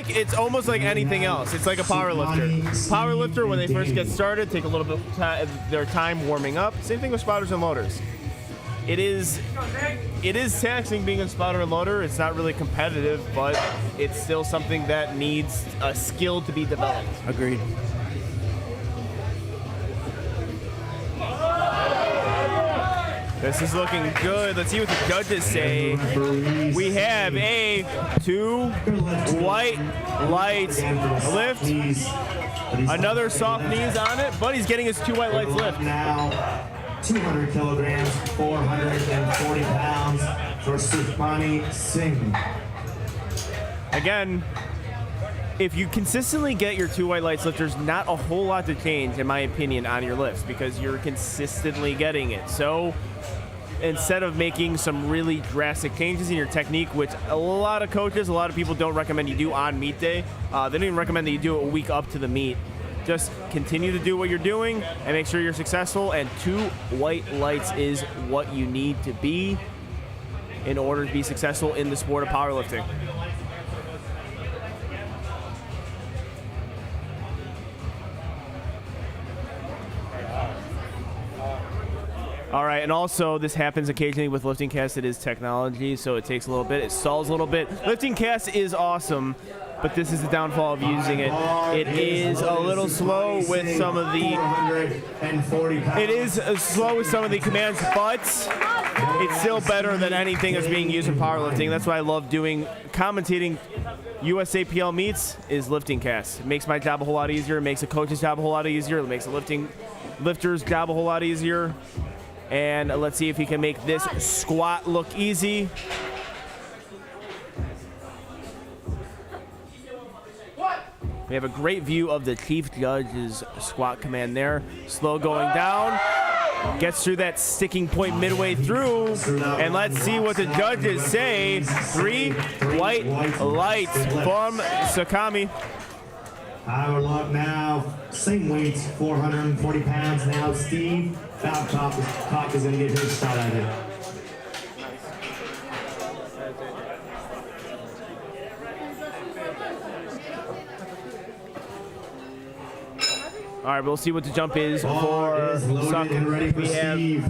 it's almost like anything else. It's like a power lifter. Power lifter, when they first get started, take a little bit of their time warming up. Same thing with spotters and loaders. It is taxing being a spotter and loader. It's not really competitive, but it's still something that needs a skill to be developed. Agreed. This is looking good. Let's see what the judges say. We have a 2 white lights lift. Another soft knees on it, but he's getting his 2 white lights lift. Now, 200 kilograms, 440 pounds for Sukhmani Singh. Again, if you consistently get your 2 white lights lift, there's not a whole lot to change, in my opinion, on your lifts because you're consistently getting it. So instead of making some really drastic changes in your technique, which a lot of coaches, a lot of people don't recommend you do on meet day, they don't even recommend that you do it a week up to the meet. Just continue to do what you're doing and make sure you're successful, and 2 white lights is what you need to be in order to be successful in the sport of powerlifting. All right, and also this happens occasionally with lifting cast. It is technology, so it takes a little bit. It stalls a little bit. Lifting cast is awesome, but this is the downfall of using it. It is a little slow with some of the. It is slow with some of the commands, but it's still better than anything that's being used in powerlifting. That's why I love doing commentating USAPL meets is lifting cast. It makes my job a whole lot easier. It makes a coach's job a whole lot easier. It makes a lifter's job a whole lot easier. And let's see if he can make this squat look easy. We have a great view of the chief judge's squat command there. Slow going down. Gets through that sticking point midway through. And let's see what the judges say. 3 white lights from Sakami. I would love now, same weights, 440 pounds. Now Steve Babcock is going to get his shot at it. All right, we'll see what the jump is Bar for is loaded Suck. and ready for We have Steve.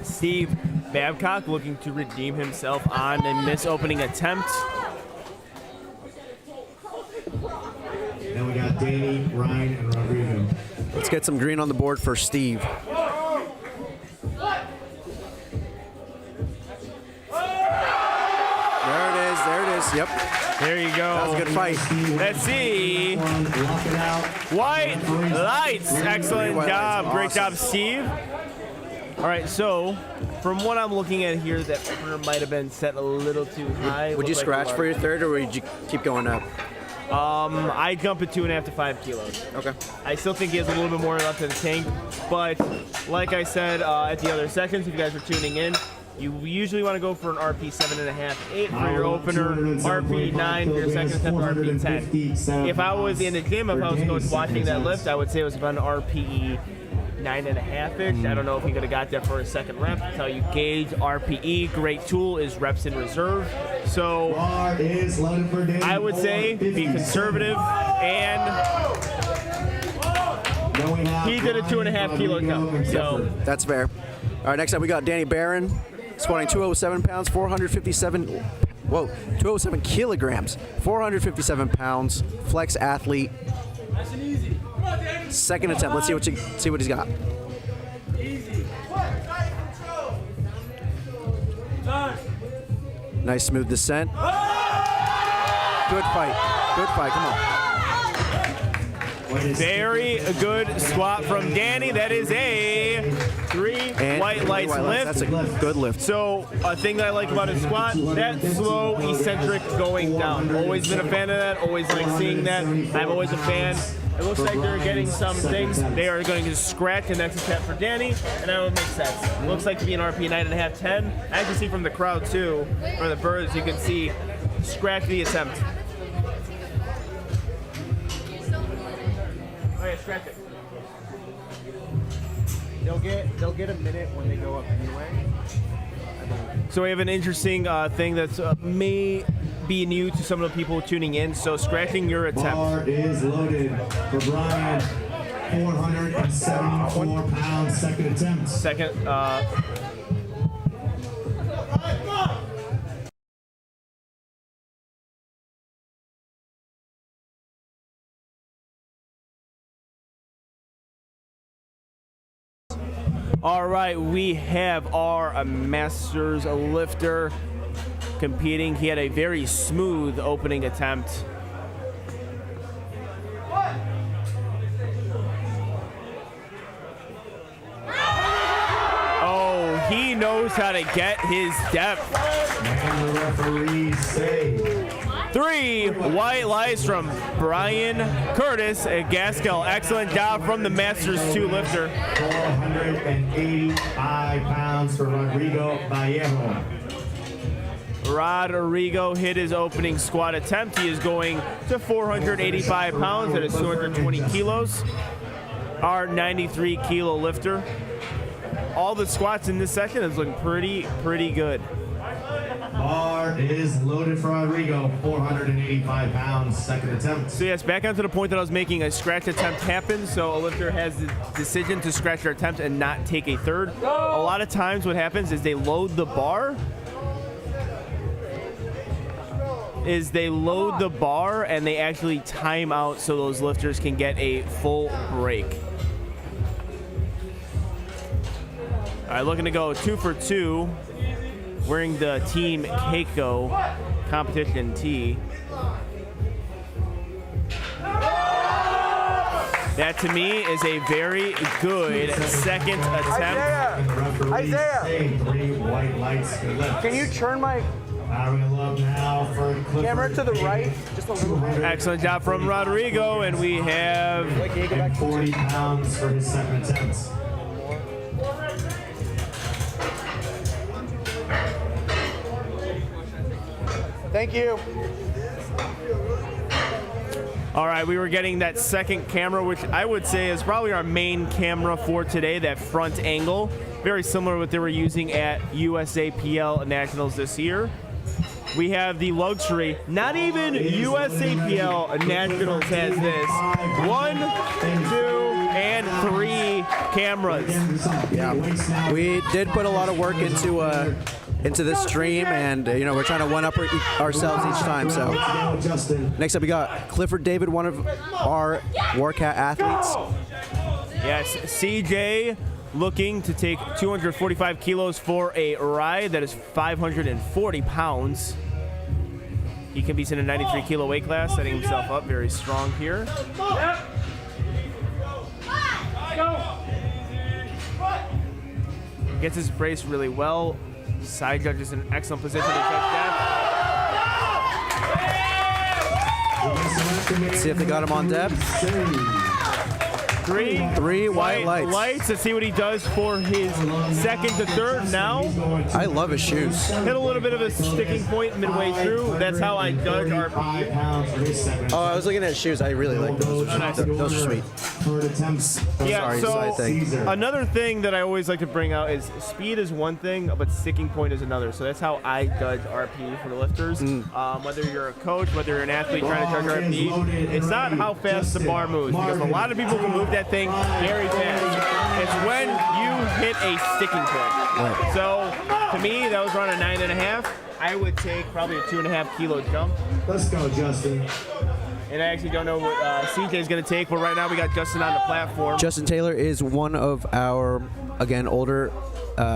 Steve Babcock looking to redeem himself on a miss opening attempt. Then we got Danny, Ryan, and Rodrigo. Let's get some green on the board for Steve. There it is. Yep. There you go. That was a good fight. Let's see. White lights. Excellent White job. lights. Great Awesome. job, Steve. All right, so from what I'm looking at here, that opener might have been set a little too high. Would you Looked like scratch a for lot. your third, or would you keep going up? I jump at 2.5 to 5 kilos. Okay. I still think he has a little bit more left in the tank, but like I said at the other sections, if you guys are tuning in, you usually want to go for an RP 7.5, 8 for your opener, RP 9 for your second attempt, RP 10. If I was in the gym, if I was going watching that lift, I would say it was about an RPE 9.5-ish. I don't know if he could have got there for a second rep. That's how you gauge RPE. Great tool is reps in reserve. So Bar is loaded for Danny. I would say be conservative, and Then we have he did a Ryan, 2.5 kilo Rodrigo, jump. and So Zephyr. That's fair. All right, next up we got Danny Barron, squatting 207 pounds, 207 kilograms, 457 pounds, flex athlete. Second attempt. Let's see what he's got. Nice smooth descent. Good fight. Come on. very good squat from Danny. That is a 3 And white lights lift. That's a good lift. So a thing that I like about his squat, that slow, eccentric going down. Always been a fan of that. Always like seeing that. I'm always a fan. It looks like they're getting some things. They are going to scratch the next attempt for Danny, and that would make sense. It looks like to be an RP 9.5, 10. I can see from the crowd too, or the birds, you can see scratch the attempt. Oh yeah, scratch it. They'll get a minute when they go up anyway. So we have an interesting thing that's may be new to some of the people tuning in. So scratching your attempt. Bar is loaded for Brian. 474 pounds, second attempt. Second. All right, we have our Masters lifter competing. He had a very smooth opening attempt. Oh, he knows how to get his depth. And the referees say 3 white lights from Brian Curtis at Gaskell. Excellent job from the Masters 2 lifter. 485 pounds for Rodrigo Vallejo. Rodrigo hit his opening squat attempt. He is going to 485 pounds. That is 220 kilos. Our 93 kilo lifter. All the squats in this session is looking pretty good. Bar is loaded for Rodrigo. 485 pounds, second attempt. So yes, back onto the point that I was making, a scratch attempt happens, so a lifter has the decision to scratch their attempt and not take a third. A lot of times what happens is they load the bar, and they actually time out so those lifters can get a full break. All right, looking to go 2 for 2, wearing the Team Keiko competition tee. That to me is a very good second attempt. And the referees say 3 white lights to lift. Can you turn my Powering up now for Clifford. camera to the right? Just a little bit. Excellent job from Rodrigo, and we have And 40 pounds for his second attempt. Thank you. all right, we were getting that second camera, which I would say is probably our main camera for today, that front angle. Very similar to what they were using at USAPL Nationals this year. we have the luxury. Not even USAPL Nationals has this. 1, 2, and 3 cameras. Yeah, we did put a lot of work into this stream, and you know, we're trying to one-up ourselves each time. So next up, we got Clifford David, one of our WARCAT athletes. Yes, CJ looking to take 245 kilos for a ride. That is 540 pounds. He competes in a 93 kilo weight class, setting himself up very strong here. Gets his brace really well. Side judge is in an excellent position to judge that. Let's see if they got him on depth. Three white lights. Let's see what he does for his second to third now. I love his shoes. Hit a little bit of a sticking point midway through. That's how I judge RP. Oh, I was looking at shoes. I really like those. Those are sweet. Yeah, sorry, so another thing that I always like to bring out is speed is one thing, but sticking point is another. So that's how I judge RP for the lifters. Whether you're a coach, whether you're an athlete trying to judge RP, it's not how fast the bar moves, because a lot of people can move that thing very fast. It's when you hit a sticking point. Right. So to me, that was around a 9.5. I would take probably a 2.5 kilo jump. Let's go, Justin. And I actually don't know what CJ is going to take, but right now we got Justin on the platform. Justin Taylor is one of our, again, older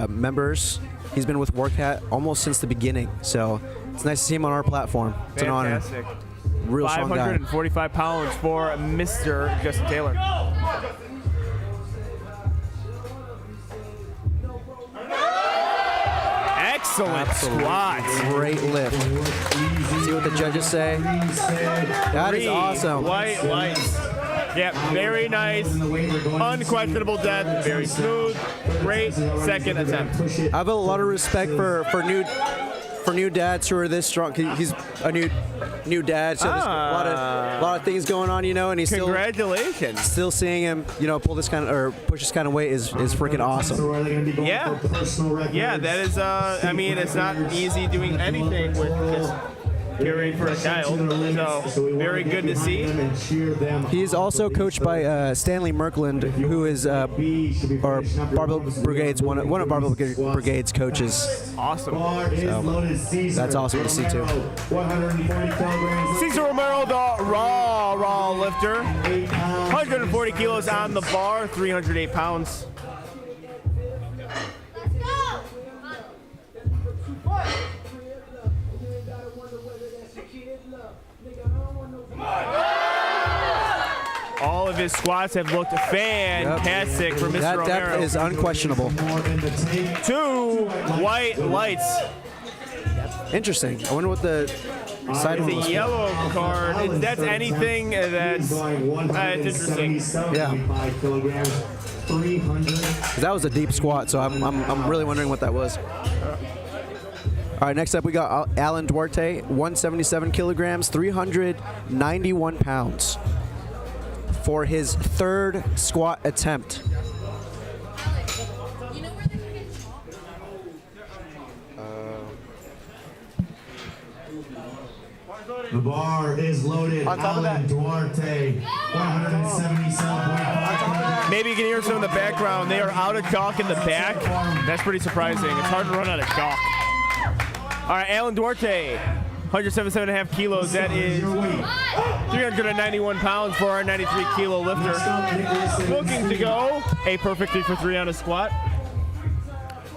members. He's been with WARCAT almost since the beginning, so it's nice to see him on our platform. It's Fantastic. an honor. Real strong guy. 545 pounds for Mr. Justin Taylor. Excellent squat. Great lift. See what the judges say. That is awesome. White lights. Yeah, very nice. Unquestionable depth. Very smooth. Great second attempt. I have a lot of respect for new dads who are this strong. He's a new dad, so there's a lot of things going on, you know, and he's congratulations. Still seeing him, you know, pull this kind of or push this kind of weight is freaking awesome. Yeah, that is. I mean, it's not easy doing anything with just caring for a child. So very good to see. He's also coached by Stanley Merkland, who is our Barbell Brigade's one of Barbell Brigade's coaches. Awesome. So that's awesome to see too. Cesar Romero, the raw lifter, 140 kilos on the bar, 308 pounds. All of his squats have looked fantastic for Mr. That Romero. depth is unquestionable. 2 white lights. Interesting. I wonder what the side one It's was. a yellow card. That's anything that's interesting. Yeah. That was a deep squat, so I'm really wondering what that was. All right, next up we got Alan Duarte, 177 kilograms, 391 pounds for his third squat attempt. The bar is loaded. Alan Duarte, 177.5. Maybe you can hear some in the background. They are out of chalk in the back. That's pretty surprising. It's hard to run out of chalk. All right, Alan Duarte, 177.5 kilos. That is 391 pounds for our 93 kilo lifter. Looking to go a perfect 3 for 3 on a squat.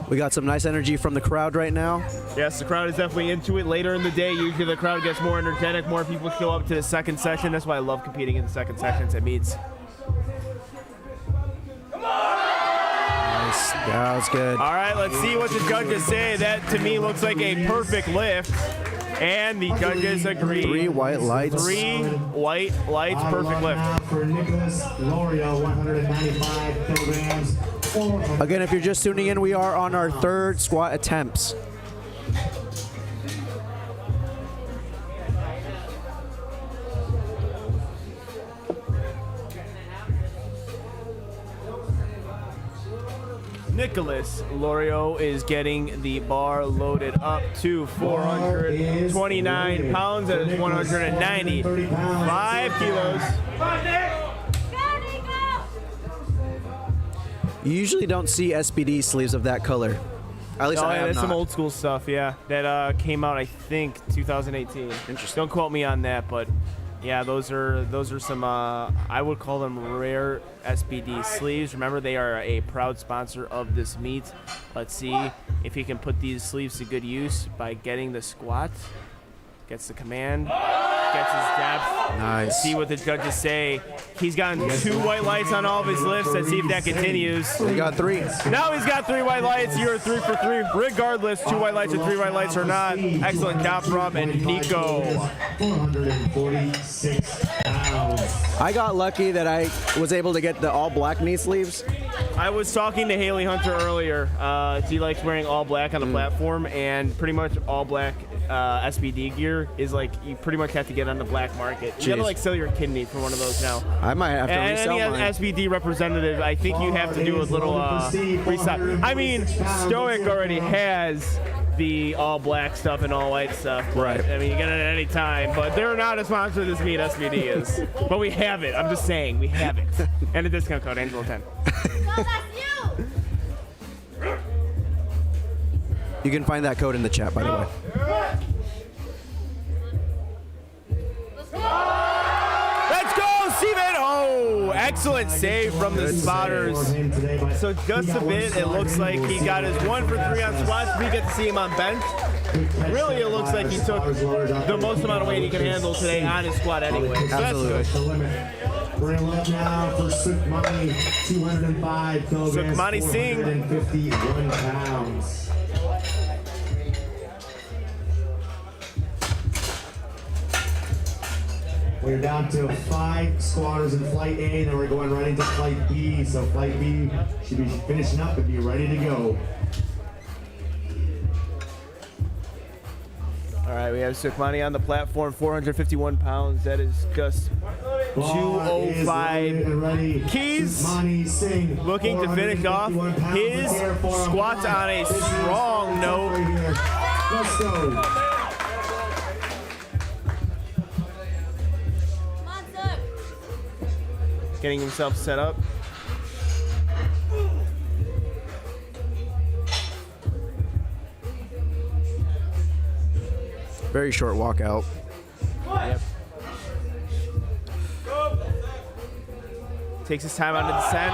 We got some nice energy from the crowd right now. Yes, the crowd is definitely into it. Later in the day, usually the crowd gets more energetic. More people show up to the second session. That's why I love competing in the second sessions at meets. Nice. That was good. All right, let's see what the judges say. That, to me, looks like a perfect lift. And the judges agree. 3 white lights. 3 white lights, perfect lift. For Nicholas Loria, 195 kilograms. Again, if you're just tuning in, we are on our third squat attempts. Nicholas Lorio is getting the bar loaded up to 429 pounds. That is 195 kilos. You usually don't see SBD sleeves of that color. At least I have that's not. some old school stuff, yeah. That came out, I think, 2018. Interesting. Don't quote me on that, but yeah, those are some I would call them rare SBD sleeves. Remember, they are a proud sponsor of this meet. Let's see if he can put these sleeves to good use by getting the squat. Gets the command, gets his depth. Nice. See what the judges say. He's gotten 2 white lights on all of his lifts. Let's see if that continues. He got 3. Now he's got 3 white lights. You're 3 for 3. Regardless, 2 white lights or 3 white lights or not. Excellent job from Nico. 446 pounds. I got lucky that I was able to get the all black knee sleeves. I was talking to Haley Hunter earlier. She likes wearing all black on the platform, and pretty much all black SBD gear is like you pretty much have to get on the black market. You gotta like sell your kidney for one of those now. I might have to resell any mine. SBD representative, I think you have to do a little restock. I mean, Stoic already has the all black stuff and all white stuff. Right. I mean, you get it at any time, but they're not a sponsor of this meet. SBD is, but we have it. I'm just saying, we have it, and a discount code Angelo 10. You can find that code in the chat, by the way. Let's go, Steven! Oh, excellent save from the spotters. So just a bit, it looks like he got his 1 for 3 on squats. We get to see him on bench. Really, it looks like he took the most amount of weight he can handle today on his squat anyway. So Absolutely. that's good. We're going to look now for Sukhmani, 205 kilograms, Sukhmani Singh. 451 pounds. We're down to 5 squatters in flight A, then we're going right into flight B. So flight B should be finishing up and be ready to go. All right, we have Sukhmani on the platform, 451 pounds. That is just 205 keys. Looking to finish off his squats on a strong note. Let's go. Getting himself set up. Very short walkout. Yep. Takes his time on the descent.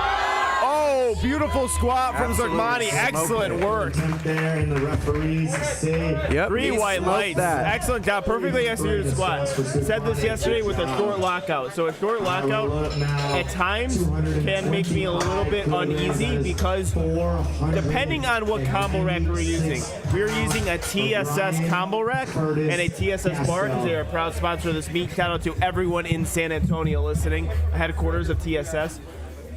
Oh, beautiful squat from Sukhmani. Excellent work. There and the referees say, Yep. 3 white lights. That. Excellent job. Perfectly executed squat. Said this yesterday with a short lockout. So a short lockout at times can make me a little bit uneasy because depending on what combo rack we're using. We're using a TSS combo rack and a TSS bar because they are a proud sponsor of this meet. Shout out to everyone in San Antonio listening. Headquarters of TSS.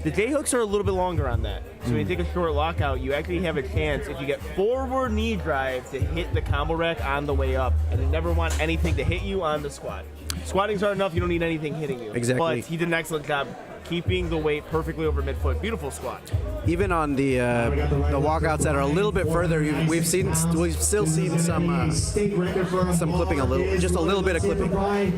The J-hooks are a little bit longer on that. So when you take a short lockout, you actually have a chance, if you get forward knee drive, to hit the combo rack on the way up. And you never want anything to hit you on the squat. Squatting's hard enough, you don't need anything hitting you. Exactly. But he did an excellent job keeping the weight perfectly over midfoot. Beautiful squat. Even on the walkouts that are a little bit further, we've still seen some clipping, just a little bit of clipping. State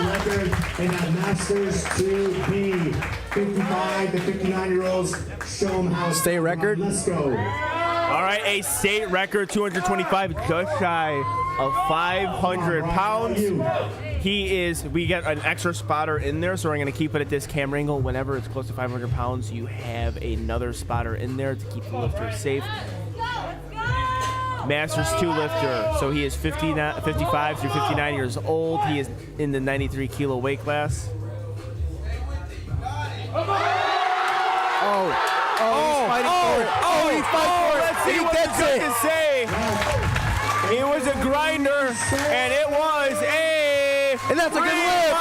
record in that Masters 2B. 55 to 59-year-olds. Show them how. State record. Let's go. All right, a state record, 225, just shy of 500 pounds. We get an extra spotter in there, so we're going to keep it at this camera angle. Whenever it's close to 500 pounds, you have another spotter in there to keep the lifter safe. Masters 2 lifter, so he is 55 through 59 years old. He is in the 93 kilo weight class. He fights for it. Let's see He what gets the it. judges say. It was a grinder, and it was a And that's a good lift.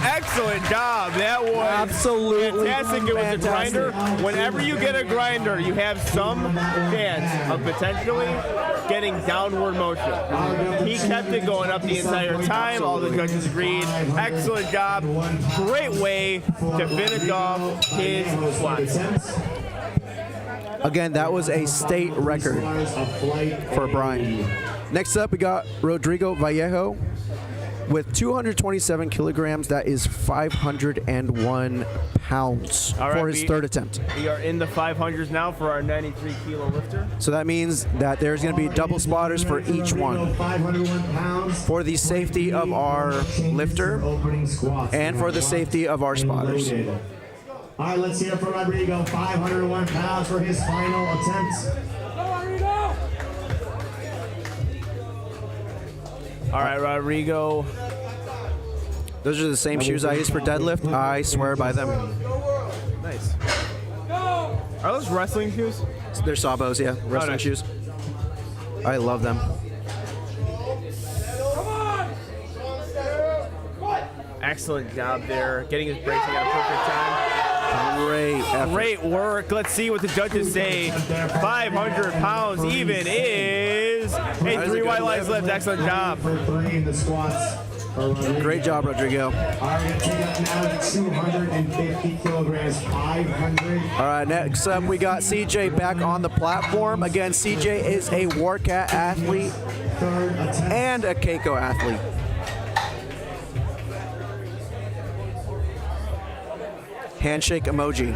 Excellent job. That was absolutely fantastic. It was fantastic. a grinder. Whenever you get a grinder, you have some chance of potentially getting downward motion. He kept it going up the entire time. All the judges agreed. Excellent job. Great way to finish off his squats. Again, that was a state record for Brian. Next up, we got Rodrigo Vallejo with 227 kilograms. That is 501 pounds for his third attempt. We are in the 500s now for our 93 kilo lifter. So that means that there's going to be double spotters for each one. For the safety of our lifter and for the safety of our spotters. All right, let's hear from Rodrigo. 501 pounds for his final attempt. All right, Rodrigo. Those are the same shoes I use for deadlift. I swear by them. Nice. Are those wrestling shoes? They're Sabos, yeah. Wrestling nice. shoes. I love them. Excellent job there. Getting his bracing at a perfect time. Great effort. Great work. Let's see what the judges say. 500 pounds even is a 3 white lines lift. Excellent job. Great job, Rodrigo. All right, take up now 250 kilograms, 500. All right, next up we got CJ back on the platform. Again, CJ is a WARCAT athlete and a Keiko athlete. Handshake emoji.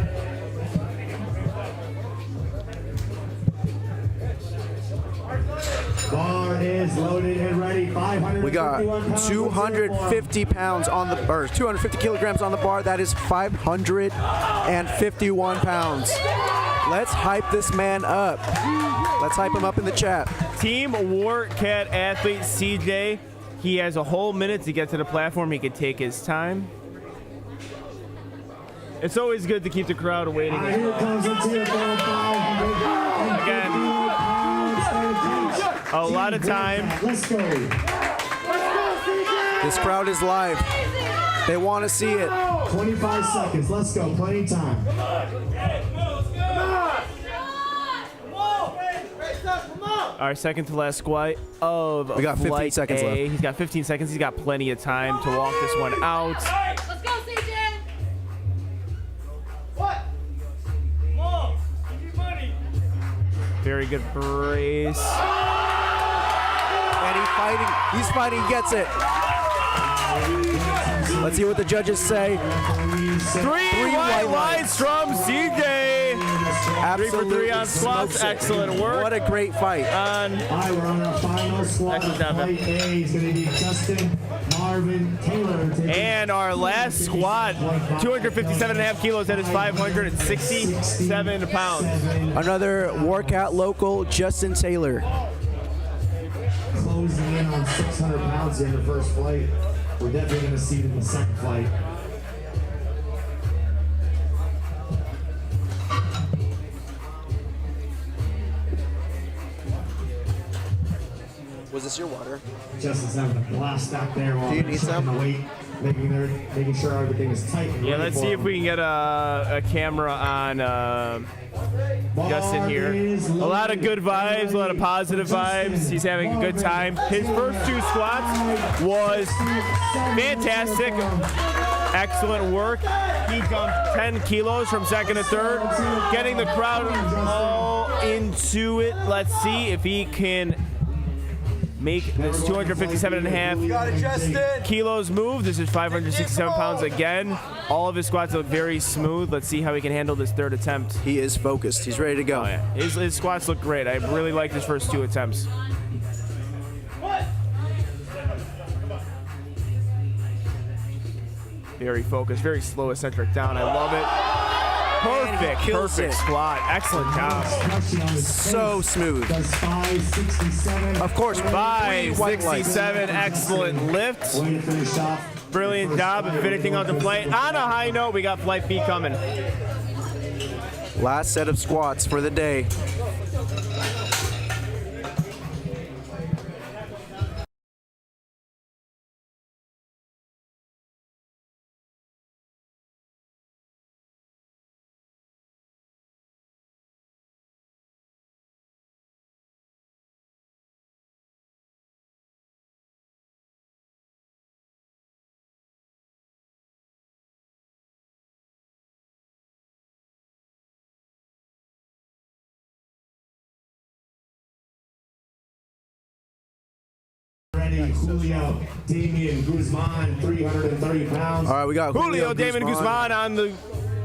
Bar is loaded and ready. 500. We got 250 pounds on the, or 250 kilograms on the bar. That is 551 pounds. Let's hype this man up. Let's hype him up in the chat. Team WARCAT athlete CJ. He has a whole minute to get to the platform. He can take his time. It's always good to keep the crowd waiting. Here comes the tier 5. Again, a lot of time. Let's go. This crowd is live. They want to see it. 25 seconds. Let's go. Plenty of time. Our second to last squat of We got 15 flight seconds A. left. He's got 15 seconds. He's got plenty of time to walk this one out. Let's go, CJ. Very good brace. And he's fighting, he gets it. Let's see what the judges say. Three white lines from CJ. 3 for 3 on squats. Excellent work. What a great fight. All right, we're on our final squad. Excellent job, man. Flight A is going to be Justin Marvin Taylor. And our last squat, 257.5 kilos. That is 567 pounds. Another WARCAT local, Justin Taylor. Closing in on 600 pounds here in the first flight. We're definitely going to see it in the second flight. Was this your water? Justin's having a blast back there while Do you need checking some? the weight, making sure everything is tight. And Yeah, ready let's for see if him. we can get a camera on Justin here. A lot of good vibes, a lot of positive vibes. He's having a good time. His first 2 squats was fantastic. Excellent work. He jumped 10 kilos from second to third, getting the crowd all into it. Let's see if he can make this 257.5 kilos move. This is 567 pounds again. All of his squats look very smooth. Let's see how he can handle this third attempt. He is focused. He's ready to go. Oh, yeah. His squats look great. I really like his first 2 attempts. Very focused, very slow, eccentric down. I love it. Perfect squat. Excellent job. So smooth. Does 567. Of course, 567, excellent lift. Way to finish off. Brilliant job of finishing on the flight. On a high note, we got flight B coming. Last set of squats for the day. ready. Julio Damian Guzman, 330 pounds. All right, we got Julio Damon Guzman on the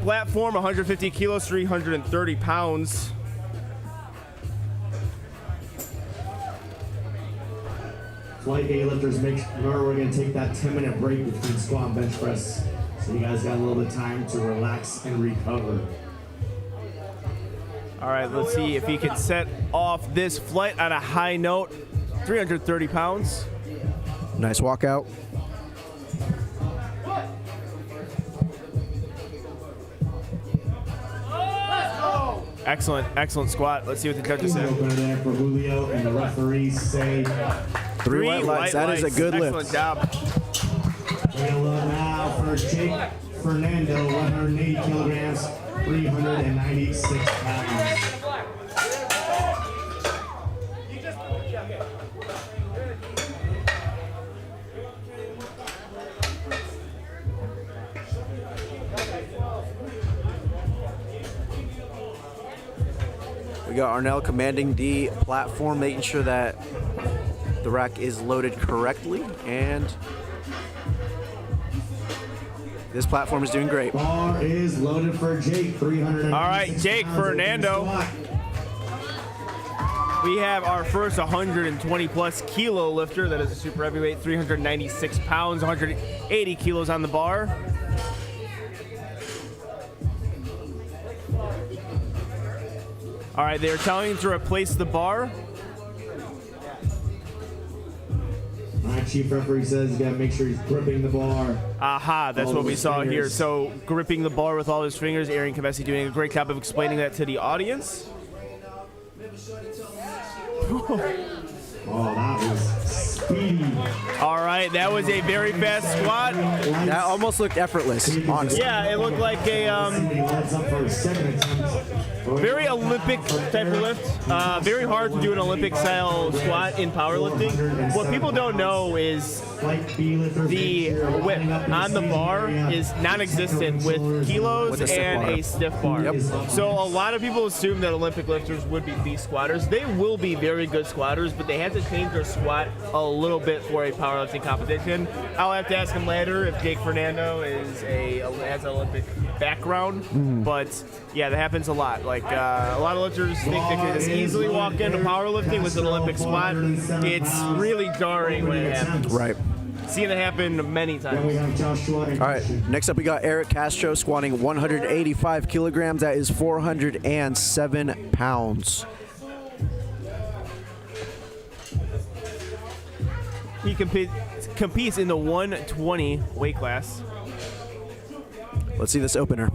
platform, 150 kilos, 330 pounds. Flight A lifters, make sure we're going to take that 10-minute break between squat and bench press. So you guys got a little bit of time to relax and recover. All right, let's see if he can set off this flight on a high note. 330 pounds. Nice walkout. Excellent, excellent squat. Let's see what the judges say. Opener there for Julio, and the referees say 3 white lights. That is a good Excellent lift. job. we're gonna look now for Jake Fernando, 180 kilograms, 396 pounds. We got Arnell commanding the platform, making sure that the rack is loaded correctly, and this platform is doing great. Bar is loaded for Jake, 300. All right, Jake Fernando. We have our first 120 plus kilo lifter. That is a super heavyweight, 396 pounds, 180 kilos on the bar. All right, they're telling him to replace the bar. My chief referee says you gotta make sure he's gripping the bar. Aha, that's All what we his saw here. fingers. So gripping the bar with all his fingers. Aaron Kavesi doing a great job of explaining that to the audience. Oh, that was speedy. All right, that was a very fast squat. That almost looked effortless, honestly. Yeah, it looked like a He lights up for a second attempt. very Olympic type of lift. Very hard to do an Olympic style squat in powerlifting. What people don't know is the whip on the bar is non-existent with kilos With a stiff and bar. a stiff bar. Yep. So a lot of people assume that Olympic lifters would be beast squatters. They will be very good squatters, but they have to change their squat a little bit for a powerlifting competition. I'll have to ask him later if Jake Fernando has an Olympic background, but yeah, that happens a lot. Like a lot of lifters think they can just easily walk into powerlifting with an Olympic squat. It's really jarring when it happens. Right. Seen it happen many Then we times. have Joshua and All right, next up we got Eric Castro squatting 185 kilograms. That is 407 pounds. He competes in the 120 weight class. Let's see this opener.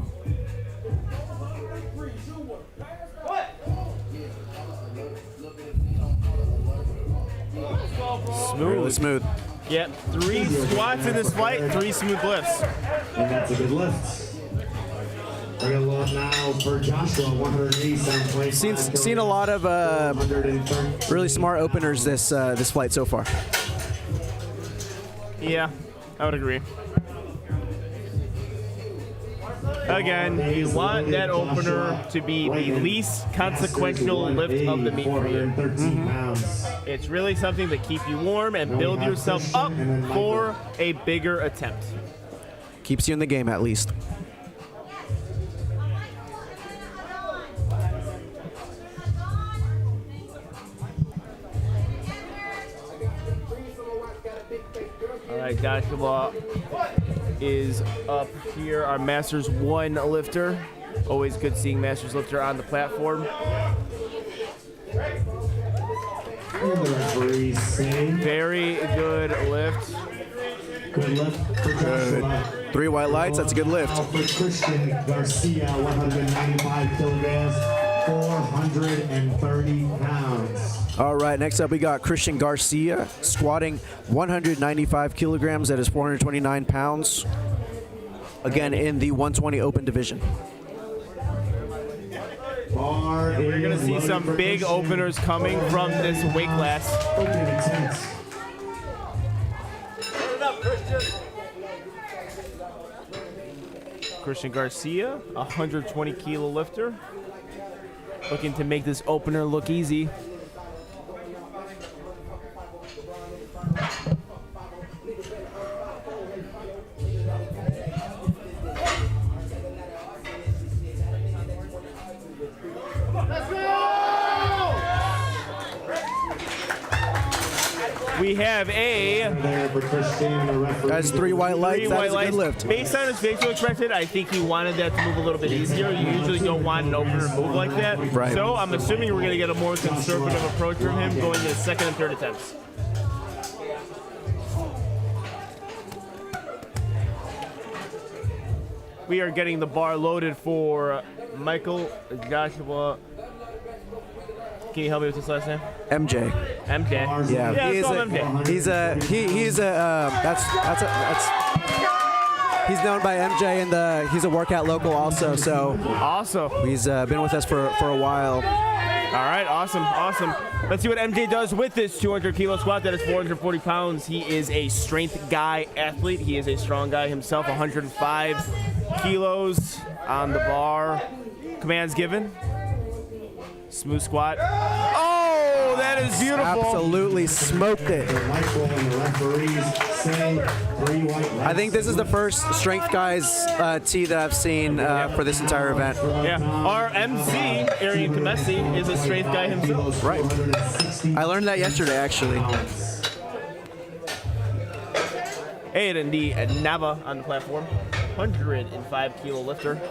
Really Smooth. smooth. Yep, 3 squats in this flight, 3 smooth lifts. And that's a good lift. We're gonna look now for Joshua, 187.5. Seen a lot of 130. really smart openers this flight so far. Yeah, I would agree. Again, you want that opener to be the least consequential lift of the meet for you. 413 pounds. It's really something to keep you warm and build yourself up for a bigger attempt. Keeps you in the game at least. All right, Joshua is up here, our Masters 1 lifter. Always good seeing Masters lifter on the platform. And the referees say Very good lift. good lift for Joshua. 3 white lights, that's a good lift. Now for Christian Garcia, 195 kilograms, 430 pounds. All right, next up we got Christian Garcia squatting 195 kilograms. That is 429 pounds. Again, in the 120 open division. We're going to see some big openers coming from this weight class. Open attempts. Christian Garcia, 120 kilo lifter. Looking to make this opener look easy. We have a That's 3 white lights. That's a good lift. Based on his facial expression, I think he wanted that to move a little bit easier. You usually don't want an opener to move like that. Right. So I'm assuming we're going to get a more conservative approach from him going to the second and third attempts. We are getting the bar loaded for Michael Joshua. Can you help me with this last name? MJ. MJ. Yeah, let's call him MJ. He's known by MJ, and he's a WARCAT local also. So awesome. He's been with us for a while. All right, awesome. Let's see what MJ does with this 200 kilo squat. That is 440 pounds. He is a strength guy athlete. He is a strong guy himself. 105 kilos on the bar. Commands given. Smooth squat. Oh, that is beautiful. Absolutely smoked it. I think this is the first strength guys tee that I've seen for this entire event. Yeah, our MC, Arian Kamesi, is a strength guy himself. Right. I learned that yesterday, actually. Aiden the Nava on the platform. 105 kilo lifter.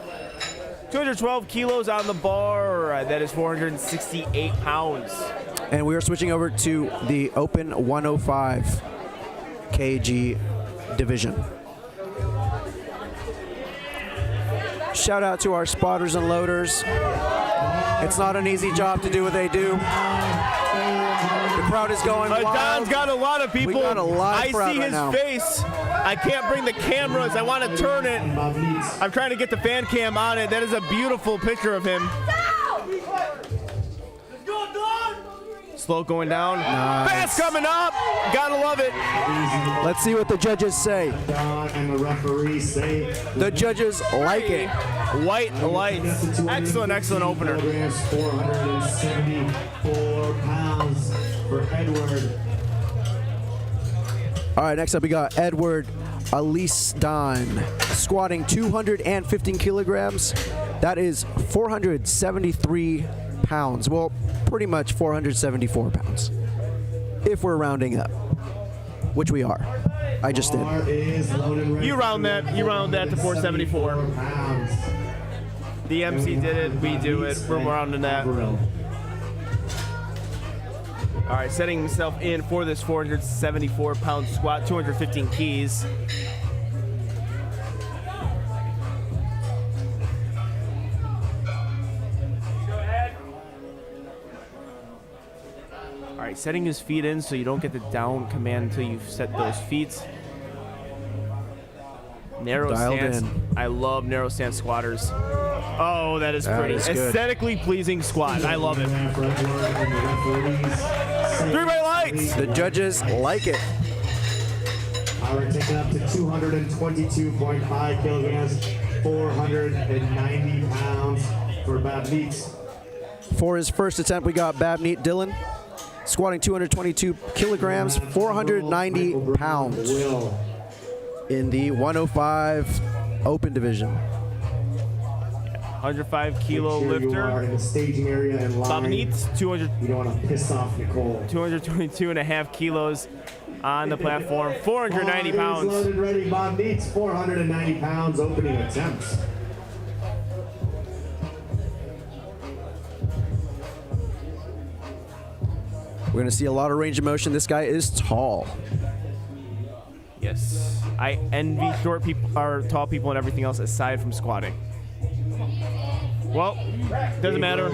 212 kilos on the bar. That is 468 pounds. And we are switching over to the open 105 kg division. Shout out to our spotters and loaders. It's not an easy job to do what they do. The crowd is going wild. Don's got a lot of people. We got a lot of crowd I see right his now. face. I can't bring the cameras. I want to turn it. I'm trying to get the fan cam on it. That is a beautiful picture of him. Slow going down. Nice. Fast coming up. Gotta love it. Let's see what the judges say. And the referees say The judges like it. White lights. Excellent opener. 474 pounds for Edward. All right, next up we got Edward Elise Don, squatting 215 kilograms. That is 473 pounds. Well, pretty much 474 pounds, if we're rounding up, which we are. I just did. You round that to 474. The MC did it. We do it. We're rounding that. All right, setting himself in for this 474-pound squat, 215 keys. All right, setting his feet in so you don't get the down command until you set those feet. Narrow stance. In. I love narrow stance squatters. Oh, that is pretty. Aesthetically pleasing squat. I love it. 3 by lights. The judges like it. All right, taking up to 222.5 kilograms, 490 pounds for Babneet. For his first attempt, we got Babneet Dylan, squatting 222 kilograms, 490 pounds in the 105 open division. 105 kilo lifter. You are in the staging area and line. Babneet, 200. You don't want to piss off Nicole. 222.5 kilos on the platform, 490 pounds. Loaded ready, Babneet, 490 pounds opening attempts. We're going to see a lot of range of motion. This guy is tall. Yes, I envy short people or tall people and everything else aside from squatting. Well, doesn't matter.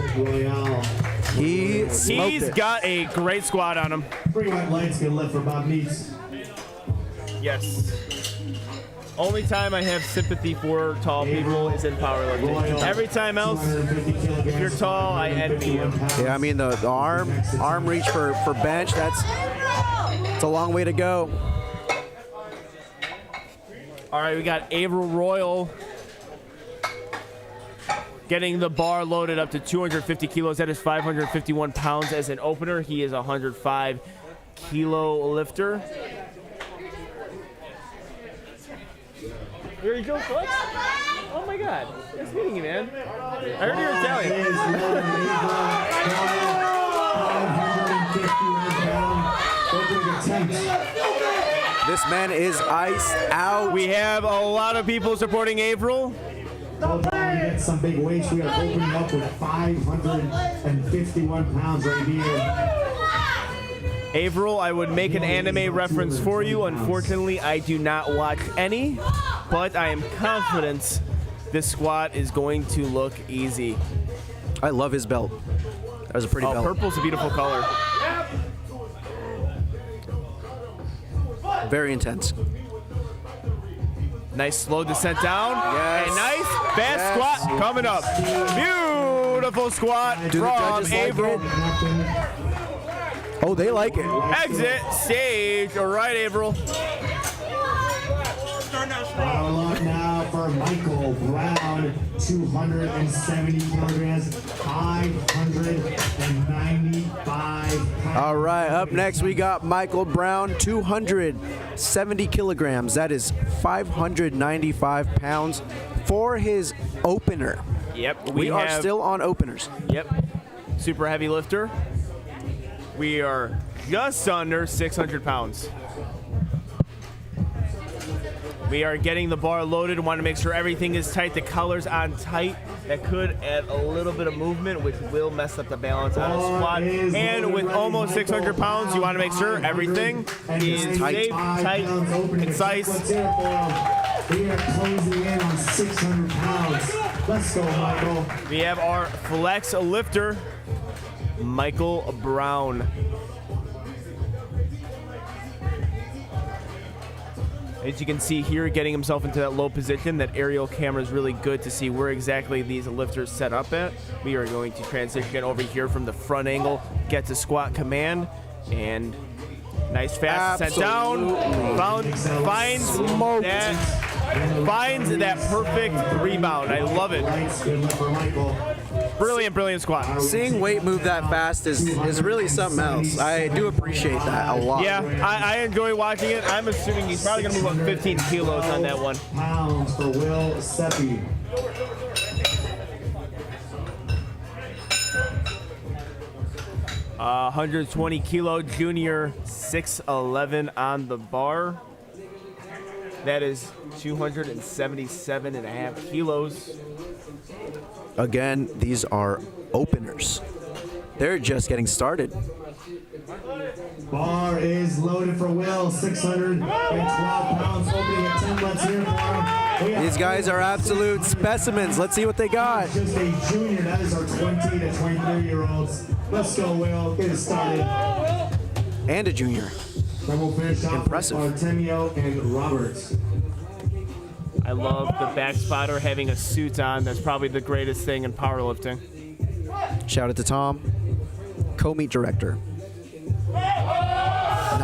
He's got a great squat on him. 3 white lights can lift for Babneet. Yes. Only time I have sympathy for tall people is in powerlifting. Every time else, if you're tall, I envy you. Yeah, I mean the arm reach for bench, it's a long way to go. All right, we got Averill Royal getting the bar loaded up to 250 kilos. That is 551 pounds as an opener. He is a 105 kilo lifter. You're Joe Flex? Oh my God, it's hitting you, man. I heard you're Italian. 551 pounds, opening point. This man is iced out. We have a lot of people supporting Averill. Hold on, we get some big weights. We are opening up with 551 pounds right here. Averill, I would make an anime reference for you. Unfortunately, I do not watch any, but I am confident this squat is going to look easy. I love his belt. That was a pretty belt. Purple's a beautiful color. Very intense. Nice slow descent down. Yes. A nice fast squat coming up. Beautiful squat Do the from judges like Averill. it? Oh, they like it. Exit stage. All right, Averill. Foul up now for Michael Brown, 270 kilograms, 595 pounds. All right, up next we got Michael Brown, 270 kilograms. That is 595 pounds for his opener. Yep. We are still on openers. Yep. Super heavy lifter. We are just under 600 pounds. We are getting the bar loaded. Want to make sure everything is tight. The collar's on tight. That could add a little bit of movement, which will mess up the balance on a squat. And with almost 600 pounds, you want to make sure everything is safe, tight, concise. We are closing in on 600 pounds. Let's go, Michael. We have our flex lifter, Michael Brown. As you can see here, getting himself into that low position. That aerial camera is really good to see where exactly these lifters set up at. We are going to transition over here from the front angle, get to squat command, and nice fast set down. Finds that perfect rebound. I love it. Brilliant, brilliant squat. Seeing weight move that fast is really something else. I do appreciate that a lot. Yeah, I enjoy watching it. I'm assuming he's probably going to move up 15 kilos on that one. Pounds for Will Seppi. Uh, 120 kilo junior, 6'11" on the bar. That is 277.5 kilos. Again, these are openers. They're just getting started. Bar is loaded for Will, 612 pounds, opening at 10. Let's hear for him. These guys are absolute specimens. Let's see what they got. Just a junior, that is our 20 to 23-year-olds. Let's go, Will. Get it started. And a junior. Then we'll finish off Impressive. with Artemio and Roberts. I love the back spotter having a suit on. That's probably the greatest thing in powerlifting. Shout out to Tom, co-meet director.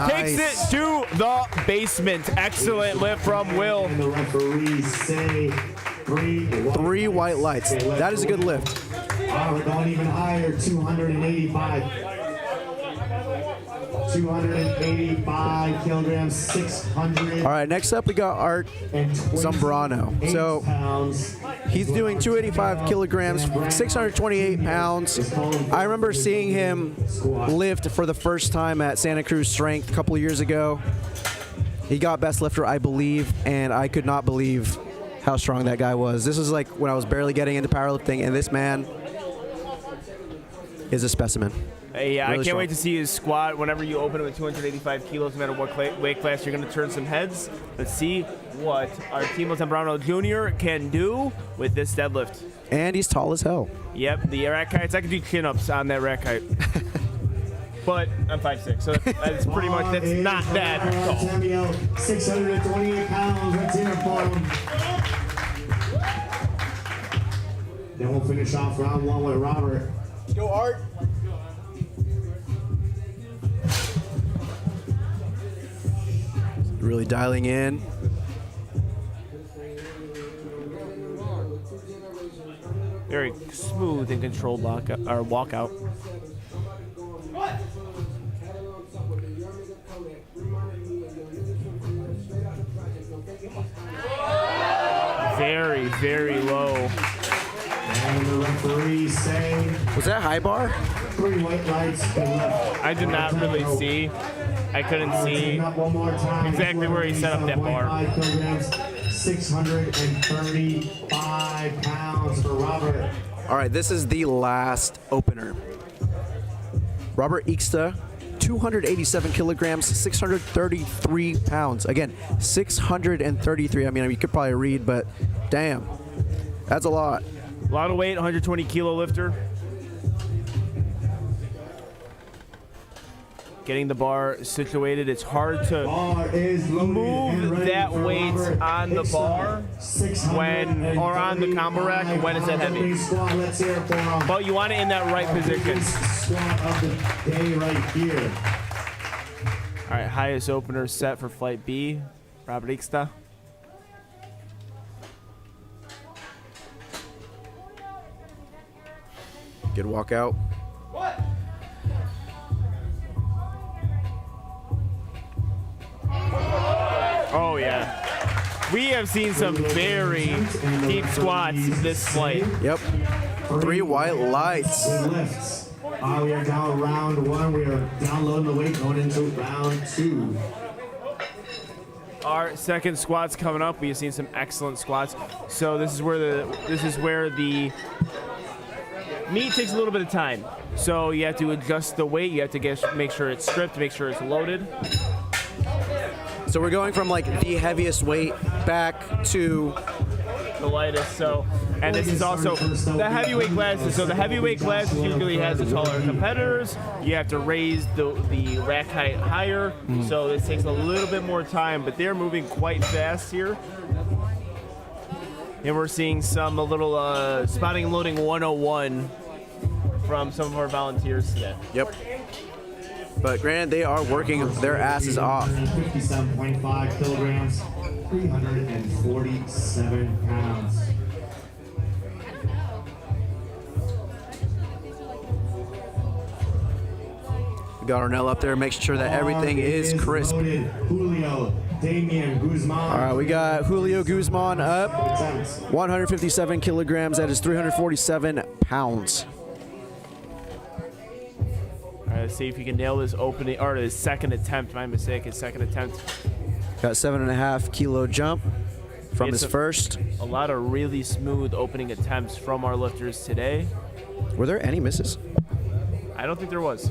Takes it to the basement. Excellent lift from Will. And the referees say Three white lights. That is a good lift. We're going even higher, 285. 285 kilograms, 600. All right, next up we got Art Zambrano. So he's doing 285 kilograms, 628 pounds. I remember seeing him lift for the first time at Santa Cruz Strength a couple of years ago. He got best lifter, I believe, and I could not believe how strong that guy was. This is like when I was barely getting into powerlifting, and this man is a specimen. Yeah, really I can't strong. wait to see his squat. Whenever you open it with 285 kilos, no matter what weight class, you're going to turn some heads. Let's see what Artemio Zambrano Jr. can do with this deadlift. And he's tall as hell. Yep, the rack heights. I could do chin-ups on that rack height. But I'm 5'6", so that's pretty much, that's not that tall. Artemio, 628 pounds. Let's hear it for him. Then we'll finish off round one with Robert. Go, Art. Really dialing in. Very smooth and controlled walkout. Very, very low. And the referees say Was that high bar? 3 white lights. I did not really see. I couldn't see One more time. exactly where he set up that bar. 635 pounds for Robert. All right, this is the last opener. Robert Eeksta, 287 kilograms, 633 pounds. Again, 633. I mean, you could probably read, but damn, that's a lot. A lot of weight, 120 kilo lifter. Getting the bar situated. It's hard to move that weight on the bar when, or on the combo rack when it's that heavy. But you want it in that right position. Squat of the day right here. All right, highest opener set for flight B, Robert Eeksta. Good walkout. Oh yeah. We have seen some very deep squats this flight. Yep. 3 white lights. Lifts. We are down round 1. We are downloading the weight going into round 2. Our second squat's coming up. We have seen some excellent squats. So this is where the meat takes a little bit of time. So you have to adjust the weight. You have to make sure it's stripped, make sure it's loaded. So we're going from like the heaviest weight back to the lightest. So, and this is also the heavyweight classes. So the heavyweight classes usually has the taller competitors. You have to raise the rack height higher. So this takes a little bit more time, but they're moving quite fast here. And we're seeing a little spotting and loading 101 from some of our volunteers today. Yep. But granted, they are working their asses off. 57.5 kilograms, 347 pounds. We got Arnell up there, making sure that everything is crisp. Julio, Damian Guzman. All right, we got Julio Guzman up, 157 kilograms. That is 347 pounds. Let's see if you can nail this opening, or his second attempt. My mistake, his second attempt. Got 7.5 kilo jump from his first. A lot of really smooth opening attempts from our lifters today. Were there any misses? I don't think there was.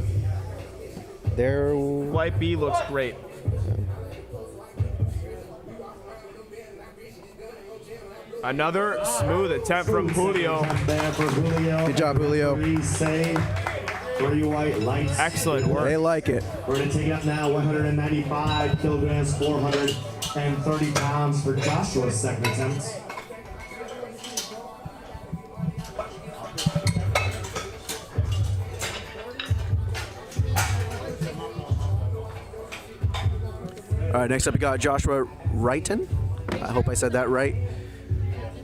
There. Flight B looks great. Another smooth attempt from Julio. Good job, Julio. 3 white lights. Excellent work. They like it. We're going to take up now 195 kilograms, 430 pounds for Joshua's second attempt. All right, next up we got Joshua Wrighton. I hope I said that right.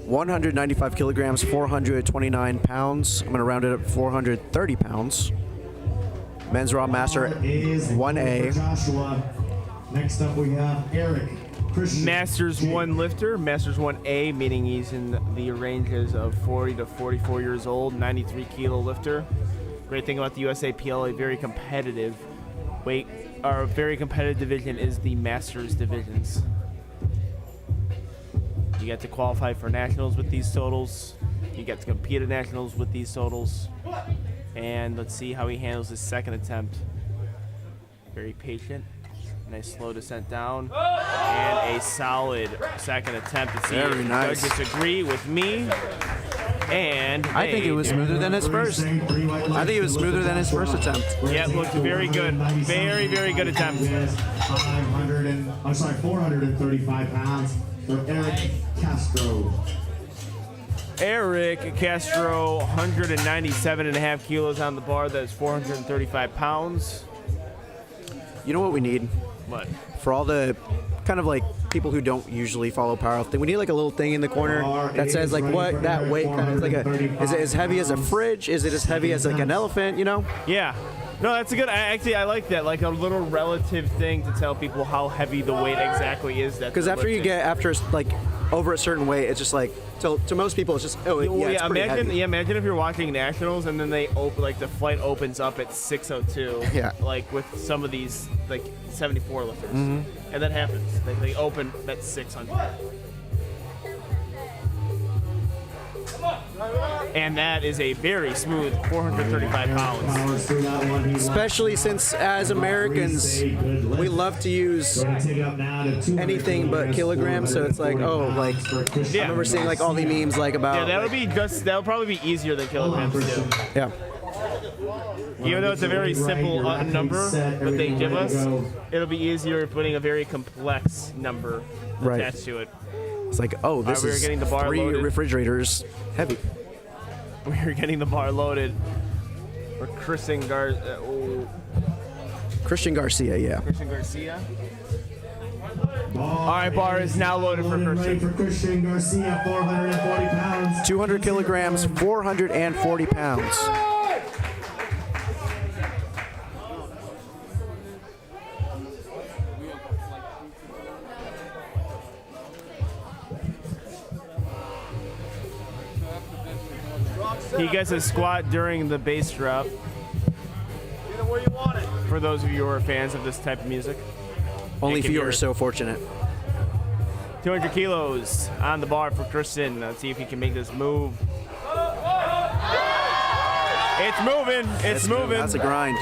195 kilograms, 429 pounds. I'm going to round it up 430 pounds. Men's Raw Master 1A. Joshua. Next up we have Eric. Masters 1 lifter, Masters 1A, meaning he's in the ranges of 40 to 44 years old, 93 kilo lifter. Great thing about the USAPL, a very competitive weight, or very competitive division is the Masters divisions. You get to qualify for nationals with these totals. You get to compete at nationals with these totals. And let's see how he handles his second attempt. Very patient. Nice slow descent down. And a solid second attempt. To see Very if nice. judges agree with me. And I think it was smoother than his first. I think it was smoother than his first attempt. Yeah, it looked very good. Very, very good attempt. 435 pounds for Eric Castro. Eric Castro, 197.5 kilos on the bar. That is 435 pounds. You know what we need? What? For all the kind of like people who don't usually follow powerlifting, we need like a little thing in the corner that says like what that weight kind of like is it as heavy as a fridge? Is it as heavy as like an elephant? You know? Yeah. No, that's a good. I like that. Like a little relative thing to tell people how heavy the weight exactly is. Because after you get like over a certain weight, it's just like to most people it's just it's pretty heavy. Imagine if you're watching nationals and then they open like the flight opens up at 6:02. Yeah. Like with some of these like 74 lifters, and that happens. They open at 600. And that is a very smooth 435 pounds. Especially since, as Americans, we love to use anything but kilograms. So it's like, I remember seeing like all the memes like about. Yeah, that'll probably be easier than kilograms too. Yeah. Even though it's a very simple number that they give us, it'll be easier putting a very complex number attached to it. It's like, this is getting the bar 3 loaded. refrigerators heavy. We were getting the bar loaded for Christian Garcia, Christian Garcia. All right, bar is now loaded for Christian. For Christian Garcia, 440 pounds. 200 kilograms, 440 pounds. He gets a squat during the bass drop. Where you want it. For those of you who are fans of this type of music. Only if you are so fortunate. 200 kilos on the bar for Christian. Let's see if he can make this move. It's moving. It's moving. That's a grind.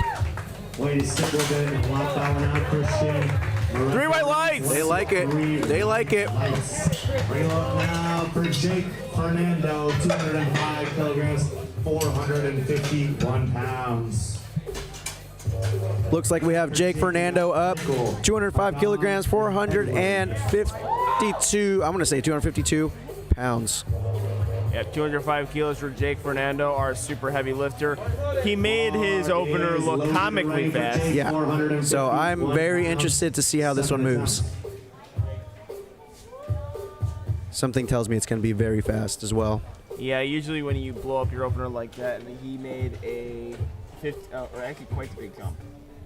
Way to stick with it and lock that one out, Christian. 3 white lights. They like it. They like it. Reload now for Jake Fernando, 205 kilograms, 451 pounds. Looks like we have Jake Fernando up. 205 kilograms, 452. I'm going to say 252 pounds. Yeah, 205 kilos for Jake Fernando, our super heavy lifter. He made his opener look comically fast. Yeah. So I'm very interested to see how this one moves. Something tells me it's going to be very fast as well. Yeah, usually when you blow up your opener like that, and he made a 50, or actually quite a big jump.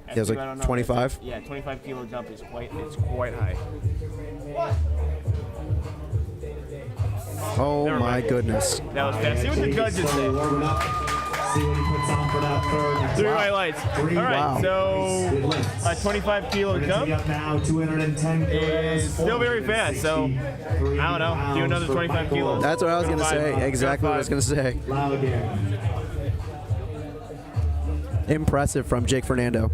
It was like 25? Yeah, 25 kilo jump is quite high. Oh my goodness. That was fast. See what the judges say. See what he puts on for that third. 3 highlights. All right, so a 25 kilo jump now 210 is still very fast. So I don't know, do another 25 kilos. That's what I was going to say. Exactly what I was going to say. Impressive from Jake Fernando.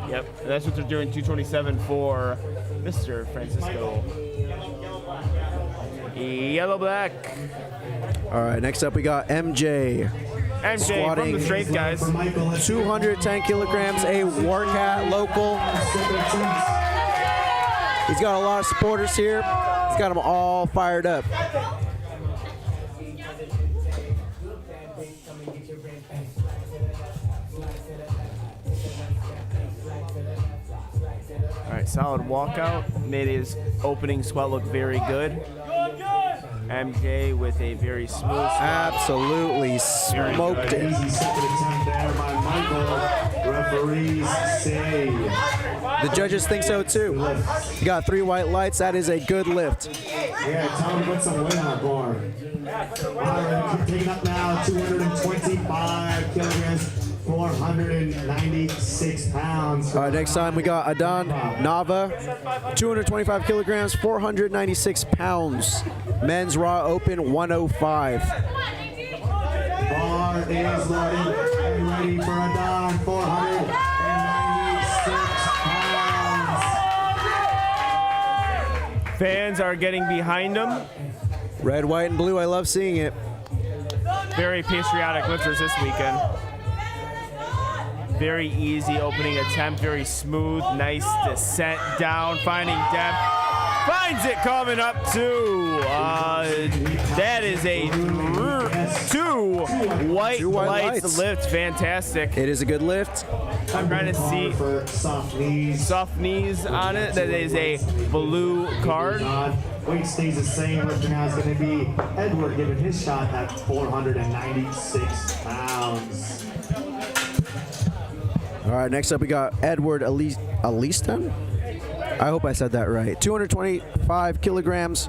Yep, and that's what they're doing. 227 for Mr. Francisco. Yellow black. All right, next up we got MJ. Squatting from the strength guys. 210 kilograms, a WARCAT local. He's got a lot of supporters here. He's got them all fired up. All right, solid walkout. Made his opening sweat look very good. MJ with a very smooth squat. Absolutely smoked it. Easy second attempt there by Michael. Referees say. The judges think so too. You got 3 white lights. That is a good lift. Yeah, tell him to put some weight on the bar. Byron taking up now 225 kilograms, 496 pounds. All right, next time we got Adan Nava, 225 kilograms, 496 pounds. Men's Raw Open 105. Bar is loaded and ready for Adan, 496 pounds. Fans are getting behind him. Red, white, and blue. I love seeing it. Very patriotic lifters this weekend. Very easy opening attempt, very smooth, nice descent down, finding depth. Finds it coming up too. That is a 2 white lights lift. Fantastic. It is a good lift. I'm trying to see soft knees on it. That is a blue card. Weight stays the same. Lifter now is going to be Edward giving his shot at 496 pounds. All right, next up we got Edward Aliston. I hope I said that right. 225 kilograms,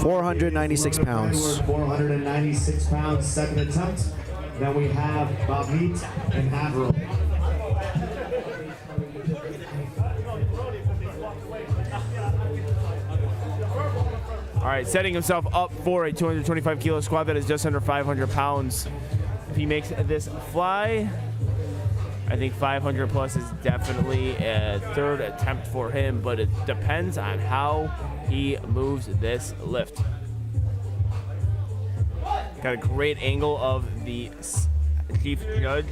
496 pounds. 496 pounds, second attempt. Then we have Bobneet and Averill. All right, setting himself up for a 225 kilo squat that is just under 500 pounds. If he makes this fly, I think 500 plus is definitely a third attempt for him, but it depends on how he moves this lift. Got a great angle of the chief judge.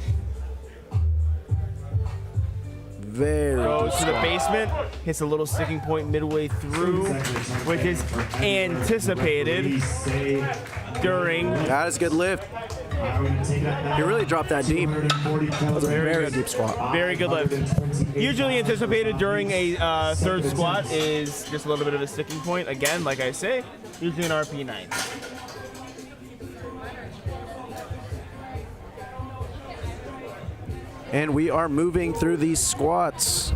Very Goes good to the squat. basement, hits a little sticking point midway through, which is anticipated during. That is a good lift. He really dropped that deep. That was a very deep squat. Very good lift. Usually anticipated during a third squat is just a little bit of a sticking point. Again, like I say, usually an RP 9. And we are moving through these squats.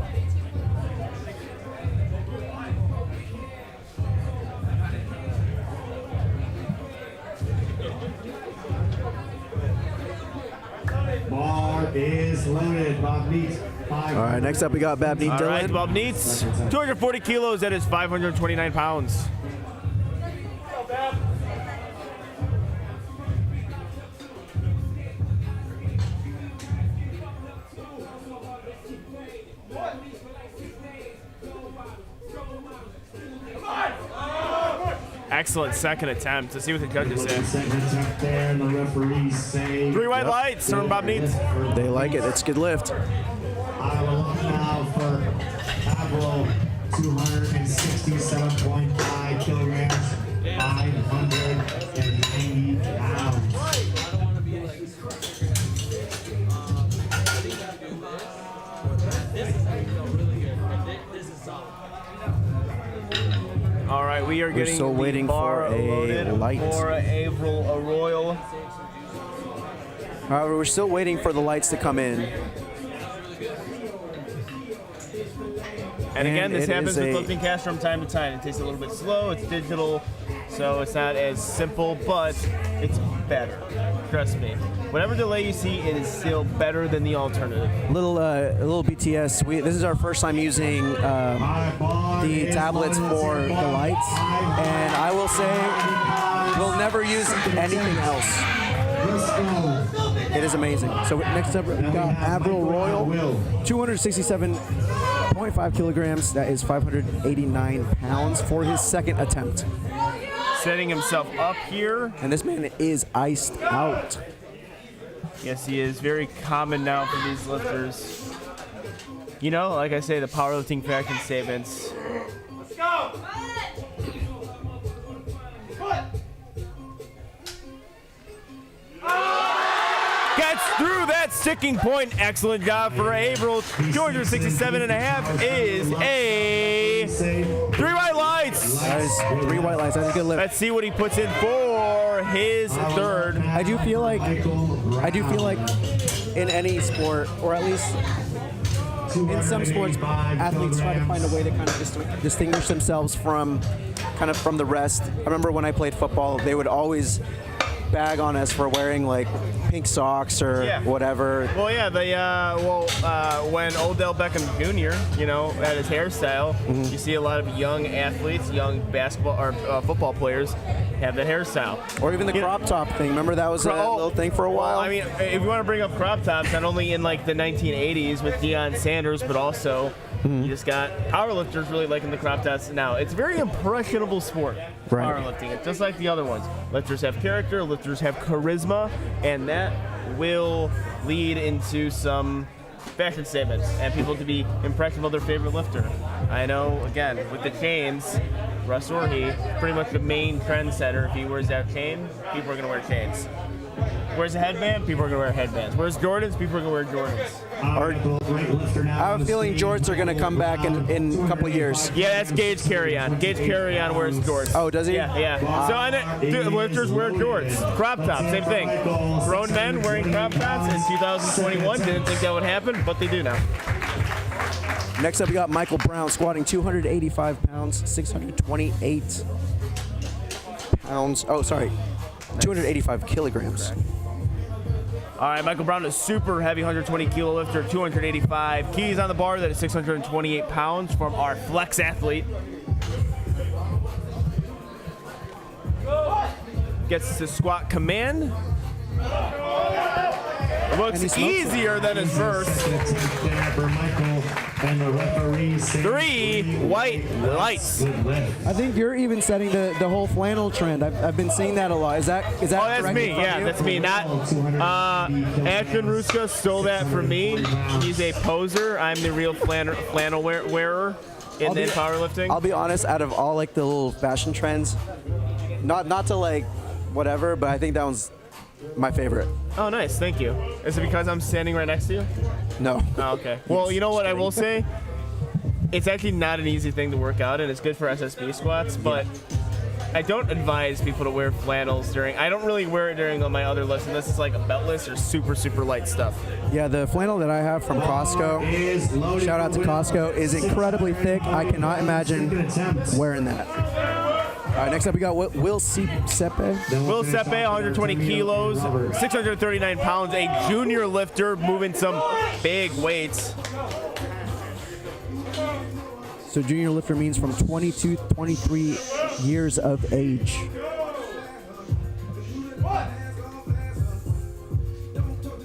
Bar is loaded. Bobneet. All right, next up we got Babneet All Dylan. right, Bob Neats, 240 kilos, that is 529 pounds. Excellent second attempt. Let's see what the judges say. Second attempt there, and the referees say 3 white lights from Bob Neats. They like it. It's a good lift. I will look now for Averill, 267.5 kilograms, 590 pounds. All right, we are getting still the waiting bar for a loaded light. for Averill Arroyo. However, we're still waiting for the lights to come in. And again, this it happens is with a- lifting cast from time to time. It takes a little bit slow, it's digital, so it's not as simple, but it's better. Trust me. Whatever delay you see, it is still better than the alternative. Little BTS. This is our first time using the tablets for the lights, and I will say we'll never use anything else. It is amazing. So next up, we've got Averill Royal, 267.5 kilograms. That is 589 pounds for his second attempt. Setting himself up here. And this man is iced out. Yes, he is. Very common now for these lifters. You know, like I say, the powerlifting fashion statements. Let's go! Gets through that sticking point. Excellent job for Averill. 267.5 is a 3 white lights. That is 3 white lights. That's a good lift. Let's see what he puts in for his third. I do feel like in any sport, or at least in some sports, athletes try to find a way to kind of distinguish themselves from the rest. I remember when I played football, they would always bag on us for wearing like pink socks or whatever. Well, yeah, when Odell Beckham Jr., had his hairstyle, you see a lot of young athletes, young basketball or football players have the hairstyle. Or even the crop top thing. Remember that was a little thing for a while? I mean, if you want to bring up crop tops, not only in like the 1980s with Deion Sanders, but also you just got powerlifters really liking the crop tops now. It's a very impressionable sport, powerlifting. It's just like the other ones. Lifters have character, lifters have charisma, and that will lead into some fashion statements and people to be impressed with their favorite lifter. I know, again, with the chains, Russ Orhe, pretty much the main trendsetter. If he wears that chain, people are going to wear chains. Wears a headband, people are gonna wear headbands. Wears Jordans, people are gonna wear Jordans. I have a feeling jorts are going to come back in a couple of years. Yeah, that's Gage Carry-On. Gage Carry-On wears jorts. Oh, does he? Yeah. So lifters wear jorts. Crop top, same thing. Grown men wearing crop tops in 2021. Didn't think that would happen, but they do now. Next up, we got Michael Brown squatting 285 pounds, 628 pounds. Oh, sorry, 285 kilograms. All right, Michael Brown is super heavy, 120 kilo lifter, 285. Keys on the bar, that is 628 pounds from our flex athlete. Gets to squat command. Looks easier than his first. 3 white lights. I think you're even setting the whole flannel trend. I've been seeing that a lot. Is that Oh, that's me. Yeah, you? that's me. Not Ashton Ruska stole that from me. He's a poser. I'm the real flannel wearer in powerlifting. I'll be honest. Out of all like the little fashion trends, not to like whatever, but I think that one's my favorite. Oh, nice. Thank you. Is it because I'm standing right next to you? No. Oh, okay. Well, you know what I will say? It's actually not an easy thing to work out, and it's good for SSB squats, but I don't advise people to wear flannels during. I don't really wear it during my other lifts, unless it's like a beltless or super, super light stuff. Yeah, the flannel that I have from Costco, shout out to Costco, is incredibly thick. I cannot imagine wearing that. All right, next up we got Will Sepe. Will Sepe, 120 kilos, 639 pounds, a junior lifter, moving some big weights. So junior lifter means from 22 to 23 years of age.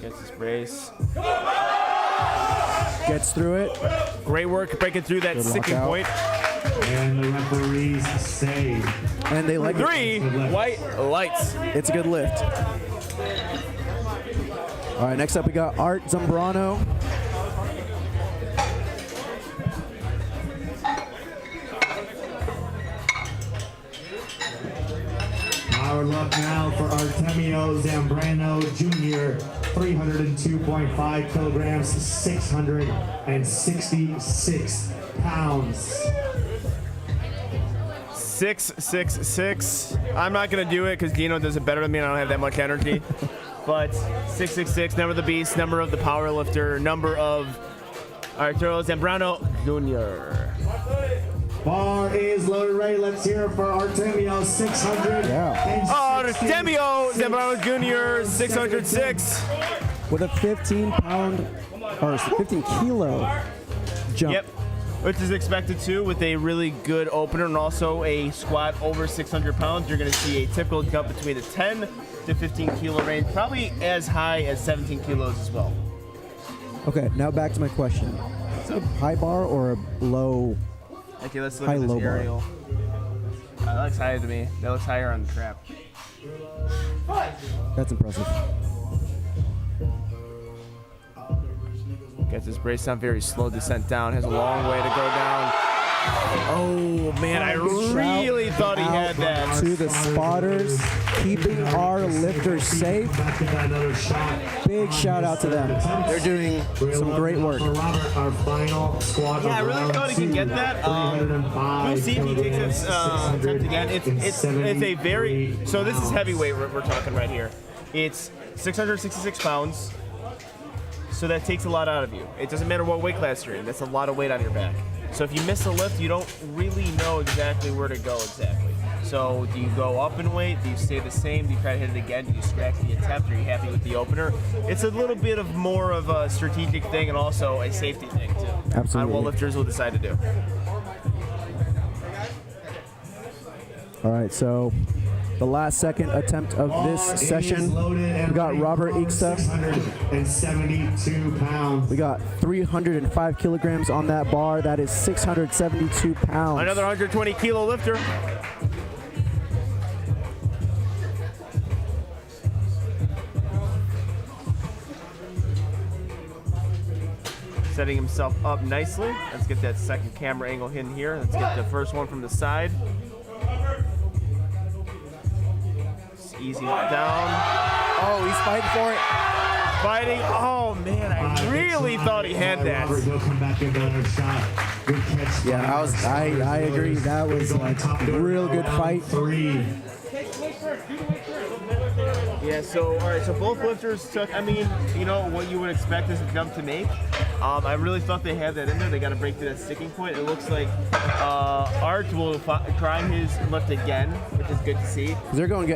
Gets his brace. Gets through it. Great work breaking through that sticking point. And the referees say. And they like 3 white lights. It's a good lift. All right, next up we got Art Zambrano. Our luck now for Artemio Zambrano Jr., 302.5 kilograms, 666 pounds. 666. I'm not gonna do it because Dino does it better than me and I don't have that much energy. But 666, number of the beast, number of the power lifter, number of Arturo Zambrano Jr. Bar is loaded ready. Let's hear it for Artemio, 600. Yeah. Artemio Zambrano Jr., 606. With a 15 kilo jump. Yep. Which is expected to with a really good opener and also a squat over 600 pounds. You're going to see a typical jump between the 10 to 15 kilo range, probably as high as 17 kilos as well. Okay, now back to my question. Is it a high bar or a low? Okay, let's look high, at this low aerial. That looks higher to me. That looks higher on the trap. That's impressive. Gets his brace on, very slow descent down. Has a long way to go down. Oh man, I really thought he had that. To the spotters, keeping our lifters safe. Big shout out to them. They're doing some great work. Yeah, I really thought he could get that. We'll see if he takes this attempt again. It's a very, so this is heavyweight we're talking right here. It's 666 pounds. So that takes a lot out of you. It doesn't matter what weight class you're in. That's a lot of weight on your back. So if you miss a lift, you don't really know exactly where to go exactly. So do you go up in weight? Do you stay the same? Do you try to hit it again? Do you scratch the attempt? Are you happy with the opener? It's a little bit of more of a strategic thing and also a safety thing too. Absolutely. On what lifters will decide to do. All right, so the last second attempt of this session, we got Robert Icksta. 672 pounds. We got 305 kilograms on that bar. That is 672 pounds. Another 120 kilo lifter. Setting himself up nicely. Let's get that second camera angle in here. Let's get the first one from the side. Easy down. Oh, he's fighting for it. Fighting. Oh, man. I really thought he had that. He'll come back and another shot. Good catch. Yeah, I agree. That was like a real good fight. 3. Yeah, so, all right, so both lifters took, I mean, you know, what you would expect is a jump to make. I really thought they had that in there. They got to break to that sticking point. It looks like Art will try his lift again, which is good to see. They're going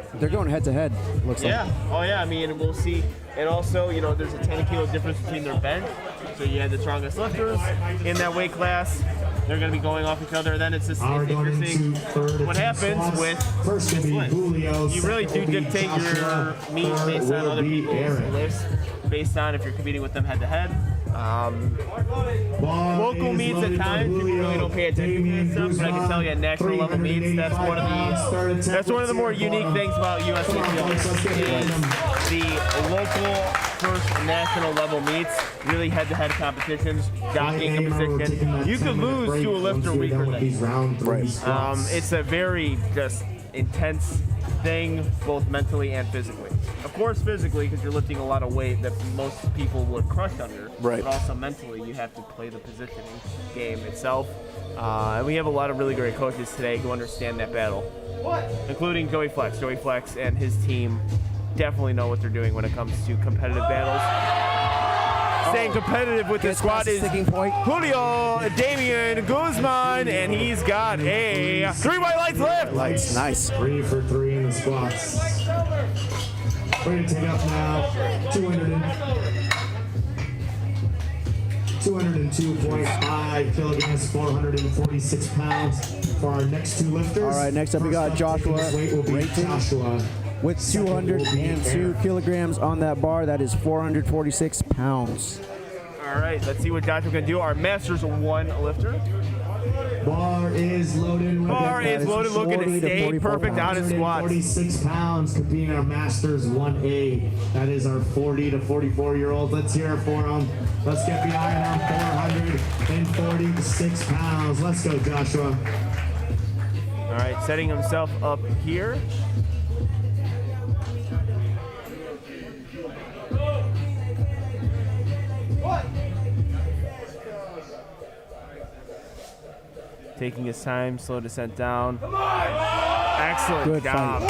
head to head, looks like. Yeah, oh yeah, I mean, we'll see. And also, you know, there's a 10-kilo difference between their bench. So you had the strongest lifters in that weight class. They're going to be going off each other. Then it's just interesting what happens with this list. You really do dictate your meet based on other people's lifts, based on if you're competing with them head to head. Local meets at times, people really don't pay attention to this stuff, but I can tell you at national level meets, that's one of the more unique things about USA is the local first national level meets, really head-to-head competitions, jockeying a position. You could lose to a lifter weaker than you. It's a very just intense thing, both mentally and physically. Of course, physically, because you're lifting a lot of weight that most people would crush under. Right. But also mentally, you have to play the positioning game itself. And we have a lot of really great coaches today who understand that battle, including Joey Flex. Joey Flex and his team definitely know what they're doing when it comes to competitive battles. Staying competitive with the squad is Julio Damian Guzman, and he's got a 3 white lights lift. Lights, nice. 3 for 3 in the squats. We're going to take up now 202.5 kilograms, 446 pounds for our next 2 lifters. All right, next up we got Joshua Rayton with 202 kilograms on that bar. That is 446 pounds. All right, let's see what Joshua can do. Our Masters 1 lifter. Bar is loaded. Bar is loaded, looking to stay perfect on his squats. 46 pounds competing our Masters 1A. That is our 40 to 44-year-old. Let's hear it for him. Let's get behind him. 446 pounds. Let's go, Joshua. All right, setting himself up here. Taking his time, slow descent down. Excellent good job.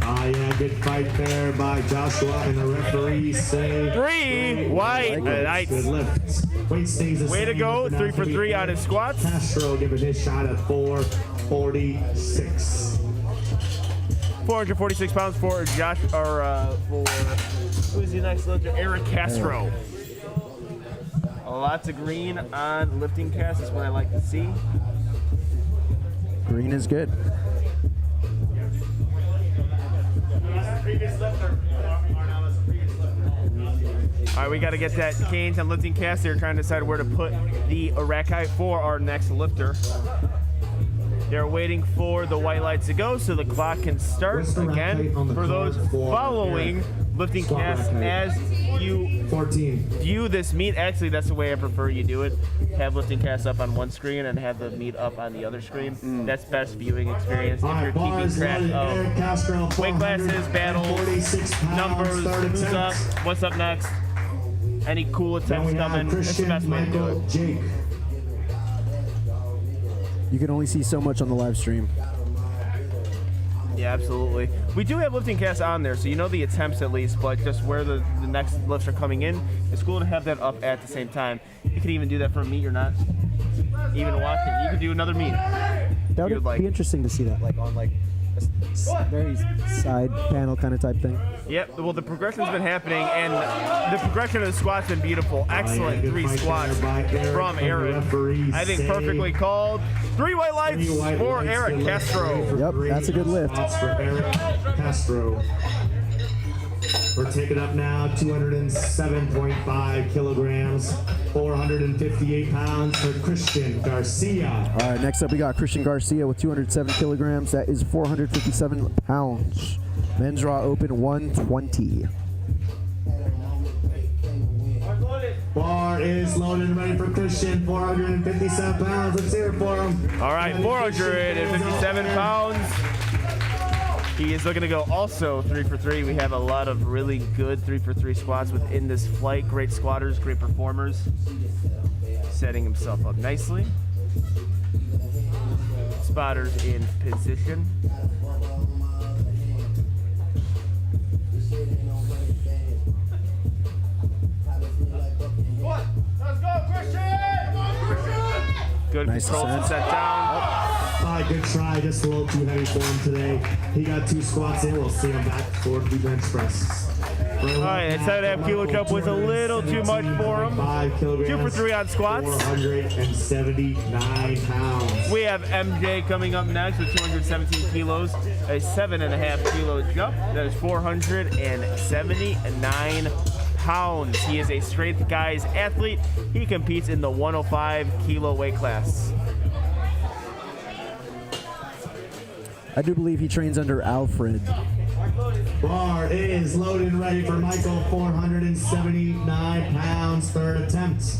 Yeah, good fight there by Joshua, and the referees say 3 white lights. Good lift. Weight stays the Way to same, go, but 3 now for 3 on his squats. Castro giving his shot at 446. 446 pounds for Josh, or for who is the next lifter? Eric Castro. Lots of green on lifting cast is what I like to see. Green is good. All right, we got to get that Canes and lifting cast. They're trying to decide where to put the WARCAT for our next lifter. They're waiting for the white lights to go so the clock can start again. For those following lifting cast, as you 14. view this meet, actually that's the way I prefer you do it. Have lifting cast up on one screen and have the meet up on the other screen. That's best viewing experience if you're keeping track of weight classes, battles, numbers, who's up, what's up next, any cool attempts coming. It's the best way to do it. Jake. You can only see so much on the live stream. Yeah, absolutely. We do have lifting cast on there, so you know the attempts at least, but just where the next lifts are coming in, it's cool to have that up at the same time. You can even do that for a meet you're not even watching. You could do another meet. That would be interesting to see that, like on like a very side panel kind of type thing. Yep. Well, the progression's been happening, and the progression of the squats been beautiful. Excellent 3 squats from Eric. I think perfectly called. 3 white lights for Eric Castro. Yep, that's a good lift. That's for Eric Castro. We're taking up now 207.5 kilograms, 458 pounds for Christian Garcia. All right, next up we got Christian Garcia with 207 kilograms. That is 457 pounds. Men's Raw Open 120. Bar is loaded and ready for Christian, 457 pounds. Let's hear it for him. All right, 457 pounds. He is looking to go also 3 for 3. We have a lot of really good 3 for 3 squats within this flight. Great squatters, great performers. Setting himself up nicely. Spotters in position. Let's go, Christian! Come on, Christian! Good Nice control to descent. set down. Good try, just a little too heavy for him today. He got 2 squats in. We'll see him back for the bench press. All right, that 7.5 kilo jump was a little too much for him. 2 for 3 on squats. 479 pounds. We have MJ coming up next with 217 kilos, a 7.5 kilo jump. That is 479 pounds. He is a strength guys athlete. He competes in the 105 kilo weight class. I do believe he trains under Alfred. Bar is loaded and ready for Michael, 479 pounds, third attempt.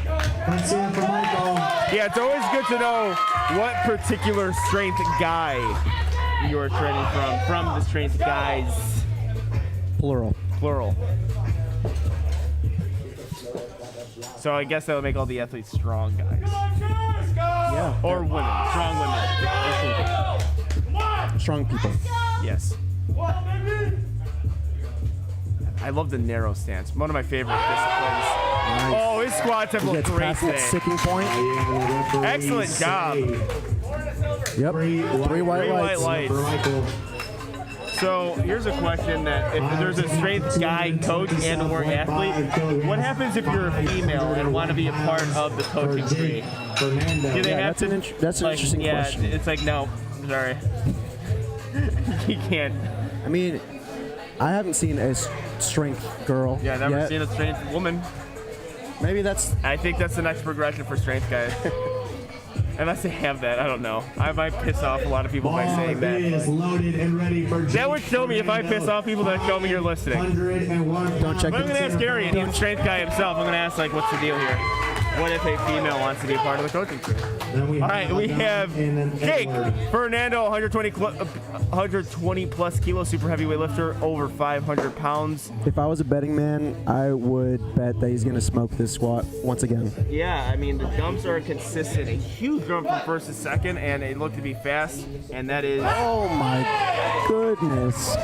Let's see it for Michael. Yeah, it's always good to know what particular strength guy you are training from the strength guys. Plural. Plural. So I guess that would make all the athletes strong guys. Yeah. Or women. Strong women. Strong people. Yes. I love the narrow stance. One of my favorite disciplines. Nice. Oh, his squats have He looked gets great past that today. sticking point. Excellent job. Yep. 3 white lights. For Michael. So here's a question that if there's a strength guy, coach, and or athlete, what happens if you're a female and want to be a part of the coaching tree? Do they have that's an interesting question. It's like, no, sorry. You can't. I mean, I haven't seen a strength girl Yeah, I've never yet. seen a strength woman. Maybe that's... I think that's the next progression for strength guys. Unless they have that, I don't know. I might piss off a lot of people by saying that. Is loaded and ready for That would show me if I piss off people that show me you're listening. 101 Don't check But I'm the... gonna ask Arian, he's a strength guy himself. I'm gonna ask, like, what's the deal here? What if a female wants to be a part of the coaching crew? All right, we have Jake Fernando, 120 plus kilo super heavyweight lifter, over 500 pounds. If I was a betting man, I would bet that he's going to smoke this squat once again. Yeah, I mean, the jumps are consistent. A huge jump from first to second, and it looked to be fast, and that is... Oh my goodness.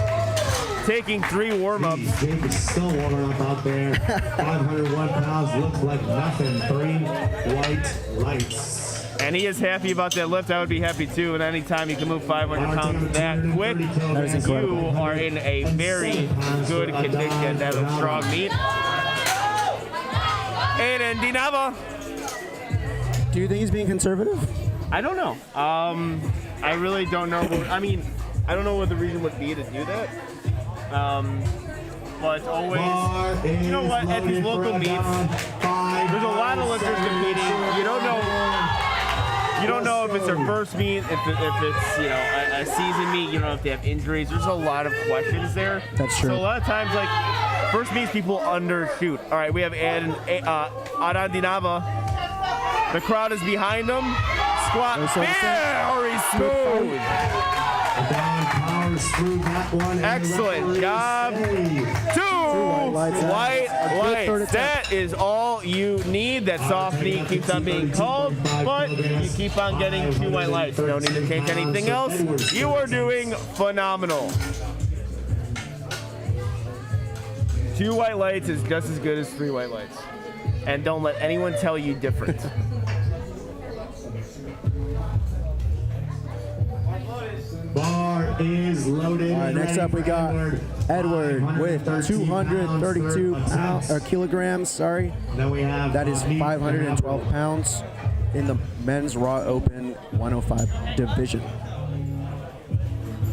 Taking 3 warm-ups. Jake is still warming up out there. 501 pounds, looks like nothing. 3 white lights. And he is happy about that lift. I would be happy too. And anytime you can move 500 pounds that quick, That is incredible. you are in a very good condition to have a strong meet. And Dinava. Do you think he's being conservative? I don't know. I really don't know. I mean, I don't know what the reason would be to do that. But always, you know what? At these local meets, there's a lot of lifters competing. You don't know if it's their first meet, if it's a season meet. You don't know if they have injuries. There's a lot of questions there. That's true. So a lot of times, like first meets, people undershoot. All right, we have Adandinava. The crowd is behind him. Squat very smooth. Excellent job. 2 white lights. That is all you need. That soft knee keeps on being called, but you keep on getting 2 white lights. No need to change anything else. You are doing phenomenal. 2 white lights is just as good as 3 white lights. And don't let anyone tell you different. Bar is loaded. All right, next up we got Edward with 232 kilograms. Sorry. Then we have that is 512 pounds in the men's Raw Open 105 division.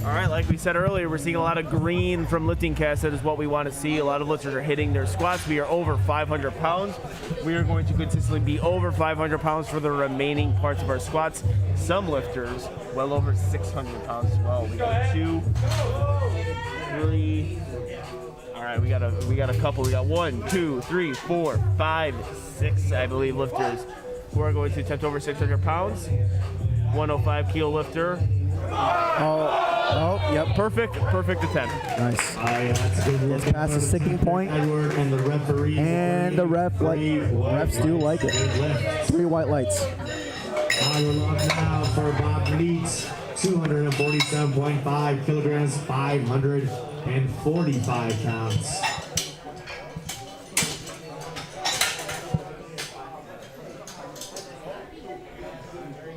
All right, like we said earlier, we're seeing a lot of green from lifting cast. That is what we want to see. A lot of lifters are hitting their squats. We are over 500 pounds. We are going to consistently be over 500 pounds for the remaining parts of our squats. Some lifters well over 600 pounds as well. We got 2, 3. All right, we got a couple. We got 1, 2, 3, 4, 5, 6, I believe, lifters who are going to attempt over 600 pounds. 105 kilo lifter. Oh. Oh, yep. Perfect attempt. Nice. That's a good look. Gets past the sticking point. Edward and the referee. And the refs do like it. 3 white lights. Power lock now for Bob Neitz. 247.5 kilograms, 545 pounds.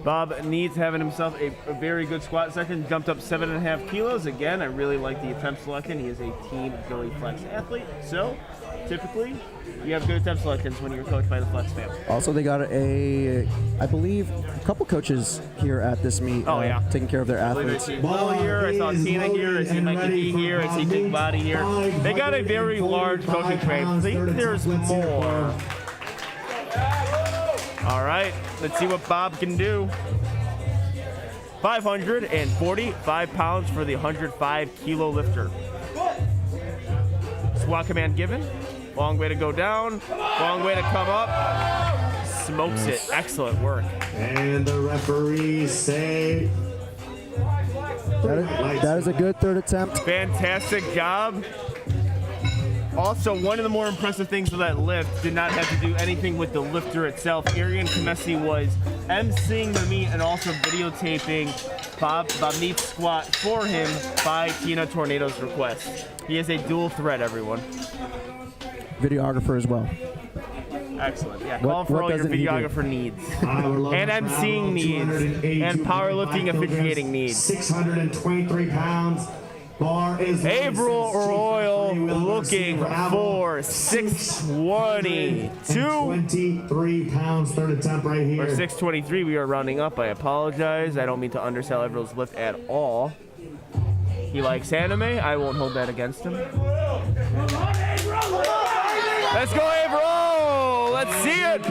Bob Neitz having himself a very good squat session, jumped up 7.5 kilos. Again, I really like the attempt selection. He is a team Billy Flex athlete. So, typically, you have good attempt selections when you're coached by the Flex family. Also, they got I believe, a couple coaches here at this meet taking care of their I believe I athletes. see Will here, I saw Tina here, I see Mikey D here, I see Big Body here. They got a very large coaching trade. I think there's more. All right, let's see what Bob can do. 545 pounds for the 105 kilo lifter. Squat command given. Long way to go down. Long way to come up. Smokes it. Excellent work. And the referees say that is a good third attempt. Fantastic job. Also, one of the more impressive things of that lift did not have to do anything with the lifter itself. Arian Kamesi was emceeing the meet and also videotaping Bob Neit's squat for him by Tina Tornado's request. He is a dual threat, everyone. Videographer as well. Excellent. Yeah, call for all your videographer needs. And emceeing needs. And powerlifting officiating needs. 623 pounds. Bar is Averill Royal looking for 622. 23 pounds, third attempt right here. Or 623, we are rounding up. I apologize. I don't mean to undersell Averill's lift at all. He likes anime. I won't hold that against him. Let's go, Averill! Let's see it!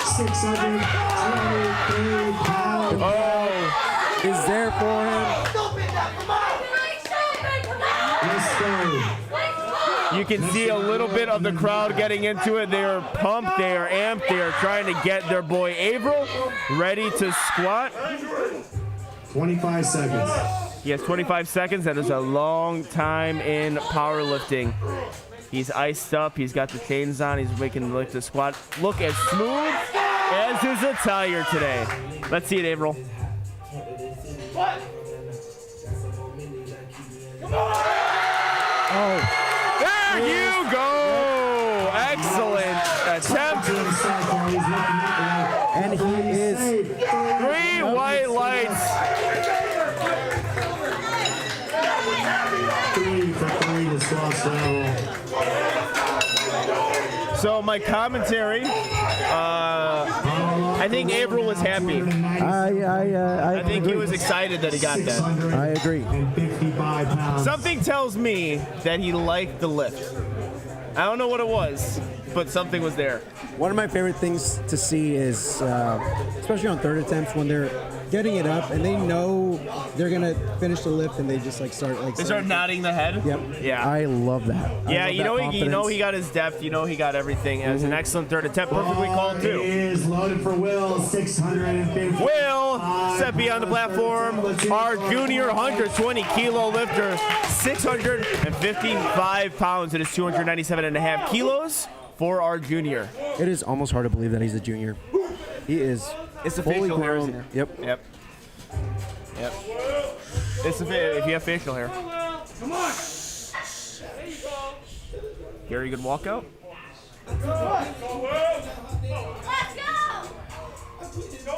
623 pounds. Oh, is there for him. You can see a little bit of the crowd getting into it. They are pumped, they are amped, they are trying to get their boy Averill ready to squat. 25 seconds. He has 25 seconds. That is a long time in powerlifting. He's iced up. He's got the chains on. He's making the squat look as smooth as his attire today. Let's see it, Averill. Oh. There you go! Excellent attempt. And he is 3 white lights. 3 for 3 to squat level. So my commentary, I think Averill was happy. I think agree. he was excited that he got that. I agree. 55 pounds. Something tells me that he liked the lift. I don't know what it was, but something was there. One of my favorite things to see is, especially on third attempts, when they're getting it up and they know they're gonna finish the lift and they just start nodding the head. Yep. Yeah. I love that. Yeah, you know he got his depth. You know he got everything. It was an excellent third attempt, perfectly called too. Is loaded for Will. 650. Will step beyond the platform. Our junior 120 kilo lifter, 655 pounds. It is 297.5 kilos for our junior. It is almost hard to believe that he's a junior. He is. It's the fully facial hair, grown. isn't it? Yep. It's if you have facial hair. Come on. Very good walkout. Let's go!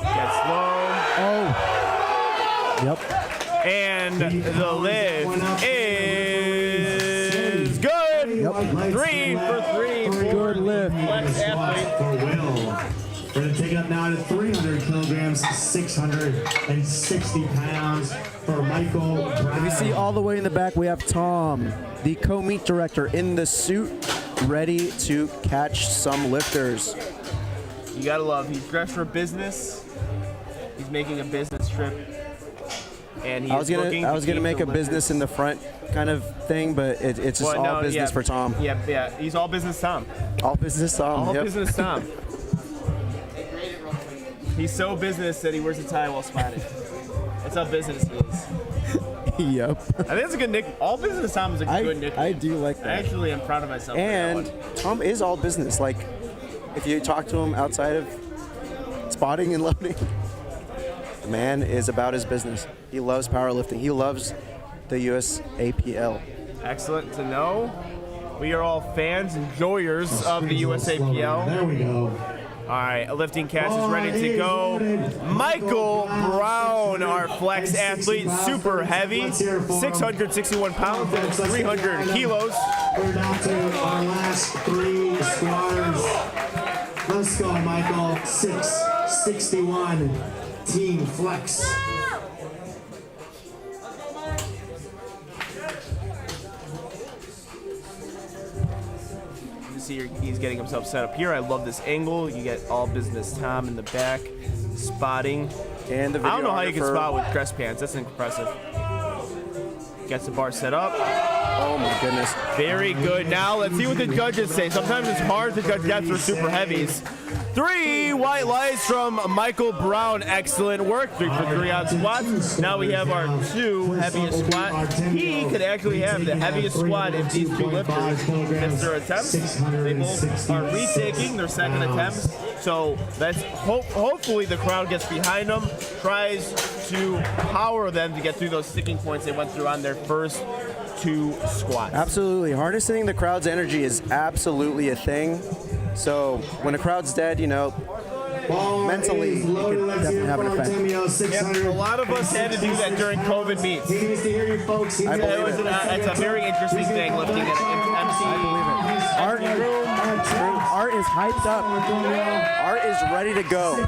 Gets low. Oh. Yep. And the lift is good. Yep. 3 for 3 for Good lift. Flex athlete. For Will. We're going to take up now to 300 kilograms, 660 pounds for Michael Brown. And we see all the way in the back, we have Tom, the co-meet director in the suit, ready to catch some lifters. You gotta love, he's dressed for business. He's making a business trip. And I was gonna make a business in the front kind of thing, but it's just all business for Tom. Yeah, he's all business Tom. All business Tom. All yep. business Tom. He's so business that he wears a tie while spotting. That's how business he is. Yep. I think that's a good nick. All Business Tom is a good nickname. I do like that. Actually, I'm proud of myself. And Tom is all business. Like, if you talk to him outside of spotting and loading, the man is about his business. He loves powerlifting. He loves the USAPL. Excellent to know. We are all fans, enjoyers of the USAPL. There we go. All right, a lifting cast is ready to go. Michael Brown, our flex athlete, super heavy, 661 pounds and 300 kilos. We're down to our last 3 squatters. Let's go, Michael. 661 team flex. He's getting himself set up here. I love this angle. You get all business Tom in the back, spotting. And the I don't know how you can spot with dress pants. That's impressive. Gets the bar set up. Oh my goodness. Very good. Now let's see what the judges say. Sometimes it's hard to judge depth for super heavies. 3 white lights from Michael Brown. Excellent work. 3 for 3 on squats. Now we have our 2 heaviest squat. He could actually have the heaviest squat if these 2 lifters miss their attempts. They both are retaking their second attempts. So that's hopefully the crowd gets behind them, tries to power them to get through those sticking points they went through on their first 2 squats. Absolutely. Harnessing the crowd's energy is absolutely a thing. So when a crowd's dead, you know, mentally, you can definitely have an effect. Yep, a lot of us had to do that during COVID meets. He needs to hear you, folks. I believe it. It's a very interesting thing lifting at MC. I believe it. Art is hyped up. Art is ready to go.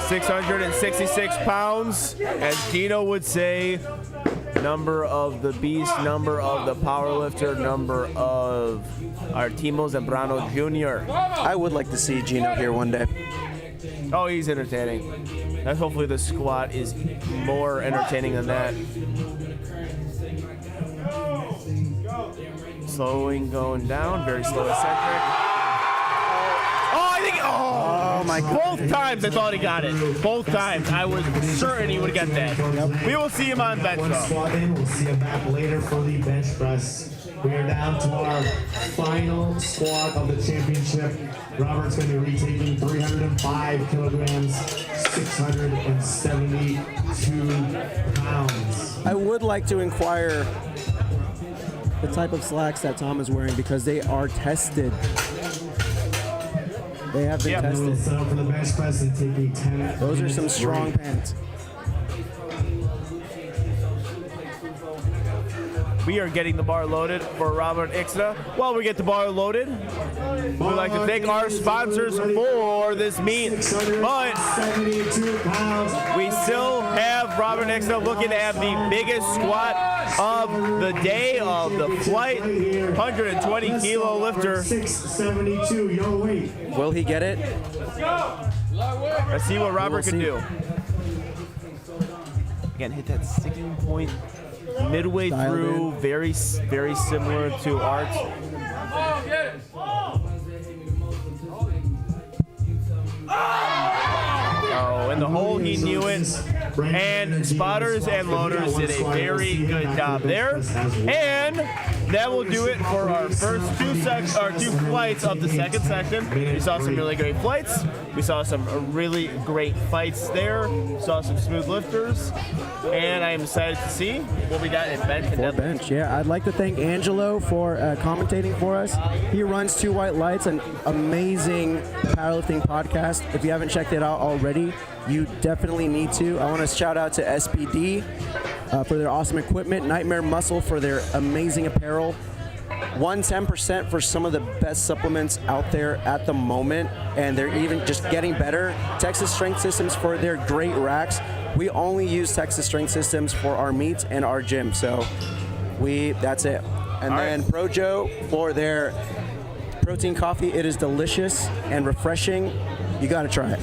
666 pounds, as Gino would say. Number of the beast, number of the powerlifter, number of Artimo Zambrano Jr. I would like to see Gino here one day. Oh, he's entertaining. And hopefully the squat is more entertaining than that. Slowing, going down, very slow eccentric. Oh my God. Both times I thought he got it. Both times. I was certain he would get that. Yep. We will see him on bench One squat in. We'll see him back later for the bench press. We are down to our final squat of the championship. Robert's going to be retaking 305 kilograms, 672 pounds. I would like to inquire the type of slacks that Tom is wearing because they are tested. They have been tested. Set up for the bench press and take a 10. Those are some strong pants. We are getting the bar loaded for Robert Ixna. While we get the bar loaded, we'd like to thank our sponsors for this meet. But we still have Robert Ixna looking to have the biggest squat of the day of the flight. 120 kilo lifter. 672, your weight. Will he get it? Let's see what Robert can do. Again, hit that sticking point midway through, very similar to Art. Oh, in the hole, he knew it. And spotters and loaders did a very good job there. And that will do it for our first 2 flights of the second section. We saw some really great flights. We saw some really great fights there. Saw some smooth lifters. And I am excited to see what we got in bench and deadlift. Bench, yeah. I'd like to thank Angelo for commentating for us. He runs 2 White Lights, an amazing powerlifting podcast. If you haven't checked it out already, you definitely need to. I want to shout out to SBD for their awesome equipment, Nightmare Muscle for their amazing apparel, 110% for some of the best supplements out there at the moment, and they're even just getting better. Texas Strength Systems for their great racks. We only use Texas Strength Systems for our meets and our gym, so that's it. And then Projo for their protein coffee. It is delicious and refreshing. You got to try it.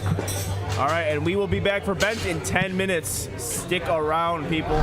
All right, and we will be back for bench in 10 minutes. Stick around, people.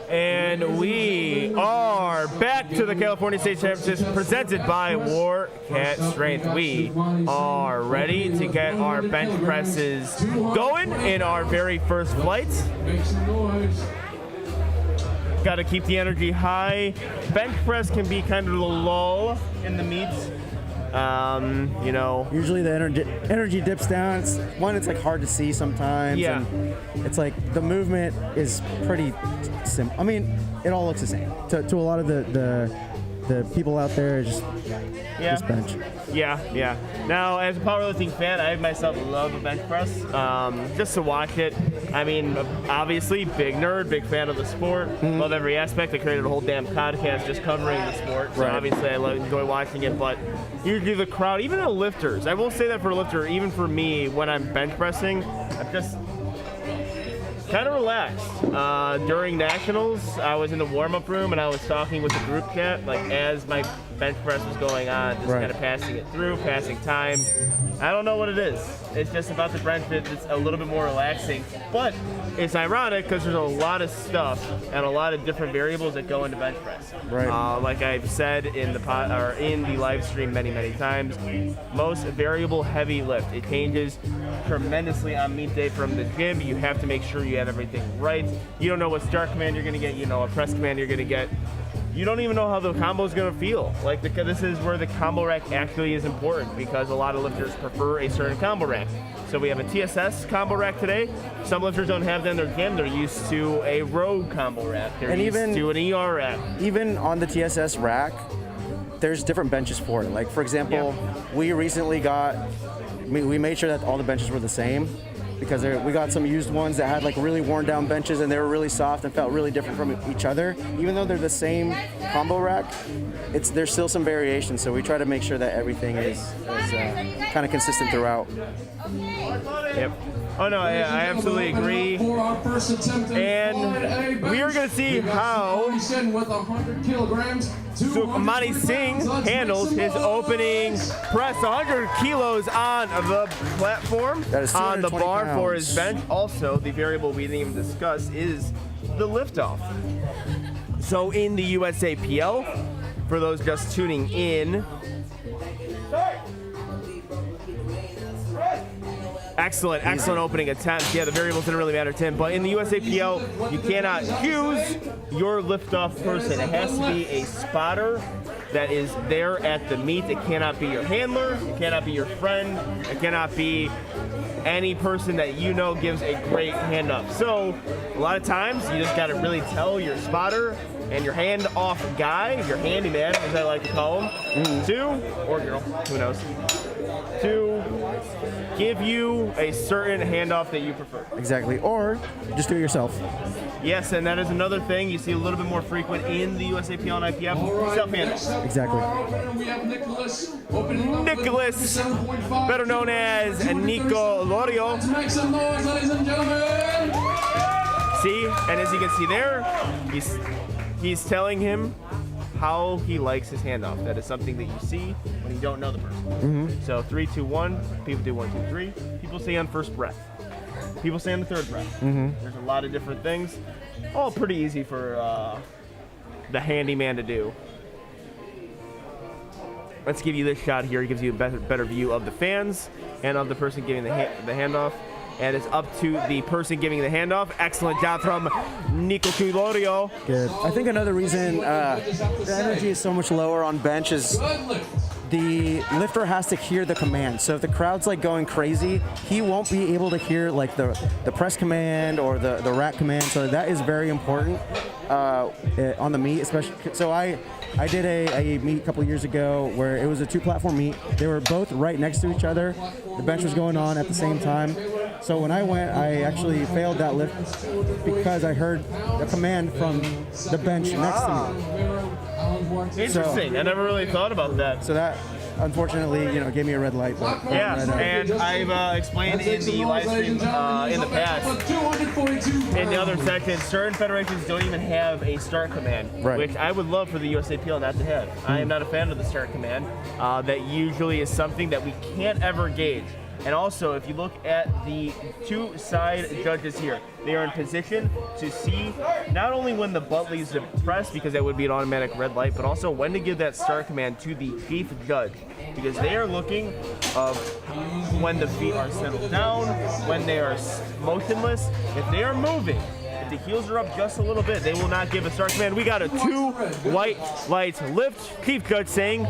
And we are back to the California State Championship presented by WARCAT Strength. We are ready to get our bench presses going in our very first flight. Got to keep the energy high. Bench press can be kind of the lull in the meets. You know, usually the energy dips down. It's like hard to see sometimes. Yeah. And it's like the movement is pretty simple. I mean, it all looks the same to a lot of the people out there. Just bench. Yeah. Now, as a powerlifting fan, I myself love a bench press, just to watch it. I mean, obviously, big nerd, big fan of the sport, love every aspect. I created a whole damn podcast just covering the sport, so obviously I enjoy watching it, but usually the crowd, even the lifters, I will say that for a lifter, even for me, when I'm bench pressing, I'm just kind of relaxed. During nationals, I was in the warm-up room and I was talking with the group chat, like as my bench press was going on, just kind of passing it through, passing time. I don't know what it is. It's just about the bench press. It's a little bit more relaxing, but it's ironic because there's a lot of stuff and a lot of different variables that go into bench press. Like I've said in the in the live stream many times, most variable heavy lift. It changes tremendously on meet day from the gym. You have to make sure you have everything right. You don't know what start command you're going to get. You know what press command you're going to get. You don't even know how the combo is going to feel. Like this is where the combo rack actually is important because a lot of lifters prefer a certain combo rack. So we have a TSS combo rack today. Some lifters don't have that in their gym. They're used to a Rogue combo rack. They're used to an ER rack. Even on the TSS rack, there's different benches for it. Like for example, we recently we made sure that all the benches were the same because we got some used ones that had like really worn down benches and they were really soft and felt really different from each other. Even though they're the same combo rack, there's still some variation. So we try to make sure that everything is kind of consistent throughout. Yep. Oh no, yeah, I absolutely agree. And we are going to see how Mani Singh handles his opening press, 100 kilos on the platform, on the bar for his bench. Also, the variable we didn't even discuss is the liftoff. So in the USAPL, for those just tuning in, excellent opening attempt. Yeah, the variables didn't really matter, Tim. But in the USAPL, you cannot choose your liftoff person. It has to be a spotter that is there at the meet. It cannot be your handler. It cannot be your friend. It cannot be any person that you know gives a great hand up. So a lot of times you just got to really tell your spotter and your hand-off guy, your handyman, as I like to call him, or girl, who knows, to give you a certain handoff that you prefer. Exactly, or just do it yourself. Yes, and that is another thing you see a little bit more frequent in the USAPL and IPF, self-handles. Exactly. We have Nicholas, better known as Nico Lorio. Make some noise, ladies and gentlemen. See, and as you can see there, he's telling him how he likes his handoff. That is something that you see when you don't know the person. So 3, 2, 1. People do 1, 2, 3. People say on first breath. People say on the third breath. There's a lot of different things. All pretty easy for the handyman to do. Let's give you this shot here. It gives you a better view of the fans and of the person giving the handoff. And it's up to the person giving the handoff. Excellent job from Nico Culorio. Good. I think another reason the energy is so much lower on bench is the lifter has to hear the command. So if the crowd's like going crazy, he won't be able to hear like the press command or the rack command. So that is very important on the meet, especially. So I did a meet a couple years ago where it was a 2-platform meet. They were both right next to each other. The bench was going on at the same time. So when I went, I actually failed that lift because I heard a command from the bench next to me. Interesting. I never really thought about that. So that, unfortunately, gave me a red light. But and I've explained in the live stream in the past, in the other section, certain federations don't even have a start command, which I would love for the USAPL not to have. I am not a fan of the start command. That usually is something that we can't ever gauge. And also, if you look at the two side judges here, they are in position to see not only when the butt leaves the press, because that would be an automatic red light, but also when to give that start command to the chief judge, because they are looking of when the feet are settled down, when they are motionless. If they are moving, if the heels are up just a little bit, they will not give a start command. We got a 2 white lights lift. Chief judge saying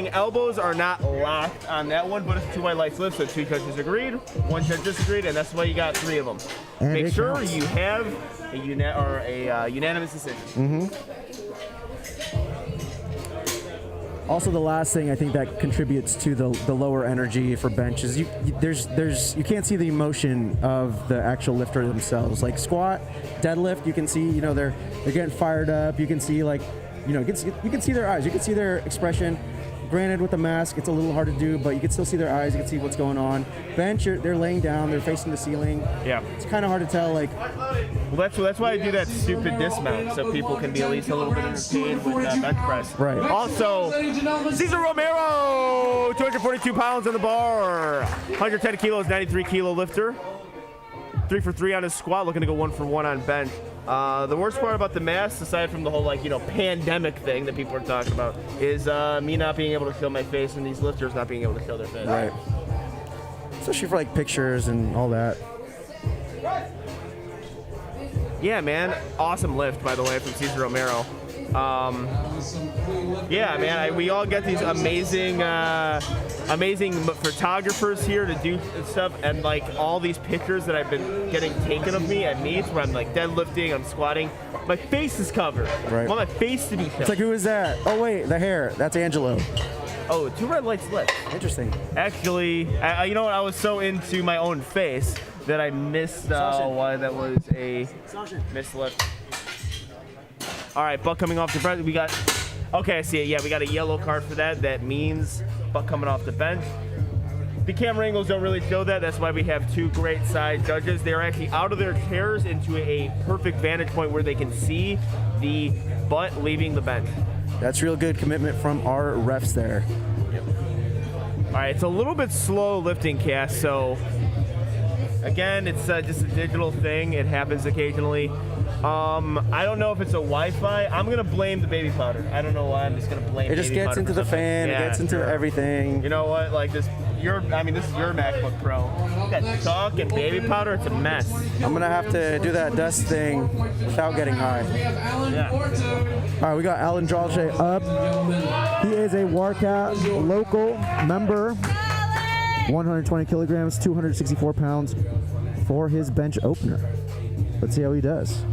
elbows are not locked on that one, but it's 2 white lights lift, so 2 judges agreed, 1 judge disagreed, and that's why you got 3 of them. And make sure counts. you have a unanimous decision. Also, the last thing I think that contributes to the lower energy for bench is you can't see the emotion of the actual lifter themselves. Like squat, deadlift, you can see they're getting fired up. You can see you can see their eyes, you can see their expression. Granted, with the mask, it's a little hard to do, but you can still see their eyes. You can see what's going on. Bench, they're laying down. They're facing the ceiling. Yeah. It's kind of hard to tell. Well, that's why I do that stupid dismount, so people can be at least a little bit entertained with bench press. Right. Also, Cesar Romero, 242 pounds on the bar, 110 kilos, 93 kilo lifter. 3 for 3 on his squat, looking to go 1 for 1 on bench. The worst part about the mask, aside from the whole pandemic thing that people are talking about, is me not being able to show my face and these lifters not being able to show their face. Right. Especially for pictures and all that. Yeah, man. Awesome lift, by the way, from Cesar Romero. Yeah, man. We all get these amazing photographers here to do stuff, and all these pictures that I've been getting taken of me at meets where I'm deadlifting, I'm squatting, my face is covered. Right. I want my face to be shown. It's who is that? Oh wait, the hair. That's Angelo. Oh, 2 red lights lit. Interesting. Actually, you know what? I was so into my own face that I missed why that was a missed lift. All right, butt coming off the bench. We got, okay, I see it. Yeah, we got a yellow card for that. That means butt coming off the bench. The camera angles don't really show that. That's why we have 2 great side judges. They're actually out of their chairs into a perfect vantage point where they can see the butt leaving the bench. That's real good commitment from our refs there. Yep. All right, it's a little bit slow lifting, Cass, so again, it's just a digital thing. It happens occasionally. I don't know if it's a Wi-Fi. I'm gonna blame the baby powder. I don't know why. I'm just gonna blame. It just gets into the fan. Yeah, it gets into everything. You know what? This is your MacBook Pro. That chalk and baby powder. It's a mess. I'm gonna have to do that dust thing without getting high. Yeah. All right, we got Alan Dralche up. He is a WARCAT local member. 120 kilograms, 264 pounds for his bench opener. Let's see how he does.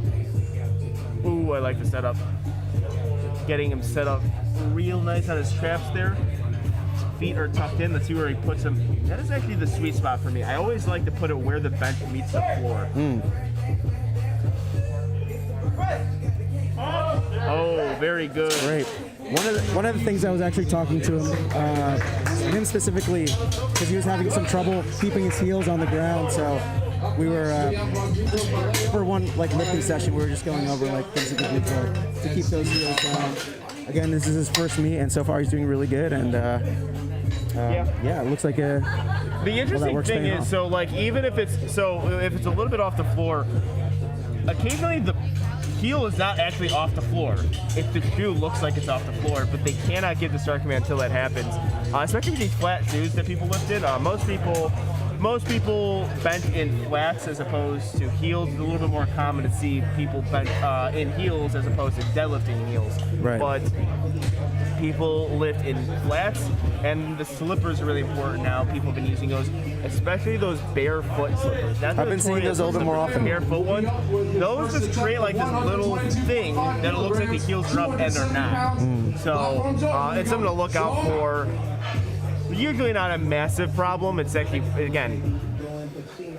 Ooh, I like the setup. Getting him set up real nice on his traps there. His feet are tucked in. Let's see where he puts them. That is actually the sweet spot for me. I always like to put it where the bench meets the floor. Oh, very good. Great. One of the things I was actually talking to him specifically, because he was having some trouble keeping his heels on the ground. So we were for one lifting session, we were just going over things he could do to keep those heels down. Again, this is his first meet, and so far he's doing really good. And yeah, it looks like the interesting thing is, even if it's a little bit off the floor, occasionally the heel is not actually off the floor. If the shoe looks like it's off the floor, but they cannot give the start command until that happens. Especially with these flat shoes that people lifted. Most people bench in flats as opposed to heels. It's a little bit more common to see people bench in heels as opposed to deadlifting in heels. Right. But people lift in flats, and the slippers are really important now. People have been using those, especially those barefoot slippers. I've been seeing those a little bit more often. Barefoot ones. Those just create this little thing that it looks like the heels are up and they're not. So it's something to look out for. Usually not a massive problem. It's actually, again,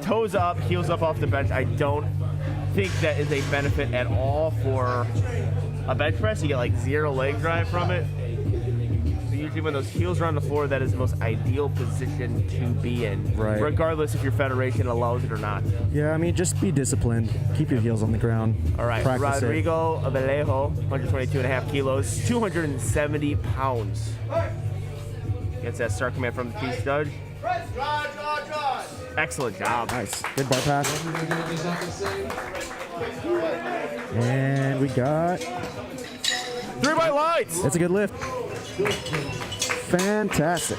toes up, heels up off the bench. I don't think that is a benefit at all for a bench press. You get 0 leg drive from it. So usually when those heels are on the floor, that is the most ideal position to be in, right, regardless if your federation allows it or not. Yeah, just be disciplined. Keep your heels on the ground. All right, practice Rodrigo Vallejo, 122.5 kilos, 270 pounds. Gets that start command from the chief judge. Excellent job. Nice. Good bar pass. And we got 3 by lights. That's a good lift. Fantastic.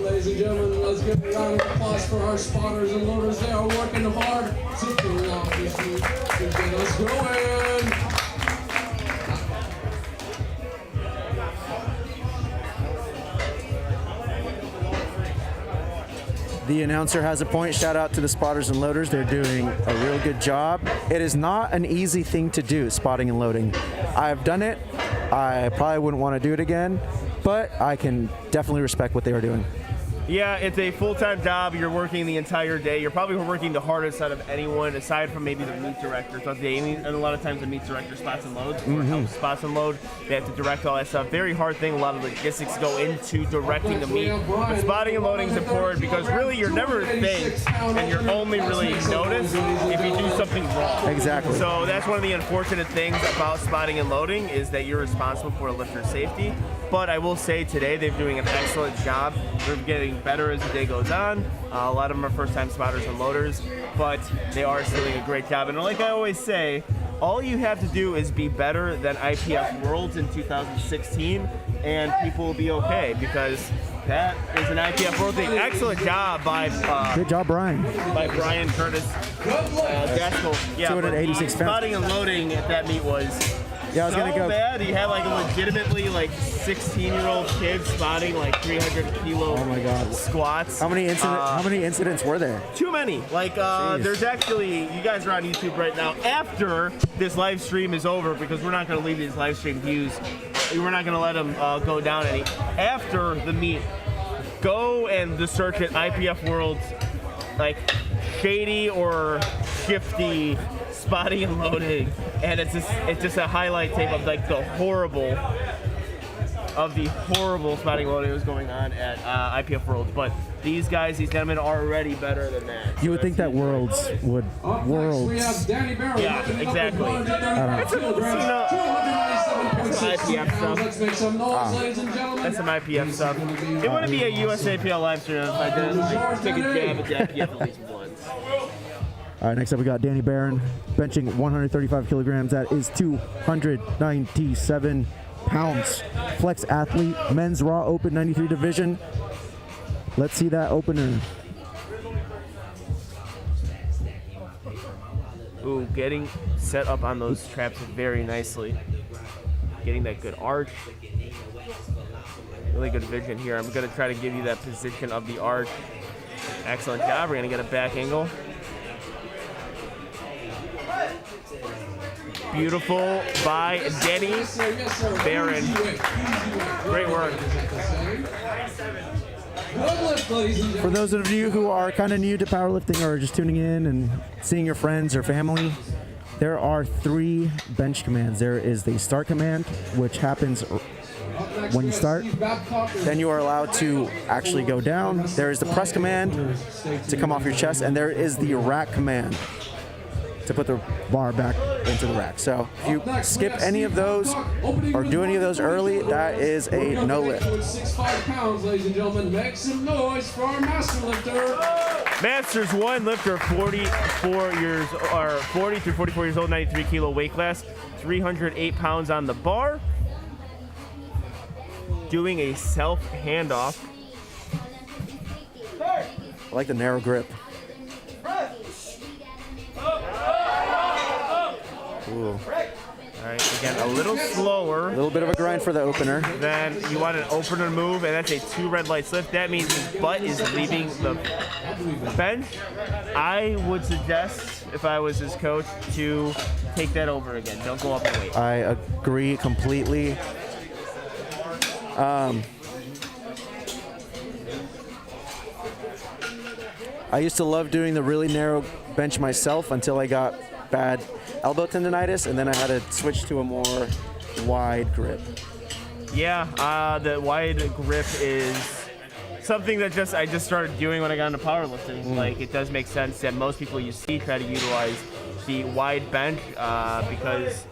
Ladies and gentlemen, let's give a round of applause for our spotters and loaders. They are working hard to pull off this week to get us going. The announcer has a point. Shout out to the spotters and loaders. They're doing a real good job. It is not an easy thing to do, spotting and loading. I've done it. I probably wouldn't want to do it again, but I can definitely respect what they are doing. Yeah, it's a full-time job. You're working the entire day. You're probably working the hardest out of anyone, aside from maybe the meet director. So and a lot of times the meet director spots and loads, or helps spots and load. They have to direct all that stuff. Very hard thing. A lot of logistics go into directing the meet. But spotting and loading is important because really you're never thanked, and you're only really noticed if you do something wrong. Exactly. So that's one of the unfortunate things about spotting and loading is that you're responsible for a lifter's safety. But I will say today they're doing an excellent job. They're getting better as the day goes on. A lot of them are first-time spotters and loaders, but they are still doing a great job. And like I always say, all you have to do is be better than IPF Worlds in 2016, and people will be okay because that is an IPF World thing. Excellent job by good job, Brian. By Brian Curtis Gaskell. Yeah, 286 pounds. Spotting and loading at that meet was Yeah, I was gonna go. bad. He had like a legitimately like 16-year-old kid spotting like 300 kilo Oh my God. squats. How many incidents were there? Too many. Like there's actually, you guys are on YouTube right now. After this live stream is over, because we're not going to leave these live stream views. We're not going to let them go down any. After the meet, go and just search at IPF Worlds, like shady or shifty spotting and loading, and it's just a highlight tape of like the horrible spotting and loading that was going on at IPF Worlds. But these gentlemen are already better than that. You would think that Worlds would We have Danny Barrow. Yeah, exactly. That's some IPF stuff. Let's make some noise, ladies and gentlemen. That's some IPF stuff. It wouldn't be a USAPL live stream if I didn't take a jab at the IPF at least once. All right, next up we got Danny Barron benching 135 kilograms. That is 297 pounds. Flex athlete, men's raw open 93 division. Let's see that opener. Ooh, getting set up on those traps very nicely. Getting that good arch. Really good vision here. I'm going to try to give you that position of the arch. Excellent job. We're going to get a back angle. Beautiful by Denny Barron. Great work. For those of you who are kind of new to powerlifting or just tuning in and seeing your friends or family, there are 3 bench commands. There is the start command, which happens when you start. Then you are allowed to actually go down. There is the press command to come off your chest, and there is the rack command to put the bar back into the rack. So if you skip any of those or do any of those early, that is a no lift. 65 pounds, ladies and gentlemen. Make some noise for our master lifter. Masters 1 lifter, 40 through 44 years old, 93 kilo weight class, 308 pounds on the bar. Doing a self handoff. I like the narrow grip. Ooh. All right, again, a little slower. A little bit of a grind for the opener. Then you want an opener move, and that's a 2 red lights lift. That means his butt is leaving the bench. I would suggest, if I was his coach, to take that over again. Don't go up in weight. I agree completely. I used to love doing the really narrow bench myself until I got bad elbow tendonitis, and then I had to switch to a more wide grip. Yeah, the wide grip is something that I just started doing when I got into powerlifting. Like, it does make sense that most people you see try to utilize the wide bench because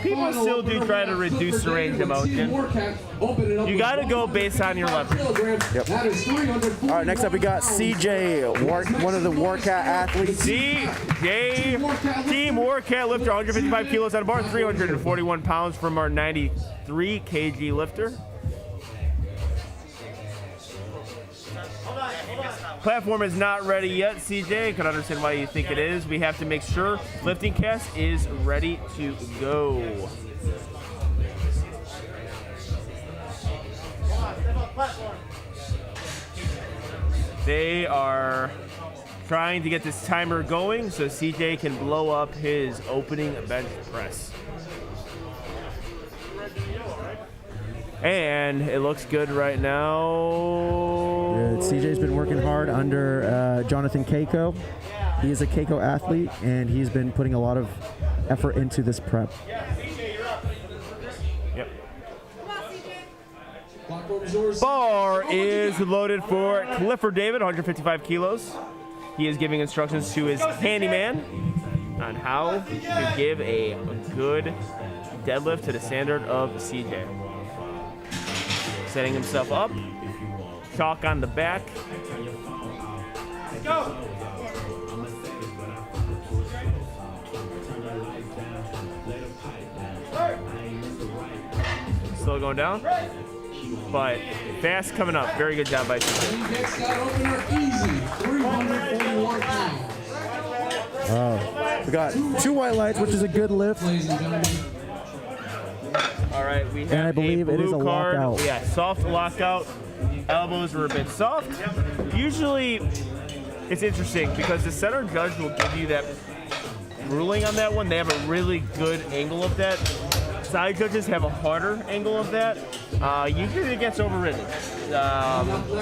People still do try to reduce the range of motion. You got to go based on your leverage. Yep. All right, next up we got CJ, one of the WARCAT athletes. CJ, Team WARCAT lifter, 155 kilos on a bar, 341 pounds from our 93 kg lifter. Platform is not ready yet, CJ. I can understand why you think it is. We have to make sure lifting cast is ready to go. They are trying to get this timer going so CJ can blow up his opening bench press. And it looks good right now. Good. CJ's been working hard under Jonathan Keiko. He is a Keiko athlete, and he's been putting a lot of effort into this prep. Yep. Bar is loaded for Clifford David, 155 kilos. He is giving instructions to his handyman on how to give a good deadlift to the standard of CJ. Setting himself up, chalk on the back. Go! Still going down, but fast coming up. Very good job by CJ. Next that opener easy, 341 pounds. We got 2 white lights, which is a good lift. Ladies and gentlemen. All right, we have And I believe a blue it is a card. lockout. Yeah, soft lockout. Elbows were a bit soft. Usually, it's interesting because the center judge will give you that ruling on that one. They have a really good angle of that. Side judges have a harder angle of that. Usually it gets overridden.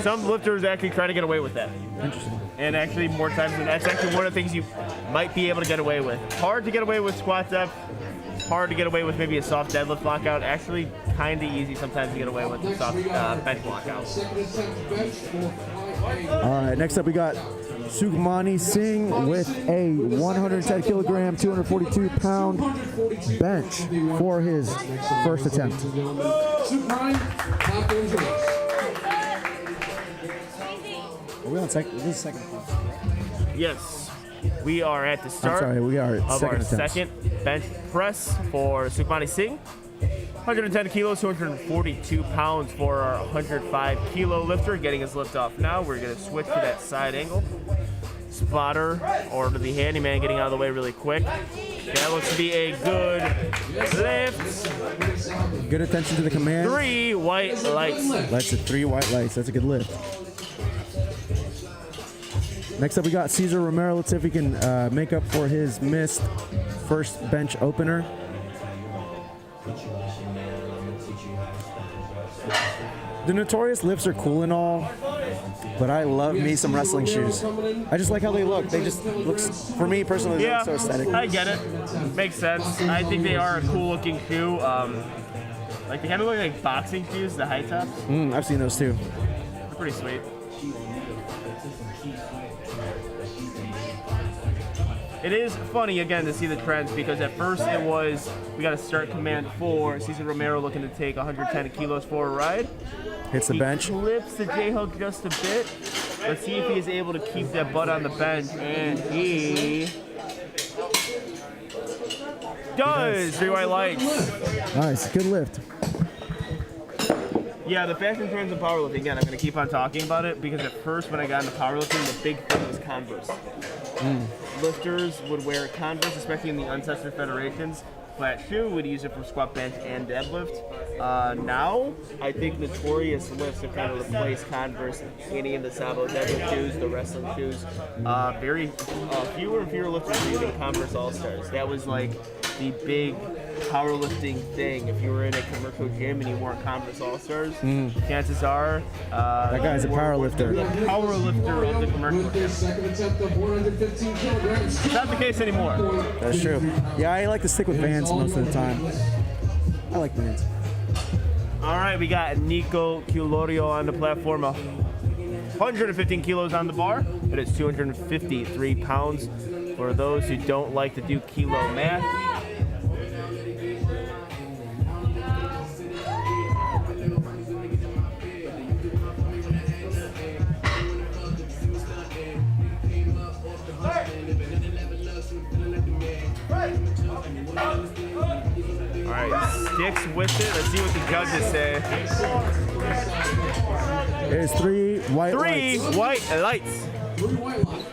Some lifters actually try to get away with that. Interesting. And actually, more times than that's actually one of the things you might be able to get away with. Hard to get away with squat depth. Hard to get away with maybe a soft deadlift lockout. Actually, kind of easy sometimes to get away with a soft bench lockout. All right, next up we got Sukhmani Singh with a 110 kilogram, 242 pound bench for his first attempt. Are we on second? This is second. Yes. We are at the start we are at of our attempt. second bench press for Sukhmani Singh. 110 kilos, 242 pounds for our 105 kilo lifter. Getting his lift off now. We're going to switch to that side angle. Spotter or to the handyman getting out of the way really quick. That looks to be a good lift. Good attention to the command. 3 white lights. That's a 3 white lights. That's a good lift. Next up, we got Cesar Romero. Let's see if we can make up for his missed first bench opener. The Notorious lifts are cool and all, but I love me some wrestling shoes. I just like how they look. They just look, for me personally, they look so aesthetic. I get it. Makes sense. I think they are a cool looking shoe. Like they kind of look like boxing shoes, the high tops. I've seen those too. They're pretty sweet. It is funny, again, to see the trends because at first it was, we got a start command for Cesar Romero looking to take 110 kilos for a ride. Hits the bench. He clips the J-hook just a bit. Let's see if he is able to keep that butt on the bench, and he does. 3 white lights. Nice, good lift. Yeah, the fashion trends in powerlifting, again, I'm going to keep on talking about it because at first when I got into powerlifting, the big thing was Converse. Lifters would wear Converse, especially in the untested federations. Flat shoe, would use it for squat, bench, and deadlift. Now, I think Notorious lifts have kind of replaced Converse, any of the Sabo deadlift shoes, the wrestling shoes. Fewer and fewer lifters are using Converse All-Stars. That was like the big powerlifting thing. If you were in a commercial gym and you wore Converse All-Stars, chances are that guy's a powerlifter. The powerlifter of the commercial gym. It's not the case anymore. That's true. Yeah, I like to stick with Vans most of the time. I like Vans. All right, we got Nico Culorio on the platform. 115 kilos on the bar. It is 253 pounds. For those who don't like to do kilo math, sticks with it. Let's see what the judges say. There's 3 white lights. 3 white lights. 3 white lights.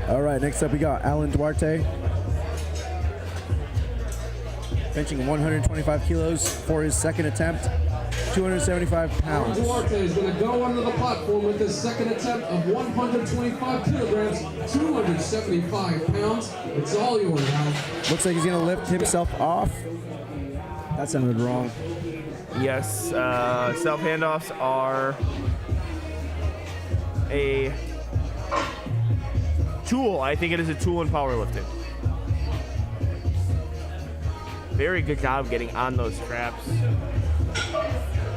All right, next up we got Alan Duarte. Benching 125 kilos for his second attempt, 275 pounds. Duarte is going to go under the platform with his second attempt of 125 kilograms, 275 pounds. It's all yours, Alan. Looks like he's gonna lift himself off. That sounded wrong. Yes, self handoffs are a tool. I think it is a tool in powerlifting. Very good job getting on those straps.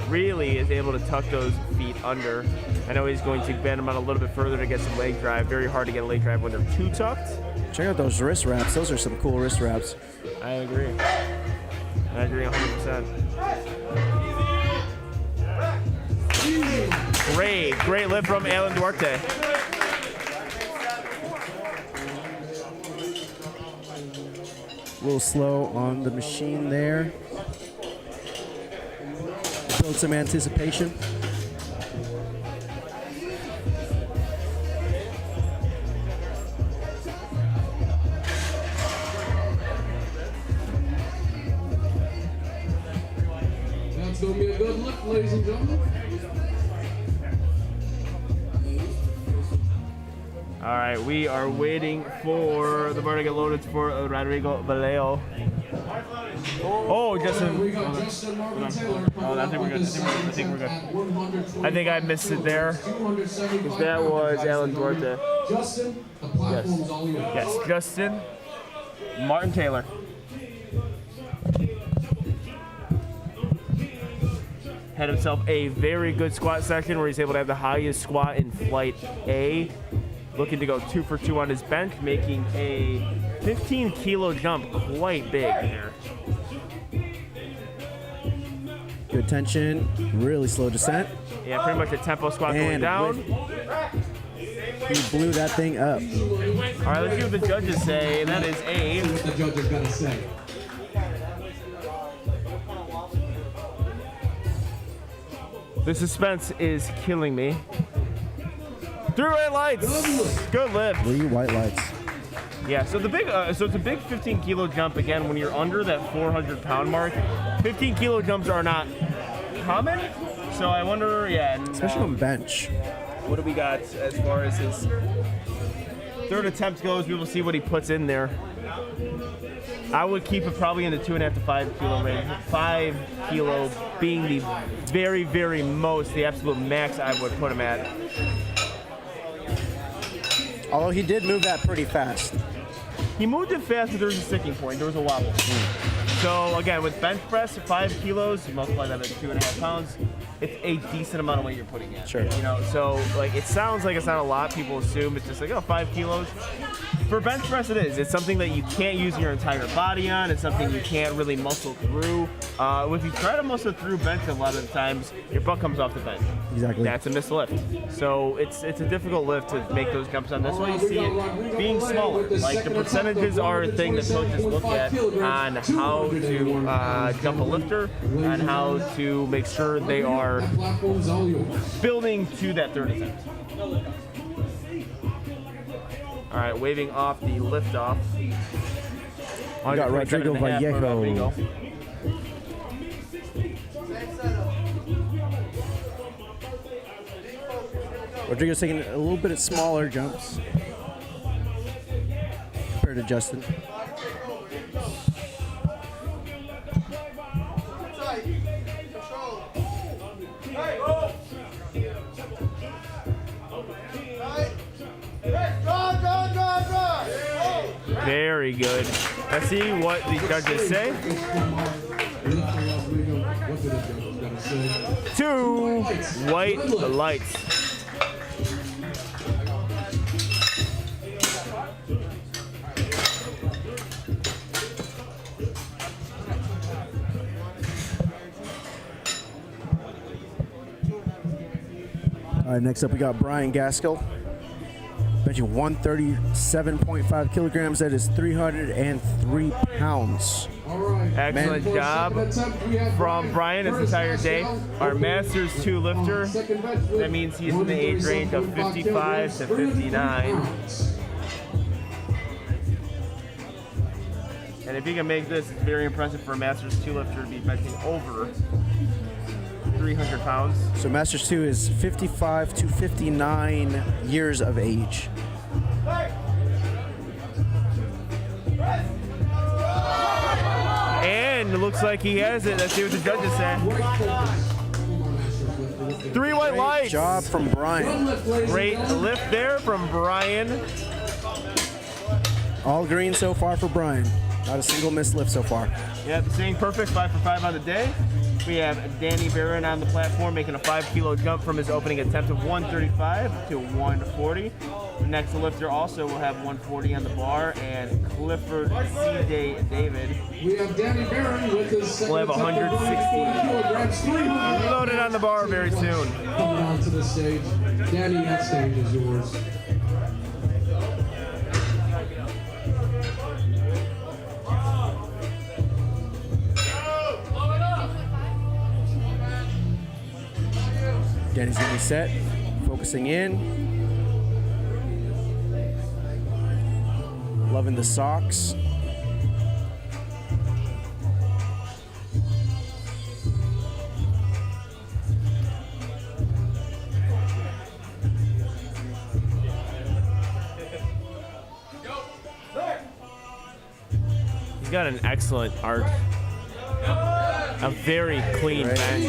Really is able to tuck those feet under. I know he's going to bend them out a little bit further to get some leg drive. Very hard to get a leg drive when they're too tucked. Check out those wrist wraps. Those are some cool wrist wraps. I agree. I agree 100%. Great lift from Alan Duarte. A little slow on the machine there. Build some anticipation. That's going to be a good lift, ladies and gentlemen. All right, we are waiting for the bar to get loaded for Rodrigo Vallejo. Oh, Justin. We got Justin Marvin Taylor. Oh, I think we're good. I think we're good. I think I missed it there. Because that was Alan Duarte. Justin, the platform's all yours. Yes, Justin Martin Taylor. Had himself a very good squat section where he's able to have the highest squat in flight A. Looking to go 2 for 2 on his bench, making a 15 kilo jump quite big there. Good tension, really slow descent. Yeah, pretty much a tempo squat going down. He blew that thing up. All right, let's see what the judges say. And that is a. What the judges got to say. The suspense is killing me. 3 white lights. Good lift. 3 white lights. Yeah, so the big, so it's a big 15 kilo jump. Again, when you're under that 400 pound mark, 15 kilo jumps are not common. So I wonder, yeah. And, especially on bench. What do we got as far as his third attempt goes? We will see what he puts in there. I would keep it probably in the 2.5 to 5 kilo range. 5 kilo being the very, very most, the absolute max I would put him at. Although he did move that pretty fast. He moved it fast, but there was a sticking point. There was a wobble. So again, with bench press, 5 kilos, you multiply that by 2.5 pounds. It's a decent amount of weight you're putting in. Sure. You know, so like it sounds like it's not a lot. People assume it's just like, oh, 5 kilos. For bench press, it is. It's something that you can't use your entire body on. It's something you can't really muscle through. If you try to muscle through bench, a lot of the times your butt comes off the bench. Exactly. That's a missed lift. So it's a difficult lift to make those jumps on. That's why you see it being smaller. Like the percentages are a thing that coaches look at on how to jump a lifter and how to make sure they are building to that third attempt. All right, waving off the lift off. We got Rodrigo Vallejo. Rodrigo's taking a little bit of smaller jumps compared to Justin. Very good. Let's see what the judges say. 2 white lights. All right, next up we got Brian Gaskell. Benching 137.5 kilograms. That is 303 pounds. Excellent job from Brian his entire day. Our Masters 2 lifter, that means he's in the age range of 55 to 59. And if he can make this, it's very impressive for a Masters 2 lifter to be benching over 300 pounds. So Masters 2 is 55 to 59 years of age. And it looks like he has it. Let's see what the judges say. 3 white lights. Great job from Brian. Great lift there from Brian. All green so far for Brian. Not a single missed lift so far. Yeah, staying perfect, 5 for 5 on the day. We have Danny Barron on the platform making a 5-kilo jump from his opening attempt of 135 to 140. The next lifter also will have 140 on the bar, and Clifford C.J. David We have Danny Barron with his second will have 160. Loaded on the bar very soon. Coming onto the stage. Danny, that stage is yours. Danny's gonna be set, focusing in. Loving the socks. He's got an excellent arc. A very clean bench.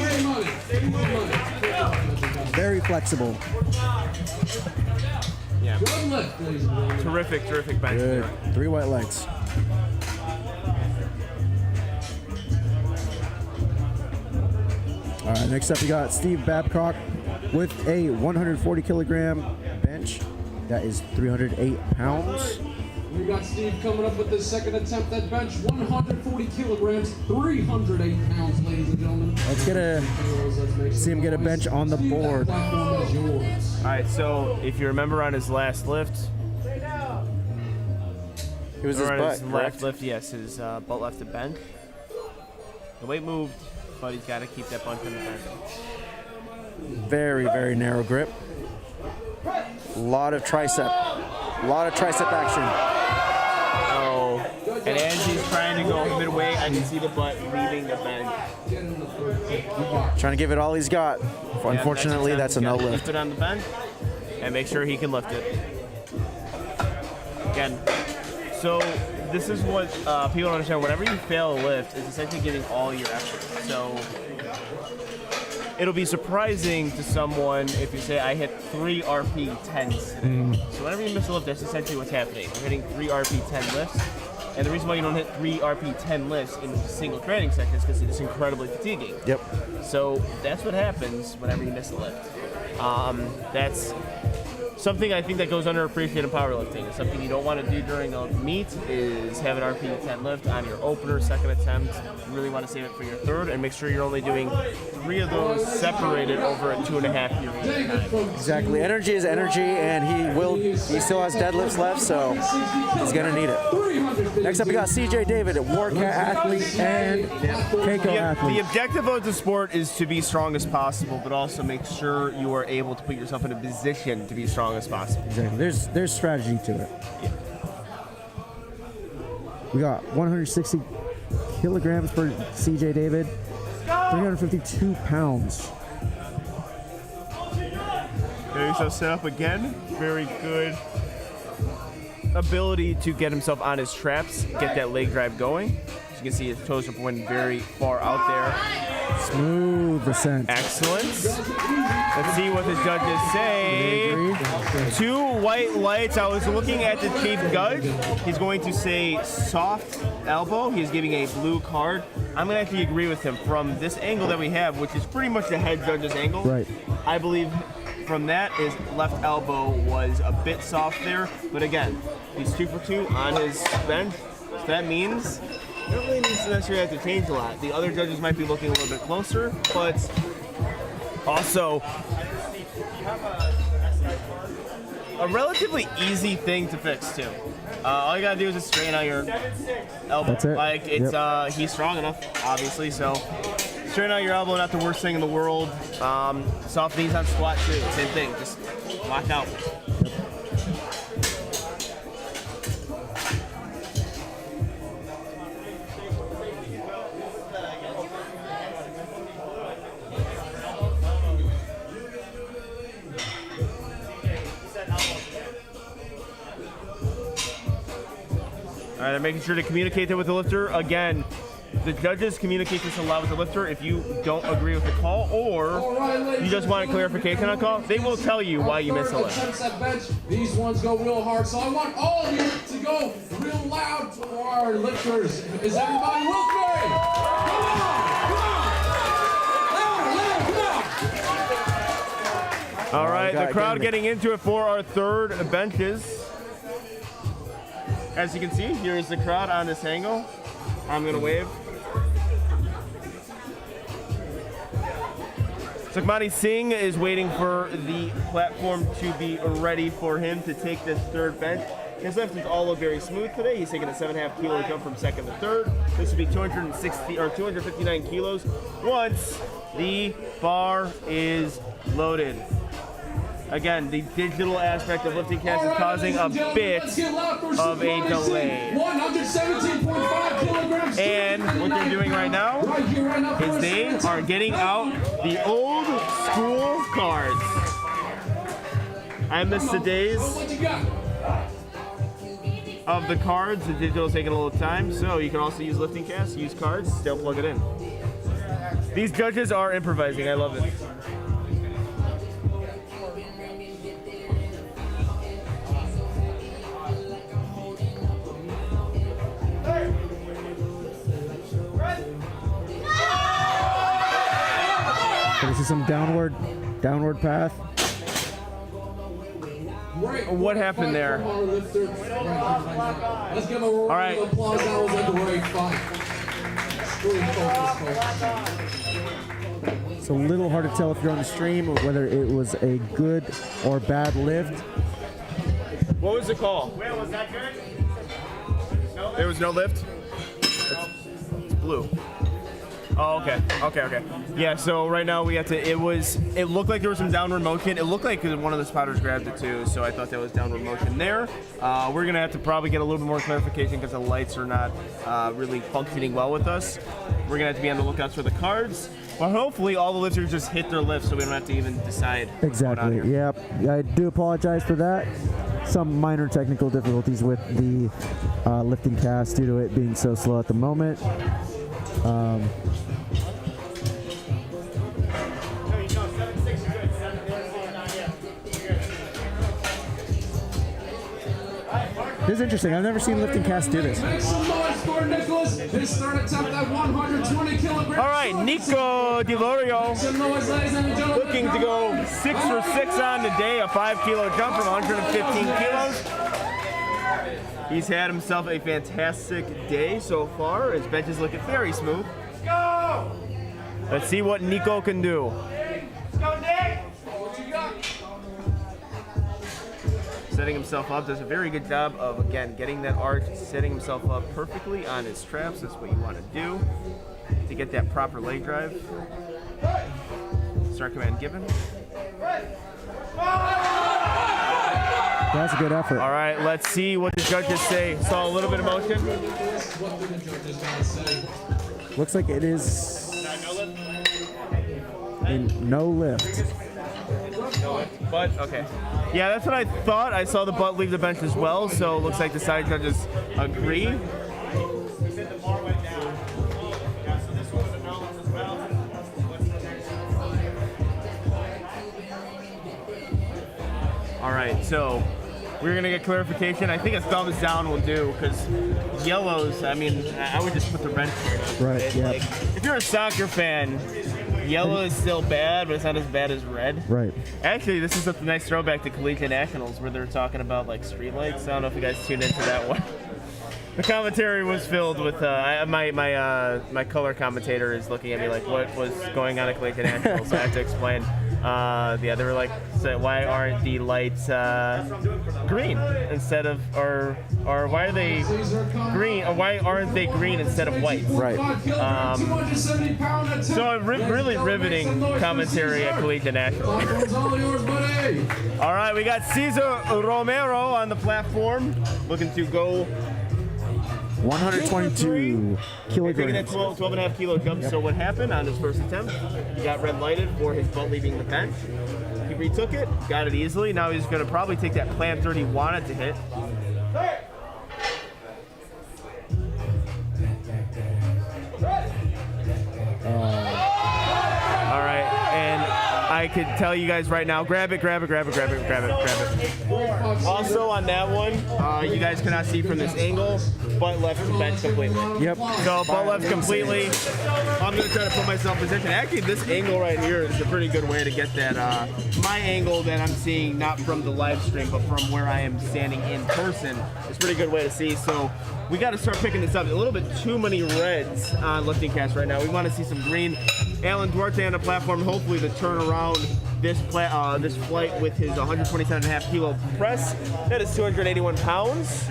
Very flexible. Yeah. Terrific, terrific bench. Good. 3 white legs. All right, next up we got Steve Babcock with a 140 kilogram bench. That is 308 pounds. We got Steve coming up with his second attempt at bench, 140 kilograms, 308 pounds, ladies and gentlemen. Let's see him get a bench on the board. Platform is yours. All right, so if you remember on his last lift, It was his or on butt, his left correct? lift, yes, his butt left to bench. The weight moved, but he's got to keep that bunch on the bench. Very, very narrow grip. A lot of tricep action. Oh, and as he's trying to go midway, I can see the butt leaving the bench. Trying to give it all he's got. Unfortunately, that's a no lift. Lift it on the bench and make sure he can lift it. Again, so this is what people don't understand. Whenever you fail a lift, it's essentially giving all your effort. So it'll be surprising to someone if you say, I hit 3 RP 10s today. So whenever you miss a lift, that's essentially what's happening. You're hitting 3 RP 10 lifts. And the reason why you don't hit 3 RP 10 lifts in a single training session is because it's incredibly fatiguing. Yep. So that's what happens whenever you miss a lift. That's something I think that goes underappreciated in powerlifting. It's something you don't want to do during a meet is have an RP 10 lift on your opener, second attempt. You really want to save it for your third and make sure you're only doing 3 of those separated over a 2.5 year period. Exactly. Energy is energy, and he still has deadlifts left, so he's gonna need it. Next up, we got CJ David, a WARCAT athlete and Keiko The athlete. objective of the sport is to be strong as possible, but also make sure you are able to put yourself in a position to be strong as possible. Exactly. There's strategy to it. Yeah. We got 160 kilograms for CJ David, 352 pounds. There he's set up again. Very good ability to get himself on his traps, get that leg drive going. As you can see, his toes are pointing very far out there. Smooth descent. Excellent. Let's see what the judges say. 2 white lights. I was looking at the chief judge. He's going to say soft elbow. He's giving a blue card. I'm going to actually agree with him. From this angle that we have, which is pretty much the head judge's angle, Right. I believe from that his left elbow was a bit soft there. But again, he's 2 for 2 on his bench. So that means you don't really need to necessarily have to change a lot. The other judges might be looking a little bit closer, but Also, a relatively easy thing to fix too. All you gotta do is just straighten out your elbow. That's it. Like it's he's strong enough, obviously. So straighten out your elbow, not the worst thing in the world. Soft knees on squat too, same thing. Just lock out. All right, I'm making sure to communicate that with the lifter. Again, the judges communicate this a lot with the lifter. If you don't agree with the call or you just want a clarification on call, they will tell you why you missed a lift. These ones go real hard, so I want all of you to go real loud for our lifters. Is everybody with me? Come on! All right, the crowd getting into it for our third benches. As you can see, here's the crowd on this angle. I'm gonna wave. Sukhmani Singh is waiting for the platform to be ready for him to take this third bench. His lift is all look very smooth today. He's taking a 7.5 kilo jump from second to third. This will be 259 kilos once the bar is loaded. Again, the digital aspect of lifting cast is causing a bit of a delay. 117.5 kilograms. And what they're doing right now is they are getting out the old school cards. I miss the days of the cards. The digital is taking a little time, so you can also use lifting cast, use cards, still plug it in. These judges are improvising. I love it. This is some downward path. What happened there? Let's give a round of applause. That was a great fight. It's a little hard to tell if you're on the stream whether it was a good or bad lift. What was the call? Was that good? There was no lift? It's blue. Oh, okay. Yeah, so right now we have to, it looked like there was some downward motion. It looked like one of the spotters grabbed it too, so I thought that was downward motion there. We're gonna have to probably get a little bit more clarification because the lights are not really functioning well with us. We're gonna have to be on the lookout for the cards. But hopefully all the lifters just hit their lifts so we don't have to even decide. Exactly, yep. I do apologize for that. Some minor technical difficulties with the lifting cast due to it being so slow at the moment. This is interesting. I've never seen lifting cast do this. Make some noise for Nicholas. His third attempt at 120 kilograms. All right, Nico DeLorio looking to go 6 for 6 on today, a 5 kilo jump from 115 kilos. He's had himself a fantastic day so far. His bench is looking very smooth. Let's go! Let's see what Nico can do. Let's go, Nick! What you got? Setting himself up, does a very good job of, again, getting that arch, setting himself up perfectly on his traps. That's what you want to do to get that proper leg drive. Start command given. That's a good effort. All right, let's see what the judges say. Saw a little bit of motion. What did the judges gotta say? Looks like it is a no lift. But, okay. Yeah, that's what I thought. I saw the butt leave the bench as well, so it looks like the side judges agree. All right, so we're gonna get clarification. I think a thumbs down will do, because yellows, I mean, I would just put the bench here. Right, yeah. Like, if you're a soccer fan, yellow is still bad, but it's not as bad as red. Right. Actually, this is a nice throwback to Collegiate Nationals where they're talking about like street lights. I don't know if you guys tuned into that one. The commentary was filled with my color commentator is looking at me like, what was going on at Clayton National? So I had to explain. Yeah, they were like, so why aren't the lights green instead of, or why are they green, or why aren't they green instead of white? Right. So a really riveting commentary at Collegiate National. All right, we got Cesar Romero on the platform, looking to go 122 taking that kilograms. 12.5 kilo jump. So what happened on his first attempt? He got red lighted for his butt leaving the bench. He retook it, got it easily. Now he's going to probably take that plant 30 he wanted to hit. All right, and I could tell you guys right now, grab it. Also on that one, you guys cannot see from this angle, butt left bench completely. Yep. So butt left completely. I'm gonna try to put myself in position. Actually, this angle right here is a pretty good way to get that, my angle that I'm seeing, not from the live stream, but from where I am standing in person. It's a pretty good way to see. So we got to start picking this up. A little bit too many reds on lifting cast right now. We want to see some green. Alan Duarte on the platform, hopefully to turn around this flight with his 127.5 kilo press. That is 281 pounds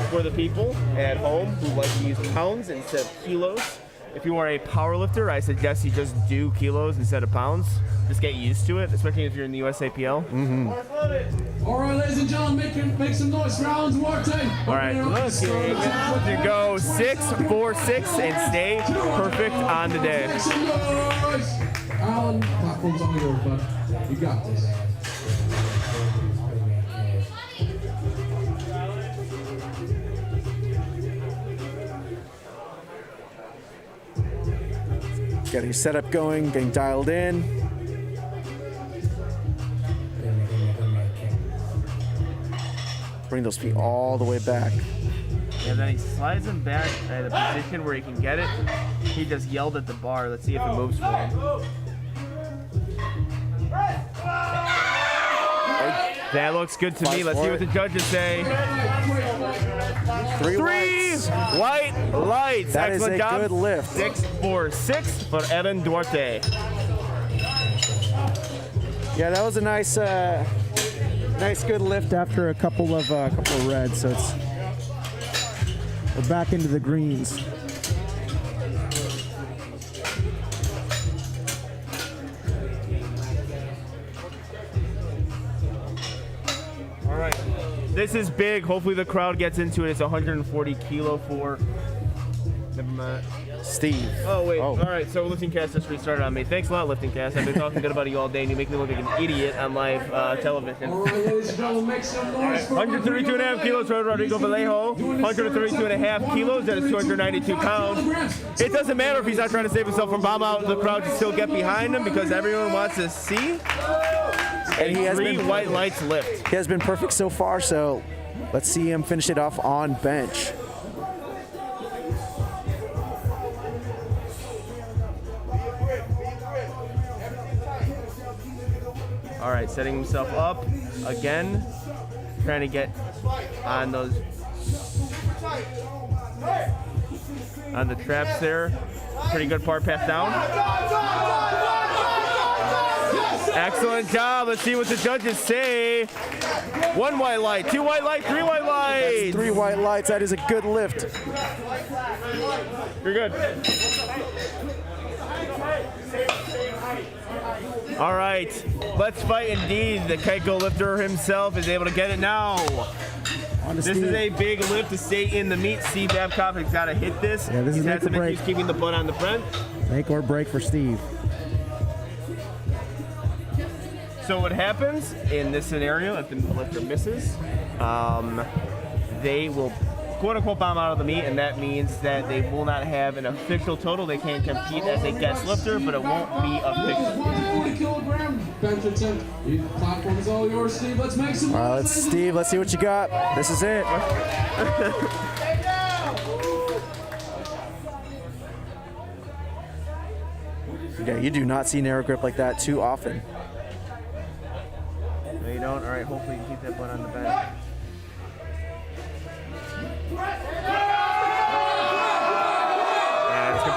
for the people at home who like to use pounds instead of kilos. If you are a power lifter, I suggest you just do kilos instead of pounds. Just get used to it, especially if you're in the USAPL. All right, ladies and gentlemen, make some noise for Alan Duarte. All right, looking to go 6-4-6 and stay perfect on the day. Make some noise. Alan, platform's all yours, bud. You got this. Getting set up going, getting dialed in. Bring those feet all the way back. And then he slides them back at a position where he can get it. He just yelled at the bar. Let's see if it moves for him. That looks good to me. Let's see what the judges say. Three white lights. That is excellent a job. good lift. 6-4-6 for Evan Duarte. Yeah, that was a nice good lift after a couple of reds. So we're back into the greens. All right, this is big. Hopefully the crowd gets into it. It's 140 kilo for Steve. Oh, wait. Oh. All right, so Lifting Cast just restarted on me. Thanks a lot, Lifting Cast. I've been talking good about you all day, and you make me look like an idiot on live television. All right, ladies and gentlemen, make some noise for 132.5 kilos for Rodrigo Vallejo. 132.5 kilos, that is 292 pounds. It doesn't matter if he's not trying to save himself from bomb out. The crowd can still get behind him because everyone wants to see. And he has been white lights lift. He has been perfect so far, so let's see him finish it off on bench. All right, setting himself up again, trying to get on those, on the traps there. Pretty good part path down. Excellent job. Let's see what the judges say. 1 white light, 2 white light, 3 white lights. That's 3 white lights. That is a good lift. You're good. All right, let's fight indeed. The Keiko lifter himself is able to get it now. This is a big lift to stay in the meet. Steve Babcock has got to hit this. Yeah, this is He's make had or some break. issues keeping the butt on the front. Make or break for Steve. So what happens in this scenario, if the lifter misses, they will quote-unquote bomb out of the meet, and that means that they will not have an official total. They can compete as a guest lifter, but it won't be official. 40 kilogram bench attempt. The platform is all yours, Steve. Let's make some All right, Steve, let's see what you got. This is it. Yeah, you do not see an air grip like that too often. No, you don't? All right, hopefully you can keep that butt on the bench.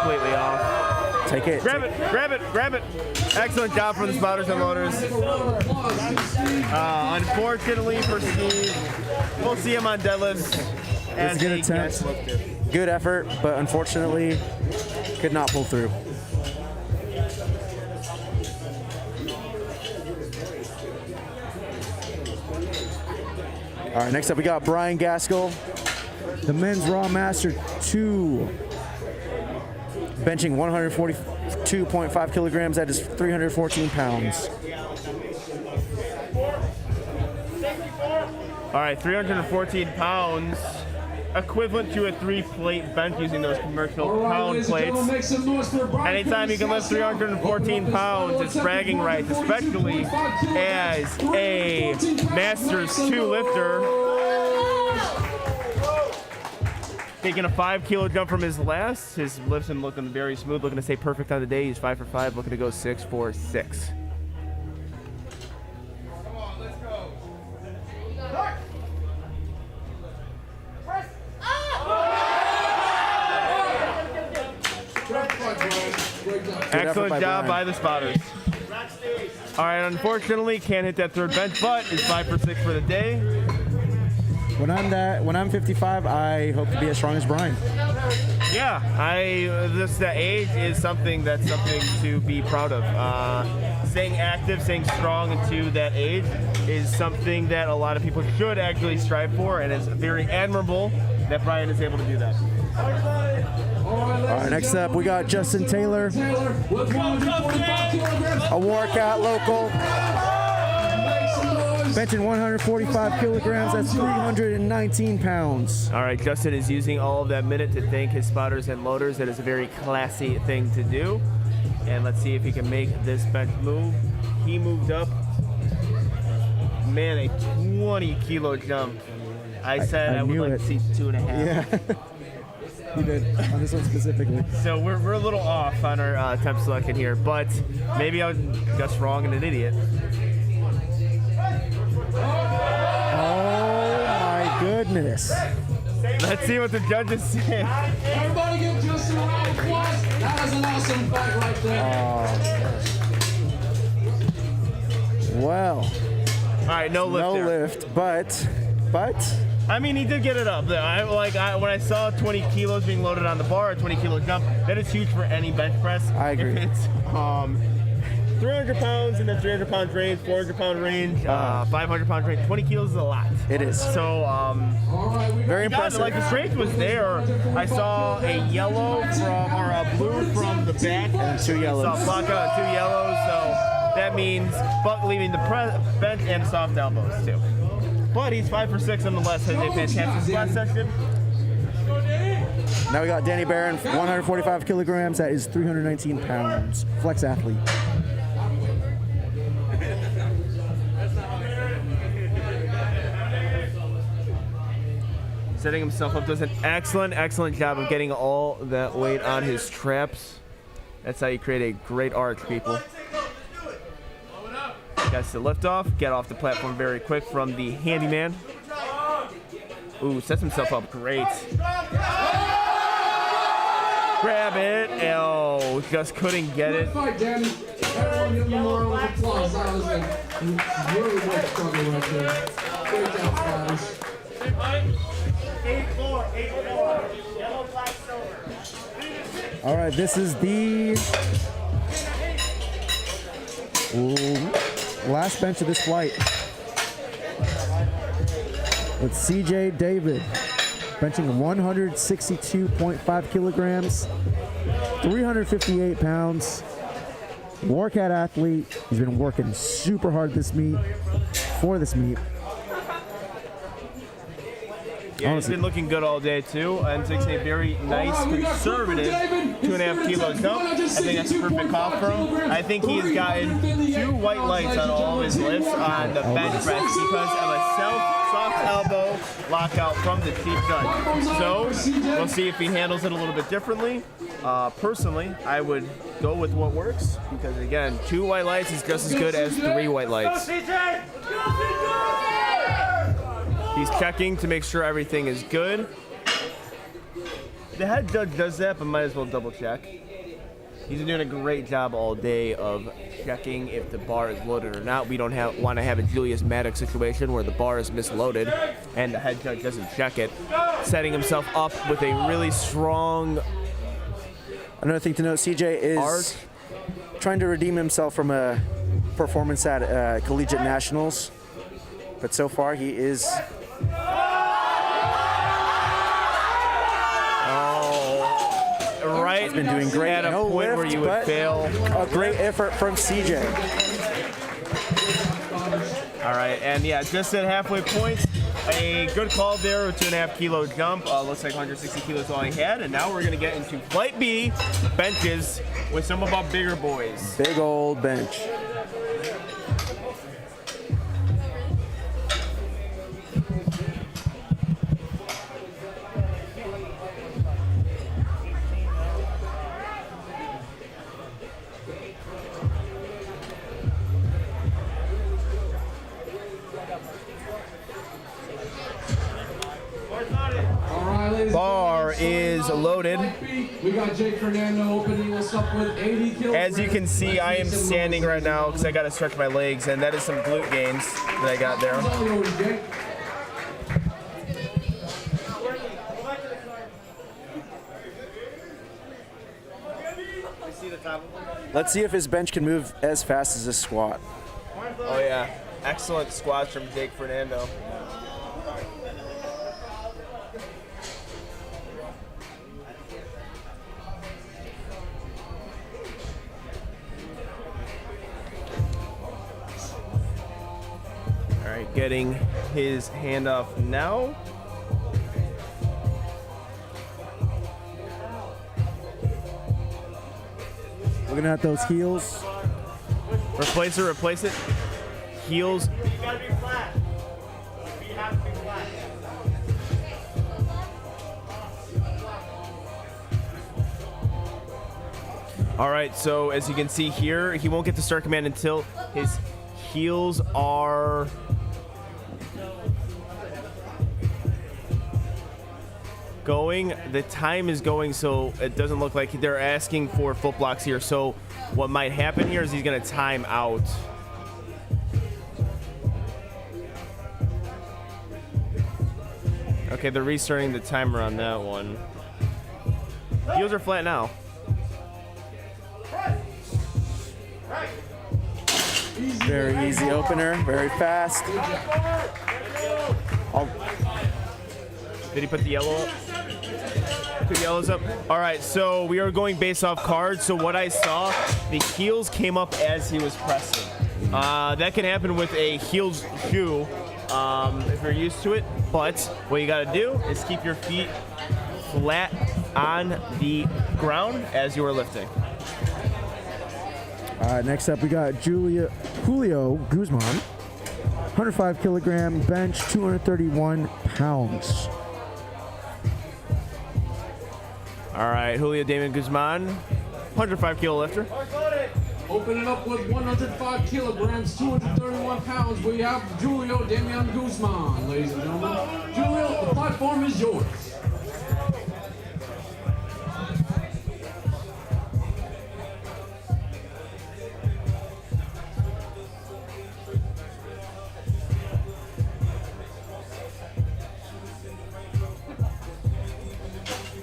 completely off. Take it. Grab it, grab it, grab it. Excellent job from the spotters and loaders. Unfortunately for Steve, we'll see him on deadlifts as It's a good a guest attempt. lifter. Good effort, but unfortunately could not pull through. All right, next up we got Brian Gaskell, the men's Raw Master 2, benching 142.5 kilograms. That is 314 pounds. All right, 314 pounds, equivalent to a 3-plate bench using those commercial pound plates. Anytime you can lift 314 pounds, it's bragging rights, especially as a Masters 2 lifter. Taking a 5-kilo jump from his last. His lifts him looking very smooth, looking to stay perfect on the day. He's 5 for 5, looking to go 6 for 6. Excellent job by the spotters. All right, unfortunately, can't hit that third bench, but is 5 for 6 for the day. When I'm 55, I hope to be as strong as Brian. Yeah, the age is something to be proud of. Staying active, staying strong into that age is something that a lot of people should actually strive for, and it's very admirable that Brian is able to do that. All right, next up we got Justin Taylor, a WARCAT local, benching 145 kilograms. That's 319 pounds. All right, Justin is using all of that minute to thank his spotters and loaders. That is a very classy thing to do. And let's see if he can make this bench move. He moved up. Man, a 20-kilo jump. I said I would like to see 2.5. Yeah. You did, on this one specifically. So we're a little off on our temp selection here, but maybe I was just wrong and an idiot. Oh my goodness. Let's see what the judges say. Everybody give Justin a round of applause. That was an awesome fight right there. Well. All right, no lift. No there. lift, but. I mean, he did get it up. When I saw 20 kilos being loaded on the bar, a 20-kilo jump, that is huge for any bench press. I agree. If it's 300 pounds in the 300-pound range, 400-pound range, 500-pound range, 20 kilos is a lot. It is. So, very impressive. Like the strength was there. I saw a yellow or a blue from the back. And 2 yellows. Saw Blanca, 2 yellows. So that means Buck leaving the bench and soft elbows too. But he's 5 for 6 nonetheless. Has a fantastic squat section. Now we got Danny Barron, 145 kilograms. That is 319 pounds. Flex athlete. Setting himself up, does an excellent job of getting all that weight on his traps. That's how you create a great arch, people. Gets the lift off, get off the platform very quick from the handyman. Ooh, sets himself up great. Grab it. Oh, just couldn't get it. Good fight, Danny. Everyone give him a round of applause. That was a really good struggle right there. Great job, guys. 8-4. Yellow, black, silver. All right, this is the last bench of this flight. It's CJ David, benching 162.5 kilograms, 358 pounds. WARCAT athlete. He's been working super hard for this meet. Yeah, he's been looking good all day too, and takes a very nice, conservative 2.5 kilo jump. I think that's a perfect call for him. I think he has gotten 2 white lights on all of his lifts on the bench press because of a soft elbow lockout from the chief judge. So we'll see if he handles it a little bit differently. Personally, I would go with what works because again, 2 white lights is just as good as 3 white lights. He's checking to make sure everything is good. The head judge does that, but might as well double check. He's been doing a great job all day of checking if the bar is loaded or not. We don't want to have a Julius Maddox situation where the bar is misloaded and the head judge doesn't check it, setting himself up with a really strong. Another thing to note, CJ is trying to redeem himself from a performance at Collegiate Nationals, but so far he is. Right, he's been doing great. At a no point lift, where you would fail. A great effort from CJ. All right, and yeah, just at halfway point, a good call there, a 2.5 kilo jump. Looks like 160 kilos all he had, and now we're gonna get into Flight B, benches, with some of our bigger boys. Big old bench. Bar is loaded. We got Jake Fernando opening us up with 80 kilograms. As you can see, I am standing right now because I got to stretch my legs, and that is some glute gains that I got there. Let's see if his bench can move as fast as his squat. Oh yeah, excellent squats from Jake Fernando. All right, getting his hand off now. Looking at those heels. Replace it, replace it. Heels. You gotta be flat. You have to be flat. All right, so as you can see here, he won't get the start command until his heels are going. The time is going, so it doesn't look like they're asking for foot blocks here. So what might happen here is he's gonna time out. Okay, they're restarting the timer on that one. Heels are flat now. Very easy opener, very fast. Did he put the yellow up? Put the yellows up. All right, so we are going based off cards. So what I saw, the heels came up as he was pressing. That can happen with a heels shoe if you're used to it. But what you got to do is keep your feet flat on the ground as you are lifting. Next up, we got Julio Guzman, 105 kilogram bench, 231 pounds. All right, Julio Damon Guzman, 105 kilo lifter. Opening up with 105 kilograms, 231 pounds, we have Julio Damian Guzman, ladies and gentlemen. Julio, the platform is yours.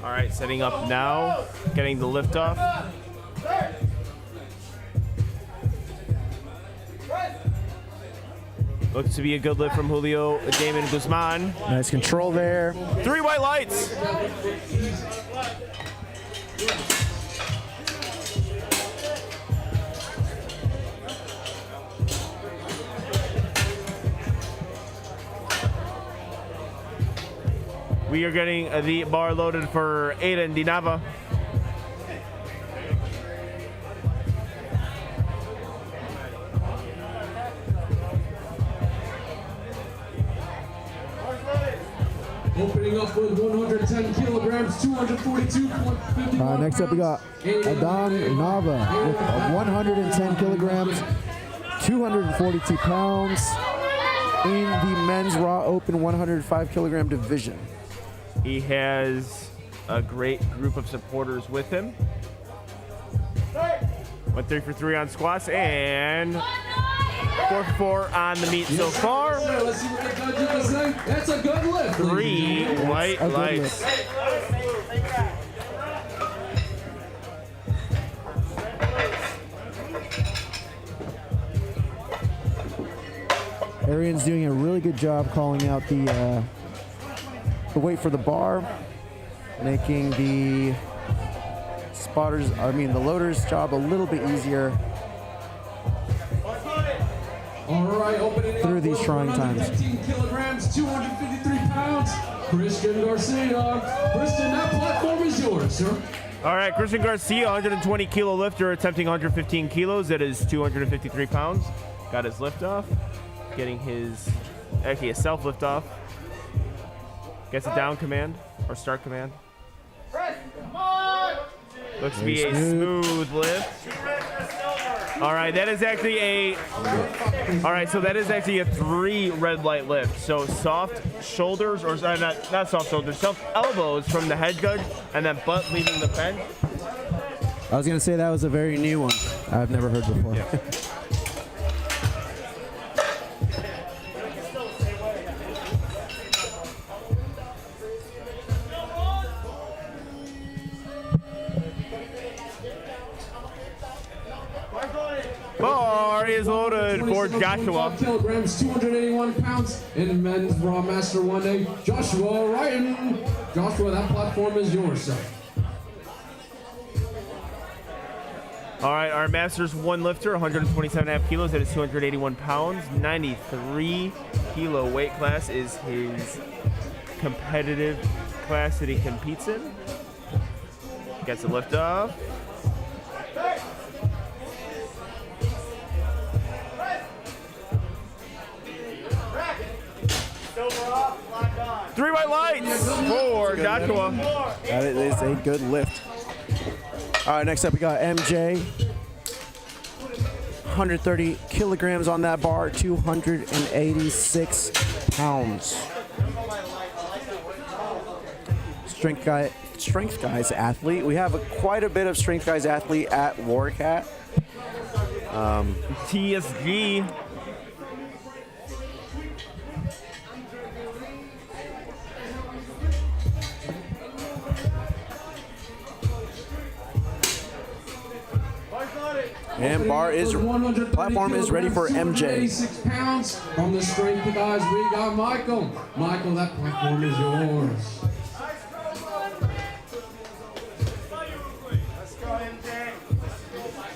All right, setting up now, getting the lift off. Looks to be a good lift from Julio Damon Guzman. Nice control there. 3 white lights. We are getting the bar loaded for Aiden DiNava. Opening up with 110 kilograms, 242.50. Next up, we got Adam Nava with 110 kilograms, 242 pounds in the men's Raw Open 105 kilogram division. He has a great group of supporters with him. Went 3 for 3 on squats and 4 for 4 on the meet so far. Let's see what the judges are saying. That's a good lift. 3 white lights. Arian's doing a really good job calling out the weight for the bar, making the the loaders' job a little bit easier. All right, opening through up these with trying times. 115 kilograms, 253 pounds. Christian Garcia. Christian, that platform is yours, sir. All right, Christian Garcia, 120 kilo lifter, attempting 115 kilos. That is 253 pounds. Got his lift off. Getting his, actually a self lift off. Gets a down command or start command. Looks to be a smooth lift. All right, that is actually a, all right, so that is actually a 3 red light lift. So soft shoulders, or not soft shoulders, soft elbows from the head judge, and then butt leaving the bench. I was going to say that was a very new one. I've never heard before. Yeah. Bar is loaded for Joshua. Kilograms, 281 pounds in men's raw master 1A. Joshua Ryan. Joshua, that platform is yours, sir. All right, our Masters 1 lifter, 127.5 kilos. That is 281 pounds. 93 kilo weight class is his competitive class that he competes in. Gets a lift off. Three white lights for Joshua. That is a good lift. All right, next up we got MJ. 130 kilograms on that bar, 286 pounds. Strength guys athlete. We have quite a bit of strength guys athlete at WARCAT. TSG. And platform is ready for MJ. 6 pounds from the strength guys. We got Michael. Michael, that platform is yours.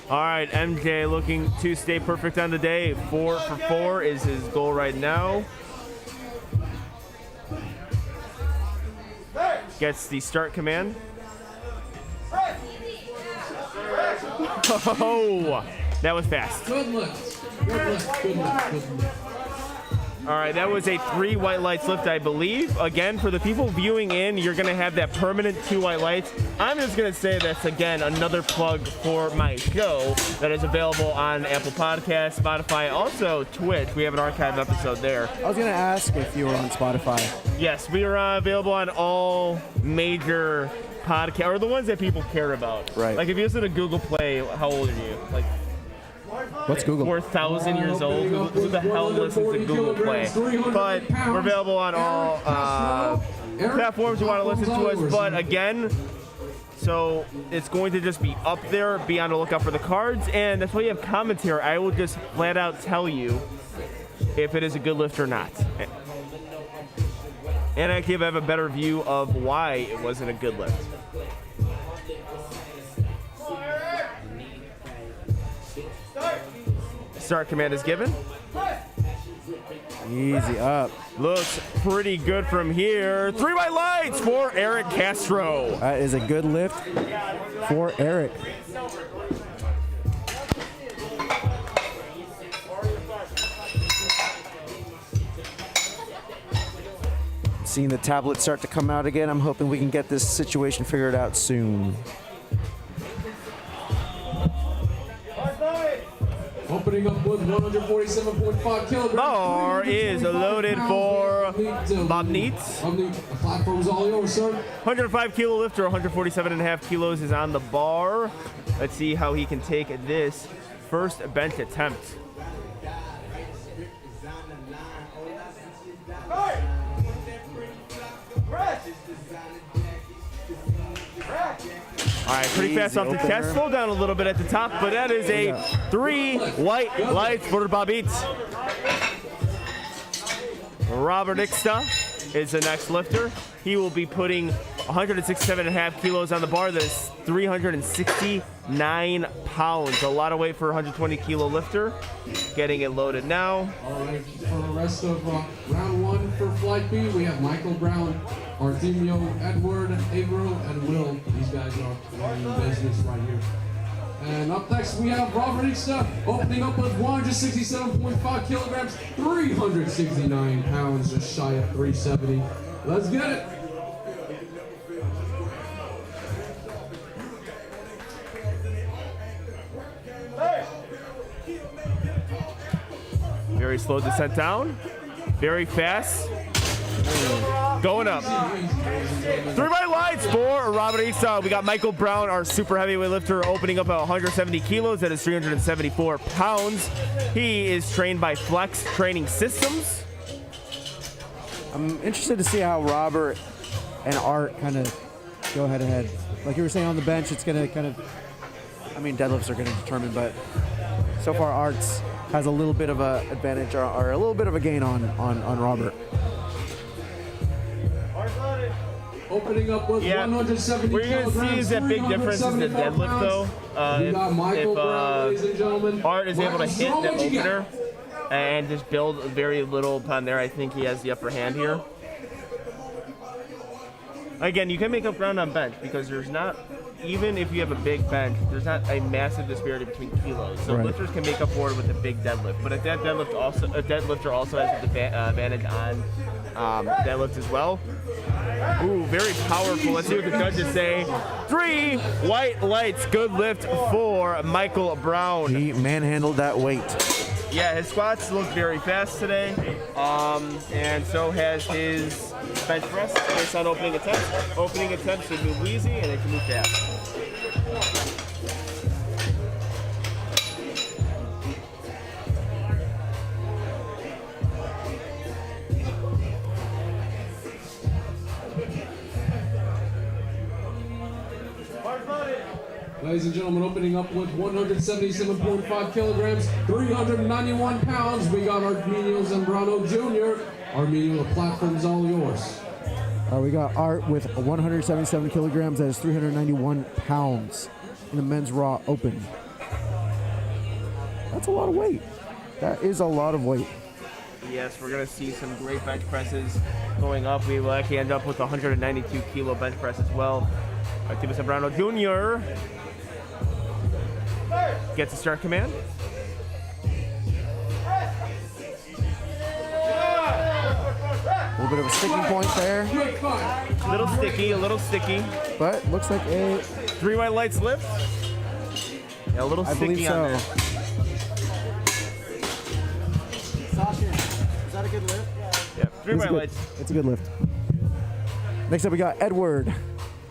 All right, MJ looking to stay perfect on the day. 4 for 4 is his goal right now. Gets the start command. Oh, that was fast. Good lift. Good lift. Good lift. Good lift. All right, that was a 3 white lights lift, I believe. Again, for the people viewing in, you're going to have that permanent 2 white lights. I'm just going to say that's, again, another plug for my show that is available on Apple Podcasts, Spotify, also Twitch. We have an archive episode there. I was going to ask if you were on Spotify. Yes, we are available on all major podcasts, or the ones that people care about. Right. Like if you listen to Google Play, how old are you? Like, what's Google? 4,000 years old. Who the hell listens to Google Play? But we're available on all platforms you want to listen to us. But again, so it's going to just be up there. Be on the lookout for the cards. And that's why you have comments here. I will just flat out tell you if it is a good lift or not. And I can have a better view of why it wasn't a good lift. Start command is given. Easy up. Looks pretty good from here. 3 white lights for Eric Castro. That is a good lift for Eric. Seeing the tablet start to come out again. I'm hoping we can get this situation figured out soon. Opening up with 147.5 kilograms. Bar is loaded for Bob Neitz. The platform's all yours, sir. 105 kilo lifter, 147.5 kilos is on the bar. Let's see how he can take this first bench attempt. All right, pretty fast off the chest. Slow down a little bit at the top, but that is a 3 white lights for Bob Eats. Robert Ixta is the next lifter. He will be putting 167.5 kilos on the bar. That's 369 pounds. A lot of weight for a 120 kilo lifter. Getting it loaded now. All right, for the rest of round 1 for Flight B, we have Michael Brown, Artemio, Edward, Avro, and Will. These guys are running business right here. And up next, we have Robert Ixta, opening up with 167.5 kilograms, 369 pounds, just shy of 370. Let's get it. Very slow descent down. Very fast. Going up. 3 white lights for Robert Ixta. We got Michael Brown, our super heavyweight lifter, opening up at 170 kilos. That is 374 pounds. He is trained by Flex Training Systems. I'm interested to see how Robert and Art kind of go head to head. Like you were saying on the bench, it's going to kind of, I mean, deadlifts are going to determine, but so far Art's has a little bit of an advantage or a little bit of a gain on Robert. Opening up with 170 What you're going to see is that big difference in the deadlift, though. If Art is able to hit the opener and just build very little upon there, I think he has the upper hand here. Again, you can make up ground on bench because there's not, even if you have a big bench, there's not a massive disparity between kilos. So lifters can make up for it with a big deadlift. But a deadlifter also has an advantage on deadlift as well. Ooh, very powerful. Let's see what the judges say. 3 white lights. Good lift for Michael Brown. He manhandled that weight. Yeah, his squats look very fast today, and so has his bench press based on opening attempts. Opening attempts should move easy, and it can move fast. Ladies and gentlemen, opening up with 177.5 kilograms, 391 pounds, we got Artemio Zambrano Jr. Artemio, the platform's all yours. We got Art with 177 kilograms, that is 391 pounds in the men's Raw Open. That's a lot of weight. That is a lot of weight. Yes, we're going to see some great bench presses going up. We will actually end up with 192 kilo bench press as well. Artemio Zambrano Jr. gets a start command. A little bit of a sticking point there. A little sticky. But looks like a 3 white lights lift. Yeah, a little sticky on there. Sasha, is that a good lift? Yeah, 3 white lights. It's a good lift. Next up, we got Edward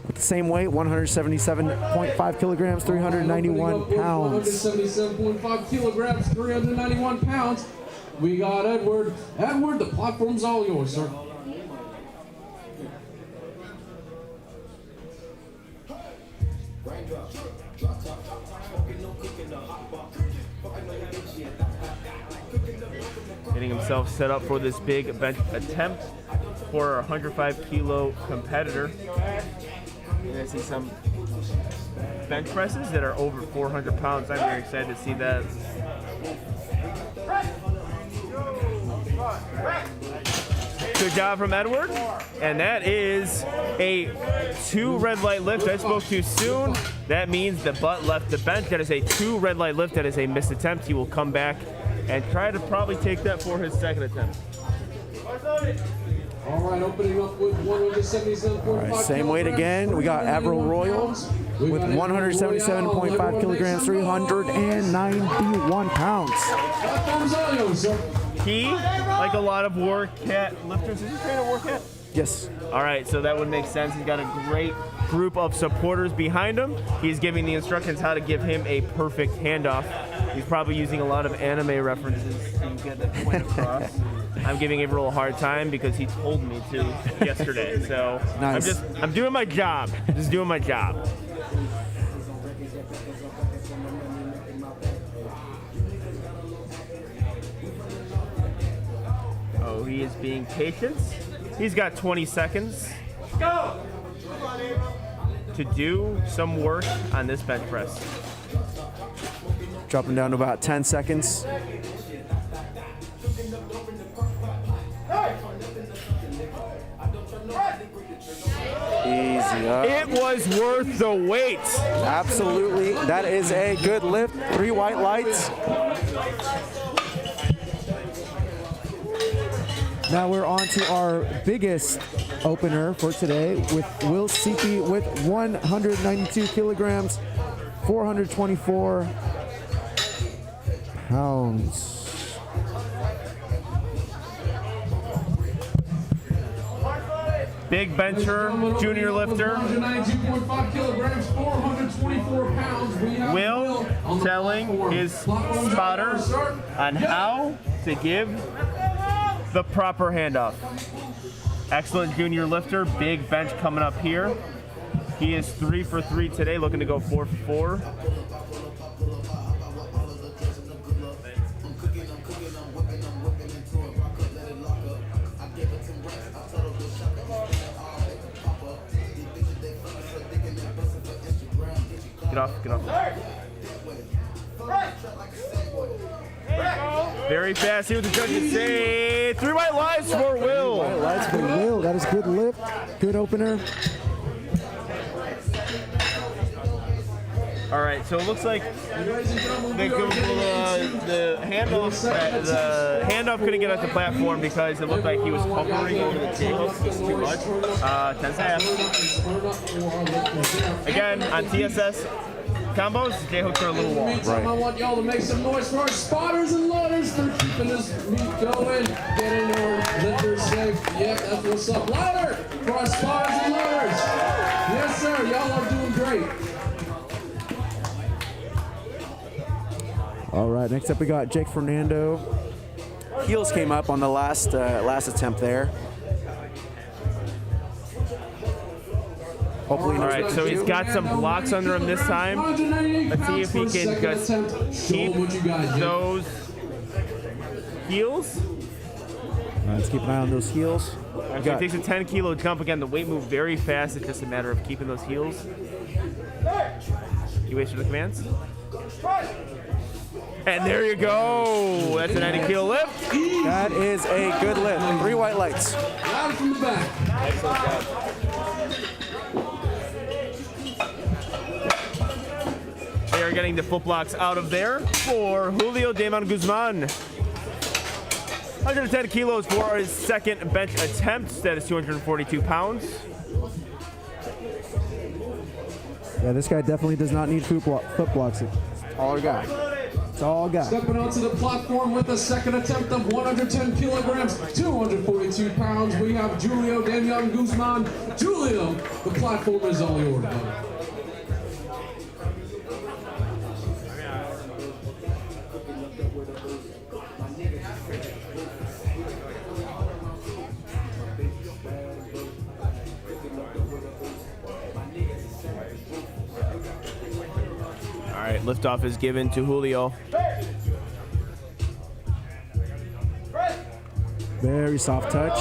with the same weight, 177.5 kilograms, 391 pounds. 177.5 kilograms, 391 pounds. We got Edward. Edward, the platform's all yours, sir. Getting himself set up for this big bench attempt for our 105 kilo competitor. You're going to see some bench presses that are over 400 pounds. I'm very excited to see that. Good job from Edward. And that is a 2 red light lift. I spoke too soon. That means the butt left the bench. That is a 2 red light lift. That is a missed attempt. He will come back and try to probably take that for his second attempt. All right, opening up with 177.5. All right, same weight again. We got Avril Royal with 177.5 kilograms, 391 pounds. He, like a lot of WARCAT lifters, is he trained at WARCAT? Yes. All right, so that would make sense. He's got a great group of supporters behind him. He's giving the instructions how to give him a perfect handoff. He's probably using a lot of anime references to get the point across. I'm giving Averill a hard time because he told me to yesterday. So nice. I'm doing my job. Just doing my job. Oh, he is being patient. He's got 20 seconds to do some work on this bench press. Dropping down to about 10 seconds. Easy up. It was worth the wait. Absolutely. That is a good lift. 3 white lights. Now we're on to our biggest opener for today with Will Seepy with 192 kilograms, 424 pounds. Big bencher, junior lifter. 192.5 kilograms, 424 pounds. We have Will telling his spotter on how to give the proper handoff. Excellent junior lifter, big bench coming up here. He is 3 for 3 today, looking to go 4 for 4. Get off, get off. Very fast here with the judges say 3 white lights for Will. White lights for Will. That is good lift, good opener. All right, so it looks like the handoff couldn't get at the platform because it looked like he was hovering over the table just too much. 10.5. Again, on TSS combos, J-hooks are a little long. Right. I want y'all to make some noise for our spotters and loaders for keeping this meet going, getting our lifters safe. Yep, that's what's up. Louder for our spotters and loaders. Yes, sir. Y'all are doing great. All right, next up we got Jake Fernando. Heels came up on the last attempt there. Hopefully, all right, so he's got some blocks under him this time. Let's see if he can just keep those heels. Let's keep an eye on those heels. Right, so he takes a 10 kilo jump. Again, the weight moved very fast. It's just a matter of keeping those heels. You wait for the commands. And there you go. That's a 90 kilo lift. That is a good lift. 3 white lights. Loud from the back. Excellent job. They are getting the foot blocks out of there for Julio Damon Guzman. 110 kilos for his second bench attempt. That is 242 pounds. Yeah, this guy definitely does not need foot blocks. It's all I got. It's all I got. Stepping onto the platform with a second attempt of 110 kilograms, 242 pounds. We have Julio Damian Guzman. Julio, the platform is all yours, buddy. All right, liftoff is given to Julio. Very soft touch.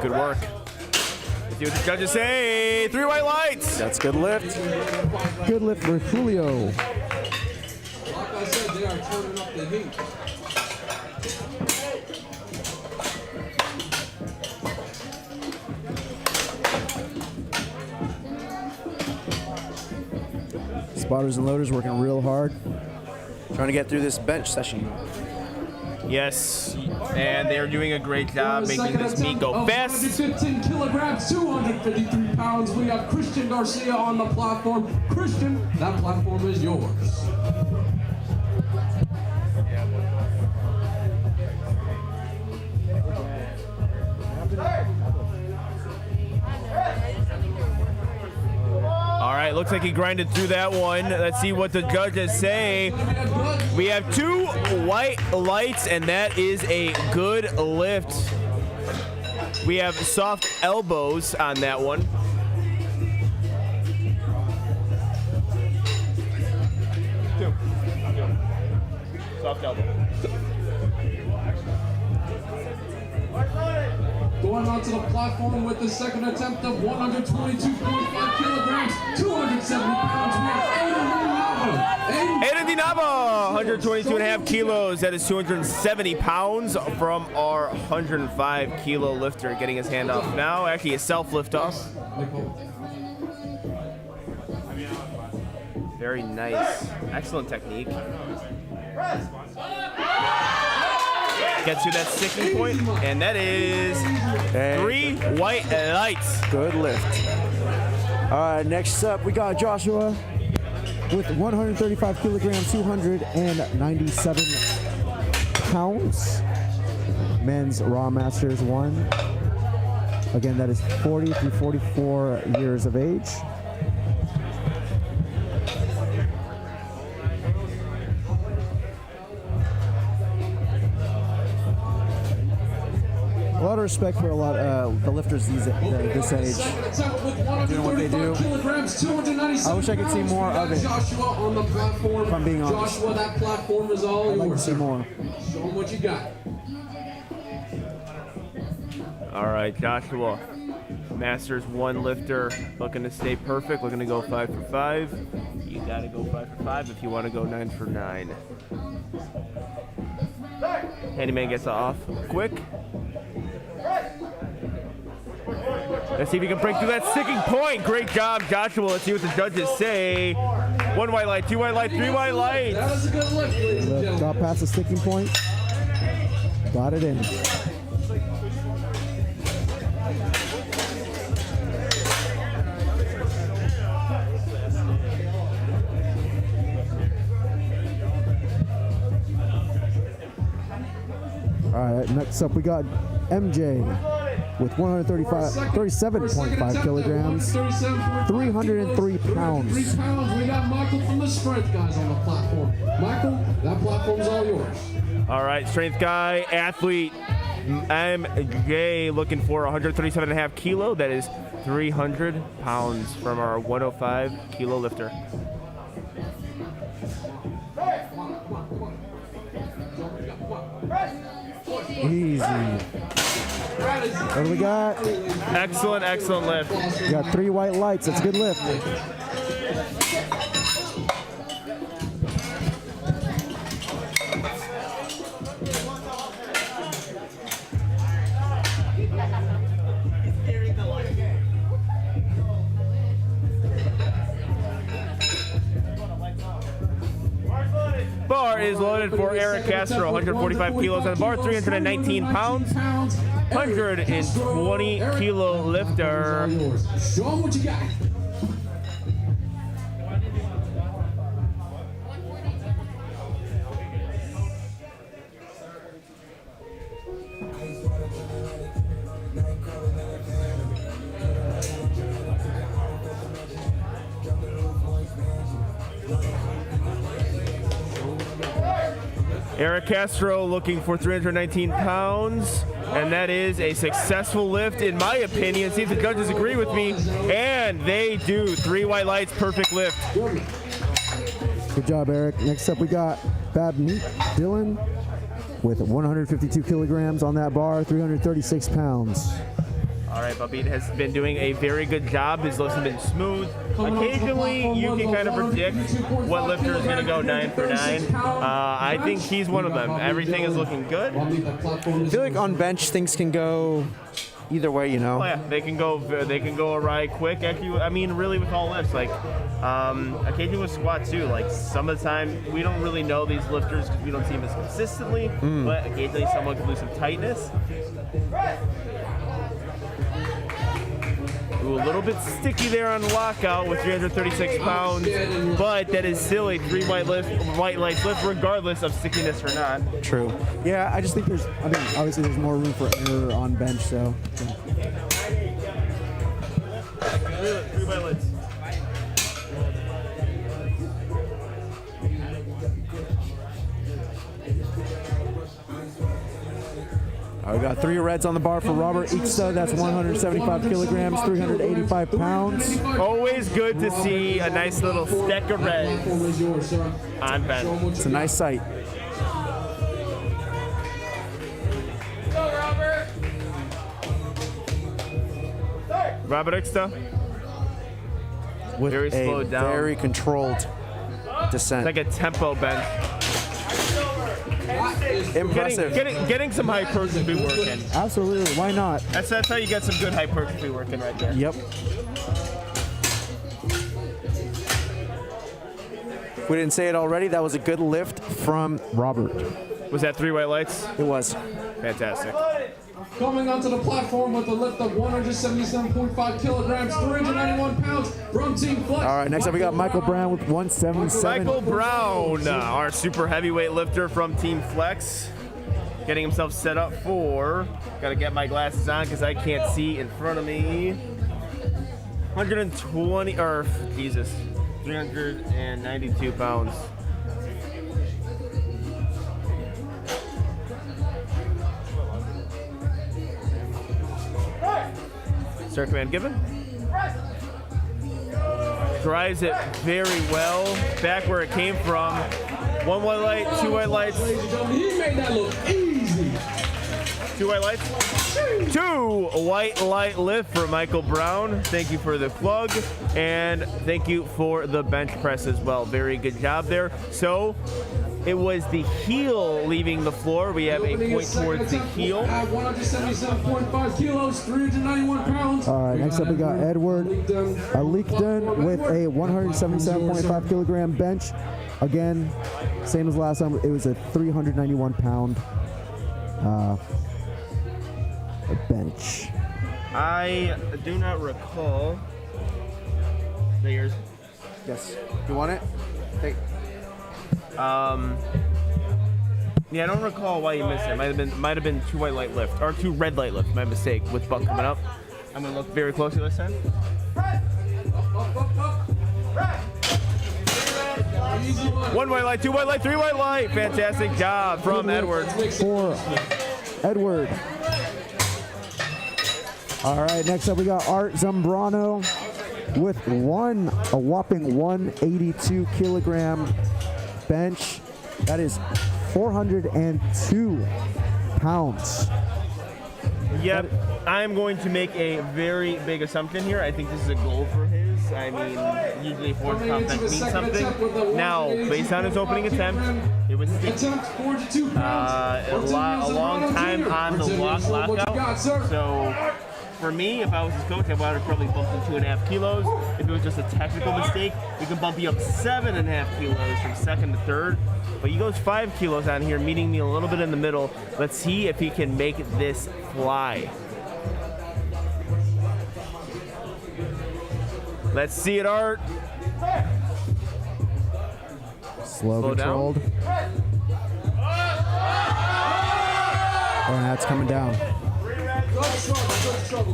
Good work. Let's see what the judges say. 3 white lights. That's good lift. Good lift for Julio. Like I said, they are turning up the heat. Spotters and loaders working real hard, trying to get through this bench session. Yes, and they're doing a great job making this meet go fast. 115 kilograms, 253 pounds. We have Christian Garcia on the platform. Christian, that platform is yours. All right, looks like he grinded through that one. Let's see what the judges say. We have 2 white lights, and that is a good lift. We have soft elbows on that one. Soft elbow. Going onto the platform with the second attempt of 122.5 kilograms, 270 pounds. We have Aiden Dinabo, 122.5 kilos. That is 270 pounds from our 105 kilo lifter. Getting his hand off now. Actually, a self lift off. Very nice. Excellent technique. Gets you that sticking point, and that is 3 white lights. Good lift. All right, next up we got Joshua with 135 kilograms, 297 pounds. Men's Raw Masters 1. Again, that is 40 through 44 years of age. A lot of respect for a lot the lifters this age, doing what they do. I wish I could see more of it. Joshua on the platform. If I'm being honest. Joshua, that platform is all I'd like to yours. see more. Show them what you got. All right, Joshua, Masters 1 lifter, looking to stay perfect, looking to go 5 for 5. You gotta go 5 for 5 if you want to go 9 for 9. Handyman gets off quick. Let's see if he can break through that sticking point. Great job, Joshua. Let's see what the judges say. 1 white light, 2 white light, 3 white lights. That was a good lift, ladies and gentlemen. Got past the sticking point. Got it in. All right, next up we got MJ with 37.5 kilograms, 303 pounds. We got Michael from the Strength Guys on the platform. Michael, that platform's all yours. All right, strength guy, athlete, MJ looking for 137.5 kilo. That is 300 pounds from our 105 kilo lifter. Easy. What do we got? Excellent, excellent lift. We got 3 white lights. That's a good lift. Bar is loaded for Eric Castro, 145 kilos on the bar, 319 pounds, 120 kilo lifter. Show them what you got. Eric Castro looking for 319 pounds, and that is a successful lift in my opinion. See if the judges agree with me, and they do. 3 white lights, perfect lift. Good job, Eric. Next up we got Bab Meat Dylan with 152 kilograms on that bar, 336 pounds. All right, Babit has been doing a very good job. His lifts have been smooth. Occasionally, you can kind of predict what lifter is going to go 9 for 9. I think he's one of them. Everything is looking good. I feel like on bench things can go either way, you know. Oh yeah, they can go awry quick. Actually, I mean, really with all lifts, like occasionally with squats too. Like some of the time, we don't really know these lifters because we don't see them as consistently. But occasionally, someone can lose some tightness. Ooh, a little bit sticky there on lockout with 336 pounds, but that is still a 3 white lights lift regardless of stickiness or not. True. Yeah, I just think obviously there's more room for error on bench, so. Yeah. 3 white lights. We got 3 reds on the bar for Robert Eeksta. That's 175 kilograms, 385 pounds. Always good to see a nice little stack of reds on bench. It's a nice sight. Robert Eeksta. With very slowed down. Very controlled descent. It's like a tempo bench. Impressive. Getting some hypertrophy working. Absolutely. Why not? That's how you get some good hypertrophy working right there. Yep. If we didn't say it already, that was a good lift from Robert. Was that 3 white lights? It was. Fantastic. Coming onto the platform with a lift of 177.5 kilograms, 391 pounds from Team Flex. All right, next up we got Michael Brown with 177. Michael Brown, our super heavyweight lifter from Team Flex, getting himself set up for, gotta get my glasses on because I can't see in front of me, 392 pounds. Start command given. Drives it very well. Back where it came from. 1 white light, 2 white lights. He made that look easy. 2 white lights. 2 white light lift for Michael Brown. Thank you for the plug. And thank you for the bench press as well. Very good job there. So it was the heel leaving the floor. We have a point towards the heel. At 177.5 kilos, 391 pounds. All right, next up we got Edward Alikden with a 177.5 kilogram bench. Again, same as last time, it was a 391 pound bench. I do not recall. Is that yours? Yes. You want it? Take. Yeah, I don't recall why you missed it. Might have been 2 white light lift or 2 red light lift. My mistake with Buck coming up. I'm gonna look very closely this time. 1 white light, 2 white light, 3 white light. Fantastic job from Edward. For Edward. All right, next up we got Art Zambrano with a whopping 182 kilogram bench. That is 402 pounds. Yep, I'm going to make a very big assumption here. I think this is a goal for his. I mean, usually force combat means something. Now, based on his opening attempt, it was sticky. A long time on the lockout. So, for me, if I was his coach, I would have probably bumped him 2.5 kilos. If it was just a technical mistake, we can bump you up 7.5 kilos from second to third. But he goes 5 kilos on here, meeting me a little bit in the middle. Let's see if he can make this fly. Let's see it, Art. Slow controlled. And that's coming down.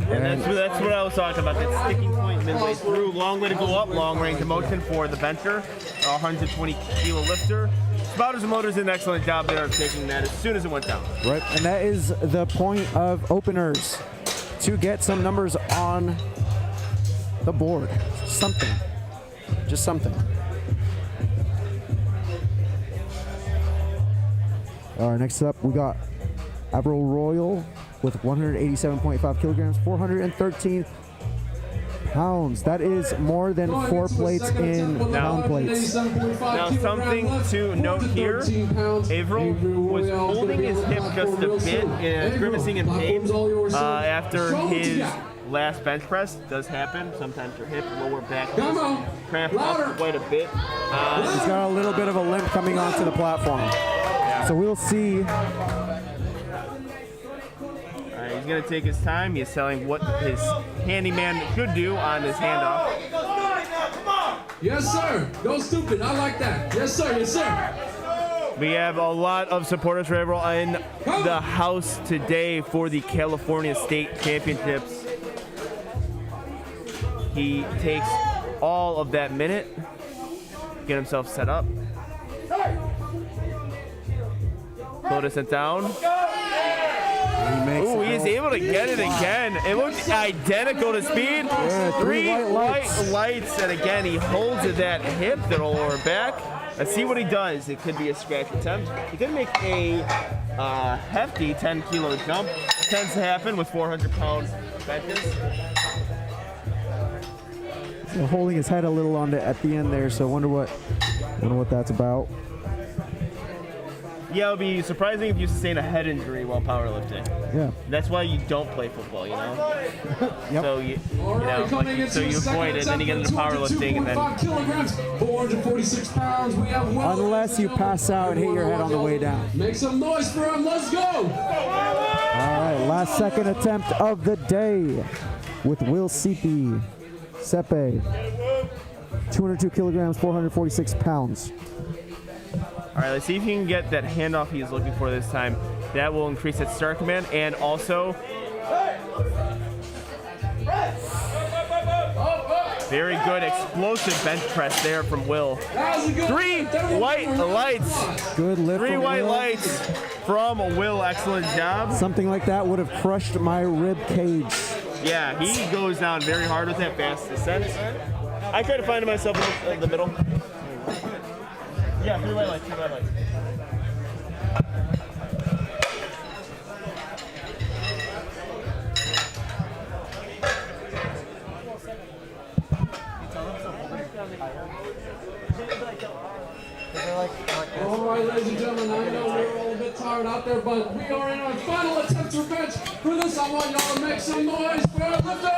And that's what I was talking about, that sticking point midway through. Long way to go up, long range of motion for the bencher, 120 kilo lifter. Spotters and Motors did an excellent job there of taking that as soon as it went down. Right, and that is the point of openers, to get some numbers on the board. Something, just something. All right, next up we got Avril Royal with 187.5 kilograms, 413 pounds. That is more than 4 plates in pound plates. Now, something to note here, Averill was holding his hip just a bit and grimacing in pain after his last bench press. Does happen. Sometimes your hip, lower back cramp up quite a bit. He's got a little bit of a limp coming onto the platform. So we'll see. He's going to take his time. He's telling what his handyman should do on his handoff. Yes, sir. Go stupid. I like that. Yes, sir. Yes, sir. We have a lot of supporters for Averill in the house today for the California State Championships. He takes all of that minute, get himself set up. Slow descent down. Ooh, he is able to get it again. It looks identical to speed. Yeah, 3 white lights, and again, he holds at that hip, that lower back. Let's see what he does. It could be a scratch attempt. He could make a hefty 10-kilo jump. Tends to happen with 400-pound benches. So holding his head a little on at the end there, so wonder what that's about. Yeah, it would be surprising if you sustain a head injury while powerlifting. Yeah. That's why you don't play football, you know? Yep. So you avoid it, then you get into powerlifting, and then... 446 pounds. We have Unless you pass out and hit your head on the way down. Make some noise for him. Let's go. All right, last second attempt of the day with Will Sepe. 202 kilograms, 446 pounds. All right, let's see if he can get that handoff he is looking for this time. That will increase its start command, and also very good explosive bench press there from Will. 3 white lights. Good lift. 3 white lights from Will. Excellent job. Something like that would have crushed my rib cage. Yeah, he goes down very hard with that fast descent. I try to find myself in the middle. Yeah, 3 white lights, 3 white lights. All right, ladies and gentlemen, I know we're all a bit tired out there, but we are in our final attempt for bench. For this, I want y'all to make some noise for our lifter!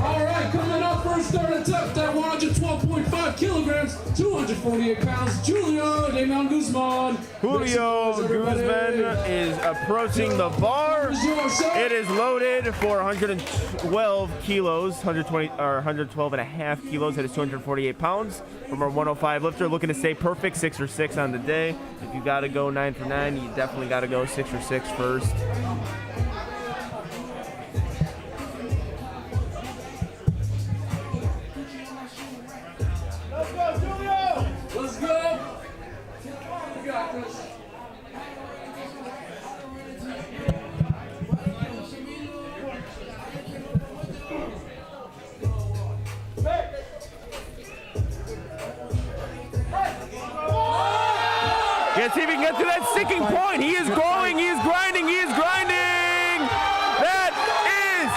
All right, coming up for his third attempt at 112.5 kilograms, 248 pounds, Julio Damian Guzman. Julio Guzman is approaching the bar. It is loaded for 112 kilos, 112 and a half kilos. That is 248 pounds from our 105 lifter. Looking to stay perfect, 6 or 6 on the day. If you got to go 9 for 9, you definitely got to go 6 or 6 first. Let's go! We got this. Let's see if he can get to that sticking point. He is going, he is grinding, he is grinding. That is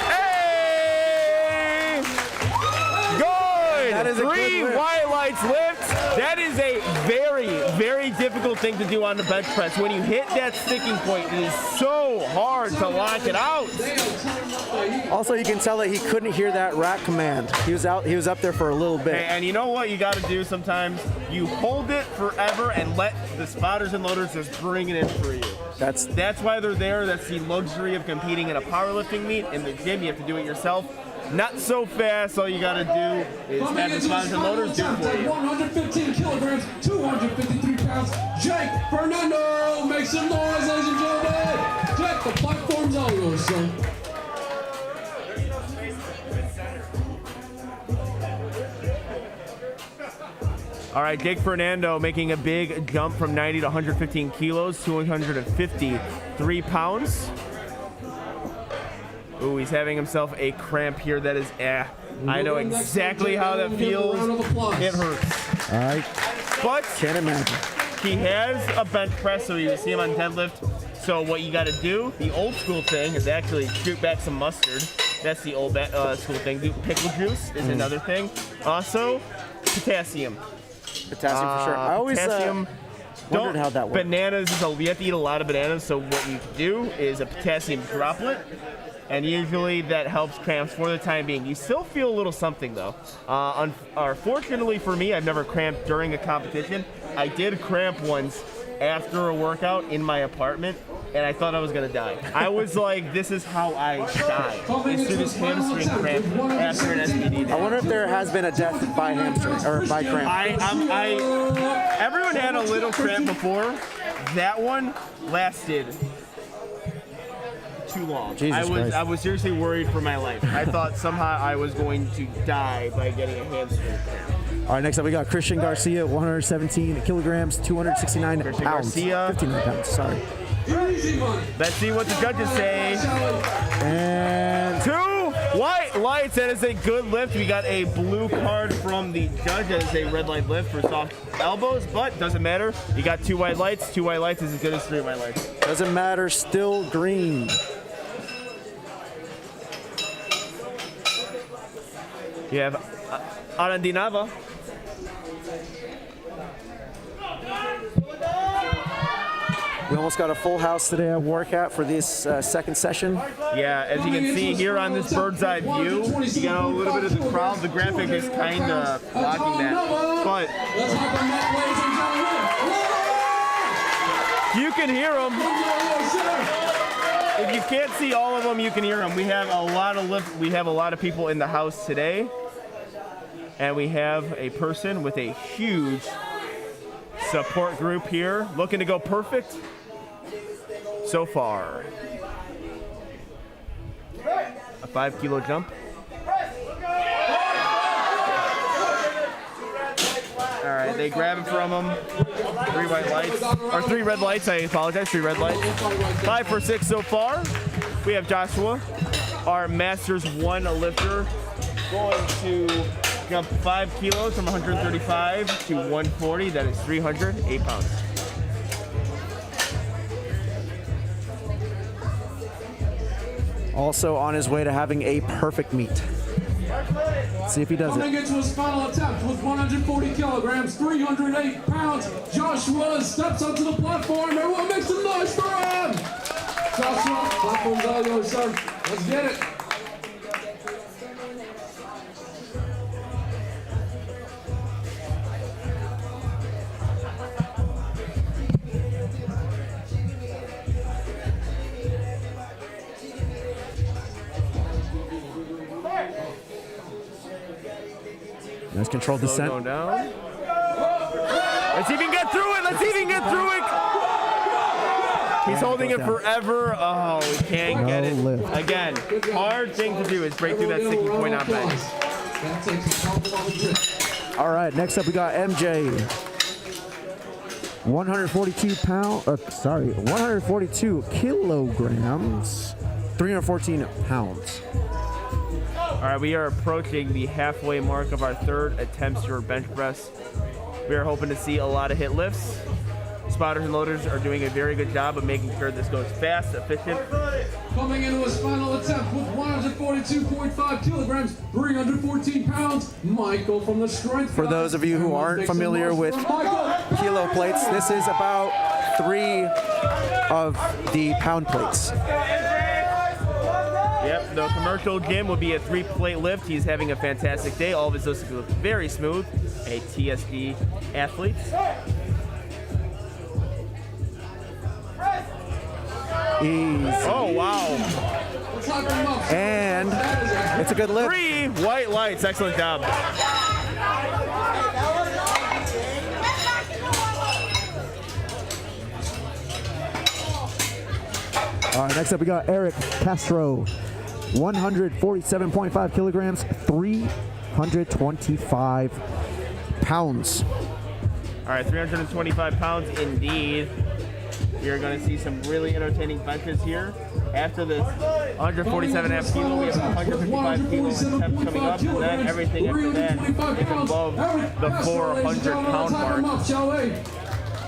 a good. That is a 3 good lift. white lights lift. That is a very, very difficult thing to do on the bench press. When you hit that sticking point, it is so hard to lock it out. Also, you can tell that he couldn't hear that rack command. He was up there for a little bit. And you know what you got to do sometimes? You hold it forever and let the spotters and loaders just bring it in for you. That's why they're there. That's the luxury of competing in a powerlifting meet. In the gym, you have to do it yourself. Not so fast. All you got to do is have the spotters and loaders do it for you. 115 kilograms, 253 pounds, Jake Fernando. Make some noise, ladies and gentlemen. Jake, the platform's all yours, son. All right, Jake Fernando making a big jump from 90 to 115 kilos, 253 pounds. Ooh, he's having himself a cramp here. That is, I know exactly how that feels. It hurts. All right. But can't imagine. He has a bench press, so you see him on deadlift. So what you got to do, the old school thing, is actually shoot back some mustard. That's the old school thing. Do pickle juice is another thing. Also, potassium. Potassium for sure. I always wondered how that works. Bananas you have to eat a lot of bananas. So what you do is a potassium droplet, and usually that helps cramps for the time being. You still feel a little something though. Unfortunately for me, I've never cramped during a competition. I did cramp once after a workout in my apartment, and I thought I was gonna die. I was like, this is how I die. It's through this hamstring cramp after an SPD day. I wonder if there has been a death by hamstring or by cramp. Everyone had a little cramp before. That one lasted too long. I was seriously worried for my life. I thought somehow I was going to die by getting a hamstring cramp. All right, next up we got Christian Garcia, 117 kilograms, 269 pounds. Garcia. 59 pounds, sorry. Let's see what the judges say. And 2 white lights. That is a good lift. We got a blue card from the judge. That is a red light lift for soft elbows, but doesn't matter. You got 2 white lights. 2 white lights is as good as 3 white lights. Doesn't matter, still green. You have Arandinava. We almost got a full house today at WARCAT for this second session. Yeah, as you can see here on this bird's eye view, you got a little bit of the crowd. The graphic is kind of blocking that, but you can hear them. If you can't see all of them, you can hear them. We have a lot of people in the house today, and we have a person with a huge support group here looking to go perfect so far. A 5-kilo jump. All right, they grab it from him. 3 white lights, or 3 red lights, I apologize, 3 red lights. 5 for 6 so far. We have Joshua, our Masters 1 lifter, going to jump 5 kilos from 135 to 140. That is 308 pounds. Also on his way to having a perfect meet. Let's see if he does Coming it. into his final attempt with 140 kilograms, 308 pounds, Joshua steps onto the platform. Everyone make some noise for him! Joshua, platform's all yours, sir. Let's get it. Nice controlled descent. Go down. Let's see if he can get through it. Let's see if he can get through it. He's holding it forever. Oh, we can't get it. Again, hard thing to do is break through that sticking point on bench. All right, next up we got MJ. 142 kilograms, 314 pounds. All right, we are approaching the halfway mark of our 3rd attempt to our bench press. We are hoping to see a lot of hit lifts. Spotters and loaders are doing a very good job of making sure this goes fast, efficient. Coming into his final attempt with 142.5 kilograms, 314 pounds, Michael from the strength. For those of you who aren't familiar with kilo plates, this is about 3 of the pound plates. Yep, the commercial gym will be a 3-plate lift. He's having a fantastic day. All of his lifts look very smooth. A TSD athlete. Easy. Oh, wow. And it's a good lift. 3 white lights. Excellent job. All right, next up we got Eric Castro. 147.5 kilograms, 325 pounds. All right, 325 pounds indeed. You're going to see some really entertaining benches here. After this 147.5 kilo, we have 155 kilo attempt coming up, and then everything after that is above the 400 pound mark.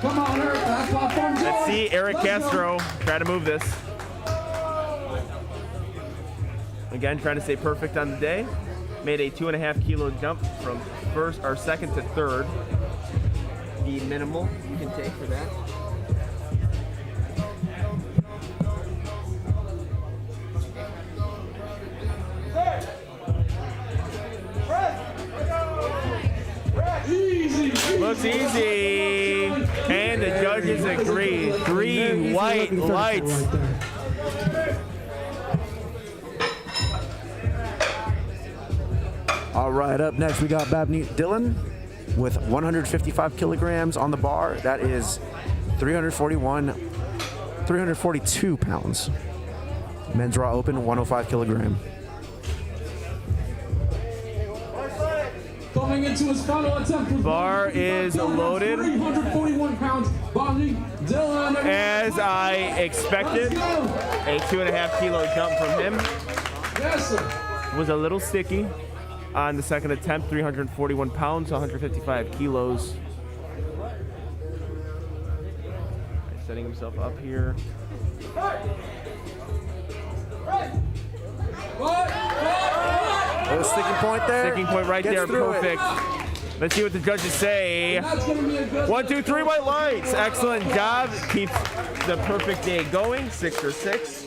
Come on, Eric. That platform's yours. Let's see Eric Let's go. Castro try to move this. Again, trying to stay perfect on the day. Made a 2.5 kilo jump from second to third. The minimal you can take for that. Looks easy. And the judges agree. 3 white lights. All right, up next we got Babneet Dylan with 155 kilograms on the bar. That is 342 pounds. Men's Raw Open, 105 kilogram. Coming into his final attempt with Bar is loaded. 341 pounds. Babneet Dylan. As I expected, a 2.5 kilo jump from him. Yes, sir. Was a little sticky on the second attempt. 341 pounds, 155 kilos. Setting himself up here. Little sticking point there. Sticking point right Gets there, through perfect. it. Let's see what the judges say. 1, 2, 3 white lights. Excellent job. Keeps the perfect day going. 6 or 6.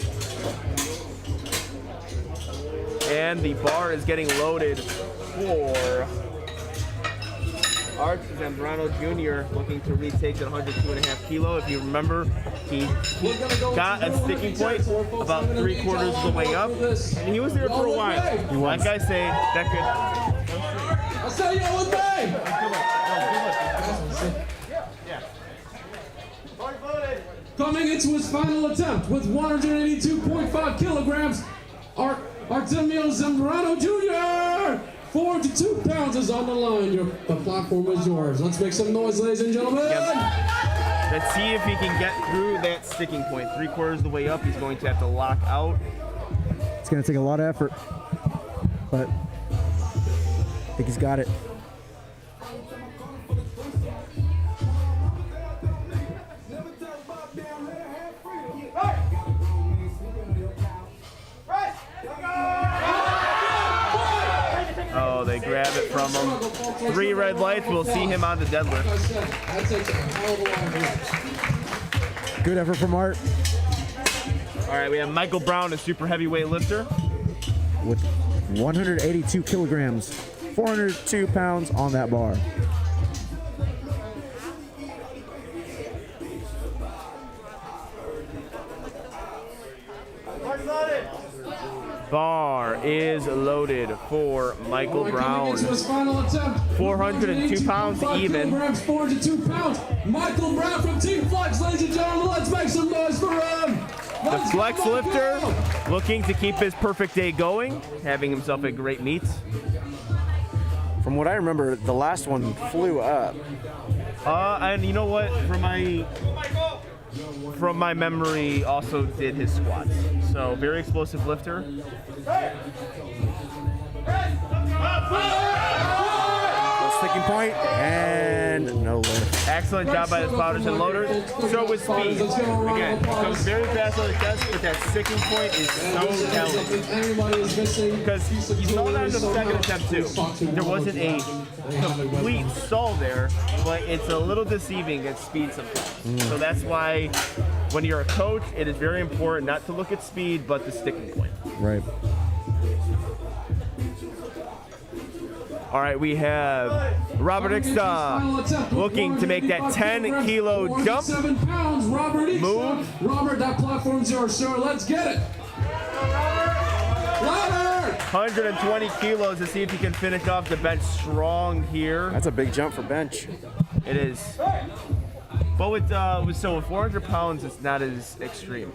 And the bar is getting loaded for Art Zambrano Jr. looking to retake at 102.5 kilo. If you remember, he got a sticking point about 3/4 of the way up, and he was there for a while. Like I say, that could. I say you with me. Coming into his final attempt with 182.5 kilograms, Artemio Zambrano Jr. 42 pounds is on the line. The platform is yours. Let's make some noise, ladies and gentlemen. Let's see if he can get through that sticking point. 3/4 of the way up, he's going to have to lock out. It's going to take a lot of effort, but I think he's got it. Oh, they grab it from him. 3 red lights. We'll see him on the deadlift. Good effort from Art. All right, we have Michael Brown, a super heavyweight lifter. With 182 kilograms, 402 pounds on that bar. Bar is loaded for Michael Brown. 402 pounds even. 402 pounds. Michael Brown from Team Flex, ladies and gentlemen. Let's make some noise for him. The flex lifter looking to keep his perfect day going, having himself a great meet. From what I remember, the last one flew up. And you know what? From my memory, also did his squats. So very explosive lifter. Sticking point and no lift. Excellent job by the spotters and loaders. So with speed. Again, comes very fast on the test, but that sticking point is so telling. Because you saw that in the second attempt too. There wasn't a complete stall there, but it's a little deceiving at speed sometimes. So that's why when you're a coach, it is very important not to look at speed, but the sticking point. Right. All right, we have Robert Ixta looking to make that 10 kilo jump. 7 pounds, Robert Ixta. Move. Robert, that platform's yours, sir. Let's get it. Robert! 120 kilos to see if he can finish off the bench strong here. That's a big jump for bench. It is. But with 400 pounds, it's not as extreme.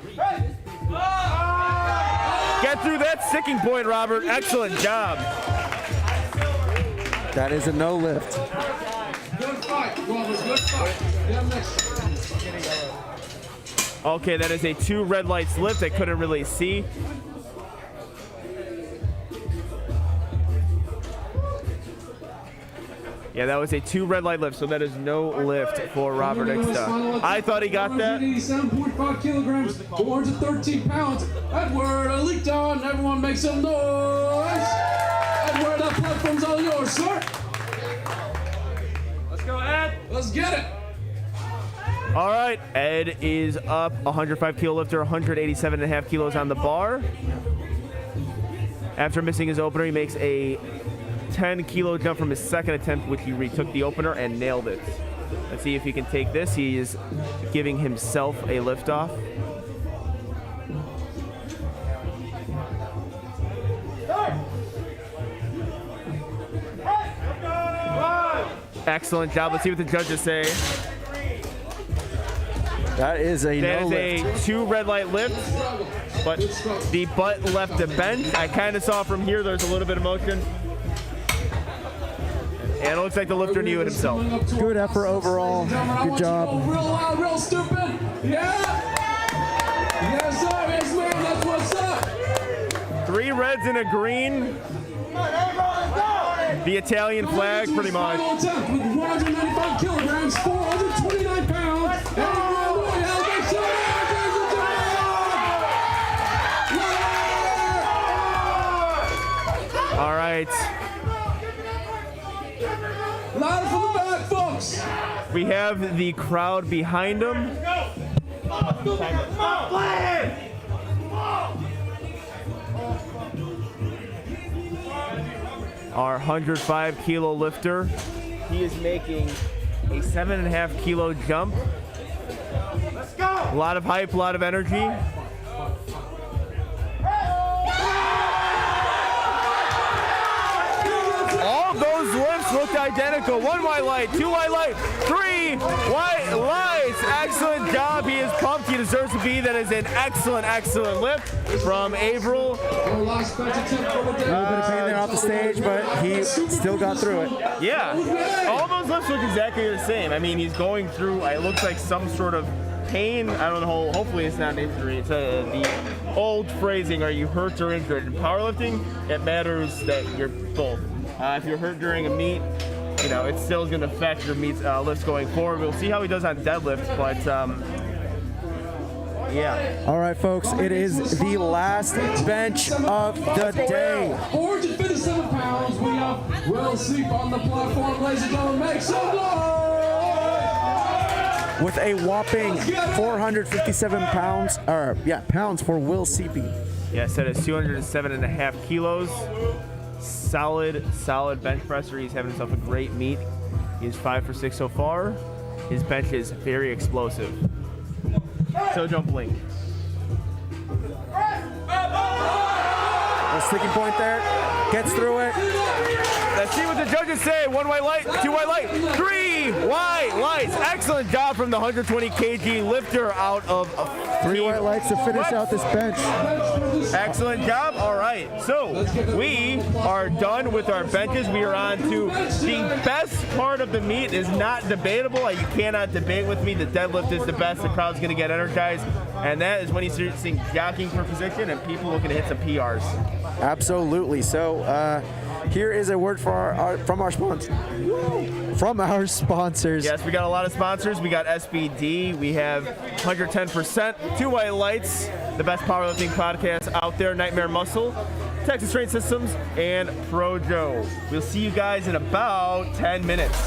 Get through that sticking point, Robert. Excellent job. That is a no lift. Good fight, Robert. Good fight. Get next. Okay, that is a 2 red lights lift. I couldn't really see. Yeah, that was a 2 red light lift, so that is no lift for Robert Ixta. I thought he got that. 187.5 kilograms, 413 pounds. Edward Alikton, everyone make some noise. Edward, that platform's all yours, sir. Let's go, Ed. Let's get it. All right, Ed is up 105 kilo lifter, 187.5 kilos on the bar. After missing his opener, he makes a 10 kilo jump from his second attempt, which he retook the opener and nailed it. Let's see if he can take this. He is giving himself a liftoff. Excellent job. Let's see what the judges say. That is a no lift. That is a 2 red light lift, but the butt left the bench. I kind of saw from here there's a little bit of motion. And it looks like the lifter knew it himself. Good effort overall. Good job. Real loud, real stupid. Yeah. Yes, sir. Yes, man. That's what's up. 3 reds and a green. The Italian flag, pretty much. Final attempt with 195 kilograms, 429 pounds. All right. Louder from the back, folks. We have the crowd behind him. Our 105 kilo lifter. He is making a 7.5 kilo jump. Let's go. A lot of hype, a lot of energy. All those lifts looked identical. 1 white light, 2 white light, 3 white lights. Excellent job. He is pumped. He deserves to be. That is an excellent, excellent lift from Averill. A little bit of pain there off the stage, but he still got through it. Yeah. All those lifts look exactly the same. I mean, he's going through, it looks like some sort of pain. I don't know. Hopefully it's not an injury. It's the old phrasing, are you hurt or injured? In powerlifting, it matters that you're both. If you're hurt during a meet, you know, it still is going to affect your meets lifts going forward. We'll see how he does on deadlift, but yeah. All right, folks, it is the last bench of the day. 457 pounds. We have Will Sleep on the platform, ladies and gentlemen. Make some noise! With a whopping 457 pounds, pounds for Will Seepy. Yes, that is 207.5 kilos. Solid bench presser. He's having himself a great meet. He is 5 for 6 so far. His bench is very explosive. So don't blink. A sticking point there. Gets through it. Let's see what the judges say. 1 white light, 2 white light, 3 white lights. Excellent job from the 120 kg lifter out of 3 white lights to finish out this bench. Excellent job. All right, so we are done with our benches. We are on to the best part of the meet. Is not debatable. You cannot debate with me. The deadlift is the best. The crowd's going to get energized, and that is when you start seeing jockeying for position and people looking to hit some PRs. Absolutely. So here is a word for from our sponsors. From our sponsors. Yes, we got a lot of sponsors. We got SBD. We have 110%, 2 white lights, the best powerlifting podcast out there, Nightmare Muscle, Texas Train Systems, and Projo. We'll see you guys in about 10 minutes.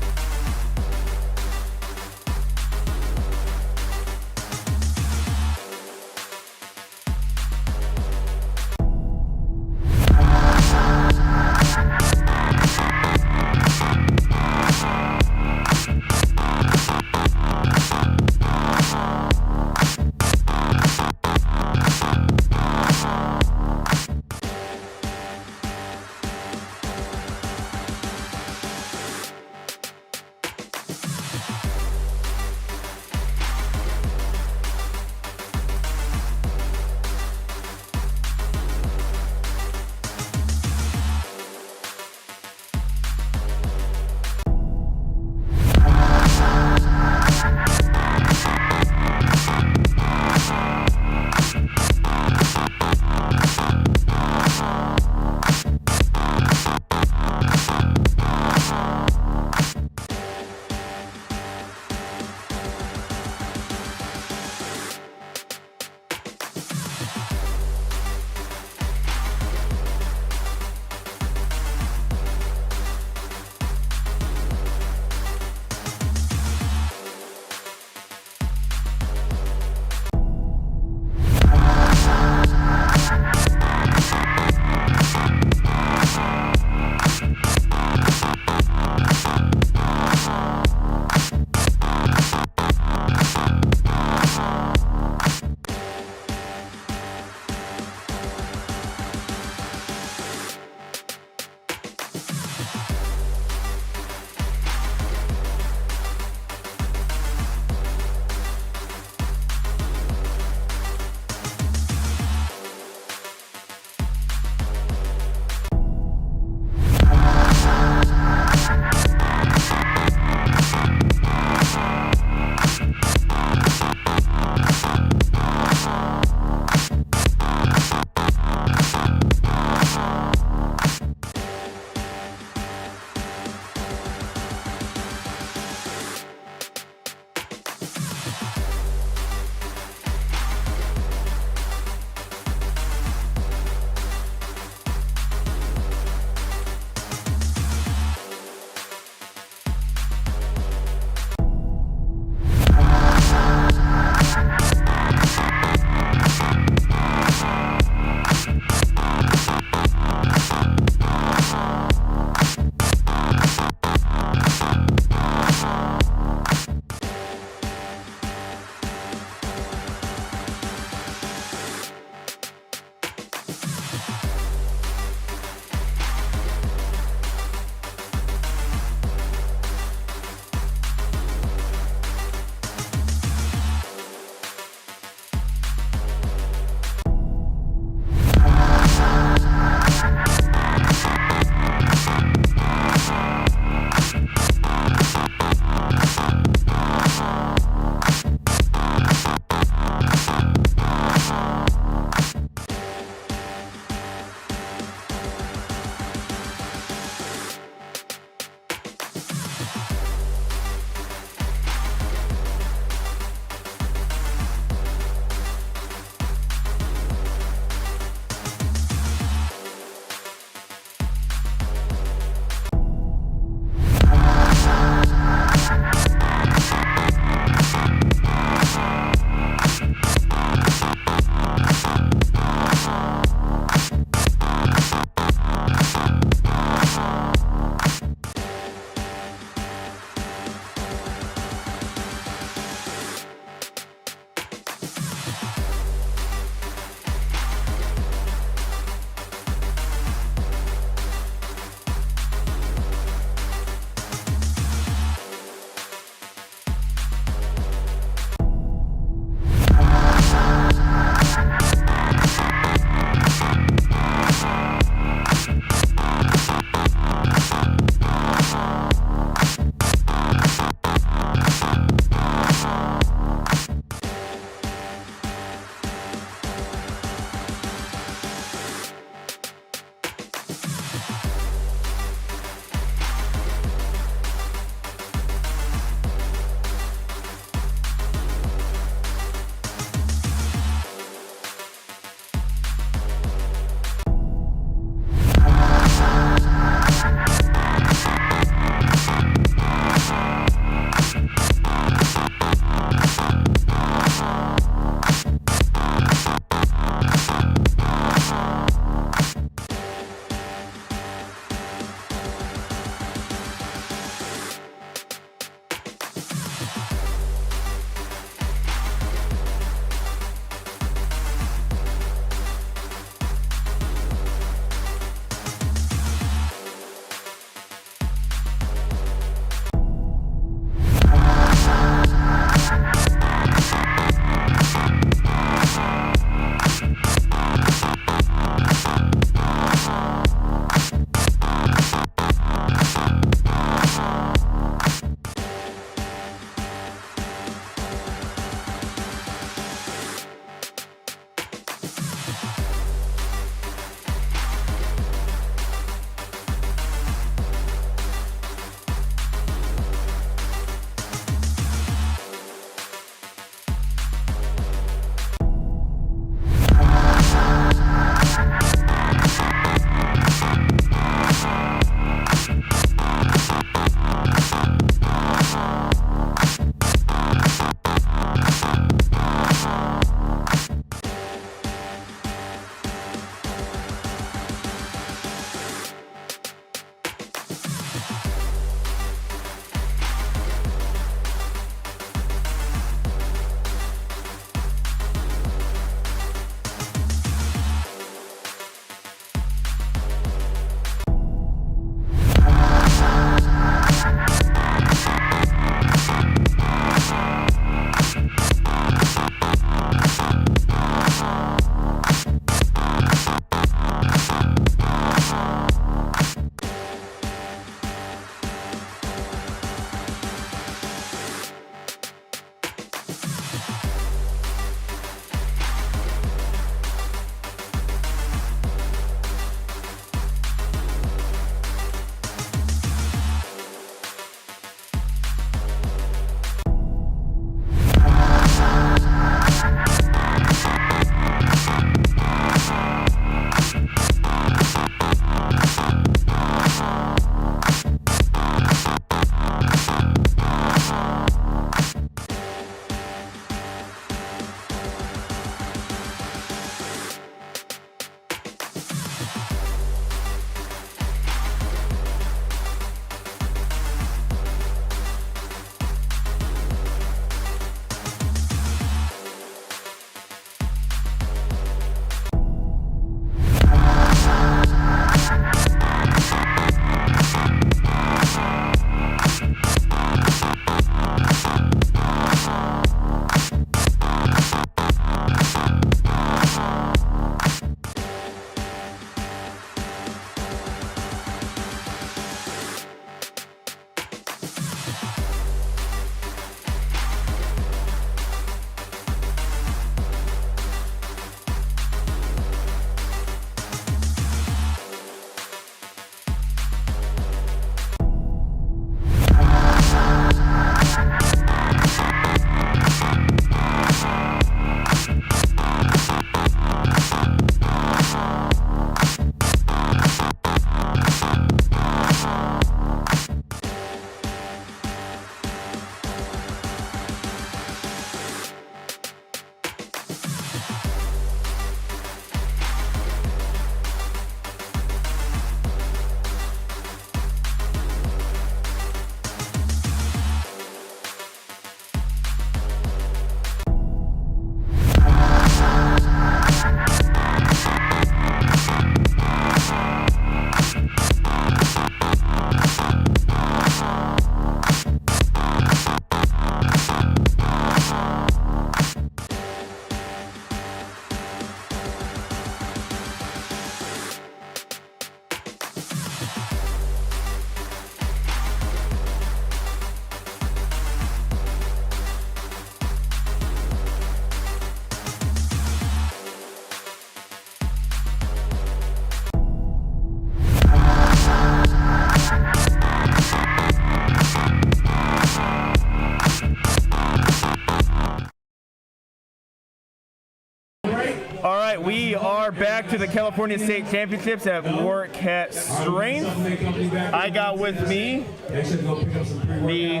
All right, we are back to the California State Championships at WARCAT Strength. I got with me the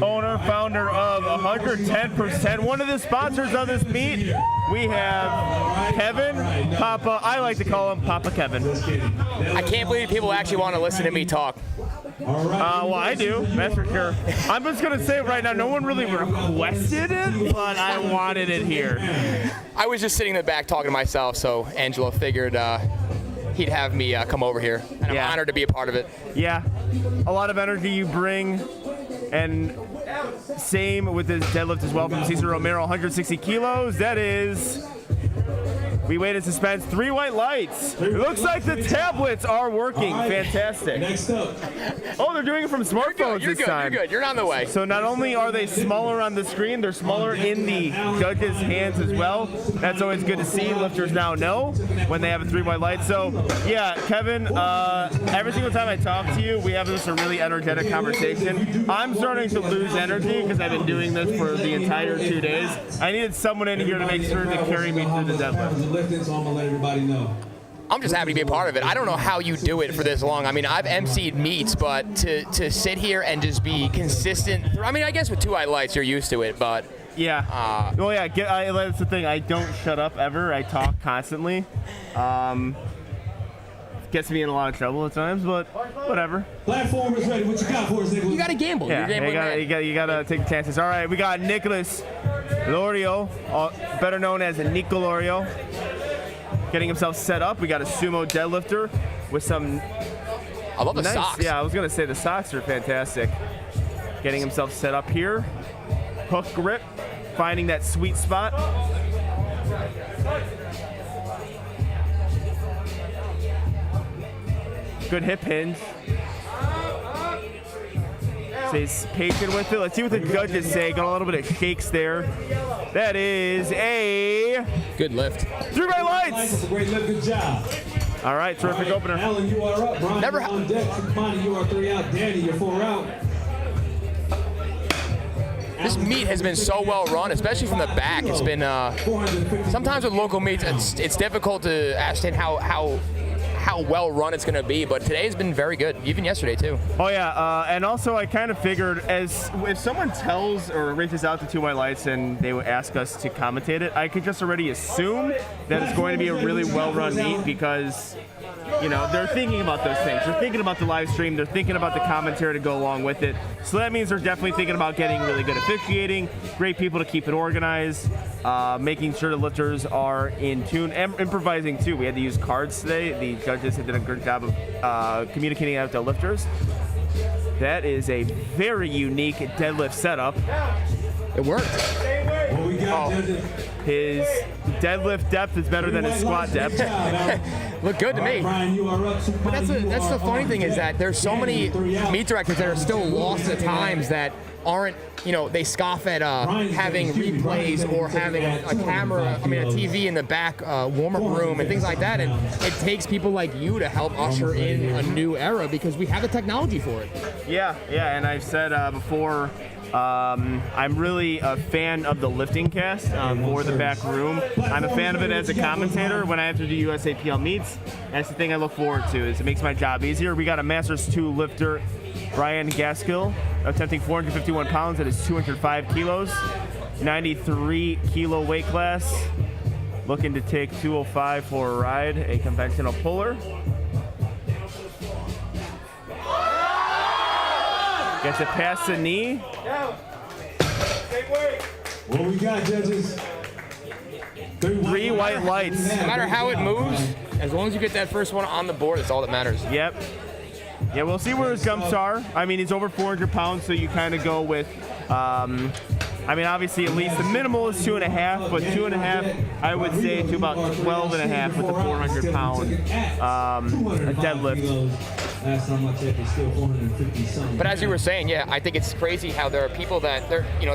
owner, founder of 110%, one of the sponsors of this meet. We have Kevin, Papa, I like to call him Papa Kevin. I can't believe people actually want to listen to me talk. Well, I do, that's for sure. I'm just going to say right now, no one really requested it, but I wanted it here. I was just sitting in the back talking to myself, so Angelo figured he'd have me come over here, and I'm honored to be a part of it. Yeah, a lot of energy you bring, and same with this deadlift as well from Cesar Romero, 160 kilos. That is, we waited suspense, 3 white lights. It looks like the tablets are working. Fantastic. Next up. Oh, they're doing it from smartphones this time. You're good. You're on the way. So not only are they smaller on the screen, they're smaller in the judges' hands as well. That's always good to see. Lifters now know when they have a 3 white light. So yeah, Kevin, every single time I talk to you, we have just a really energetic conversation. I'm starting to lose energy because I've been doing this for the entire 2 days. I needed someone in here to make sure to carry me through the deadlift. So I'm gonna let everybody know. I'm just happy to be a part of it. I don't know how you do it for this long. I mean, I've emceed meets, but to sit here and just be consistent. I mean, I guess with 2 white lights, you're used to it, but. Yeah. Well, yeah, that's the thing. I don't shut up ever. I talk constantly. Gets me in a lot of trouble at times, but whatever. Platform is ready. What you got for us, Nicholas? You got to gamble. Yeah, you got to take chances. All right, we got Nicholas Lorio, better known as Nico Lorio, getting himself set up. We got a sumo deadlifter with some. I love the socks. Yeah, I was gonna say the socks are fantastic. Getting himself set up here. Hook grip, finding that sweet spot. Good hip hinge. Stays patient with it. Let's see what the judges say. Got a little bit of shakes there. That is a good lift. 3 white lights. Great lift. Good job. All right, terrific opener. Alan, you are up. Brian, Never on deck. Bonnie, you are 3 out. Danny, you're 4 out. This meet has been so well run, especially from the back. It's been sometimes with local meets, it's difficult to ascertain how well run it's going to be, but today's been very good, even yesterday too. Oh yeah, and also I kind of figured if someone tells or reaches out to 2 white lights and they would ask us to commentate it, I could just already assume that it's going to be a really well-run meet because, you know, they're thinking about those things. They're thinking about the live stream. They're thinking about the commentary to go along with it. So that means they're definitely thinking about getting really good officiating, great people to keep it organized, making sure the lifters are in tune, and improvising too. We had to use cards today. The judges did a good job of communicating out to the lifters. That is a very unique deadlift setup. It worked. What we got, judges? His deadlift depth is better than his squat depth. Looked good to me. Brian, you are up. But that's the funny thing is that there's so many meet directors that are still lost at times that aren't, you know, they scoff at having replays or having a camera, a TV in the back warm-up room and things like that. And it takes people like you to help usher in a new era because we have the technology for it. Yeah, and I've said before, I'm really a fan of the lifting cast for the back room. I'm a fan of it as a commentator when I have to do USAPL meets. That's the thing I look forward to, is it makes my job easier. We got a Masters 2 lifter, Brian Gaskill, attempting 451 pounds. That is 205 kilos, 93 kilo weight class. Looking to take 205 for a ride, a conventional puller. Gets it past the knee. What we got, judges? 3 white lights. No matter how it moves, as long as you get that first one on the board, that's all that matters. Yep. Yeah, we'll see where his jumps are. I mean, he's over 400 pounds, so you kind of go with, I mean, obviously, at least the minimal is 2.5, but 2.5, I would say to about 12.5 with the 400-pound deadlift. Last time I checked, it's still 450 something. But as you were saying, yeah, I think it's crazy how there are people that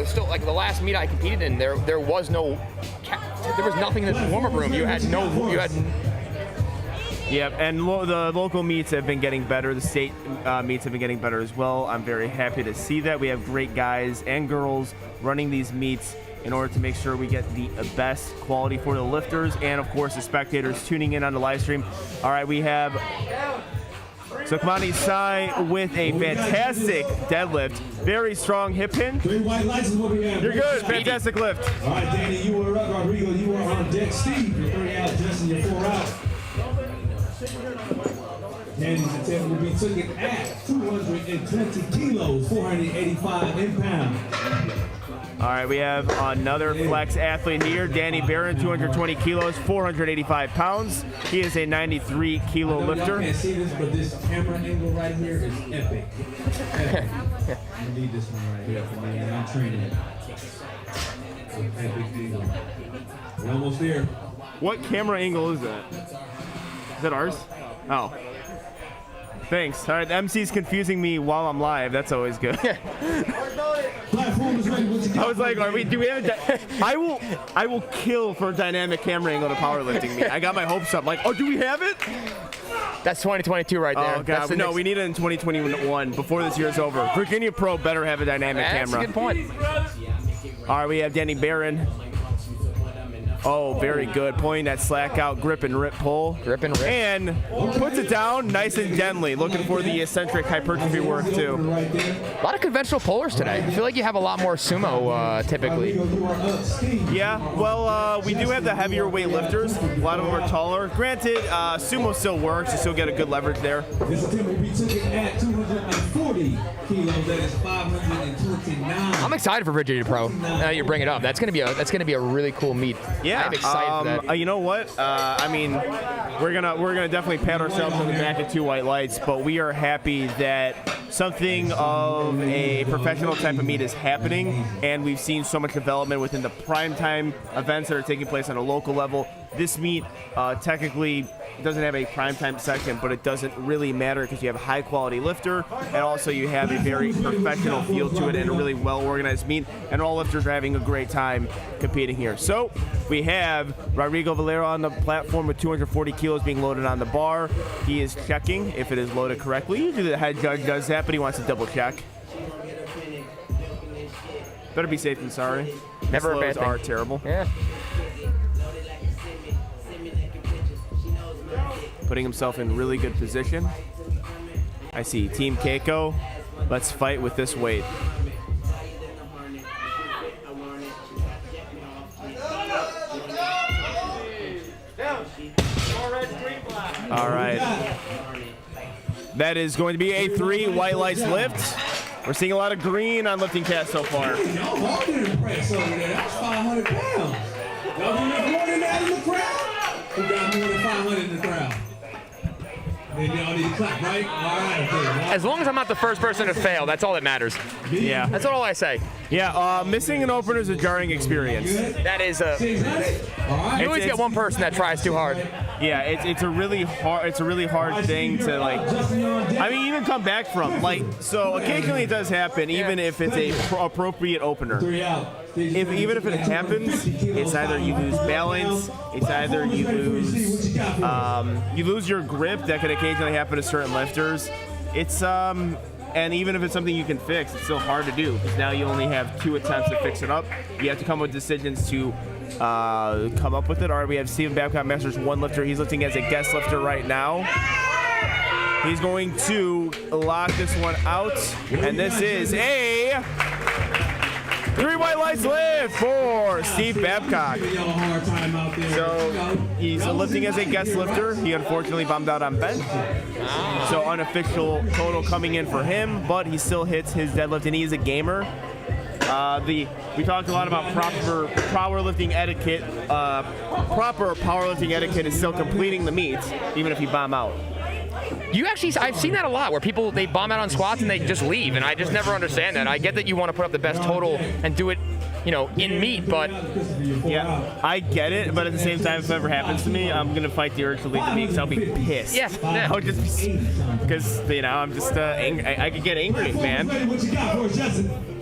still like the last meet I competed in. There was nothing in the warm-up room. Yep, and the local meets have been getting better. The state meets have been getting better as well. I'm very happy to see that. We have great guys and girls running these meets in order to make sure we get the best quality for the lifters and, of course, the spectators tuning in on the live stream. All right, we have Kamani Sai with a fantastic deadlift. Very strong hip hinge. 3 white lights is what we have. You're good. Fantastic lift. All right, Danny, you were up. Rodrigo, you were on deck. Steve, your 3 out. Justin, your 4 out. Danny's attempt will be taken at 220 kilos, 485 in-pound. All right, we have another flex athlete here, Danny Barron, 220 kilos, 485 pounds. He is a 93-kilo lifter. I can't see this, but this camera angle right here is epic. Epic. I need this one right here for me, and I'm training it. Epic deal. We're almost there. What camera angle is that? Is that ours? Oh. Thanks. All right, the MC's confusing me while I'm live. That's always good. I was like, do we have I will kill for a dynamic camera angle to powerlifting me. I got my hopes up. Like, oh, do we have it? That's 2022 right there. Oh, God. No, we need it in 2021 before this year's over. Virginia Pro better have a dynamic camera. That's a good point. All right, we have Danny Barron. Oh, very good. Pointing that slack out, grip and rip pull. Grip and rip. And puts it down nice and gently. Looking for the eccentric hypertrophy work, too. A lot of conventional pullers today. I feel like you have a lot more sumo typically. Yeah, well, we do have the heavier weight lifters. A lot of them are taller. Granted, sumo still works. You still get a good leverage there. This attempt will be taken at 240 kilos. That is 529. I'm excited for Virginia Pro. You bring it up. That's gonna be a really cool meet. Yeah, I'm excited for that. You know what? I mean, we're gonna definitely pat ourselves on the back at 2 white lights, but we are happy that something of a professional type of meet is happening, and we've seen so much development within the primetime events that are taking place on a local level. This meet technically doesn't have a primetime section, but it doesn't really matter because you have a high-quality lifter, and also you have a very professional feel to it and a really well-organized meet, and all lifters are having a great time competing here. So we have Rodrigo Valero on the platform with 240 kilos being loaded on the bar. He is checking if it is loaded correctly. Usually the head judge does that, but he wants to double-check. Better be safe than sorry. Never a bad thing. Are terrible. Yeah. Putting himself in really good position. I see Team Keiko. Let's fight with this weight. All right. That is going to be a 3 white lights lift. We're seeing a lot of green on Lifting Cat so far. Y'all all did impress over there. That's 500 pounds. Y'all got more than that in the crowd? Who got more than 500 in the crowd? Then y'all need to clap, right? All right. Okay. As long as I'm not the first person to fail, that's all that matters. Yeah. That's all I say. Yeah, missing an opener is a jarring experience. That is you always get one person that tries too hard. Yeah, it's a really hard thing to, like, I mean, even come back from. Like, so occasionally it does happen, even if it's a appropriate opener. Even if it happens, it's either you lose balance, it's either you lose your grip. That could occasionally happen to certain lifters. It's and even if it's something you can fix, it's still hard to do because now you only have 2 attempts to fix it up. You have to come with decisions to come up with it. All right, we have Stephen Babcock Masters 1 lifter. He's lifting as a guest lifter right now. He's going to lock this one out, and this is a 3 white lights lift for Steve Babcock. So he's lifting as a guest lifter. He unfortunately bombed out on bench. So unofficial total coming in for him, but he still hits his deadlift, and he is a gamer. We talked a lot about proper powerlifting etiquette. Proper powerlifting etiquette is still completing the meet, even if you bomb out. I've seen that a lot where people, they bomb out on squats and they just leave, and I just never understand that. I get that you want to put up the best total and do it, in meet, but yeah, I get it. But at the same time, if it ever happens to me, I'm gonna fight the urge to leave the meet because I'll be pissed. Yeah. I'll just because I'm just angry. I could get angry, man.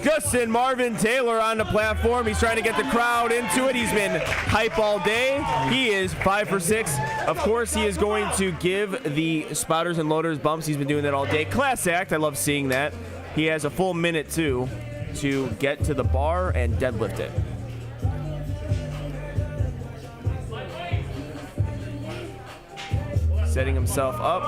Justin Marvin Taylor on the platform. He's trying to get the crowd into it. He's been hype all day. He is 5 for 6. Of course, he is going to give the spotters and loaders bumps. He's been doing that all day. Class act. I love seeing that. He has a full minute, too, to get to the bar and deadlift it. Setting himself up.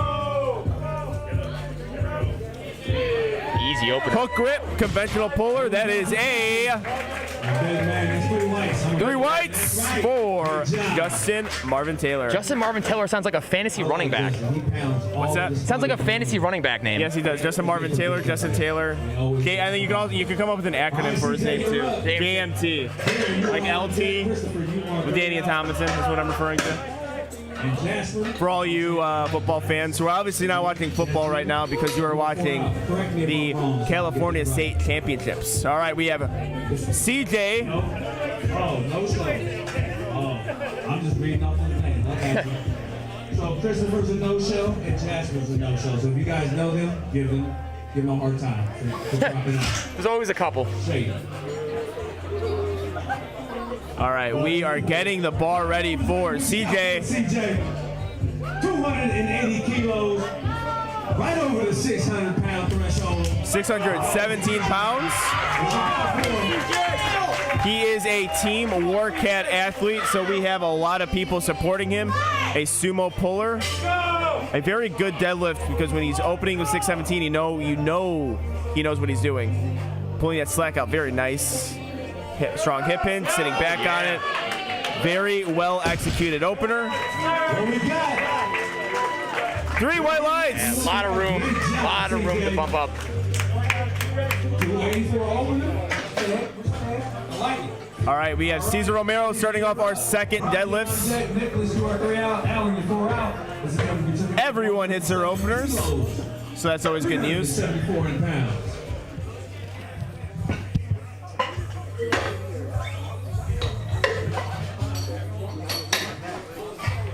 Easy opener. Hook grip, conventional puller. That is a 3 whites for Justin Marvin Taylor. Justin Marvin Taylor sounds like a fantasy running back. What's that? Sounds like a fantasy running back name. Yes, he does. Justin Marvin Taylor, Justin Taylor. Okay, I think you can come up with an acronym for his name too. JMT. Like LT with Danny Thomason is what I'm referring to. For all you football fans who are obviously not watching football right now because you are watching the California State Championships. All right, we have CJ. Oh, no show. Oh, I'm just reading off the thing. Okay. So Christopher's a no-show and Jasper's a no-show. So if you guys know them, give them a hard time for dropping out. There's always a couple. All right, we are getting the bar ready for CJ. CJ, 280 kilos, right over the 600-pound threshold. 617 pounds. He is a Team WARCAT athlete, so we have a lot of people supporting him. A sumo puller, a very good deadlift because when he's opening with 617, you know he knows what he's doing. Pulling that slack out, very nice. Strong hip hinge, sitting back on it. Very well executed opener. 3 white lights. Yeah, a lot of room to bump up. All right, we have Cesar Romero starting off our second deadlifts. Everyone hits their openers, so that's always good news.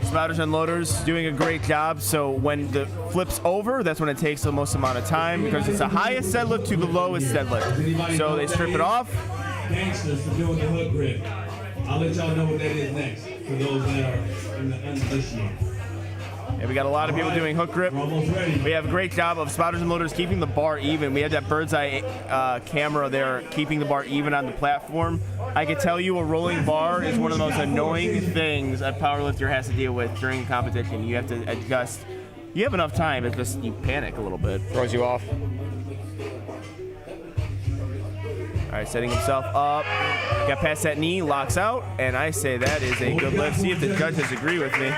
Spotters and loaders doing a great job. So when the flip's over, that's when it takes the most amount of time because it's the highest deadlift to the lowest deadlift. So they strip it off. Gangsters for doing the hook grip. I'll let y'all know what that is next for those that are in the uninitiated. Yeah, we got a lot of people doing hook grip. We have a great job of spotters and loaders keeping the bar even. We had that bird's eye camera there keeping the bar even on the platform. I can tell you a rolling bar is one of the most annoying things a powerlifter has to deal with during a competition. You have to adjust. You have enough time, it's just you panic a little bit. Throws you off. All right, setting himself up. Got past that knee, locks out, and I say that is a good lift. See if the judges agree with me.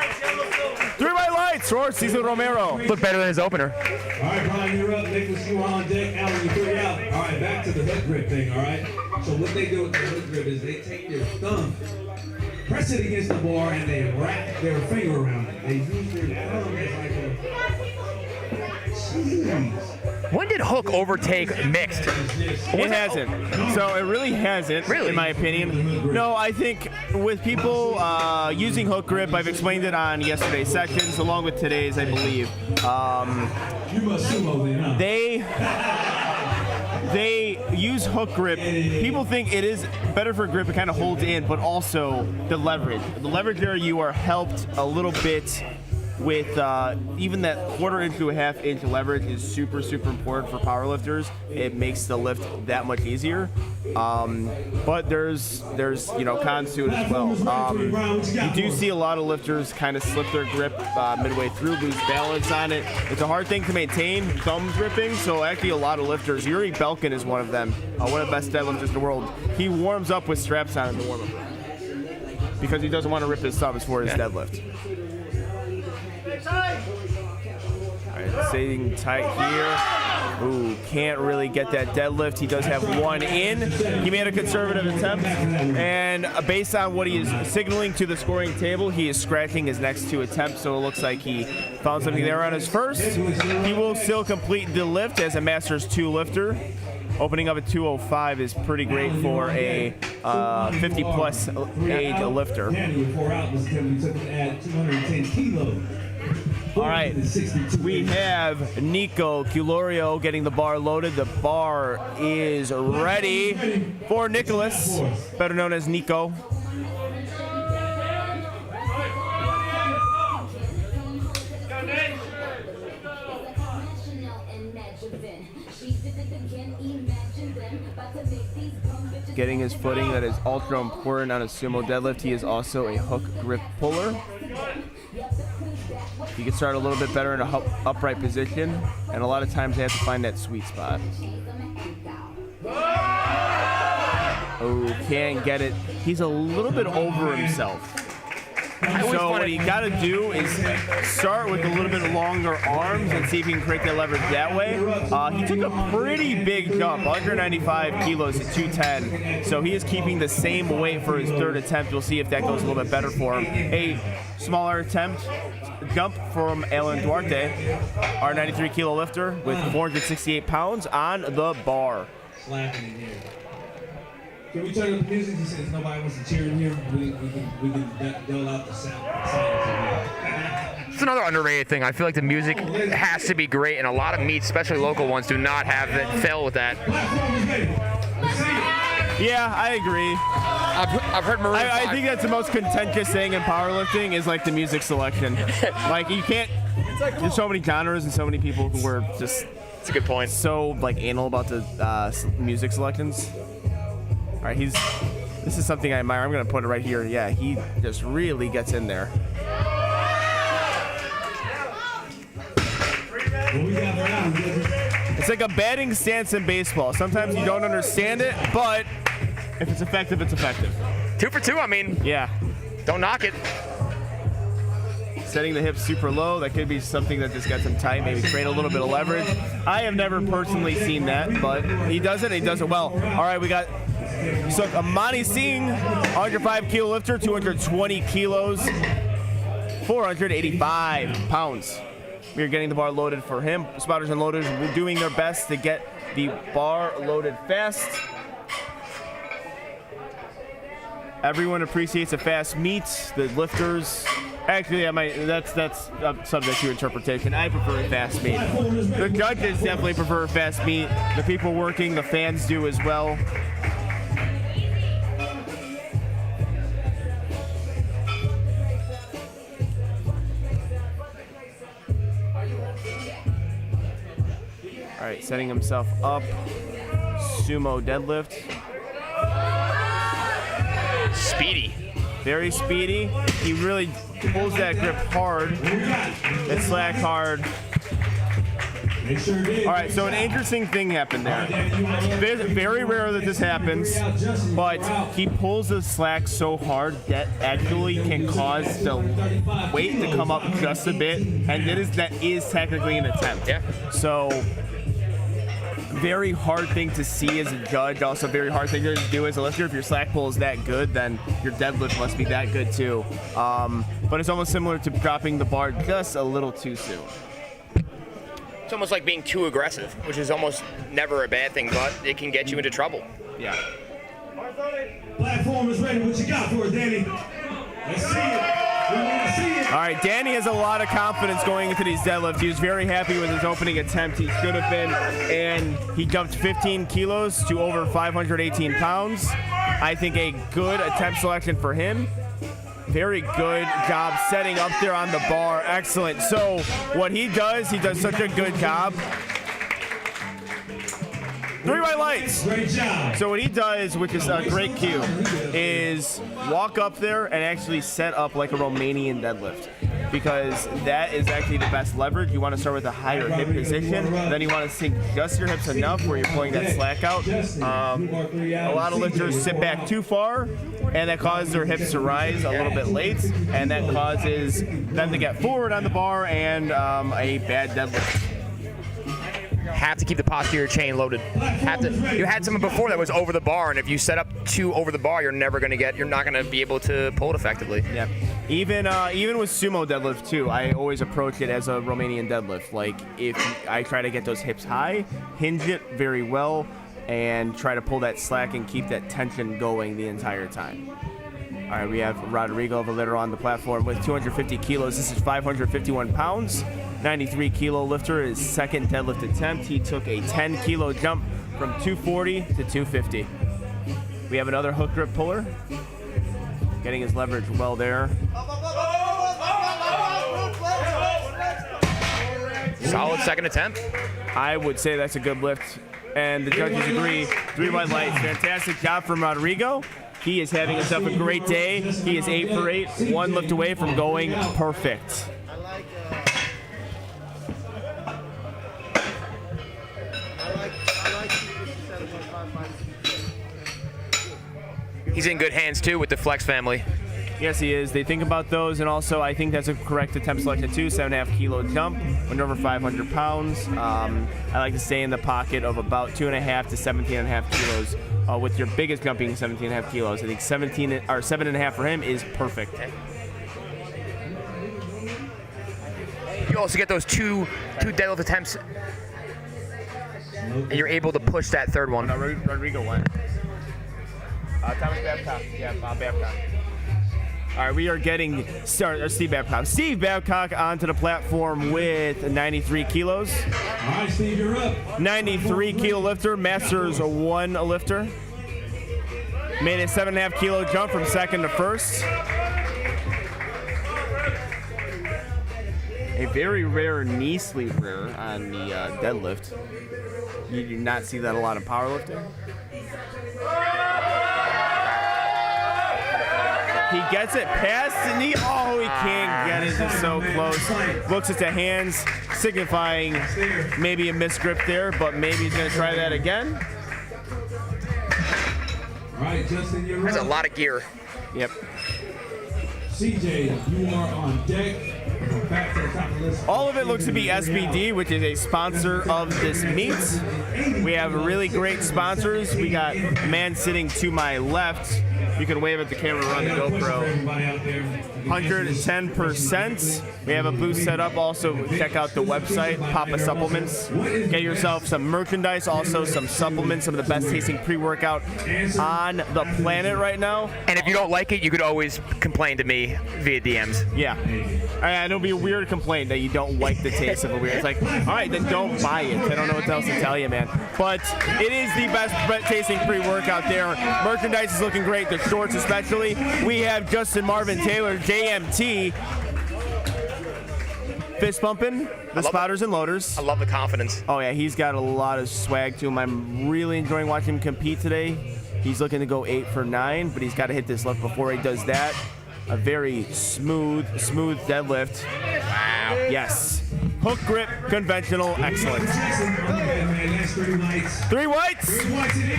3 white lights for Cesar Romero. Look better than his opener. All right, Brian, you're up. Nicholas, you are on deck. Alan, you 3 out. All right, back to the hook grip thing, all right? So what they do with the hook grip is they take their thumb, press it against the bar, and they wrap their finger around it. They use their thumb as like a... Jeez. When did hook overtake mixed? It hasn't. So it really hasn't, in my opinion. No, I think with people using hook grip, I've explained it on yesterday's sessions, along with today's, I believe. They use hook grip. People think it is better for grip. It kind of holds in, but also the leverage. The leverage there, you are helped a little bit with even that 1/4 inch to a 1/2 inch leverage is super, super important for powerlifters. It makes the lift that much easier. But there's cons to it as well. You do see a lot of lifters kind of slip their grip midway through, lose balance on it. It's a hard thing to maintain, thumb gripping. So actually a lot of lifters, Yuri Belkin is one of them, one of the best deadlifters in the world. He warms up with straps on in the warm-up because he doesn't want to rip his thumbs for his deadlift. All right, staying tight here. Ooh, can't really get that deadlift. He does have one in. He made a conservative attempt, and based on what he is signaling to the scoring table, he is scratching his next 2 attempts, so it looks like he found something there on his first. He will still complete the lift as a Masters 2 lifter. Opening up at 205 is pretty great for a 50-plus age lifter. All right, we have Nico Culorio getting the bar loaded. The bar is ready for Nicholas, better known as Nico. Getting his footing, that is ultra important on a sumo deadlift. He is also a hook grip puller. You can start a little bit better in a upright position, and a lot of times they have to find that sweet spot. Oh, can't get it. He's a little bit over himself. So what you got to do is start with a little bit longer arms and see if you can create that leverage that way. He took a pretty big jump, under 95 kilos at 210. So he is keeping the same weight for his third attempt. We'll see if that goes a little bit better for him. A smaller attempt, jump from Alan Duarte, our 93 kilo lifter with 468 pounds on the bar. Slapping in here. Can we turn up the music since nobody wants to cheer in here? We can dole out the sound. It's another underrated thing. I feel like the music has to be great, and a lot of meets, especially local ones, do not have that. Fail with that. Yeah, I agree. I've heard Maroon 5. I think that's the most contentious thing in powerlifting is like the music selection. Like you can't. There's so many genres and so many people who were just. That's a good point. So like anal about the music selections. All right, this is something I admire. I'm gonna put it right here. Yeah, he just really gets in there. It's like a batting stance in baseball. Sometimes you don't understand it, but if it's effective, it's effective. 2 for 2, I mean. Yeah. Don't knock it. Setting the hips super low, that could be something that just gets him tight, maybe create a little bit of leverage. I have never personally seen that, but he does it, and he does it well. All right, we got Amani Singh, 105 kilo lifter, 220 kilos, 485 pounds. We are getting the bar loaded for him. Spotters and loaders are doing their best to get the bar loaded fast. Everyone appreciates a fast meet. The lifters, actually, that's subject to interpretation. I prefer a fast meet. The judges definitely prefer a fast meet. The people working, the fans do as well. All right, setting himself up. Sumo deadlift. Speedy. Very speedy. He really pulls that grip hard. That slack hard. All right, so an interesting thing happened there. Very rare that this happens, but he pulls the slack so hard that actually can cause the weight to come up just a bit, and that is technically an attempt. Yeah. So very hard thing to see as a judge, also very hard thing to do as a lifter. If your slack pull is that good, then your deadlift must be that good too. But it's almost similar to dropping the bar just a little too soon. It's almost like being too aggressive, which is almost never a bad thing, but it can get you into trouble. Yeah. Platform is ready. What you got for us, Danny? Let's see it. We want to see it. All right, Danny has a lot of confidence going into these deadlifts. He was very happy with his opening attempt. He should have been, and he jumped 15 kilos to over 518 pounds. I think a good attempt selection for him. Very good job setting up there on the bar. Excellent. So what he does such a good job. 3 white lights. Great job. So what he does, which is a great cue, is walk up there and actually set up like a Romanian deadlift. Because that is actually the best leverage. You want to start with a higher hip position. Then you want to sink just your hips enough where you're pulling that slack out. A lot of lifters sit back too far, and that causes their hips to rise a little bit late, and that causes them to get forward on the bar and a bad deadlift. Have to keep the posterior chain loaded. You had someone before that was over the bar, and if you set up too over the bar, you're not gonna be able to pull it effectively. Yeah. Even with sumo deadlift too, I always approach it as a Romanian deadlift. Like if I try to get those hips high, hinge it very well, and try to pull that slack and keep that tension going the entire time. All right, we have Rodrigo Valero on the platform with 250 kilos. This is 551 pounds. 93 kilo lifter, his second deadlift attempt. He took a 10 kilo jump from 240 to 250. We have another hook grip puller. Getting his leverage well there. Solid second attempt. I would say that's a good lift. and the judges agree. 3 white lights. Fantastic job from Rodrigo. He is having himself a great day. He is 8 for 8, 1 lift away from going perfect. He's in good hands too with the Flex family. Yes, he is. They think about those, and also I think that's a correct attempt selection too. 7.5 kilo jump, when over 500 pounds. I like to stay in the pocket of about 2.5 to 17.5 kilos. With your biggest jump being 17.5 kilos, I think 7.5 for him is perfect. You also get those two deadlift attempts, and you're able to push that third one. Rodrigo went. Thomas Babcock. Yeah, Bob Babcock. All right, we are getting Steve Babcock. Steve Babcock onto the platform with 93 kilos. All right, Steve, you're up. 93 kilo lifter, Masters 1 lifter. Made a 7.5 kilo jump from second to first. A very rare knee sleeper on the deadlift. You do not see that a lot in powerlifting. He gets it past the knee. Oh, he can't get it. It's so close. Looks at the hands, signifying maybe a misgrip there, but maybe he's going to try that again. All right, Justin, you're There's a up. lot of gear. Yep. CJ, you are on deck. Back to the top of the list. All of it looks to be SBD, which is a sponsor of this meet. We have really great sponsors. We got a man sitting to my left. You can wave at the camera on the GoPro. 110%. We have a booth set up. Also, check out the website, Papa Supplements. Get yourself some merchandise, also some supplements, some of the best tasting pre-workout on the planet right now. And if you don't like it, you could always complain to me via DMs. Yeah. And it'll be a weird complaint that you don't like the taste of a weird. It's like, all right, then don't buy it. I don't know what else to tell you, man. But it is the best tasting pre-workout there. Merchandise is looking great. The shorts especially. We have Justin Marvin Taylor, JMT, fist pumping the spotters and loaders. I love the confidence. Oh yeah, he's got a lot of swag to him. I'm really enjoying watching him compete today. He's looking to go 8 for 9, but he's got to hit this lift before he does that. A very smooth deadlift. Wow. Yes. Hook grip, conventional, excellent. 3 whites.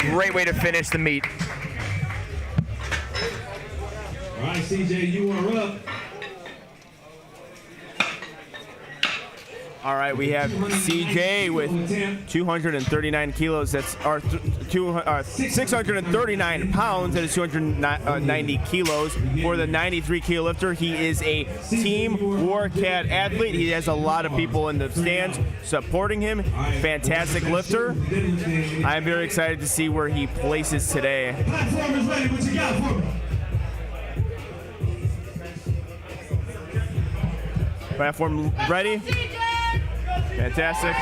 Great way to finish the meet. All right, CJ, you are up. All right, we have CJ with 239 kilos. That's 639 pounds. That is 290 kilos. For the 93 kilo lifter, he is a Team WARCAT athlete. He has a lot of people in the stands supporting him. Fantastic lifter. I'm very excited to see where he places today. Platform is ready. What you got for me? Platform ready. Fantastic.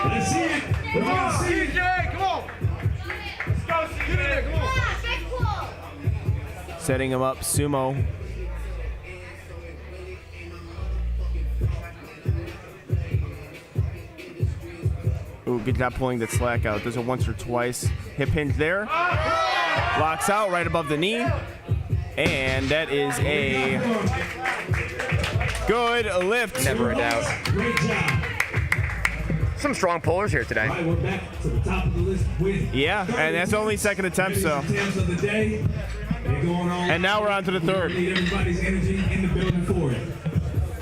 Let's see it. We're gonna see it. CJ, come on. Let's go, CJ. Come on. Setting him up, sumo. Ooh, good job pulling that slack out. Does it once or twice. Hip hinge there. Locks out right above the knee. And that is a good lift. Never a doubt. Great job. Some strong pullers here today. All right, we're back to the top of the list with Yeah, and that's only second attempt, so. attempts of the day. They're going on. And now we're on to the third. Need everybody's energy in the building for it.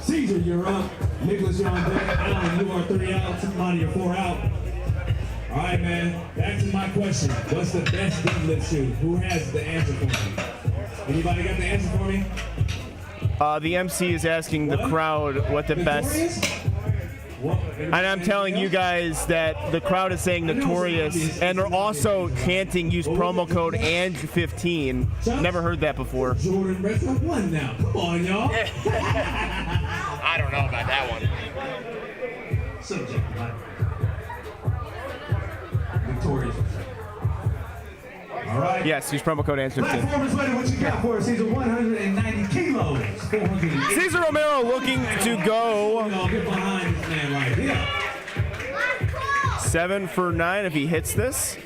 Caesar, you're up. Nicholas, you're on deck. Alan, you are 3 out. Somebody, you're 4 out. All right, man. Back to my question. What's the best deadlift shoe? Who has the answer for me? Anybody got the answer for me? The MC is asking the crowd what the best. And I'm telling you guys that the crowd is saying Notorious, and they're also chanting use promo code ANG15. Never heard that before. Jordan Retro 1 now. Come on, y'all. I don't know about that one. Subject line. Notorious. All right. Yes, use promo code ANG15. Platform is ready. What you got for us? He's 190 kilos. 480. Cesar Romero looking to go. Get behind this man right here. 7 for 9 if he hits this.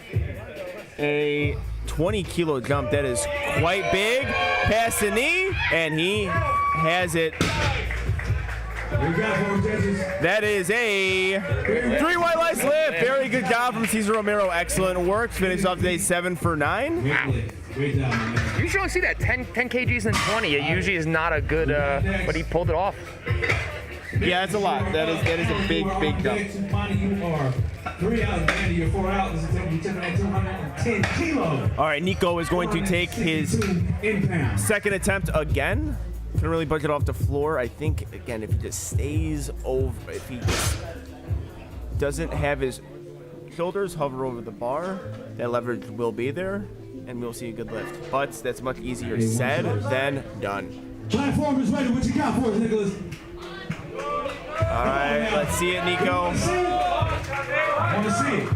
A 20-kilo jump. That is quite big. Past the knee, and he has it. That is a 3 white lights lift. Very good job from Cesar Romero. Excellent work. Finished off today 7 for 9. Wow. You usually don't see that 10 kgs and 20. It usually is not a good, but he pulled it off. Yeah, that's a lot. That is a big jump. 3 out, Danny, you're 4 out. This is going to be taking at 210 kilos. All right, Nico is going to take his second attempt again. Can really budget off the floor. I think, again, if he just stays over, if he just doesn't have his shoulders hover over the bar, that leverage will be there, and we'll see a good lift. But that's much easier said than done. Platform is ready. What you got for us, Nicholas? All right, let's see it, Nico. I want to see it.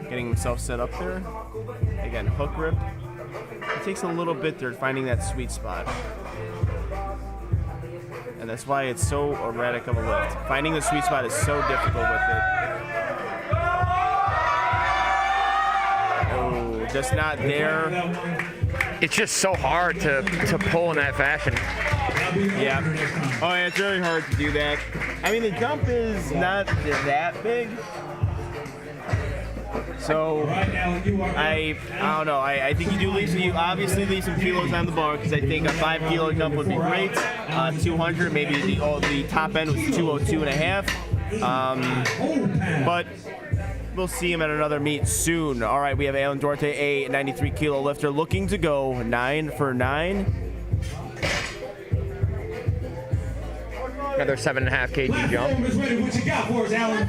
Getting himself set up there. Again, hook rip. It takes a little bit there finding that sweet spot. And that's why it's so erratic of a lift. Finding the sweet spot is so difficult with it. Oh, just not there. It's just so hard to pull in that fashion. Yeah. Oh, yeah, it's really hard to do that. I mean, the jump is not that big. So I don't know. I think you obviously leave some kilos on the bar, because I think a 5-kilo jump would be great. 200, maybe the top end was 202.5. But we'll see him at another meet soon. All right, we have Alan Duarte, a 93-kilo lifter, looking to go 9 for 9. Another 7.5 kg jump. What you got for us, Alan?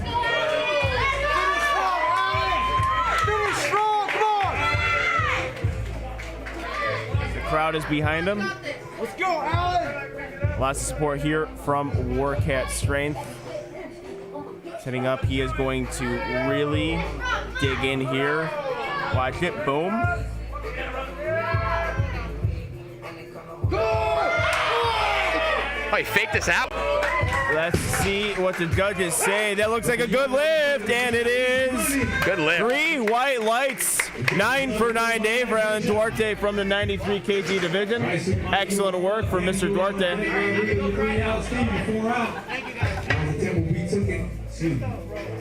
Crowd is behind him. Let's go, Alan! Lots of support here from WARCAT Strength. Setting up, he is going to really dig in here. Watch it, boom. Oh, he faked this out. Let's see what the judges say. That looks like a good lift, and it is. Good lift. 3 white lights. 9 for 9 day for Alan Duarte from the 93 kg division. Excellent work for Mr. Duarte. 3 out, Steve, 4 out.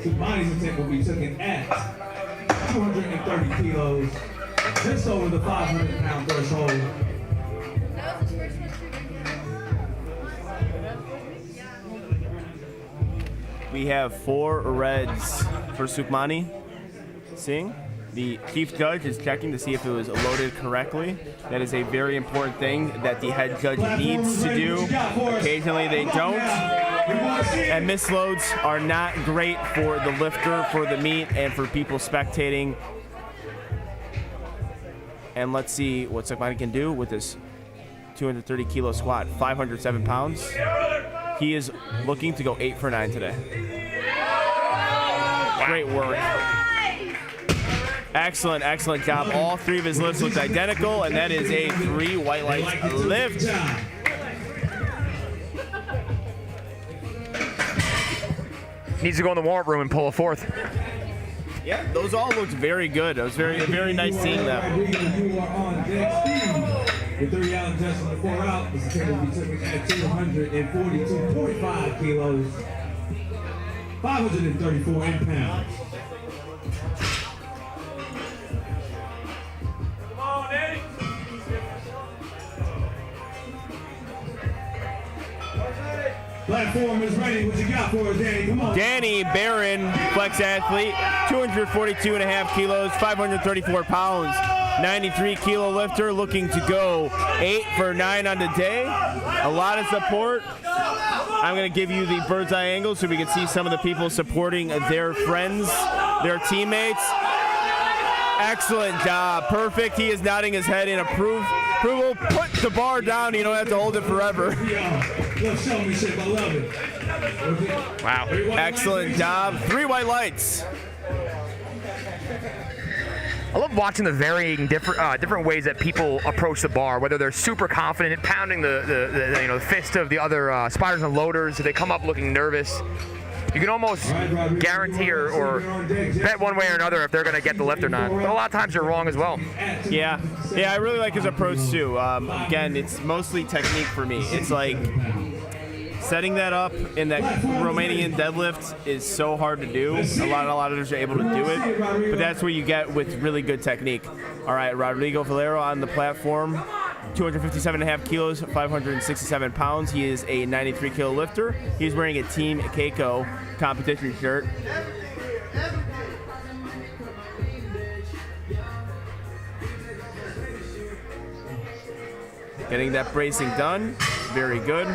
Subani's attempt will be taken at 230 kilos, just over the 500-pound threshold. We have 4 reds for Sukmani Singh. The chief judge is checking to see if it was loaded correctly. That is a very important thing that the head judge needs to do. Occasionally they don't. And misloads are not great for the lifter, for the meet, and for people spectating. And let's see what Sukmani can do with this 230 kilo squat, 507 pounds. He is looking to go 8 for 9 today. Great work. Excellent, excellent job. All 3 of his lifts looked identical, and that is a 3 white lights lift. Needs to go in the warm room and pull a 4th. Yeah, those all looked very good. It was very nice seeing them. You are on deck, Steve. The 3 out, just the 4 out. This is going to be taken at 242.5 kilos, 534 pounds. Come on, Danny. Platform is ready. What you got for us, Danny? Come on. Danny Barron, flex athlete, 242.5 kilos, 534 pounds, 93-kilo lifter, looking to go 8 for 9 on the day. A lot of support. I'm going to give you the bird's eye angle so we can see some of the people supporting their friends, their teammates. Excellent job. Perfect. He is nodding his head in approval. Put the bar down. You don't have to hold it forever. Wow. Excellent job. 3 white lights. I love watching the varying different ways that people approach the bar. Whether they're super confident, pounding the fist of the other spotters and loaders, if they come up looking nervous. You can almost guarantee or bet one way or another if they're going to get the lift or not. But a lot of times you're wrong as well. Yeah, I really like his approach too. Again, it's mostly technique for me. It's like setting that up in that Romanian deadlift is so hard to do. A lot of others are able to do it, but that's what you get with really good technique. All right, Rodrigo Valero on the platform. 257.5 kilos, 567 pounds. He is a 93 kilo lifter. He's wearing a Team Keiko competition shirt. Getting that bracing done. Very good.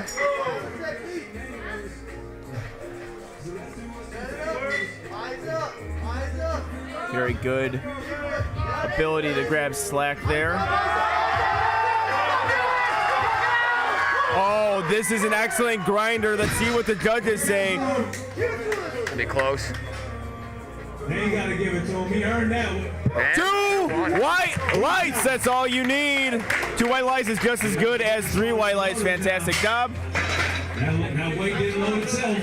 Very good ability to grab slack there. Oh, this is an excellent grinder. Let's see what the judges say. Be close. Now you gotta give it to him. He earned that one. 2 white lights. That's all you need. 2 white lights is just as good as 3 white lights. Fantastic job. That weight didn't load itself.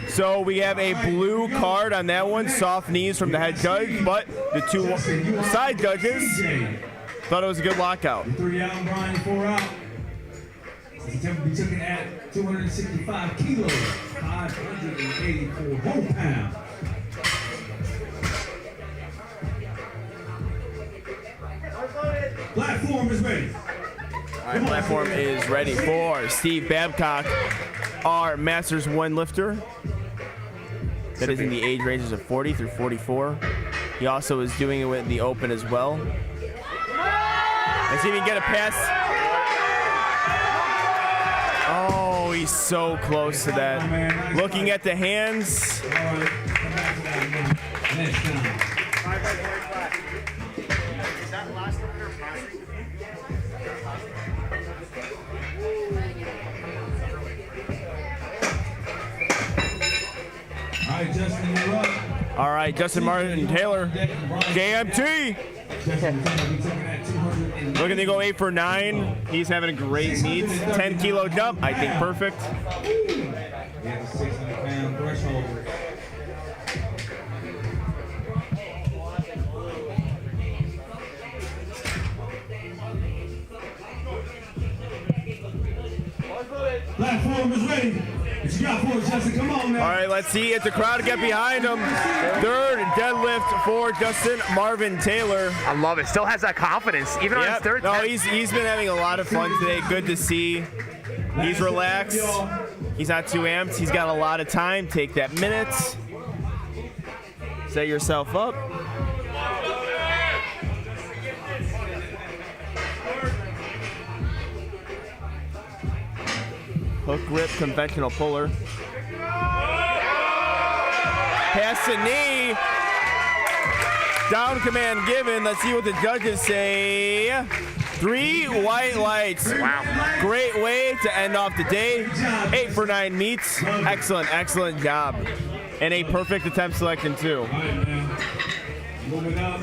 So we have a blue card on that one. Soft knees from the head judge, but the 2 side judges thought it was a good lockout. 3 out, Brian, 4 out. He's attempted to be taken at 265 kilos, 584 whole pounds. Platform is ready. All right, platform is ready for Steve Babcock, our Masters 1 lifter. That is in the age ranges of 40 through 44. He also is doing it with the open as well. Let's see if he can get a pass. Oh, he's so close to that. Looking at the hands. All right, Justin Martin Taylor, JMT. Looking to go 8 for 9. He's having a great meet. 10 kilo jump, I think perfect. Yeah, 600-pound threshold. Platform is ready. What you got for us, Justin? Come on now. All right, let's see if the crowd get behind him. Third deadlift for Justin Marvin Taylor. I love it. Still has that confidence, even on his third. No, he's been having a lot of fun today. Good to see. He's relaxed. He's not too amped. He's got a lot of time. Take that minute. Set yourself up. Hook grip, conventional puller. Pass the knee. Down command given. Let's see what the judges say. 3 white lights. Wow. Great way to end off the day. 8 for 9 meets. Excellent, excellent job. And a perfect attempt selection too. All right, man. Moving up.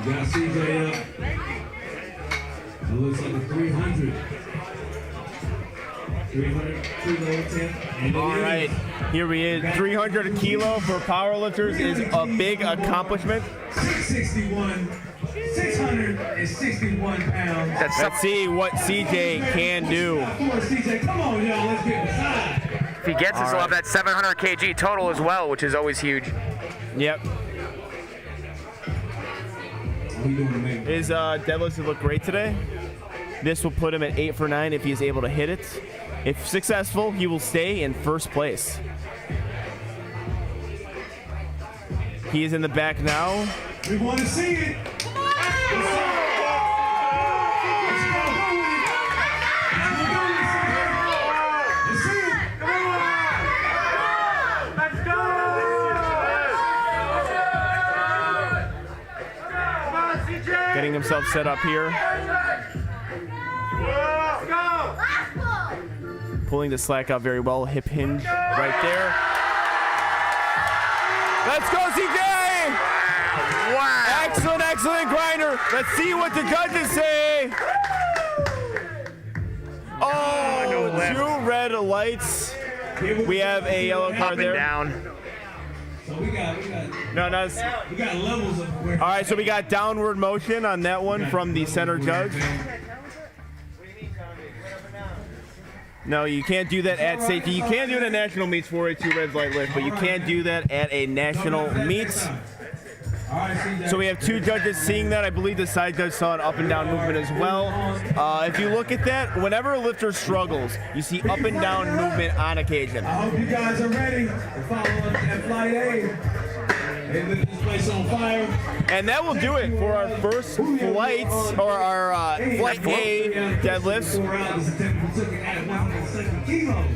You got CJ up. It looks like a 300. 300 kilo attempt. All right, here we is. 300 kilo for powerlifters is a big accomplishment. 661 pounds. Let's see what CJ can do. CJ, come on, y'all. Let's get inside. If he gets this, he'll have that 700 kg total as well, which is always huge. Yep. His deadlifts look great today. This will put him at 8 for 9 if he's able to hit it. If successful, he will stay in first place. He is in the back now. We want to see it. Getting himself set up here. pulling the slack out very well. Hip hinge right there. Let's go, CJ! Wow. Excellent, excellent grinder. Let's see what the judges say. Oh, two red lights. We have a yellow card there. Down. So we got we got levels of where. All right, so we got downward motion on that one from the center judge. No, you can't do that at safety. You can do it at national meets 482 red light lift, but you can't do that at a national meet. So we have two judges seeing that. I believe the side judge saw an up and down movement as well. If you look at that, whenever a lifter struggles, you see up and down movement on occasion. I hope you guys are ready to follow us at Flight A. They lit this place on fire. And that will do it for our first flight, or our Flight A deadlifts. 4 out is attempted. We took it at 170 kilos,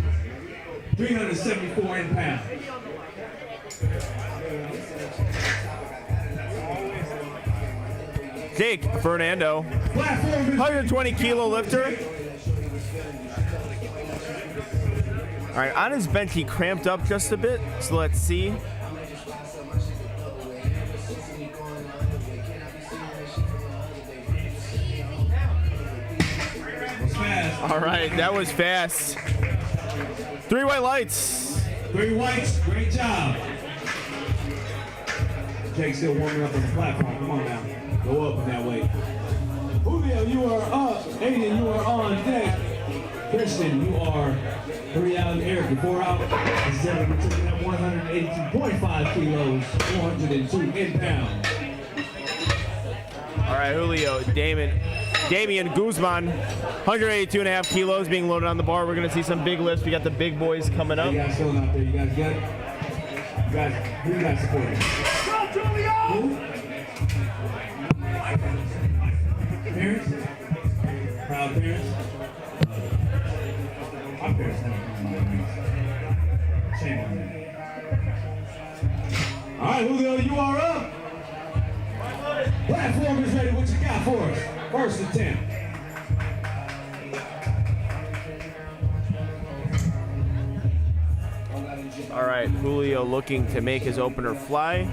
374 in pounds. Jake Fernando, 120 kilo lifter. All right, on his bench, he cramped up just a bit, so let's see. All right, that was fast. 3 white lights. 3 whites, great job. Jake's still warming up on the platform. Come on now. Go up in that way. Julio, you are up. Aiden, you are on deck. Christian, you are 3 out. Eric, you're 4 out. Angelo, we're taking at 182.5 kilos, 402 in pounds. All right, Julio, Damian Guzman, 182.5 kilos being loaded on the bar. We're going to see some big lifts. We got the big boys coming up. You guys feeling out there? You guys good? Who you guys supporting? Who? Parents? Proud parents? My parents never come to my shame on them. All right, Julio, you are up. Platform is ready. What you got for us? First attempt. All right, Julio looking to make his opener fly.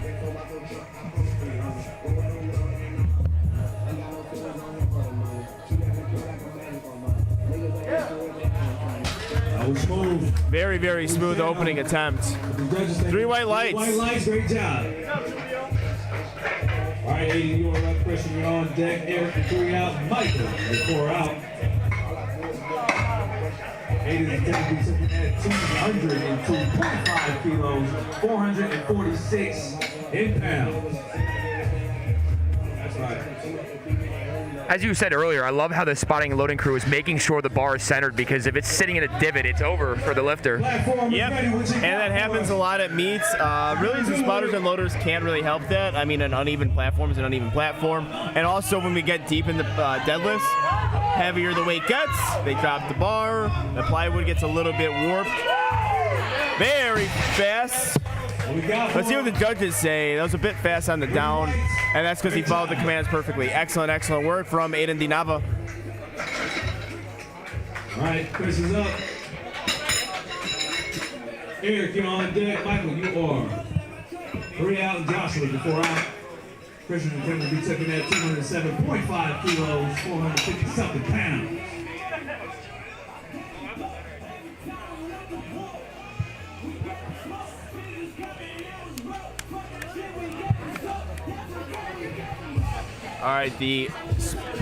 Smooth. Very, very smooth opening attempt. 3 white lights. 3 white lights, great job. All right, Aiden, you are up. Christian, you're on deck. Eric, you're 3 out. Michael, you're 4 out. Aiden is typically sitting at 202.5 kilos, 446 in pounds. That's right. As you said earlier, I love how the spotting and loading crew is making sure the bar is centered, because if it's sitting in a divot, it's over for the lifter. Yep, and that happens a lot at meets. Really, the spotters and loaders can't really help that. I mean, an uneven platform is an uneven platform. And also, when we get deep in the deadlifts, heavier the weight gets, they drop the bar, the plywood gets a little bit warped. Very fast. Let's see what the judges say. That was a bit fast on the down, and that's because he followed the commands perfectly. Excellent, excellent work from Aiden DiNava. All right, Chris is up. Eric, you're on deck. Michael, you are 3 out, and Joshua, you're 4 out. Christian is going to be taking at 207.5 kilos, 450-something pounds. All right, the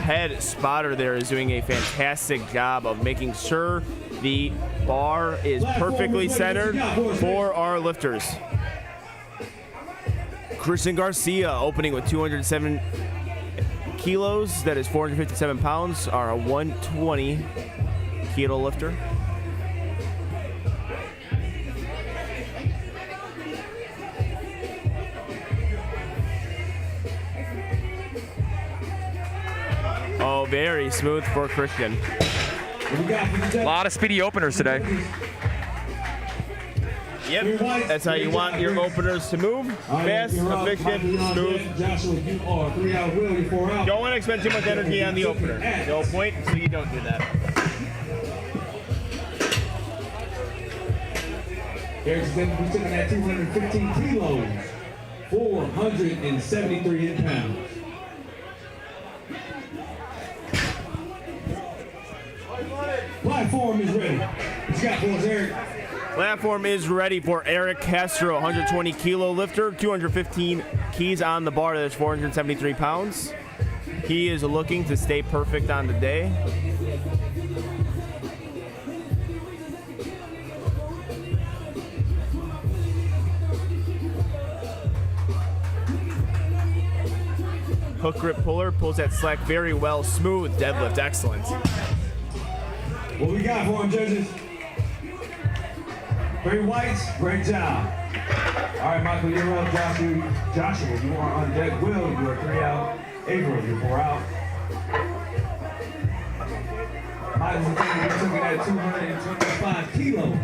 head spotter there is doing a fantastic job of making sure the bar is perfectly centered for our lifters. Christian Garcia opening with 207 kilos, that is 457 pounds, are a 120 kilo lifter. Oh, very smooth for Christian. A lot of speedy openers today. Yep, that's how you want your openers to move. Fast, efficient, smooth. Don't want to expend too much energy on the opener. No point, so you don't do that. Eric's going to be sitting at 215 kilos, 473 pounds. Platform is ready. What you got for us, Eric? Platform is ready for Eric Castro, 120 kilo lifter, 215 keys on the bar. That's 473 pounds. He is looking to stay perfect on the day. Hook grip puller, pulls that slack very well. Smooth deadlift, excellent. What we got for him, judges? Barry White, great job. All right, Michael, you're up. Joshua, you are on deck. Will, you are 3 out. April, you're 4 out. Michael's looking at 225 kilos,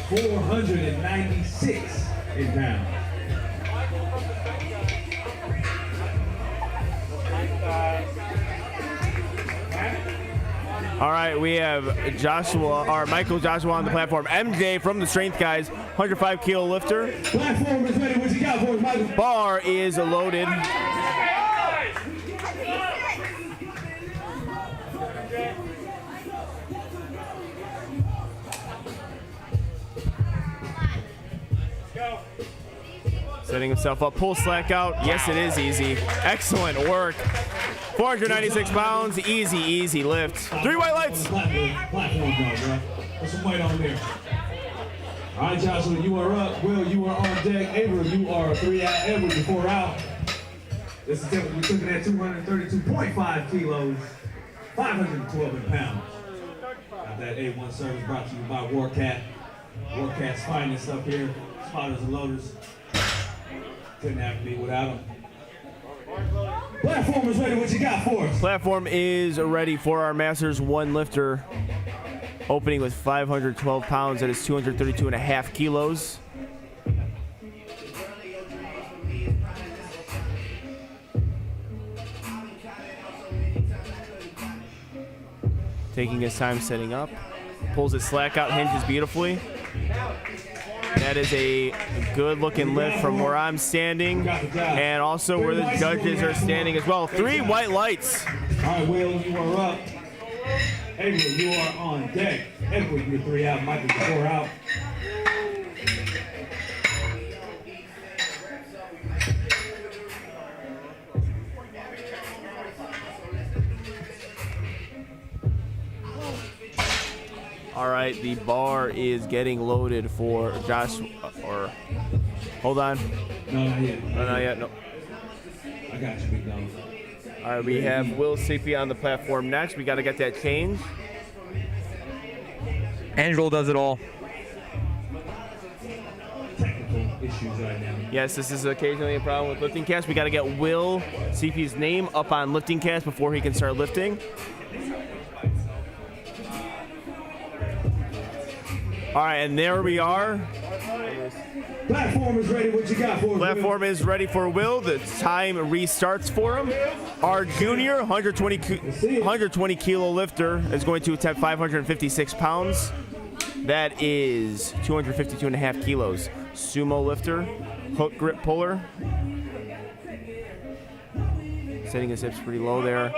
496 pounds. All right, we have Michael Joshua on the platform. MJ from the Strength Guys, 105 kilo lifter. Platform is ready. What you got for us, Michael? Bar is loaded. Setting himself up, pull slack out. Yes, it is easy. Excellent work. 496 pounds, easy lift. 3 white lights. Platform, bro. Put some weight on there. All right, Joshua, you are up. Will, you are on deck. April, you are 3 out. Edward, you're 4 out. This is we're looking at 232.5 kilos, 512 pounds. Got that A1 service brought to you by WARCAT. WARCAT's finest up here. Spotters and loaders. Couldn't have me without them. Platform is ready. What you got for us? Platform is ready for our Masters 1 lifter. Opening with 512 pounds. That is 232.5 kilos. Taking his time setting up. Pulls his slack out, hinges beautifully. That is a good looking lift from where I'm standing and also where the judges are standing as well. 3 white lights. All right, Will, you are up. April, you are on deck. Edward, you're 3 out. Michael, you're 4 out. All right, the bar is getting loaded for Josh, or hold on. No, not yet. No, not yet, no. I got you, big dog. All right, we have Will CP on the platform next. We got to get that change. Angelo does it all. Technical issues right now. Yes, this is occasionally a problem with lifting cast. We got to get Will CP's name up on lifting cast before he can start lifting. All right, and there we are. Platform is ready. What you got for us? Platform is ready for Will. The time restarts for him. Our junior 120 kilo lifter is going to attempt 556 pounds. That is 252.5 kilos. Sumo lifter, hook grip puller. Setting his hips pretty low there.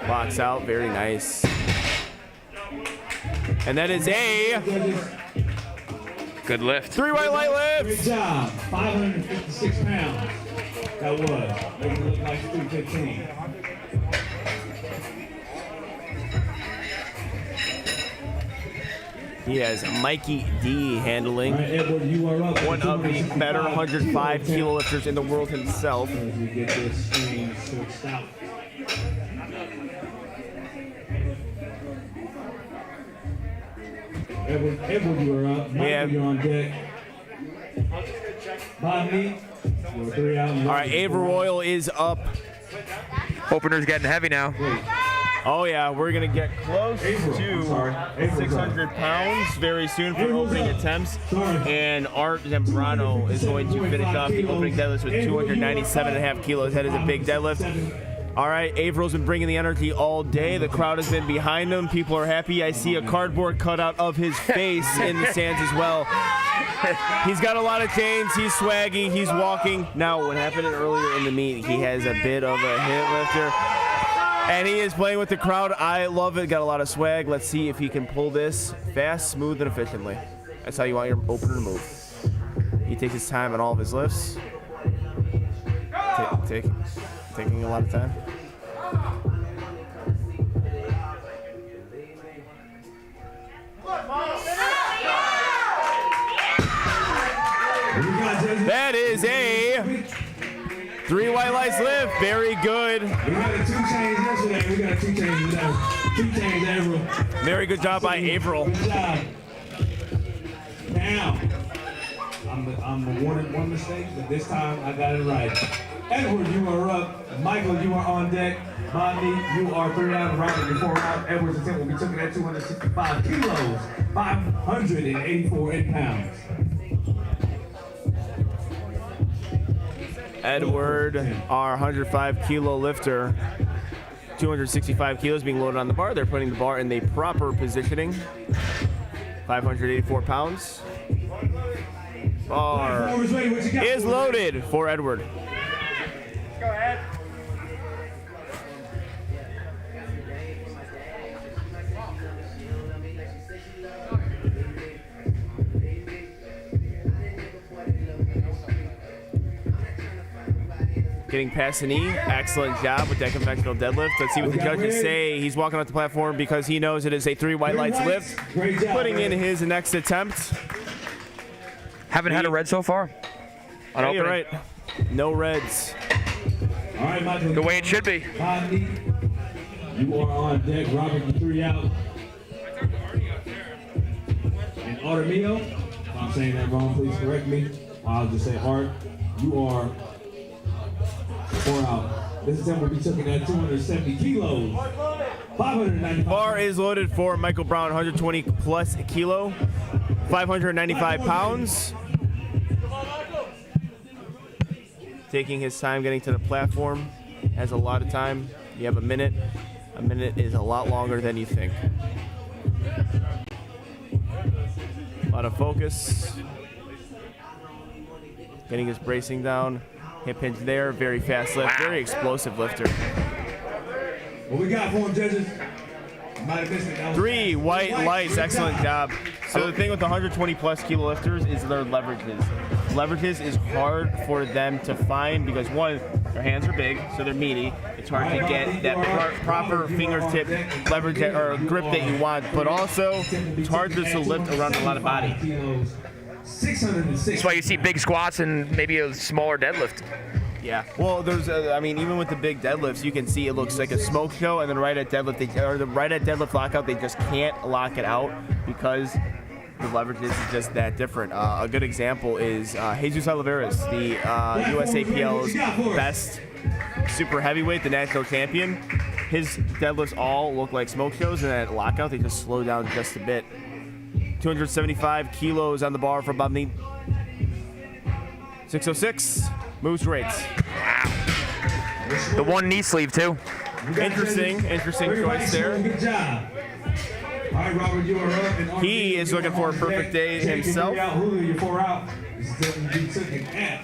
Box out, very nice. And that is a good lift. 3 white light lift. Great job. 556 pounds. That was. Make it look like 315. He has Mikey D handling. All right, Edward, you are up. One of the better 105 kilo lifters in the world himself. As we get this screen switched out. Edward, you are up. Michael, you're on deck. Bobby, you're 3 out. All right, Ava Royal is up. Opener's getting heavy now. Oh yeah, we're gonna get close to 600 pounds very soon for opening attempts. And Art Zambrano is going to finish off the opening deadlift with 297.5 kilos. That is a big deadlift. All right, Averill's been bringing the energy all day. The crowd has been behind him. People are happy. I see a cardboard cutout of his face in the stands as well. He's got a lot of chains. He's swaggy. He's walking. Now, what happened earlier in the meet, he has a bit of a hip lifter. And he is playing with the crowd. I love it. Got a lot of swag. Let's see if he can pull this fast, smooth, and efficiently. That's how you want your opener to move. He takes his time on all of his lifts. Taking a lot of time. That is a 3 white lights lift. Very good. We got a 2 chains yesterday. We got a 2 chains today. 2 chains, Averill. Very good job by Averill. Good job. Now, I'm awarded 1 mistake, but this time I got it right. Edward, you are up. Michael, you are on deck. Bonnie, you are 3 out. Robert, you're 4 out. Edward's attempt will be taken at 265 kilos, 584 pounds. Edward, our 105 kilo lifter, 265 kilos being loaded on the bar. They're putting the bar in the proper positioning. 584 pounds. Bar is loaded for Edward. Go ahead. Getting past the knee. Excellent job with that conventional deadlift. Let's see what the judges say. He's walking off the platform because he knows it is a 3 white lights lift. Putting in his next attempt. Haven't had a red so far. Yeah, you're right. No reds. All right, Michael. The way it should be. Bonnie, you are on deck. Robert, you 3 out. And Artemio, if I'm saying that wrong, please correct me. I'll just say Art, you are 4 out. This attempt will be taken at 270 kilos. 595. Bar is loaded for Michael Brown, 120 plus kilo, 595 pounds. Taking his time getting to the platform. Has a lot of time. You have a minute. A minute is a lot longer than you think. A lot of focus. Getting his bracing down. Hip hinge there. Very fast lift. Very explosive lifter. What we got for him, judges? 3 white lights. Excellent job. So the thing with the 120 plus kilo lifters is their leverages. Leverages is hard for them to find because, one, their hands are big, so they're meaty. It's hard to get that proper fingertip leverage or grip that you want, but also it's hard to lift around a lot of body. That's why you see big squats and maybe a smaller deadlift. Yeah. Well, there's, I mean, even with the big deadlifts, you can see it looks like a smoke show, and then right at deadlift lockout, they just can't lock it out because the leverage is just that different. A good example is Jesus Oliveras, the USAPL's best super heavyweight, the national champion. His deadlifts all look like smoke shows, and at lockout, they just slow down just a bit. 275 kilos on the bar for Bobney. 606. Moves rates. Wow. The 1 knee sleeve, too. Interesting choice there. Good job. All right, Robert, you are up. He is looking for a perfect day himself. Julio, you're 4 out. This is definitely taken at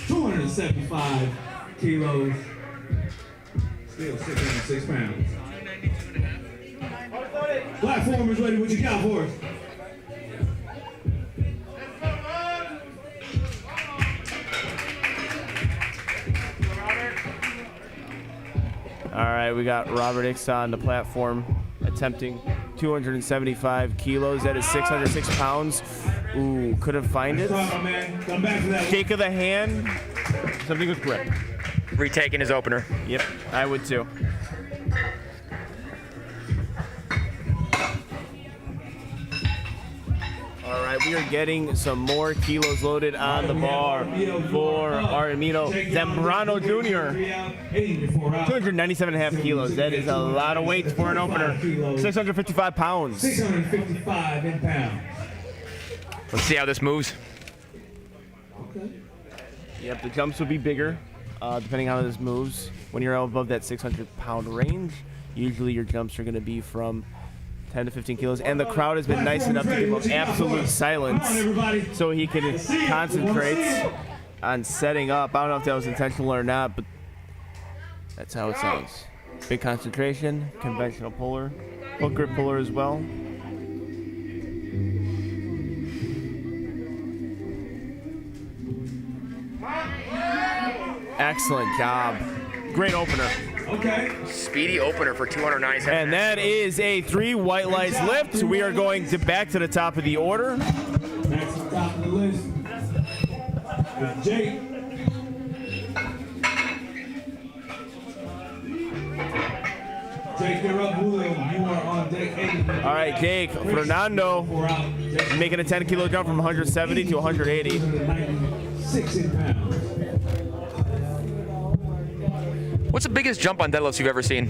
275 kilos. Still 606 pounds. Platform is ready. What you got for us? All right, we got Robert Ix on the platform attempting 275 kilos. That is 606 pounds. Ooh, couldn't find it. Come back to that. Shake of the hand. Something with grip. Retaking his opener. Yep, I would too. All right, we are getting some more kilos loaded on the bar for Artemio Zambrano Jr. 297.5 kilos. That is a lot of weight for an opener. 655 pounds. 655 in pounds. Let's see how this moves. Okay. Yep, the jumps would be bigger, depending on how this moves. When you're above that 600-pound range, usually your jumps are going to be from 10 to 15 kilos. And the crowd has been nice enough to give him absolute silence so he can concentrate on setting up. I don't know if that was intentional or not, but that's how it sounds. Big concentration, conventional puller, hook grip puller as well. Excellent job. Great opener. Okay. Speedy opener for 297. And that is a 3 white lights lift. We are going back to the top of the order. Back to the top of the list. With Jake. Jake, you're up. Julio, you are on deck 8. All right, Jake. Fernando making a 10-kilo jump from 170 to 180. 60 pounds. What's the biggest jump on deadlifts you've ever seen?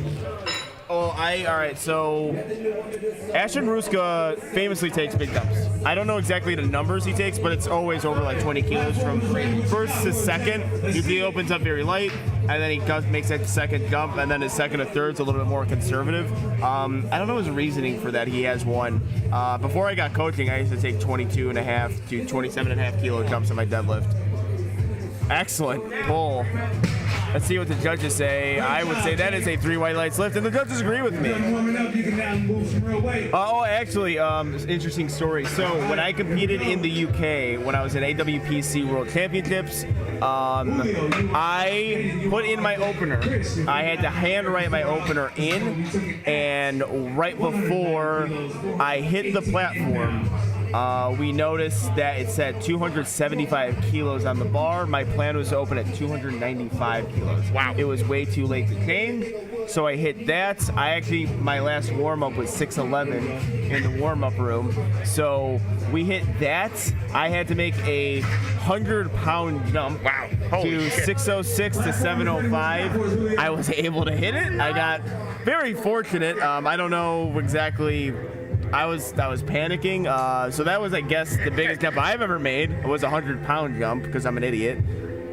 Oh, all right, so Ashton Ruska famously takes big jumps. I don't know exactly the numbers he takes, but it's always over like 20 kilos from first to second. Usually he opens up very light, and then he makes that second jump, and then his second or third's a little bit more conservative. I don't know his reasoning for that. He has one. Before I got coaching, I used to take 22.5 to 27.5 kilo jumps on my deadlift. Excellent pull. Let's see what the judges say. I would say that is a 3 white lights lift, and the judges agree with me. Oh, actually, interesting story. So when I competed in the UK, when I was at AWPC World Championships, I put in my opener. I had to handwrite my opener in, and right before I hit the platform, we noticed that it said 275 kilos on the bar. My plan was to open at 295 kilos. Wow. It was way too late to change, so I hit that. My last warm-up was 6'11" in the warm-up room. So we hit that. I had to make a 100-pound jump to 606 to 705. I was able to hit it. I got very fortunate. I don't know exactly. I was panicking. So that was, I guess, the biggest jump I've ever made. It was a 100-pound jump because I'm an idiot.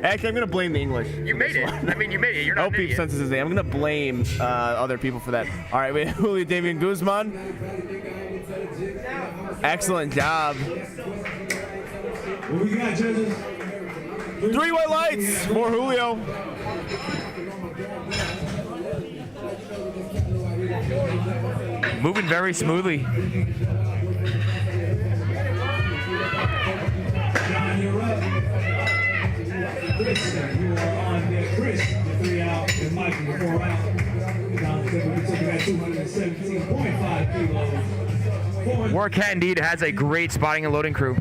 Actually, I'm going to blame the English. You made it. I mean, you made it. You're not an idiot. Senses his name. I'm going to blame other people for that. All right, we have Julio Damian Guzman. Excellent job. What we got, judges? 3 white lights for Julio. Moving very smoothly. John, you're up. Chris, you are on deck. Chris, the 3 out, and Michael, the 4 out. John said we're taking that 217.5 kilos. WARCAT indeed has a great spotting and loading crew.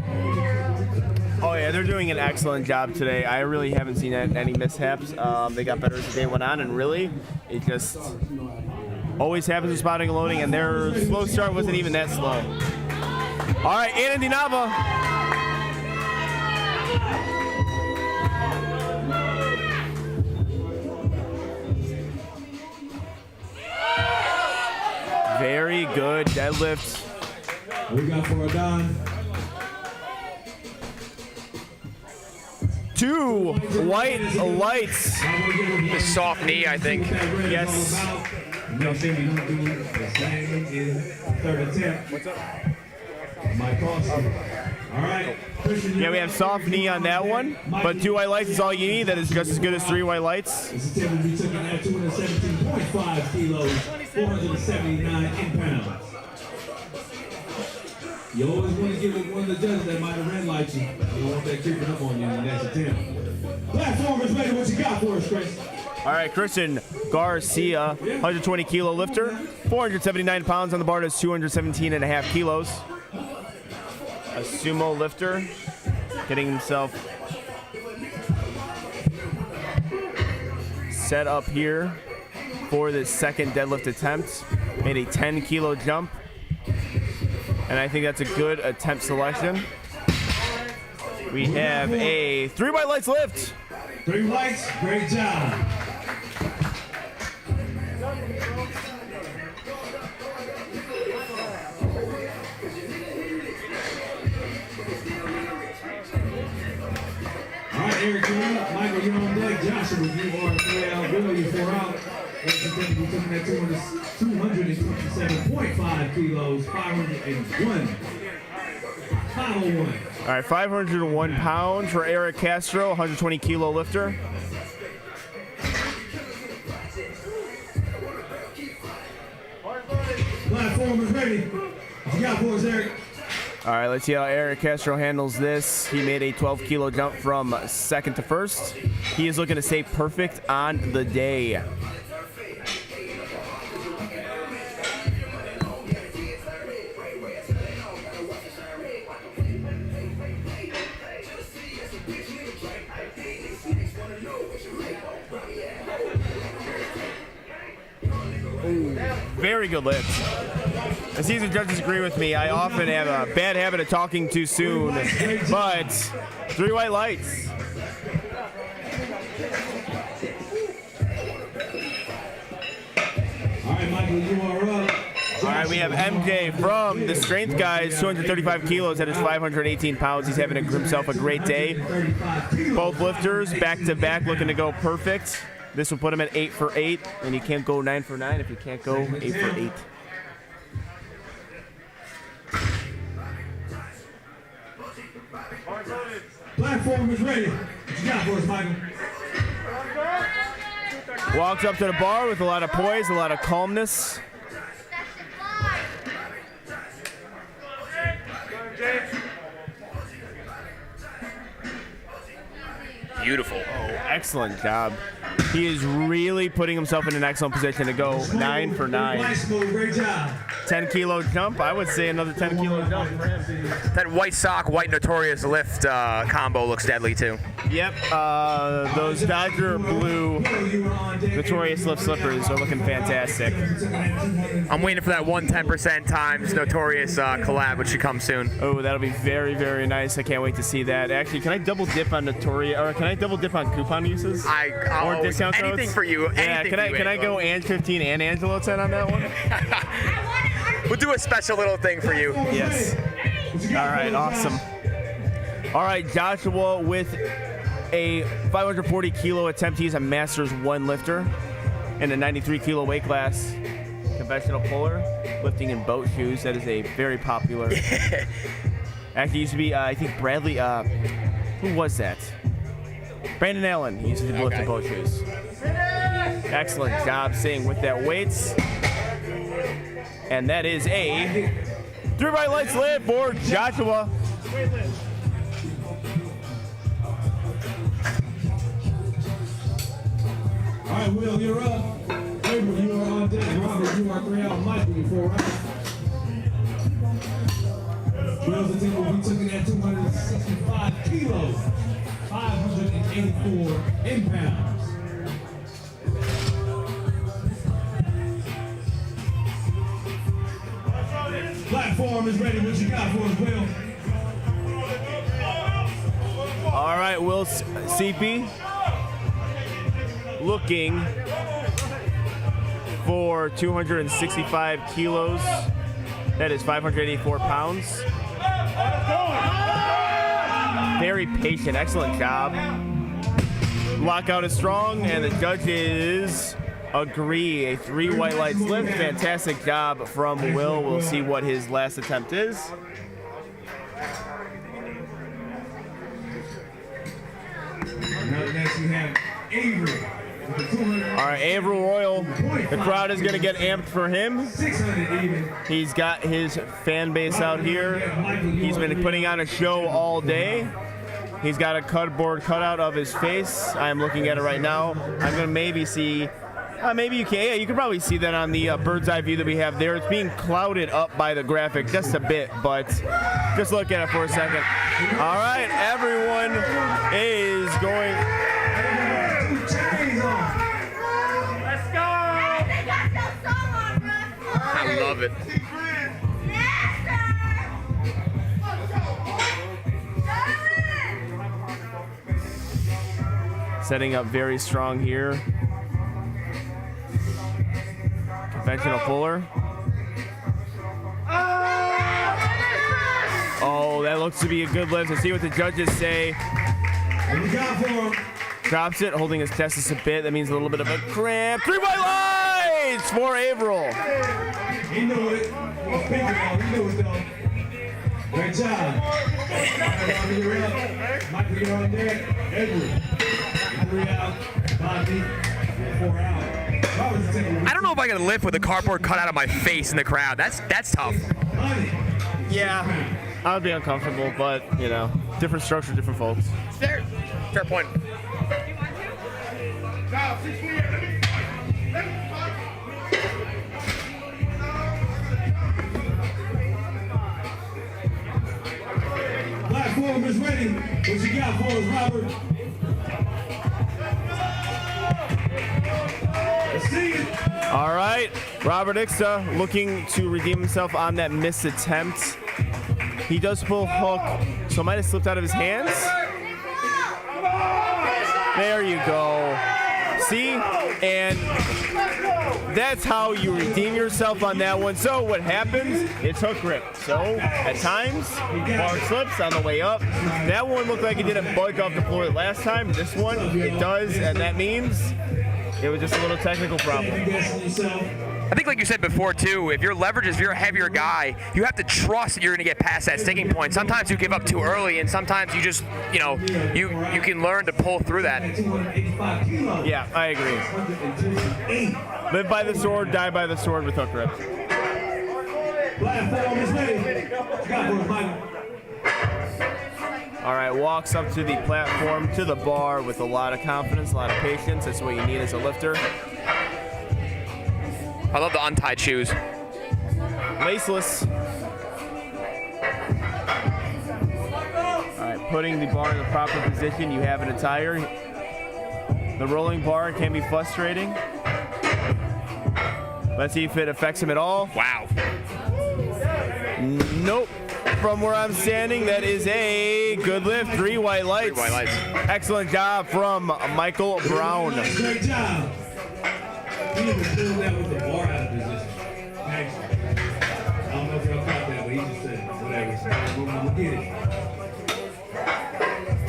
Oh yeah, they're doing an excellent job today. I really haven't seen any mishaps. They got better as the day went on, and really, it just always happens with spotting and loading, and their slow start wasn't even that slow. All right, Andy Nava. Very good deadlift. We got for Adon. 2 white lights. The soft knee, I think. Yes. Nothing we don't do the same in third attempt. What's up? Mike Austin. All right. Yeah, we have soft knee on that one, but 2 white lights is all you need. That is just as good as 3 white lights. This attempt will be taken at 217.5 kilos, 479 pounds. You always want to give it one of the judges that might have red light you. You don't want that creeping up on you in the next attempt. Platform is ready. What you got for us, Chris? All right, Christian Garcia, 120 kilo lifter, 479 pounds on the bar, does 217.5 kilos. A sumo lifter, getting himself set up here for this second deadlift attempt. Made a 10 kilo jump, and I think that's a good attempt selection. We have a 3 white lights lift. 3 whites, great job. All right, Eric, you're up. Michael, you're on deck. Joshua, you are 3 out. Will, you're 4 out. Ladies and gentlemen, we're taking that 227.5 kilos, 501. 501. All right, 501 pounds for Eric Castro, 120 kilo lifter. Platform is ready. What you got for us, Eric? All right, let's see how Eric Castro handles this. He made a 12 kilo jump from second to first. He is looking to stay perfect on the day. Very good lift. I see the judges agree with me. I often have a bad habit of talking too soon, but 3 white lights. All right, Michael, you are up. All right, we have MJ from the Strength Guys, 235 kilos at his 518 pounds. He's having himself a great day. Both lifters back to back looking to go perfect. This will put him at 8 for 8, and you can't go 9 for 9 if you can't go 8 for 8. Platform is ready. What you got for us, Michael? Walks up to the bar with a lot of poise, a lot of calmness. Beautiful. Oh, excellent job. He is really putting himself in an excellent position to go 9 for 9. 10 kilo jump. I would say another 10 kilo jump for him. That white sock, white Notorious lift combo looks deadly too. Yep. Those Dodger blue Notorious lift slippers are looking fantastic. I'm waiting for that 110% times Notorious collab, which should come soon. Oh, that'll be very, very nice. I can't wait to see that. Actually, can I double dip on Notorious, or can I double dip on coupon uses? Or discount codes? Anything for you. Yeah, can I go and 15 and Angelo 10 on that one? We'll do a special little thing for you. Yes. All right, awesome. All right, Joshua with a 540 kilo attempt. He's a Masters 1 lifter in a 93 kilo weight class. Conventional puller, lifting in boat shoes. That is a very popular. Actually, used to be, I think Bradley, who was that? Brandon Allen. He used to lift in boat shoes. Excellent job staying with that weights. And that is a 3 white lights lift for Joshua. All right, Will, you're up. April, you are on deck. Robert, you are 3 out. Michael, you 4 out. Will's attempt will be taken at 265 kilos, 584 pounds. Platform is ready. What you got for us, Will? All right, Will CP looking for 265 kilos. That is 584 pounds. Very patient, excellent job. Lockout is strong, and the judges agree. A 3 white lights lift. Fantastic job from Will. We'll see what his last attempt is. Next we have Avery. All right, Avery Royal. The crowd is going to get amped for him. He's got his fan base out here. He's been putting on a show all day. He's got a cardboard cutout of his face. I'm looking at it right now. I'm going to maybe see, maybe you can. Yeah, you can probably see that on the bird's eye view that we have there. It's being clouded up by the graphic just a bit, but just look at it for a second. All right, everyone is going. Let's go! I love it. Setting up very strong here. Conventional puller. Oh, that looks to be a good lift. Let's see what the judges say. Drops it, holding his testis a bit. That means a little bit of a cramp. 3 white lights for Averill. He knew it. He was picking out. He knew it, though. Great job. Michael, you're on deck. Edward. 3 out. 5 deep. 4 out. I don't know if I can lift with a cardboard cut out of my face in the crowd. That's tough. Yeah, I would be uncomfortable, but, you know, different structure, different folks. Fair point. Platform is ready. What you got for us, Robert? Let's see it. All right, Robert Ixa looking to redeem himself on that missed attempt. He does pull hook, so it might have slipped out of his hands. There you go. See? And that's how you redeem yourself on that one. So what happens? It's hook grip. So at times, bar slips on the way up. That one looked like it didn't budge off the floor last time. This one, it does, and that means it was just a little technical problem. I think like you said before too, if your leverage is, if you're a heavier guy, you have to trust that you're gonna get past that sticking point. Sometimes you give up too early, and sometimes you just, you know, you can learn to pull through that. Yeah, I agree. Live by the sword, die by the sword with hook grip. Platform is ready. Got for us, Michael. All right, walks up to the platform, to the bar with a lot of confidence, a lot of patience. That's what you need as a lifter. I love the untied shoes. Laceless. All right, putting the bar in the proper position. You have an attire. The rolling bar can be frustrating. Let's see if it affects him at all. Wow. Nope. From where I'm standing, that is a good lift. 3 white lights. 3 white lights. Excellent job from Michael Brown. Great job. He even pulled that with the bar out of position. Actually. I don't know if y'all caught that, but he just said, whatever. We're going to get it.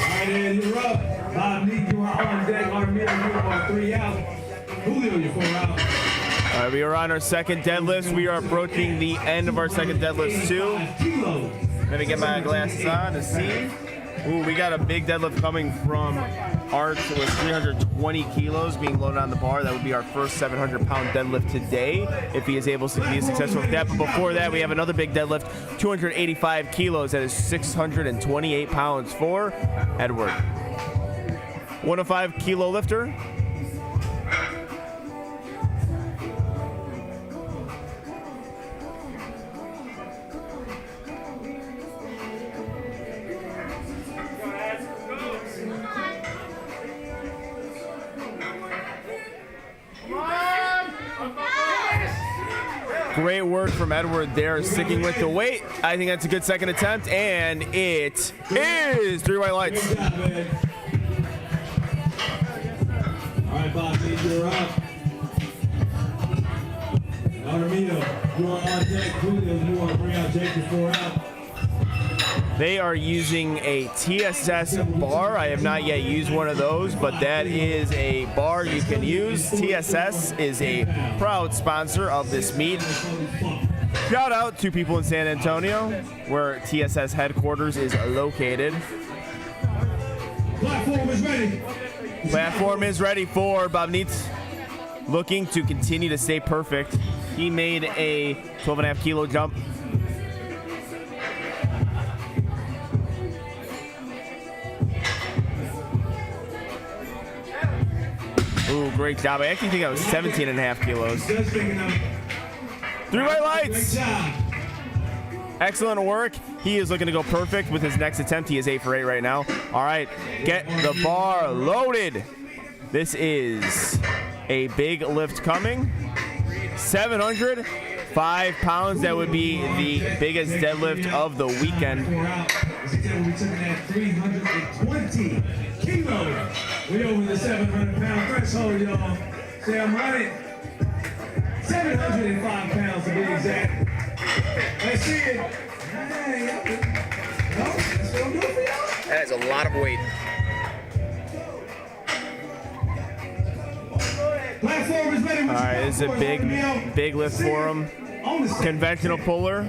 All right, Ed, you're up. Bob Neek, you are on deck. Armiro, you are 3 out. Julio, you're 4 out. All right, we are on our second deadlift. We are approaching the end of our second deadlift too. Let me get my glasses on to see. Ooh, we got a big deadlift coming from Art with 320 kilos being loaded on the bar. That would be our first 700-pound deadlift today if he is able to be successful with that. But before that, we have another big deadlift, 285 kilos. That is 628 pounds for Edward. 105 kilo lifter. Great work from Edward there, sticking with the weight. I think that's a good second attempt, and it is 3 white lights. Good job, man. All right, Bob, you're up. Armino, you are on deck. Julio, you are 3 out. Jake, you're 4 out. They are using a TSS bar. I have not yet used one of those, but that is a bar you can use. TSS is a proud sponsor of this meet. Shout out to people in San Antonio, where TSS headquarters is located. Platform is ready. Platform is ready for Bob Neitz, looking to continue to stay perfect. He made a 12.5 kilo jump. Ooh, great job. I actually think I was 17.5 kilos. 3 white lights. Excellent work. He is looking to go perfect with his next attempt. He is 8 for 8 right now. All right, get the bar loaded. This is a big lift coming. 705 pounds. That would be the biggest deadlift of the weekend. We're looking at 320 kilos. We over the 700-pound threshold, y'all. Say I'm on it. 705 pounds to be exact. Let's see it. Hey, that's what I'm doing for y'all. That is a lot of weight. All right, this is a big lift for him. Conventional puller.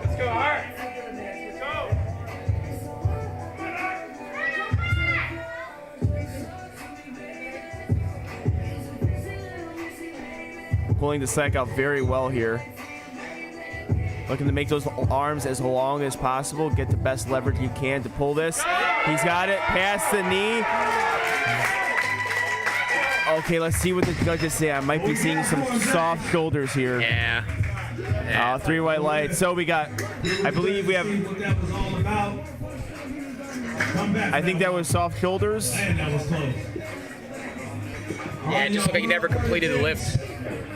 Let's go, Art. Let's go. Pulling the slack out very well here. Looking to make those arms as long as possible. Get the best leverage you can to pull this. He's got it past the knee. Okay, let's see what the judges say. I might be seeing some soft shoulders here. Yeah. 3 white lights. So we got, I believe we have, I think that was soft shoulders. Yeah, just like he never completed the lift.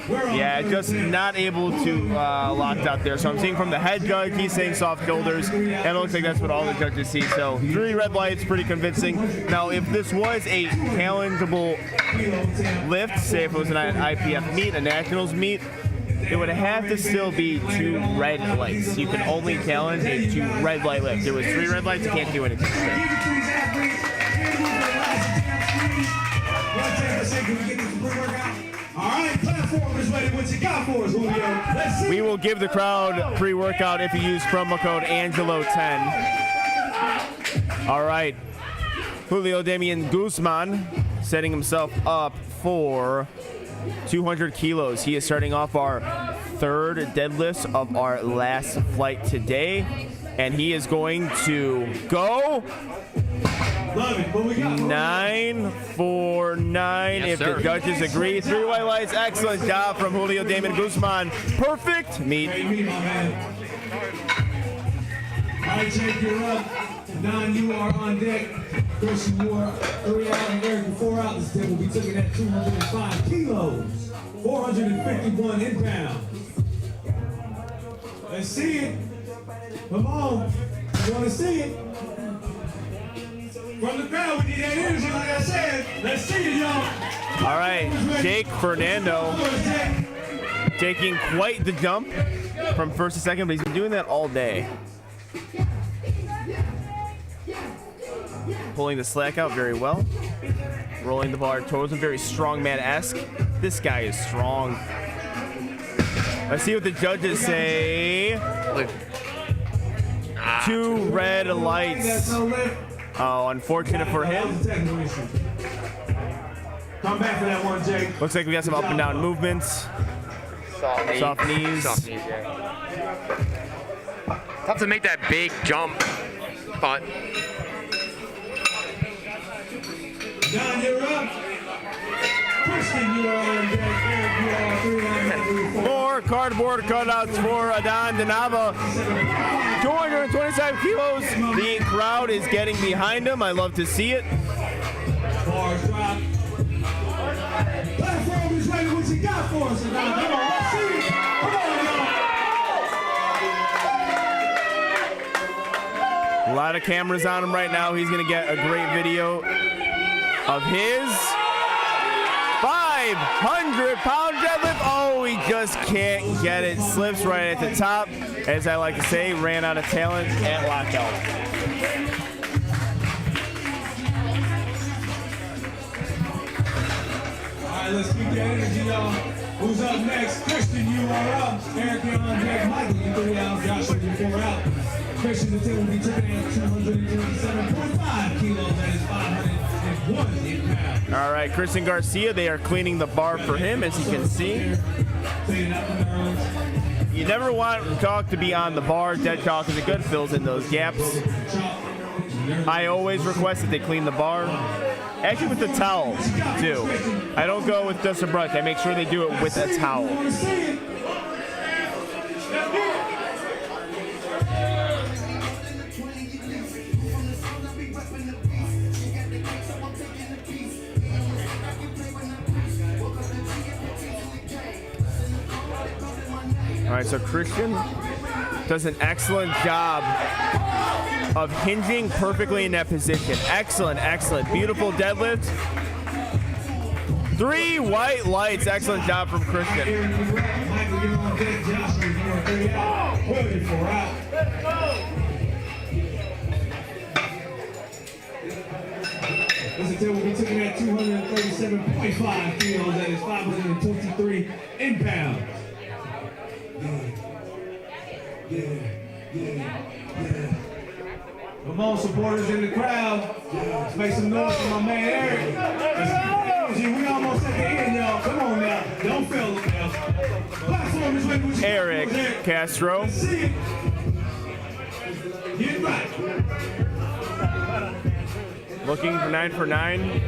Yeah, just not able to lock out there. So I'm seeing from the head judge, he's saying soft shoulders, and it looks like that's what all the judges see. So 3 red lights, pretty convincing. Now, if this was a challengeable lift, say if it was an IPF meet, a nationals meet, it would have to still be 2 red lights. You can only challenge a 2 red light lift. There was 3 red lights, you can't do anything. All right, platform is ready. What you got for us, Julio? Let's see. We will give the crowd pre-workout if you use promo code Angelo10. All right, Julio Damian Guzman setting himself up for 200 kilos. He is starting off our 3rd deadlift of our last flight today, and he is going to go 949 Yes, if sir. the judges agree. 3 white lights. Excellent job from Julio Damian Guzman. Perfect meet. All right, Jake, you're up. Don, you are on deck. Christian, you are 3 out, and Eric, 4 out. This table will be taking at 205 kilos, 451 inbound. Let's see it. Come on. You want to see it? From the crowd, we need that energy, like I said. Let's see it, y'all. All right, Jake Fernando taking quite the jump from first to second, but he's been doing that all day. Pulling the slack out very well. Rolling the bar towards him, very strongman-esque. This guy is strong. Let's see what the judges say. 2 red lights. Oh, unfortunate for him. Come back for that one, Jake. Looks like we got some up and down movements. Soft knees. Soft knees, yeah. Tough to make that big jump, but. John, you're up. Christian, you are on deck. Eric, you are 3 More cardboard cutouts for Adon Denava. 227 kilos. The crowd is getting behind him. I love to see it. Bars drop. Platform is ready. What you got for us, Adon? Come on, let's see it. Come on, y'all. A lot of cameras on him right now. He's going to get a great video of his 500-pound deadlift. Oh, he just can't get it. Slips right at the top. As I like to say, ran out of talent at lockout. All right, let's keep that energy, y'all. Who's up next? Christian, you are up. Eric, you're on deck. Michael, you 3 out. Joshua, you 4 out. Christian, the team will be tripping at 227.5 kilos. That is 501 inbound. All right, Christian Garcia, they are cleaning the bar for him, as you can see. Cleaning up the nerves. You never want chalk to be on the bar. Dead chalk is a good, fills in those gaps. I always request that they clean the bar. Actually with the towel, too. I don't go with just a brush. I make sure they do it with a towel. All right, so Christian does an excellent job of hinging perfectly in that position. Excellent, excellent. Beautiful deadlift. 3 white lights. Excellent job from Christian. Listen to, we'll be taking at 237.5 kilos. That is 523 pounds. Yeah. Come on, supporters in the crowd. Let's make some noise for my man Eric. We almost at the end, y'all. Come on now. Don't fail them now. Platform is ready with you. Eric Castro. Let's see it. Get right. Looking for 9 for 9.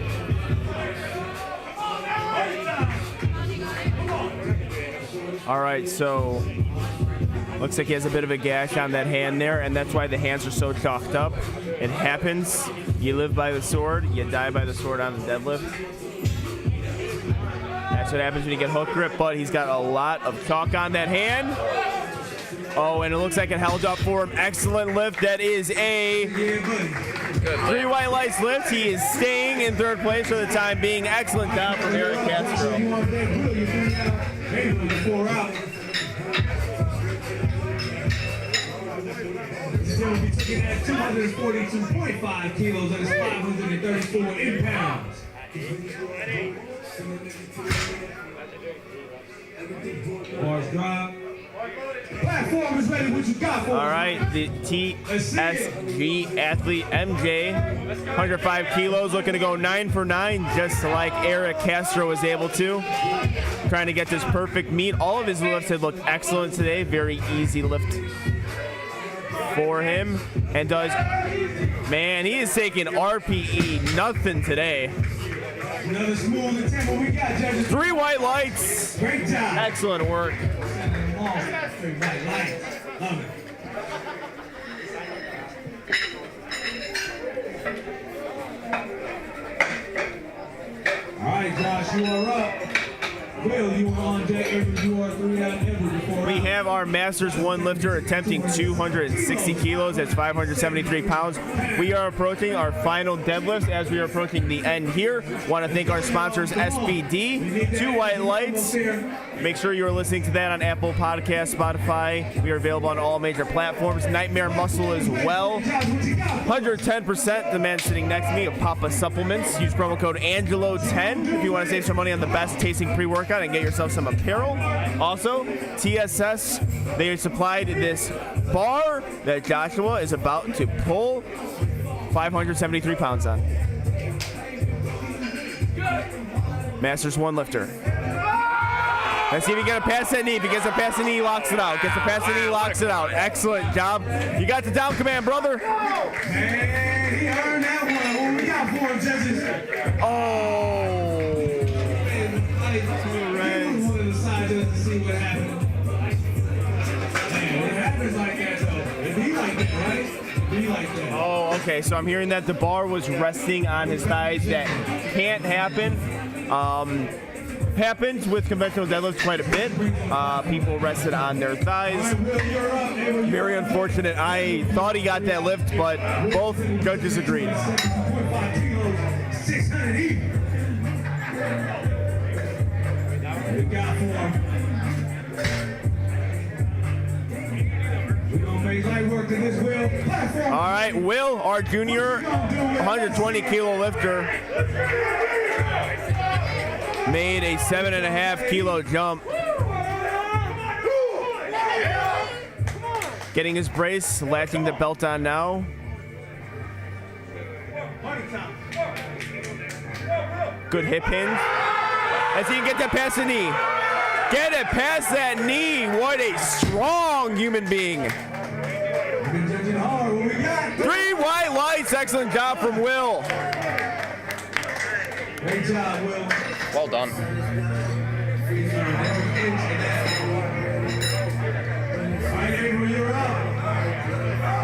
All right, so looks like he has a bit of a gash on that hand there, and that's why the hands are so chalked up. It happens. You live by the sword, you die by the sword on the deadlift. That's what happens when you get hook grip, but he's got a lot of chalk on that hand. Oh, and it looks like it held up for him. Excellent lift. That is a 3 white lights lift. He is staying in third place for the time being. Excellent job from Eric Castro. Still be taking at 242.5 kilos. That is 534 pounds. Bars drop. Platform is ready. What you got for us? All right, the TSG athlete MJ, 105 kilos, looking to go 9 for 9, just like Eric Castro was able to. Trying to get this perfect meet. All of his lifts had looked excellent today. Very easy lift for him. And does, man, he is taking RPE nothing today. Another smooth attempt. What we got, judges? 3 white lights. Great job. Excellent work. 3 white lights. Love it. All right, Josh, you are up. Will, you are on deck. You are 3 out. We have our Masters 1 lifter attempting 260 kilos. That's 573 pounds. We are approaching our final deadlifts as we are approaching the end here. Want to thank our sponsors, SBD, 2 white lights. Make sure you are listening to that on Apple Podcasts, Spotify. We are available on all major platforms. Nightmare Muscle as well. 110%. The man sitting next to me of Papa Supplements. Use promo code Angelo10 if you want to save some money on the best tasting pre-workout and get yourself some apparel. Also, TSS, they supplied this bar that Joshua is about to pull 573 pounds on. Masters 1 lifter. Let's see if he gets a pass that knee. If he gets a pass the knee, he locks it out. Gets a pass the knee, locks it out. Excellent job. You got the down command, brother. Man, he earned that one. What we got for him, judges? Oh. He was one of the sides just to see what happened. Man, it happens like that, though. It be like that, right? It be like that. Oh, okay. So I'm hearing that the bar was resting on his thighs. That can't happen. Happens with conventional deadlifts quite a bit. People rested on their thighs. Very unfortunate. I thought he got that lift, but both judges agreed. 600 even. We got for him. We're gonna make light work of this, Will. Platform. All right, Will, our junior 120 kilo lifter, made a 7.5 kilo jump. Getting his brace, latching the belt on now. Good hip hinge. As he can get that past the knee. Get it past that knee. What a strong human being. 3 white lights. Excellent job from Will. Great job, Will. Well done.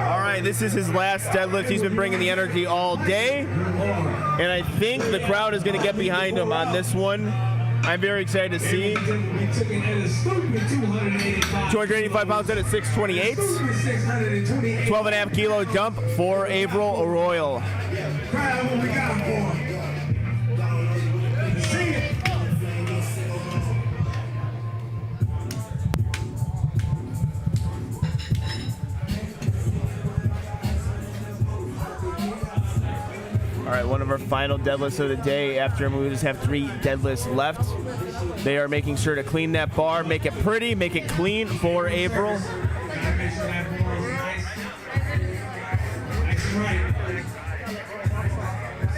All right, this is his last deadlift. He's been bringing the energy all day. And I think the crowd is going to get behind him on this one. I'm very excited to see. 285 pounds at 628. 12.5 kilo jump for Averill Arroyo. All right, one of our final deadlifts of the day. After him, we just have 3 deadlifts left. They are making sure to clean that bar, make it pretty, make it clean for April. Make sure that bar is nice and right.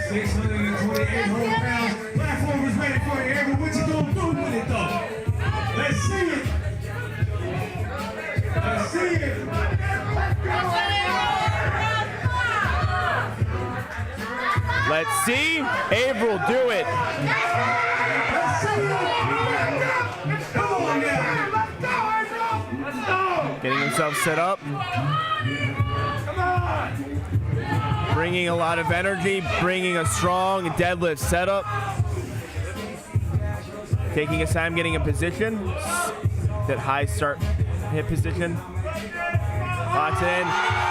628 whole pounds. Platform is ready for you, April. What you gonna do with it, though? Let's see it. Let's see it. Let's see April do it. Getting himself set up. Bringing a lot of energy, bringing a strong deadlift setup. Taking his time getting in position. That high start hip position. Locks it in.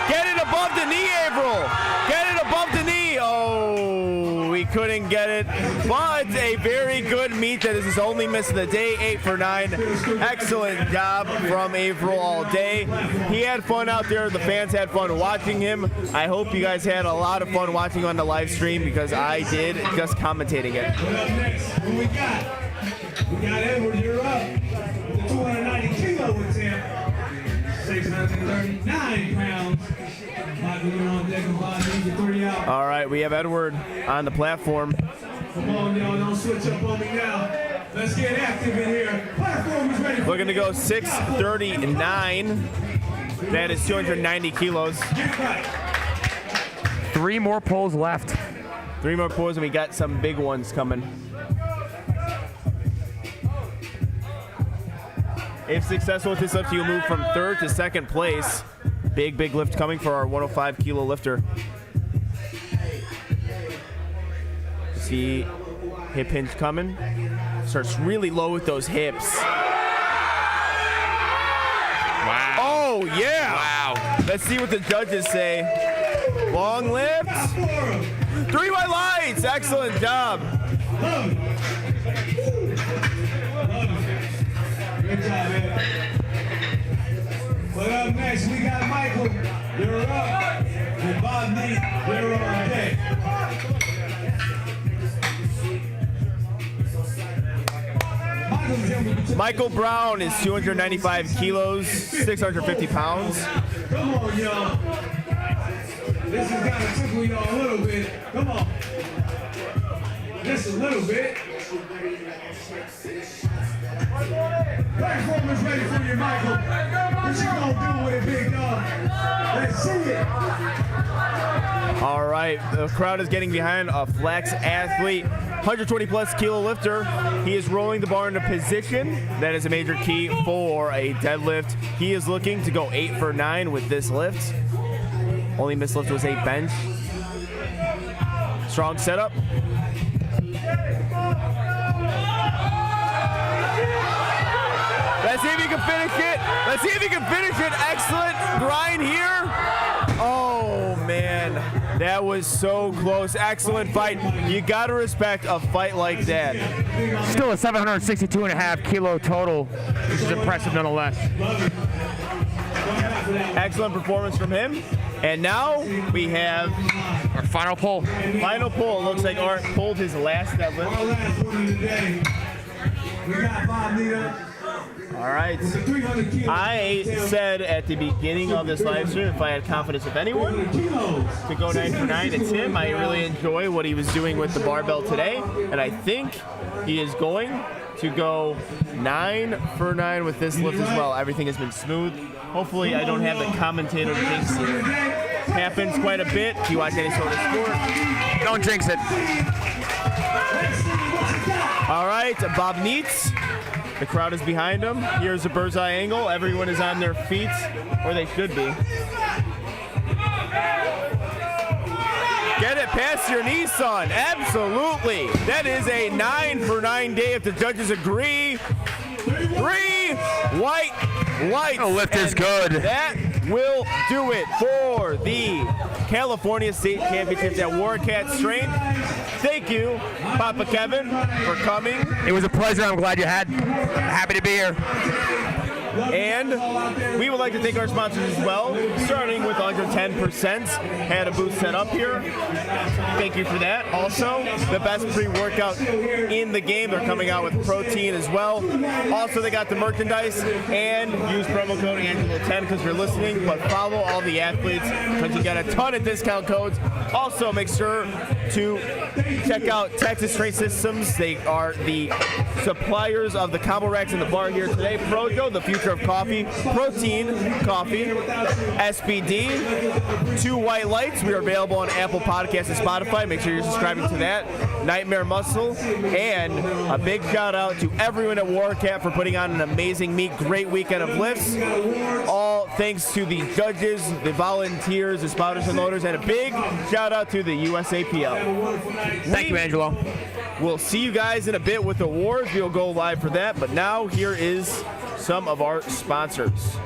Get it above the knee, April. Get it above the knee. Oh, we couldn't get it. But a very good meet. That is his only miss of the day. 8 for 9. Excellent job from April all day. He had fun out there. The fans had fun watching him. I hope you guys had a lot of fun watching on the live stream because I did, just commentating it. What up next? Who we got? We got Edward. You're up. With the 290 kilo attempt. 639 pounds. All right, we have Edward on the platform. Come on, y'all, don't switch up on me now. Let's get active in here. Platform is ready. Looking to go 639. That is 290 kilos. 3 more pulls left. 3 more pulls, and we got some big ones coming. If successful with this lift, you'll move from 3rd to 2nd place. Big lift coming for our 105 kilo lifter. See hip hinge coming. Starts really low with those hips. Wow. Oh, yeah. Wow. Let's see what the judges say. Long lift. 3 white lights. Excellent job. Good job, man. But up next, we got Michael. You're up. And Bob Neat, you're on deck. Michael Brown is 295 kilos, 650 pounds. Come on, y'all. This is gotta tickle y'all a little bit. Come on. Just a little bit. Platform is ready for you, Michael. What you gonna do with it, big dog? Let's see it. All right, the crowd is getting behind a flex athlete, 120 plus kilo lifter. He is rolling the bar into position. That is a major key for a deadlift. He is looking to go 8 for 9 with this lift. Only missed lift was a bench. Strong setup. Let's see if he can finish it. Let's see if he can finish it. Excellent grind here. Oh, man. That was so close. Excellent fight. You got to respect a fight like that. Still a 762.5 kilo total, which is impressive nonetheless. Excellent performance from him. And now we have our final pull. Final pull. Looks like Art pulled his last deadlift. Our last one of the day. We got Bob Neat. All right. I said at the beginning of this live stream, if I had confidence of anyone to go 9 for 9, it's him. I really enjoy what he was doing with the barbell today, and I think he is going to go 9 for 9 with this lift as well. Everything has been smooth. Hopefully, I don't have the commentator jinx here. Happens quite a bit if you watch any sort of sport. Don't jinx it. All right, Bob Neitz. The crowd is behind him. Here's a bird's eye angle. Everyone is on their feet, or they should be. Get it past your knee, son. Absolutely. That is a 9 for 9 day if the judges agree. 3 white lights. The lift is good. That will do it for the California State Championships at WARCAT Strength. Thank you, Papa Kevin, for coming. It was a pleasure. I'm glad you had. Happy to be here. And we would like to thank our sponsors as well, starting with Under 10%. Had a booth set up here. Thank you for that. Also, the best pre-workout in the game. They're coming out with protein as well. Also, they got the merchandise, and use promo code Angelo10 because you're listening, but follow all the athletes because you got a ton of discount codes. Also, make sure to check out Texas Straight Systems. They are the suppliers of the combo racks in the bar here today. Projo, the future of coffee. Protein coffee. SBD. 2 White Lights. We are available on Apple Podcasts and Spotify. Make sure you're subscribing to that. Nightmare Muscle. And a big shout out to everyone at WARCAT for putting on an amazing meet. Great weekend of lifts. All thanks to the judges, the volunteers, the spotters and loaders, and a big shout out to the USAPL. Thank you, Angelo. We'll see you guys in a bit with awards. We'll go live for that. But now here is some of our sponsors.